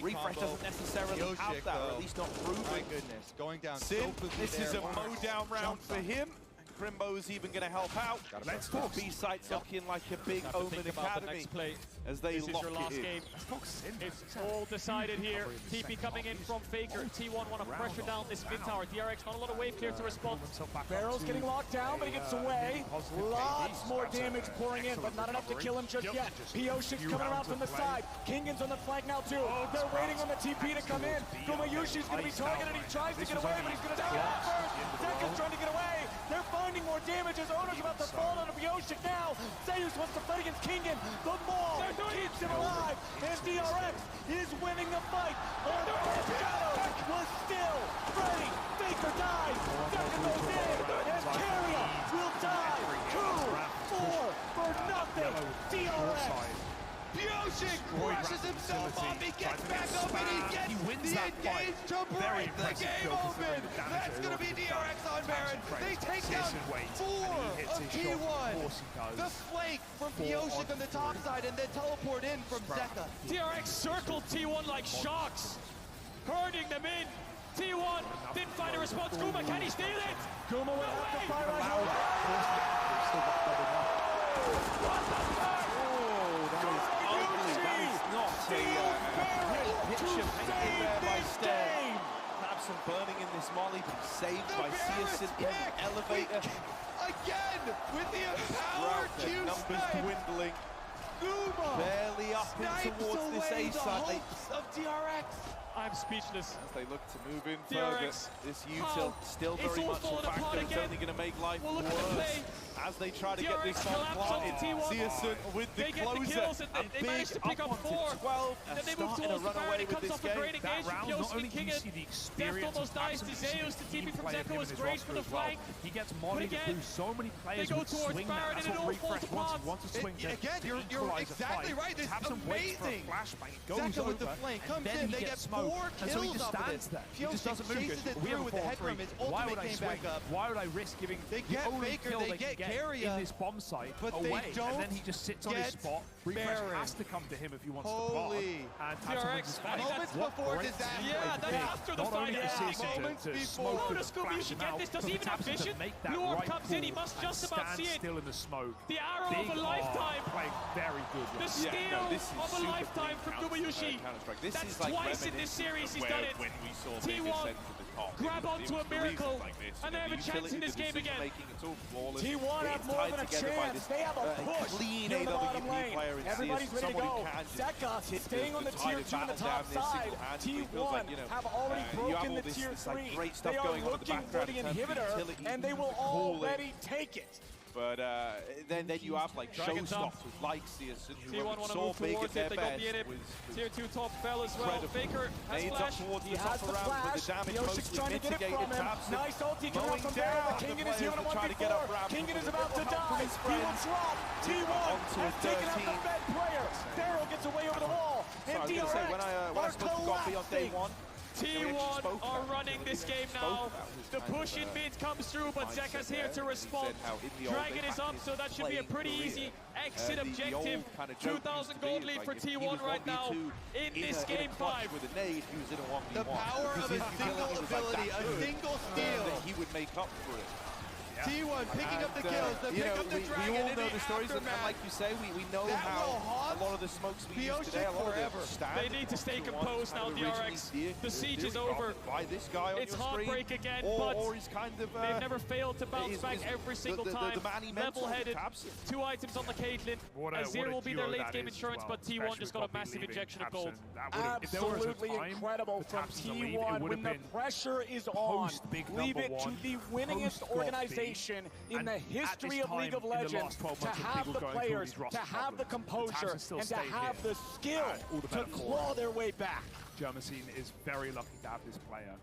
Refresh doesn't necessarily have that, or at least not proven. My goodness, going down. This is a mow down round for him. Crimbo's even going to help out. Let's talk. B-site's looking like a big Omen Academy as they lock it in. It's all decided here. TP coming in from Faker. T1 want to pressure down this mid tower. DRX not a lot of wave clear to respond. Barrel's getting locked down, but he gets away. Lots more damage pouring in, but not enough to kill him just yet. Pioshik's coming around from the side. Kingen's on the flank now too. They're waiting on the TP to come in. Gumayushi's going to be targeted. He tries to get away, but he's going to die out first. Zeka's trying to get away. They're finding more damage as Owner's about to fall on Pioshik now. Zeus wants to fight against Kingen. The ball keeps him alive, and DRX is winning the fight. Shadow was still ready. Faker dies. Zeka goes in, and Keria will die. 2-4 for nothing. DRX. Pioshik brushes himself off, he gets back up, and he gets the engage to break the game open. That's going to be DRX on Baron. They take down 4 of T1. The flank from Pioshik on the top side, and then teleport in from Zeka. DRX circled T1 like sharks, herding them in. T1 didn't find a response. Guma, can he steal it? Guma will have to fire right now. Picture painted there by Stern. Tabson burning in this molly, but saved by Searson in the elevator. Again, with the empowered Q numbers dwindling. Barely up in towards this A side. Of DRX. I'm speechless. As they look to move in DRX. further, this util still very much a factor. It's only going to make life worse as they try to get this bomb planted. Searson with the closer, a big up onto 12, and then starting to run away with this game. That round, not only do you see the experience of Tabson, the team play of him and his roster as well. He gets mollied through so many players would swing that. That's what Refresh wants. He wants to swing again, you're exactly right. This is amazing. Goes over, with the flank comes then in, they get 4 and so he kills just off of stands this. there. He just doesn't move. Chases it We have through a with the 4-3. headroom. His Why would ultimate I came swing? back up. Why would I risk giving They the get only Faker, kill they they get can get Carrier, in this bomb site but away, they don't and then he just sits on his spot. Refresh has to come to him if he wants to pod. And DRX, moments before disaster. Yeah, that's after the fight. Moments before. Oh, the Scooby, you should get this. Does he even have vision? Blue Orb comes in, he must just about see it. Still in the smoke. The arrow of a lifetime. Playing very good. The steal of a lifetime from Gumayushi. That's twice in this series he's done it. T1 grab onto a miracle, and they have a chance in this game again. T1 have more of a chance. They have a push clean in the bottom AWP lane. player in Everybody's ready to go. Zeka staying on the tier 2 on the top side. T1 have already broken the tier 3. They are looking for the inhibitor, and they will already take it. But then you have like showstoppers like Searson, who T1 want to move towards it. They got the inhib. Tier 2 top fell as well. Faker has flash. He has the flash. Yoshik's trying to get it from him. Nice ulti coming up from there, but Kingen is here on a 1v4. Kingen is about to die. He will drop. T1 has taken out the Fed player. Daryl gets away over the wall. And DRX are collapsing. T1 are running this game now. The push in mid comes through, but Zeka's here to respond. Dragon is up, so that should be a pretty easy exit objective. 2,000 gold lead for T1 right now in this game 5. The power of a single ability, a single steal. He would make up for it. T1 picking up the kills, pick up the Dragon. We all know the stories, and like you say, we know how a lot of the smokes we use today, a lot of them stand. They need to stay composed now, DRX. The siege is over. By this guy on it's heartbreak again, but he's kind of, they've never failed to bounce back every single time. Level-headed, 2 items on the Caitlyn. Azir will be their late-game insurance, but T1 just got a massive injection of gold. Absolutely incredible from T1 when the pressure is on. Leave it to the winningest organization in the history of League of Legends to have the players, to have the composure, and to have the skill to claw their way back. Germacine is very lucky to have this player.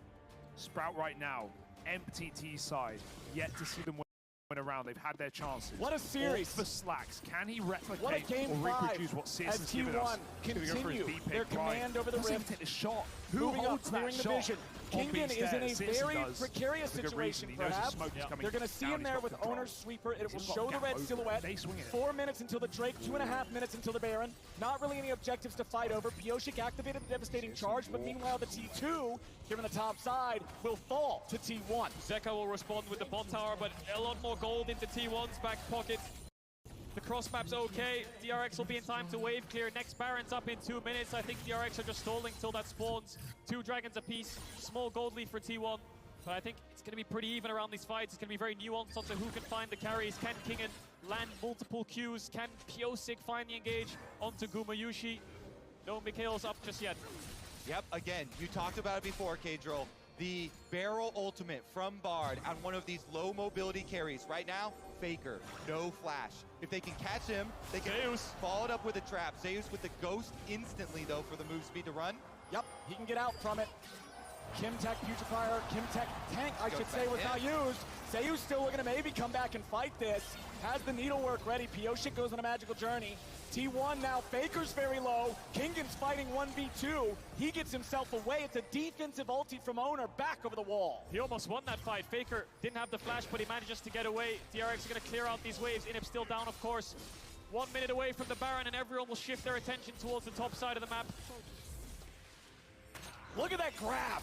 Sprout right now, empty T side, yet to see them win around. They've had their chances. What a series for Slacks. Can he replicate what a game or 5 reproduce what Searson's given us? Continue their command over the rift. Take the shot. Moving up, clearing the vision. Kingen is in a very precarious situation, perhaps. They're going to see him there with Owner's Sweeper. It will show the red silhouette. 4 minutes until the Drake, 2.5 minutes until the Baron. Not really any objectives to fight over. Pioshik activated the devastating charge, but meanwhile the T2 here on the top side will fall to T1. Zeka will respond with the bot tower, but a lot more gold into T1's back pocket. The cross map's okay. DRX will be in time to wave clear. Next Baron's up in 2 minutes. I think DRX are just stalling till that spawns. 2 dragons apiece. Small gold lead for T1. But I think it's going to be pretty even around these fights. It's going to be very nuanced onto who can find the carries. Can Kingen land multiple Qs? Can Pioshik find the engage onto Gumayushi? No Mikhail's up just yet. Yep, again, you talked about it before, K-Drill. The barrel ultimate from Bard on one of these low mobility carries. Right now, Faker, no flash. If they can catch him, they can follow it up with a trap. Zeus with the ghost instantly, though, for the move speed to run. Yep, he can get out from it. Kimtech Putrefier, Kimtech Tank, I should say, was not used. Zeus still looking to maybe come back and fight this. Has the needlework ready. Pioshik goes on a magical journey. T1 now, Faker's very low. Kingen's fighting 1v2. He gets himself away. It's a defensive ulti from Owner back over the wall. He almost won that fight. Faker didn't have the flash, but he manages to get away. DRX are going to clear out these waves. Inhib still down, of course. 1 minute away from the Baron, and everyone will shift their attention towards the top side of the map. Look at that grab.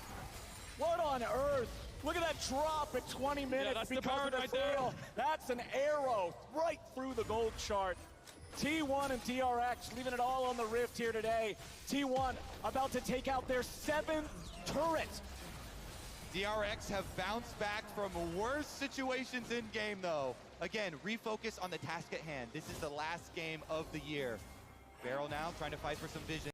What on earth? Look at that drop at 20 minutes that's because the burn of the right there. That's an arrow right through the gold chart. T1 and DRX leaving it all on the Rift here today. T1 about to take out their 7th turret. DRX have bounced back from worse situations in game though. Again, refocus on the task at hand. This is the last game of the year. Beryl now trying to fight for some vision.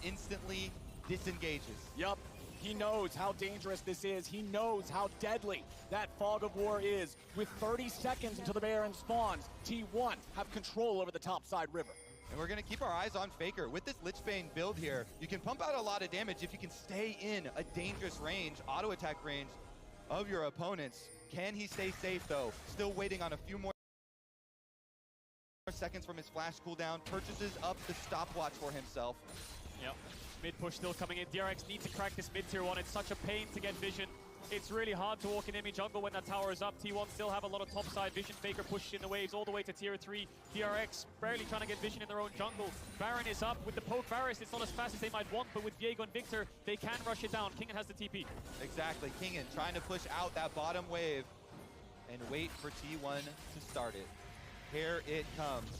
Instantly disengages. Yup. He knows how dangerous this is. He knows how deadly that fog of war is. With 30 seconds until the Baron spawns, T1 have control over the topside river. And we're going to keep our eyes on Faker. With this Lichbane build here, you can pump out a lot of damage if you can stay in a dangerous range, auto attack range of your opponents. Can he stay safe though? Still waiting on a few more seconds from his flash cooldown. Purchases up the stopwatch for himself. Yep. Mid push still coming in. DRX need to crack this mid tier 1. It's such a pain to get vision. It's really hard to walk in enemy jungle when that tower is up. T1 still have a lot of topside vision. Faker pushed in the waves all the way to tier 3. DRX barely trying to get vision in their own jungle. Baron is up with the poke Varus. It's not as fast as they might want, but with Viego and Victor, they can rush it down. Kingen has the TP. Exactly. Kingen trying to push out that bottom wave and wait for T1 to start it. Here it comes.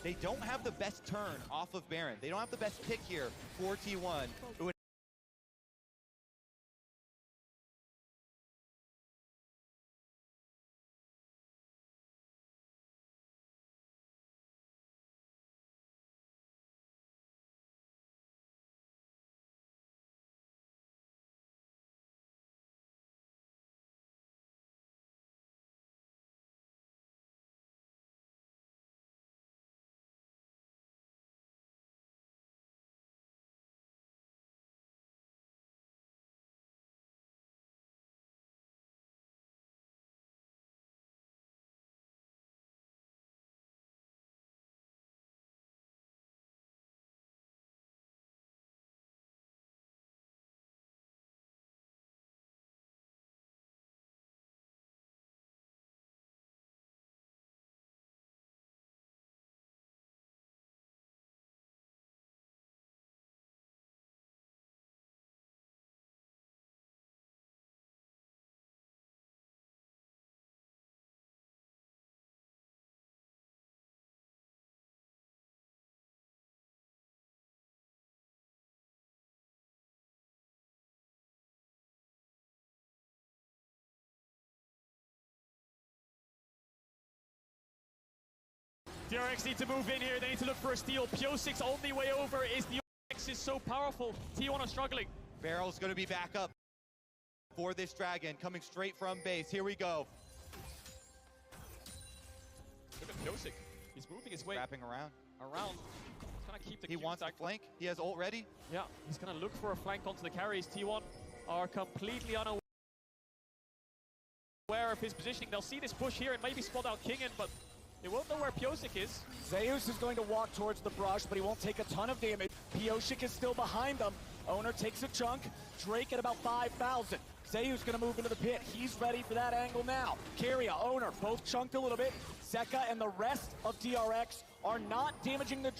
They don't have the best turn off of Baron. They don't have the best pick here for T1. DRX need to move in here. They need to look for a steal. P06 only way over is the X is so powerful. T1 are struggling. Barrel's going to be back up for this dragon coming straight from base. Here we go. Look at P06. He's moving his way. Wrapping around. He's going to keep the He wants a flank. He has ult ready. Yeah, he's going to look for a flank onto the carries. T1 are completely unaware of his positioning. They'll see this push here and maybe spot out Kingen, but they won't know where P06 is. Zeus is going to walk towards the brush, but he won't take a ton of damage. P06 is still behind them. Owner takes a chunk. Drake at about 5,000. Zeus going to move into the pit. He's ready for that angle now. Keria, Owner, both chunked a little bit. Zeka and the rest of DRX are not damaging the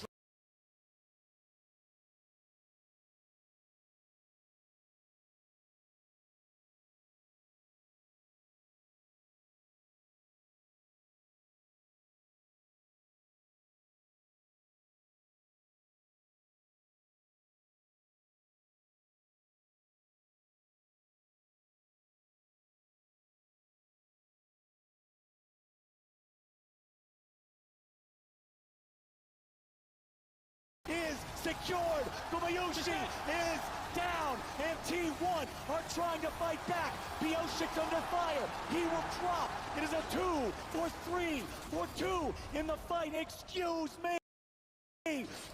is secured. Gumayushi is down, and T1 are trying to fight back. P06 under fire. He will drop. It is a 2 for 3 for 2 in the fight. Excuse me.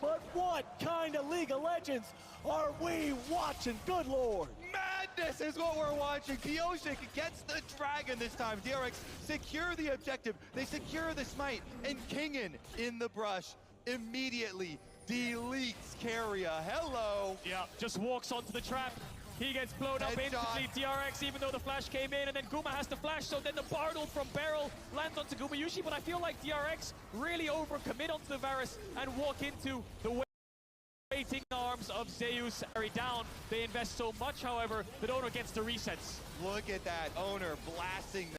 But what kind of League of Legends are we watching? Good Lord. Madness is what we're watching. P06 gets the dragon this time. DRX secure the objective. They secure the smite, and Kingen in the brush immediately deletes Keria. Hello. Yeah, just walks onto the trap. He gets blown up instantly. DRX, even though the flash came in, and then Guma has to flash, so then the Bartle from Beryl lands onto Gumayushi, but I feel like DRX really overcommit onto the Varus and walk into the wave waiting arms of Zeus carry down. They invest so much, however, that Owner gets the resets. Look at that, Owner blasting